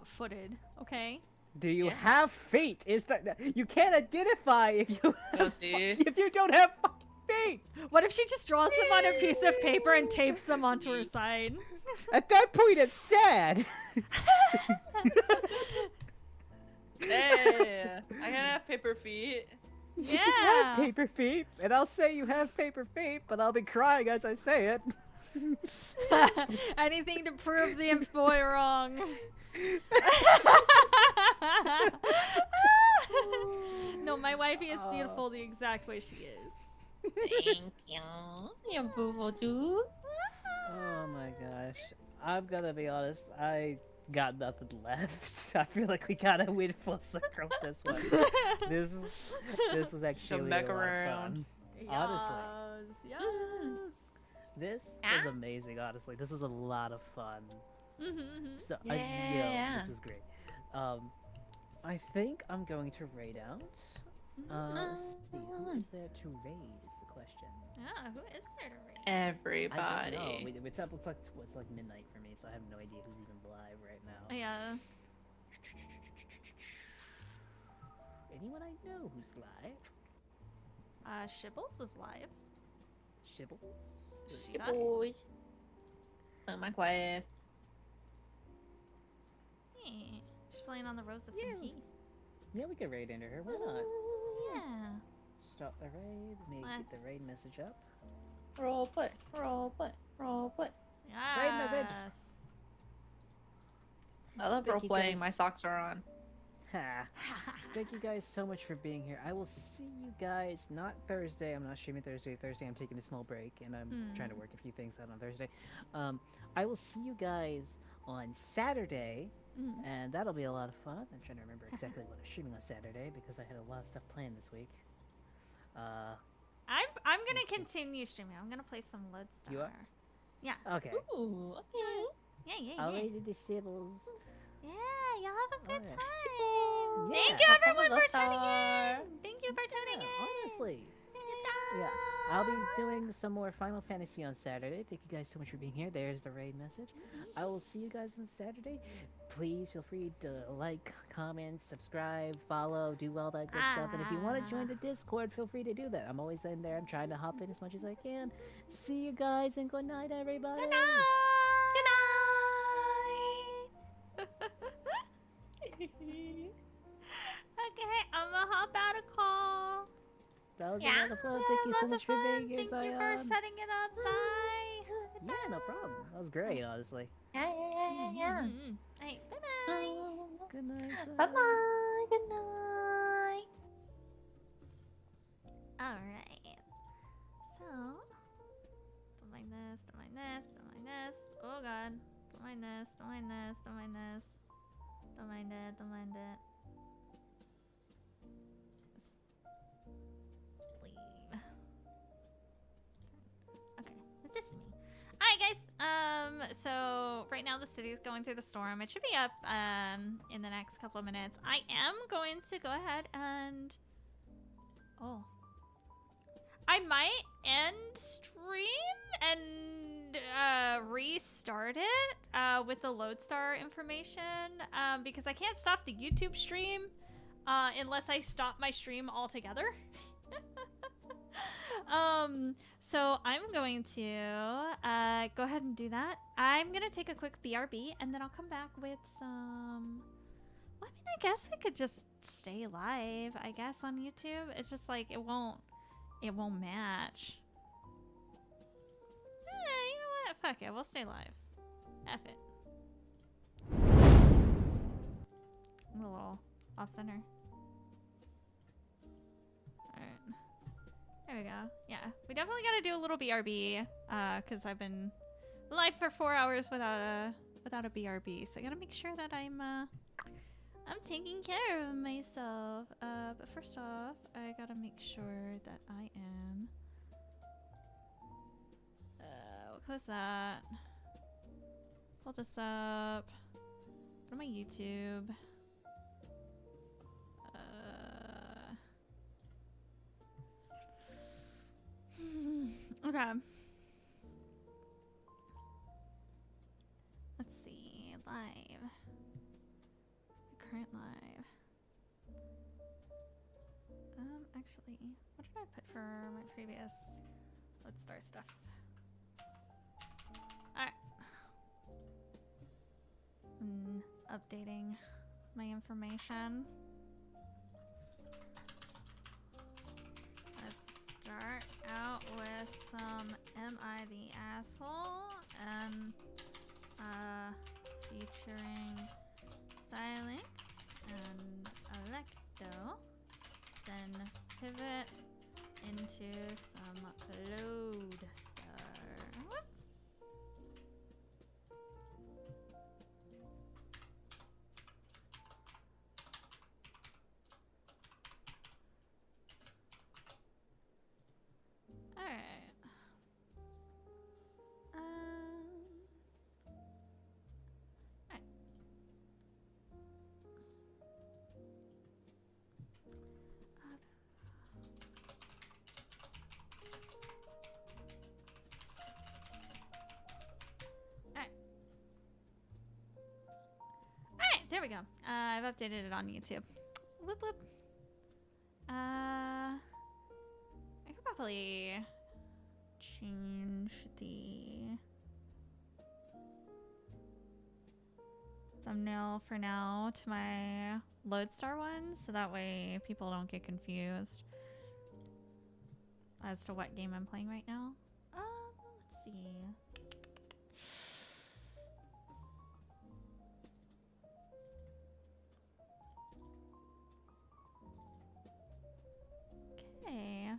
footed? Okay. Do you Yeah. have feet? Is that you can't identify if you You'll see. if you don't have fucking feet? What if she just draws them on a piece of paper and tapes them onto her side? At that point, it's sad. Hey, I can have paper feet. You can have Yeah. paper feet, and I'll say you have paper feet, but I'll be crying as I say it. Anything to prove the imp boy wrong. No, my wifey is beautiful the exact way she is. Thank you. You're beautiful too. Oh my gosh. I'm gonna be honest, I got nothing left. I feel like we gotta win full circle with this one. This was actually Come a back lot of around. fun. Honestly. Yes. This Ah. was amazing, honestly. This was a lot of fun. So, Yeah. this was great. I think I'm going to raid out. Let's see, who is there to raid is the question. Yeah, who is there to read? I don't know. Everybody. It's like midnight for me, so I have no idea who's even live right now. Yeah. Anyone I know who's live? Shibbles is live. Shibbles? She Hey, boys. Oh, my quiet. Hey, she's playing on the Rosa Yes. SMP. Yeah, we could raid into her. Why not? Yeah. Stop the raid. Let me get the raid message up. Roll play. Roll play. Roll play. Yes. message. I love Thank role you, playing. guys. My socks are on. Ha. Thank you guys so much for being here. I will see you guys not Thursday. I'm not streaming Thursday. Thursday I'm taking a small break and I'm trying to work a few things out on Thursday. I will see you guys on Saturday, and that'll be a lot of fun. I'm trying to remember exactly what I'm streaming on Saturday because I had a lot of stuff planned this week. I'm gonna Let's see. continue streaming. I'm gonna play some Lodestar. You are? Yeah. Okay. Ooh, okay. Yeah. I'll raid the Shibbles. Yeah, y'all have a good Alright. time. Yeah, Thank you have fun everyone with for tuning Lodestar. in. Thank you for tuning in. Honestly. Yeah, I'll be doing some more Final Fantasy on Saturday. Thank you guys so much for being here. There's the raid message. I will see you guys on Saturday. Please feel free to like, comment, subscribe, follow, do all that good stuff. And if you want to join the Discord, feel free to do that. I'm always in there. I'm trying to hop in as much as I can. See you guys and good night, everybody. Good night. Okay, I'm gonna hop out a call. That was a Yeah. lot of fun. Thank you so lots much of for fun. being here, Thank you for Zion. setting it up, Sai. Yeah, no problem. That was great, honestly. Yeah. Hey, bye bye. Good night. Bye bye. Good night. All right. So, don't mind this. Don't mind this. Don't mind this. Oh God. Don't mind this. Don't mind this. Don't mind this. Don't mind it. Don't mind it. Leave. Okay, it's just me. Alright guys, so right now the city is going through the storm. It should be up in the next couple of minutes. I am going to go ahead and I might end stream and restart it with the Lodestar information because I can't stop the YouTube stream unless I stop my stream altogether. So I'm going to go ahead and do that. I'm gonna take a quick BRB and then I'll come back with some. Well, I mean, I guess we could just stay live. I guess on YouTube, it's just like it won't match. Yeah, you know what? Fuck it, we'll stay live. F it. I'm a little off center. Alright. There we go. Yeah, we definitely gotta do a little BRB, cause I've been live for 4 hours without a BRB, so I gotta make sure that I'm taking care of myself. But first off, I gotta make sure that I am. We'll close that. Pull this up. Go to my YouTube. Okay. Let's see. Live. Current live. actually. What did I put for my previous Lodestar stuff? Alright. Updating my information. Let's start out with some Am I the Asshole? And featuring Cylinks and Alecto. Then pivot into some Lodestar. Alright. Alright. Alright, there we go. I've updated it on YouTube. Whoop whoop. I could probably change the thumbnail for now to my Lodestar one, so that way people don't get confused as to what game I'm playing right now. Let's see. Okay.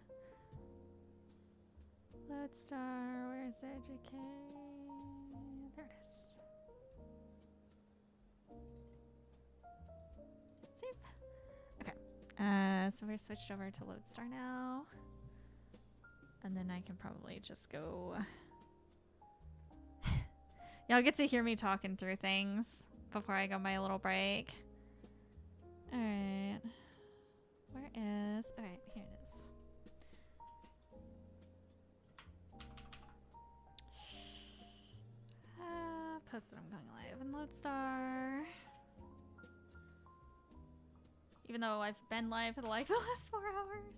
Lodestar, where's educate? There it is. Save. Okay. So we're switched over to Lodestar now. And then I can probably just go. Y'all get to hear me talking through things before I go my little break. Alright. Where is... Alright, here it is. Posted I'm going live in Lodestar. Even though I've been live for like the last 4 hours.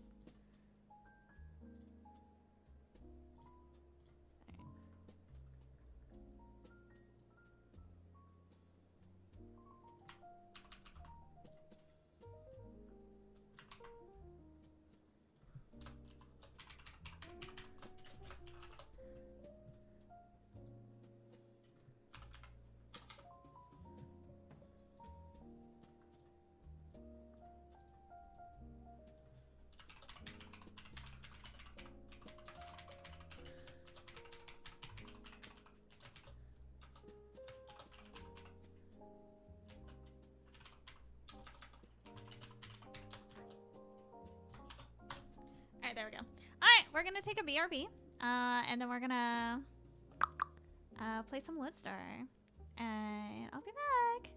Alright, there we go. Alright, we're gonna take a BRB. And then we're gonna play some Lodestar. And I'll be back.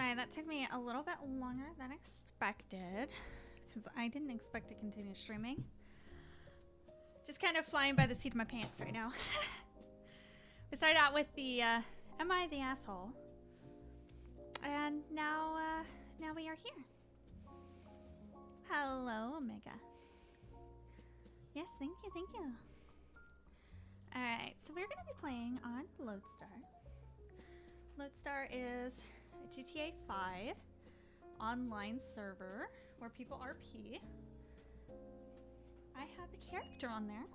Sorry, that took me a little bit longer than expected because I didn't expect to continue streaming. Just kind of flying by the seat of my pants right now. We started out with the Am I the Asshole? And now we are here. Hello, Omega. Yes, thank you, thank you. Alright, so we're going to be playing on Lodestar. Lodestar is a GTA 5 online server where people RP. I have a character on there.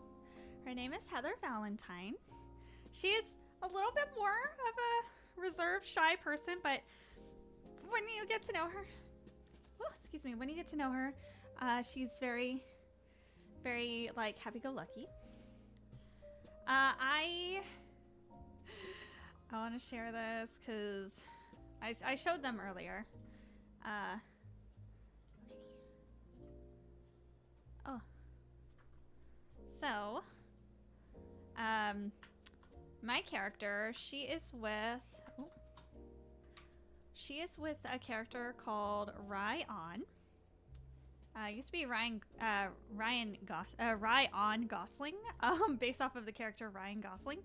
Her name is Heather Valentine. She's a little bit more of a reserved, shy person, but when you get to know her, when you get to know her, she's very, very like happy-go-lucky. I want to share this because I showed them earlier. Okay. Oh. So, my character, she is with a character called Ryan. Used to be Ryan Gosling, based off of the character Ryan Gosling,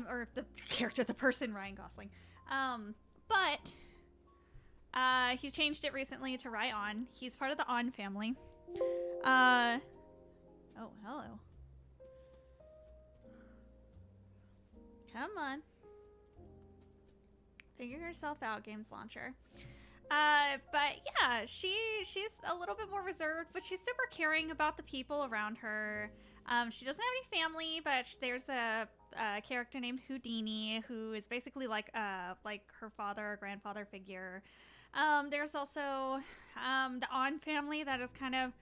or the person Ryan Gosling, but he's changed it recently to Ryan. He's part of the On family. Oh, hello. Come on. Figure yourself out, Games Launcher. But yeah, she's a little bit more reserved, but she's super caring about the people around her. She doesn't have any family, but there's a character named Houdini who is basically like her father or grandfather figure. There's also the On family that is kind of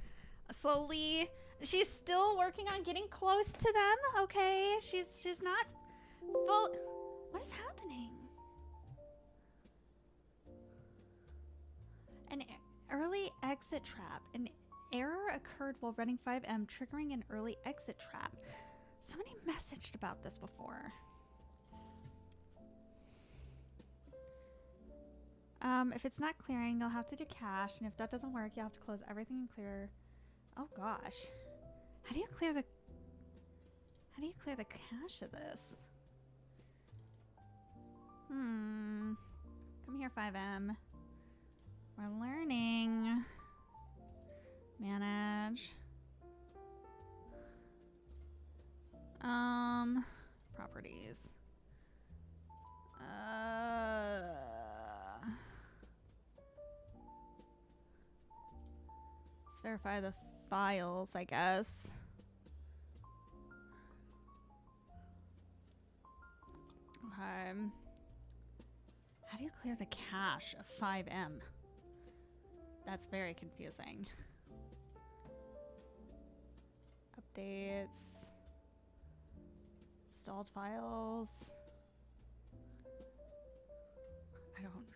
slowly. She's still working on getting close to them. Okay, she's not full. What is happening? An early exit trap. An error occurred while running 5M, triggering an early exit trap. Somebody messaged about this before. If it's not clearing, you'll have to do cache, and if that doesn't work, you'll have to close everything and clear. Oh gosh. How do you clear the cache of this? Come here, 5M. We're learning. Manage. Properties. Let's verify the files, I guess. Okay. How do you clear the cache of 5M? That's very confusing. Updates. Installed files. I don't.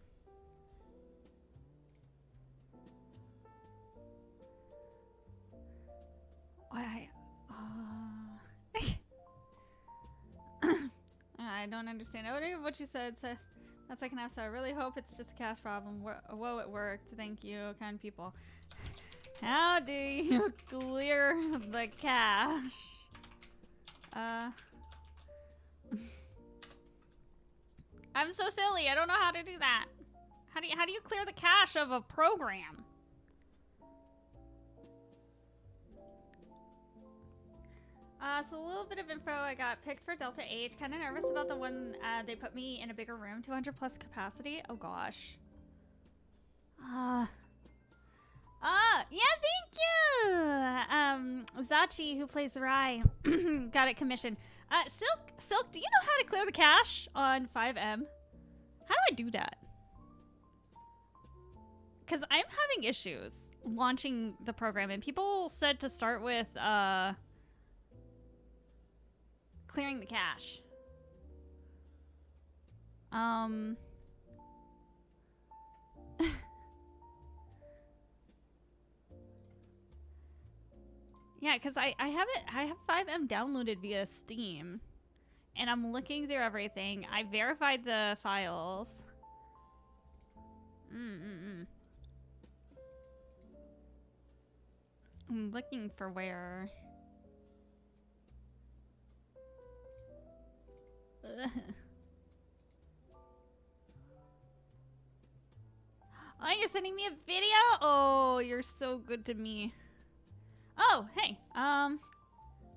I don't understand what you said. So that second half, so I really hope it's just a cache problem. Whoa, it worked. Thank you, kind people. How do you clear the cache? I'm so silly. I don't know how to do that. How do you clear the cache of a program? So a little bit of info. I got picked for Delta H. Kind of nervous about the one they put me in a bigger room, 200 plus capacity. Oh gosh. Yeah, thank you. Zachi, who plays Rai, got it commissioned. Silk, do you know how to clear the cache on 5M? How do I do that? Because I'm having issues launching the program, and people said to start with clearing the cache. Yeah, because I have 5M downloaded via Steam, and I'm looking through everything. I verified the files. I'm looking for where. Ugh. Oh, you're sending me a video? Oh, you're so good to me. Oh, hey.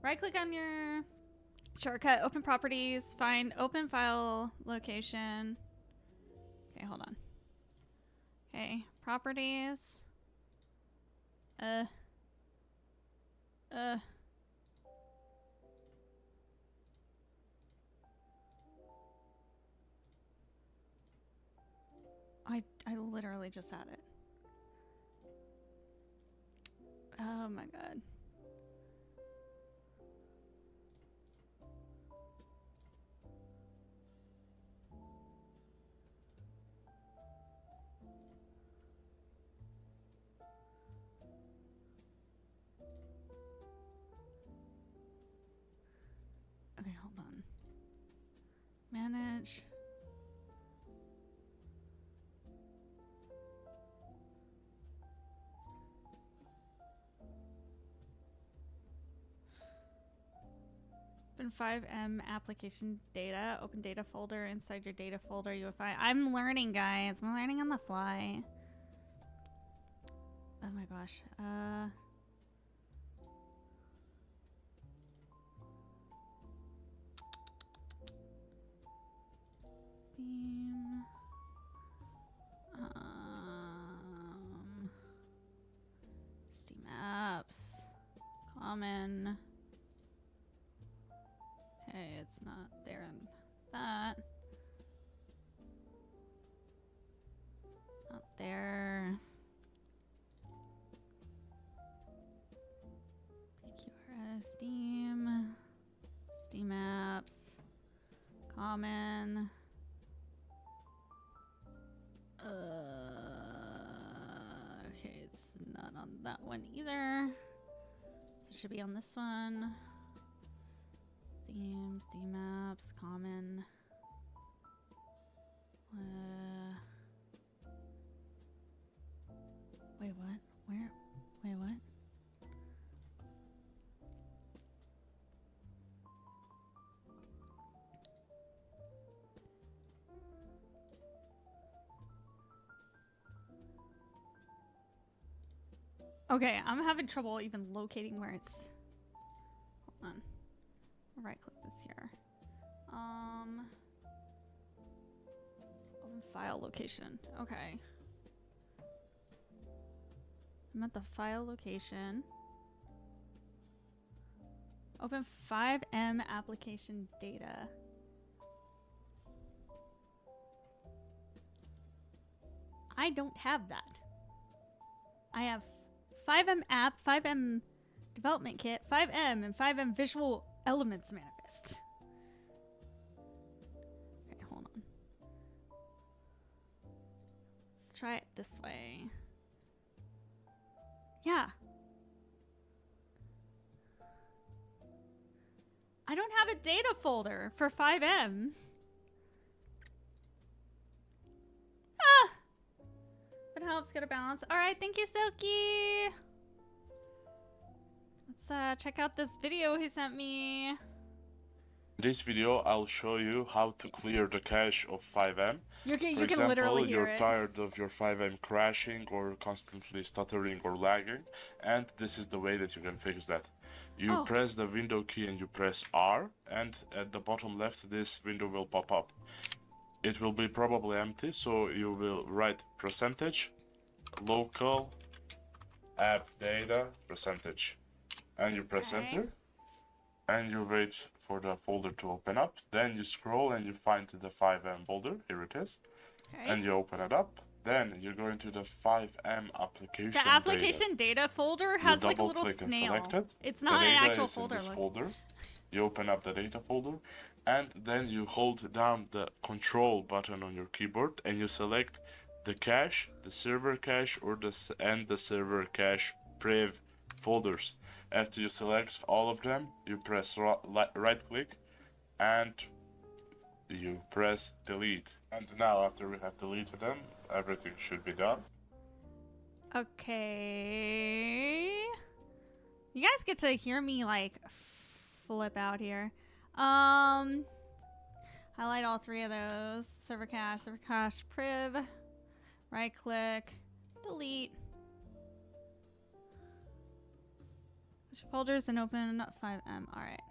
Right click on your shortcut, open properties, find open file location. Okay, hold on. Okay, properties. I literally just had it. Oh my god. Okay, hold on. Manage. Open 5M application data. Open data folder. Inside your data folder, you will find. I'm learning, guys. I'm learning on the fly. Oh my gosh. Steam. Steam apps. Common. Okay, it's not there in that. Not there. PQRS, Steam. Steam apps. Common. Okay, it's not on that one either. So it should be on this one. Steam, Steam apps, common. Wait, what? Where? Wait, what? Okay, I'm having trouble even locating where it's. Hold on. Right click this here. Open file location. Okay. I'm at the file location. Open 5M application data. I don't have that. I have 5M app, 5M development kit, 5M, and 5M visual elements manifest. Okay, hold on. Let's try it this way. Yeah. I don't have a data folder for 5M. Ah! But it helps get a balance. All right, thank you, Silky. Let's check out this video he sent me. In this video, I'll show you how to clear the cache of 5M. You For can example, literally hear you're it. tired of your 5M crashing or constantly stuttering or lagging, and this is the way that you can fix that. You press the window key and you press R, and at the bottom left, this window will pop up. It will be probably empty, so you will write percentage local app data percentage, and you press enter, and you wait for the folder to open up. Then you scroll and you find the 5M folder. Here it is. And you open it up. Then you go into the 5M application. The application data folder has like a little click and snail. select it. It's not an actual is folder. in this folder. You open up the data folder, and then you hold down the control button on your keyboard, and you select the cache, the server cache, or the server cache prev folders. After you select all of them, you press right click and you press delete. And now after we have deleted them, everything should be done. Okay. You guys get to hear me like flip out here. Highlight all three of those. Server cache, priv. Right click, delete. Switch folders and open 5M. Alright.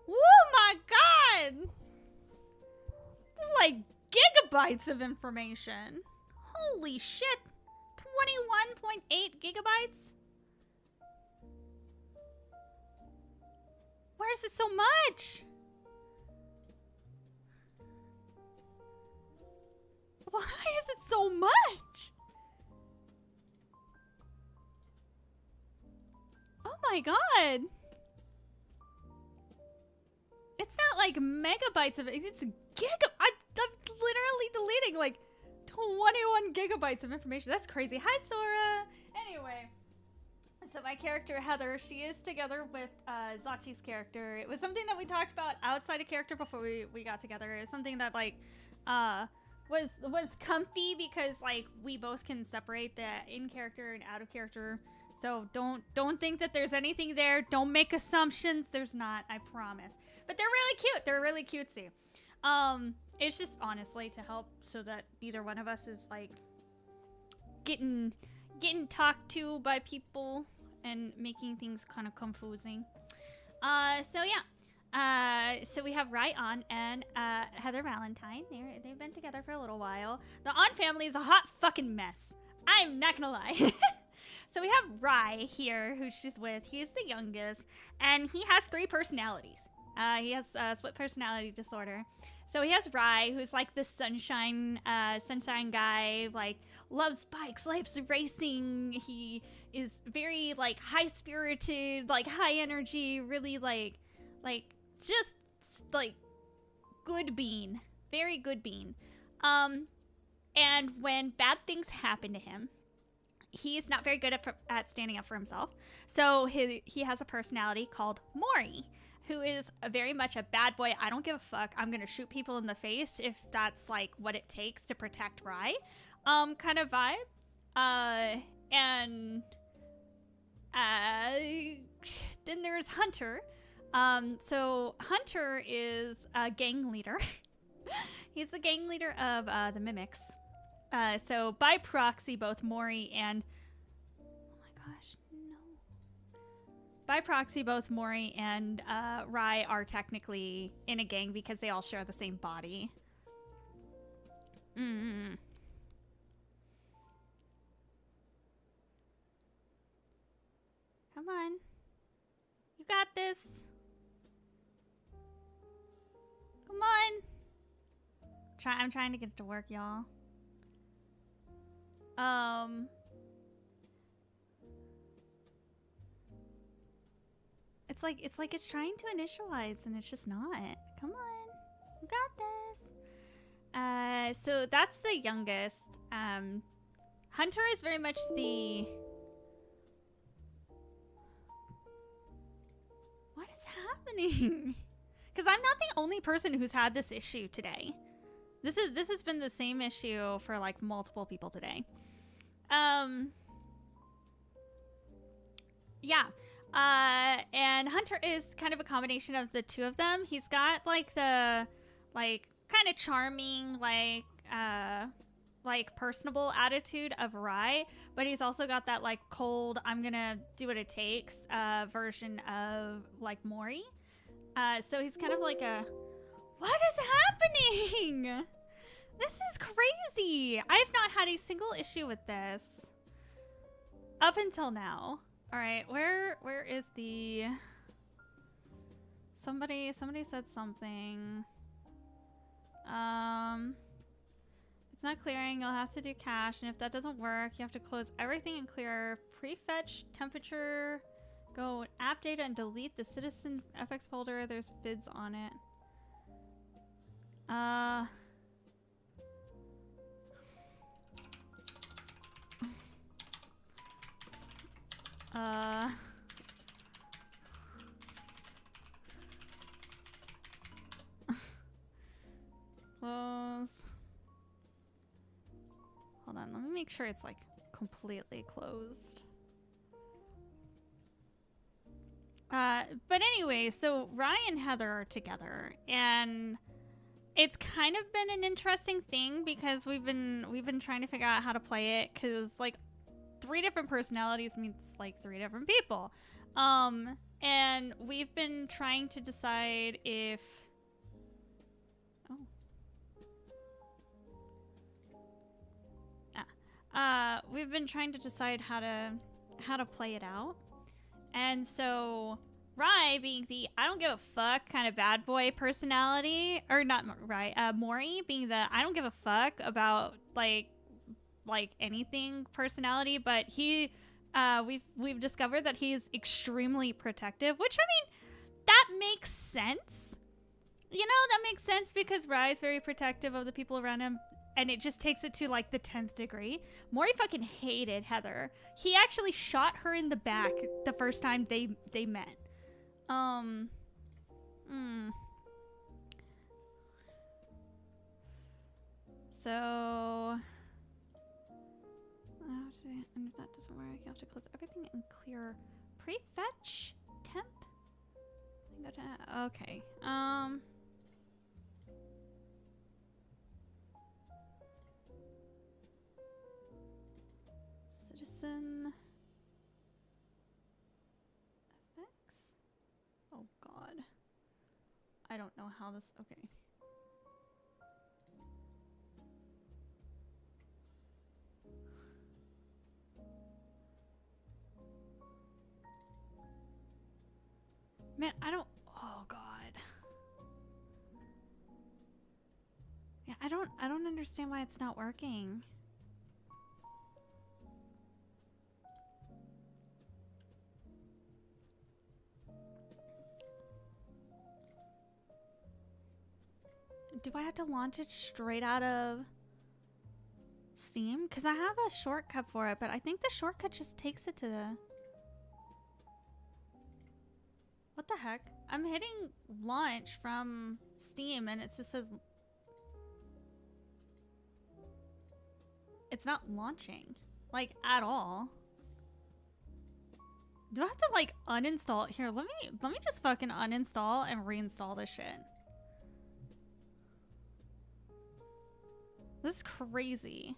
Oh my god! This is like gigabytes of information. Holy shit. 21.8 gigabytes? Why is it so much? Why is it so much? Oh my god. It's not like megabytes of it. It's I'm literally deleting like 21 gigabytes of information. That's crazy. Hi, Sora. Anyway. So my character, Heather, she is together with Zachi's character. It was something that we talked about outside of character before we got together. It was something that like was comfy because like we both can separate the in character and out of character. So don't think that there's anything there. Don't make assumptions. There's not, I promise. But they're really cute. They're really cutesy. It's just honestly to help so that neither one of us is like getting talked to by people and making things kind of confusing. So yeah. So we have Ryan and Heather Valentine. They've been together for a little while. The On family is a hot fucking mess. I'm not gonna lie. So we have Rye here, who she's with. He's the youngest, and he has 3 personalities. He has split personality disorder. So he has Rye, who's like the sunshine guy, like loves bikes, loves racing. He is very like high spirited, like high energy, really like just like good bean, very good bean. And when bad things happen to him, he's not very good at standing up for himself. So he has a personality called Mori, who is very much a bad boy. I don't give a fuck. I'm gonna shoot people in the face if that's like what it takes to protect Rye, kind of vibe. And then there's Hunter. So Hunter is a gang leader. He's the gang leader of the Mimics. So by proxy, both Mori and by proxy, both Mori and Rye are technically in a gang because they all share the same body. Come on. You got this. Come on. I'm trying to get it to work, y'all. It's like it's trying to initialize and it's just not. Come on. You got this. So that's the youngest. Hunter is very much the... What is happening? Because I'm not the only person who's had this issue today. This has been the same issue for like multiple people today. Yeah. And Hunter is kind of a combination of the two of them. He's got like the like kind of charming like personable attitude of Rye, but he's also got that like cold, I'm gonna do what it takes version of like Mori. So he's kind of like a, what is happening? This is crazy. I've not had a single issue with this up until now. All right, where is the... Somebody said something. It's not clearing. You'll have to do cache, and if that doesn't work, you have to close everything and clear prefetch, temperature, go app data and delete the citizen FX folder. There's vids on it. make sure it's like completely closed. But anyway, so Rye and Heather are together, and it's kind of been an interesting thing because we've been trying to figure out how to play it, because like 3 different personalities means like 3 different people. And we've been trying to decide if we've been trying to decide how to play it out. And so Rye, being the I don't give a fuck kind of bad boy personality, or not Rye, Maury being the I don't give a fuck about like anything personality, but he we've discovered that he's extremely protective, which I mean, that makes sense. You know, that makes sense because Rye's very protective of the people around him, and it just takes it to like the 10th degree. Maury fucking hated Heather. He actually shot her in the back the first time they met. So and if that doesn't work, you have to close everything and clear prefetch temp. Go to okay. Citizen effects. Oh God, I don't know how this. Okay. Man, I don't. Oh God. Yeah, I don't understand why it's not working. Do I have to launch it straight out of Steam? Because I have a shortcut for it, but I think the shortcut just takes it to the... What the heck? I'm hitting launch from Steam and it just says... It's not launching. Like, at all. Do I have to, like, uninstall it? Here, let me just fucking uninstall and reinstall this shit. This is crazy.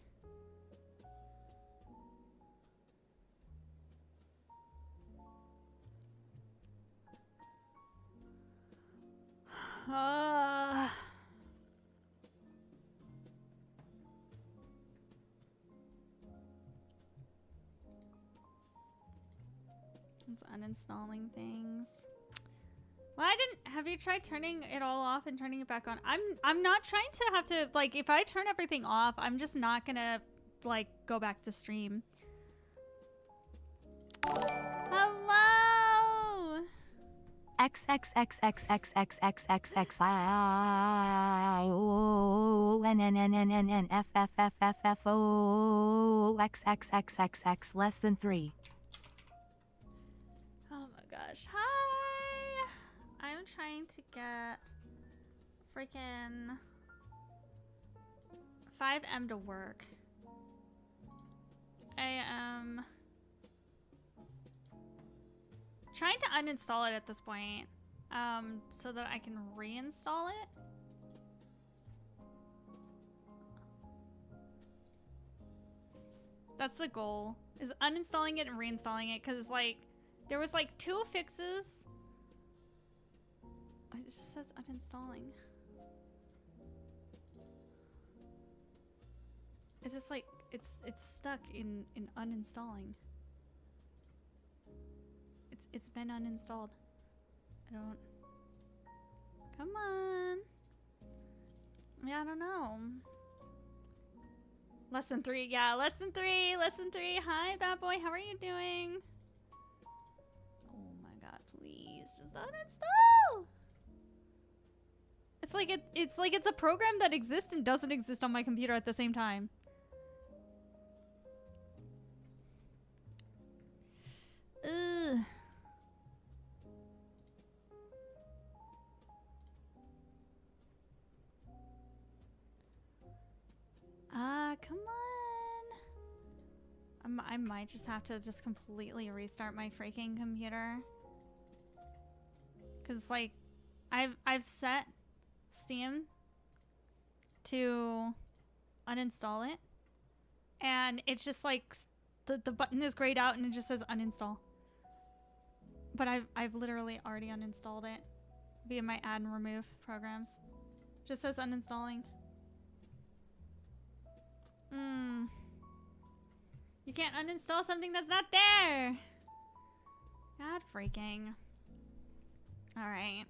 It's uninstalling things. Well, have you tried turning it all off and turning it back on? I'm not trying to have to, like, if I turn everything off, I'm just not gonna, like, go back to stream. Hello! XXXXXXXXXXIONNNNNFFFFFO XXXXXX Oh my gosh. Hi! I'm trying to get freaking 5M to work. I am trying to uninstall it at this point, so that I can reinstall it. That's the goal, is uninstalling it and reinstalling it, because like there was like 2 fixes. It just says uninstalling. It's just like it's stuck in uninstalling. It's been uninstalled. I don't. Come on. Yeah, I don't know. Less than 3. Yeah, less than 3. Less than 3. Hi, bad boy. How are you doing? Oh my God! Please, just uninstall. It's like it's a program that exists and doesn't exist on my computer at the same time. Ugh. Come on. I might just have to just completely restart my freaking computer. Cause like, I've set Steam to uninstall it, and it's just like the button is grayed out and it just says uninstall. But I've literally already uninstalled it via my add and remove programs. Just says uninstalling. You can't uninstall something that's not there. God freaking. Alright.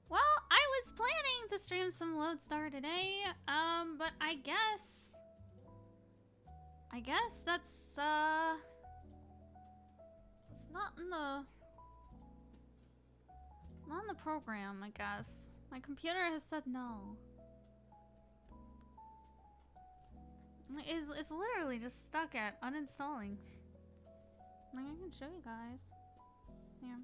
Well, I was planning to stream some Lodestar today, but I guess that's, it's not in the program, I guess. My computer has said no. It's literally just stuck at uninstalling. Like, I can show you guys. Yeah.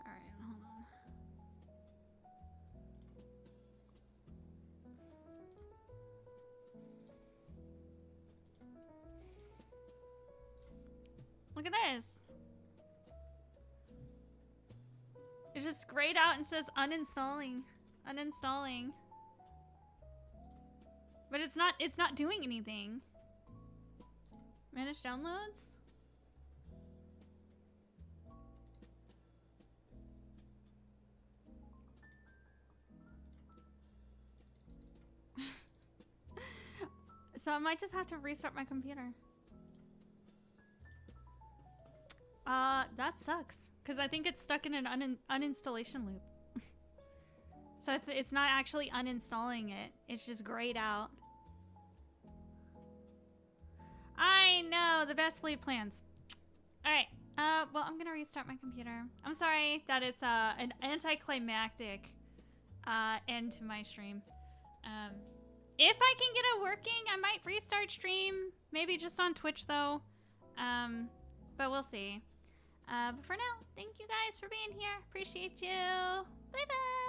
Alright, hold on. Look at this. It's just grayed out and says uninstalling. Uninstalling. But it's not doing anything. Manage downloads? So I might just have to restart my computer. That sucks. Because I think it's stuck in an uninstallation loop. So it's not actually uninstalling it. It's just grayed out. I know, the best laid plans. Alright, well, I'm gonna restart my computer. I'm sorry that it's an anticlimactic end to my stream. If I can get it working, I might restart stream. Maybe just on Twitch, though. But we'll see. But for now, thank you guys for being here. Appreciate you. Bye-bye.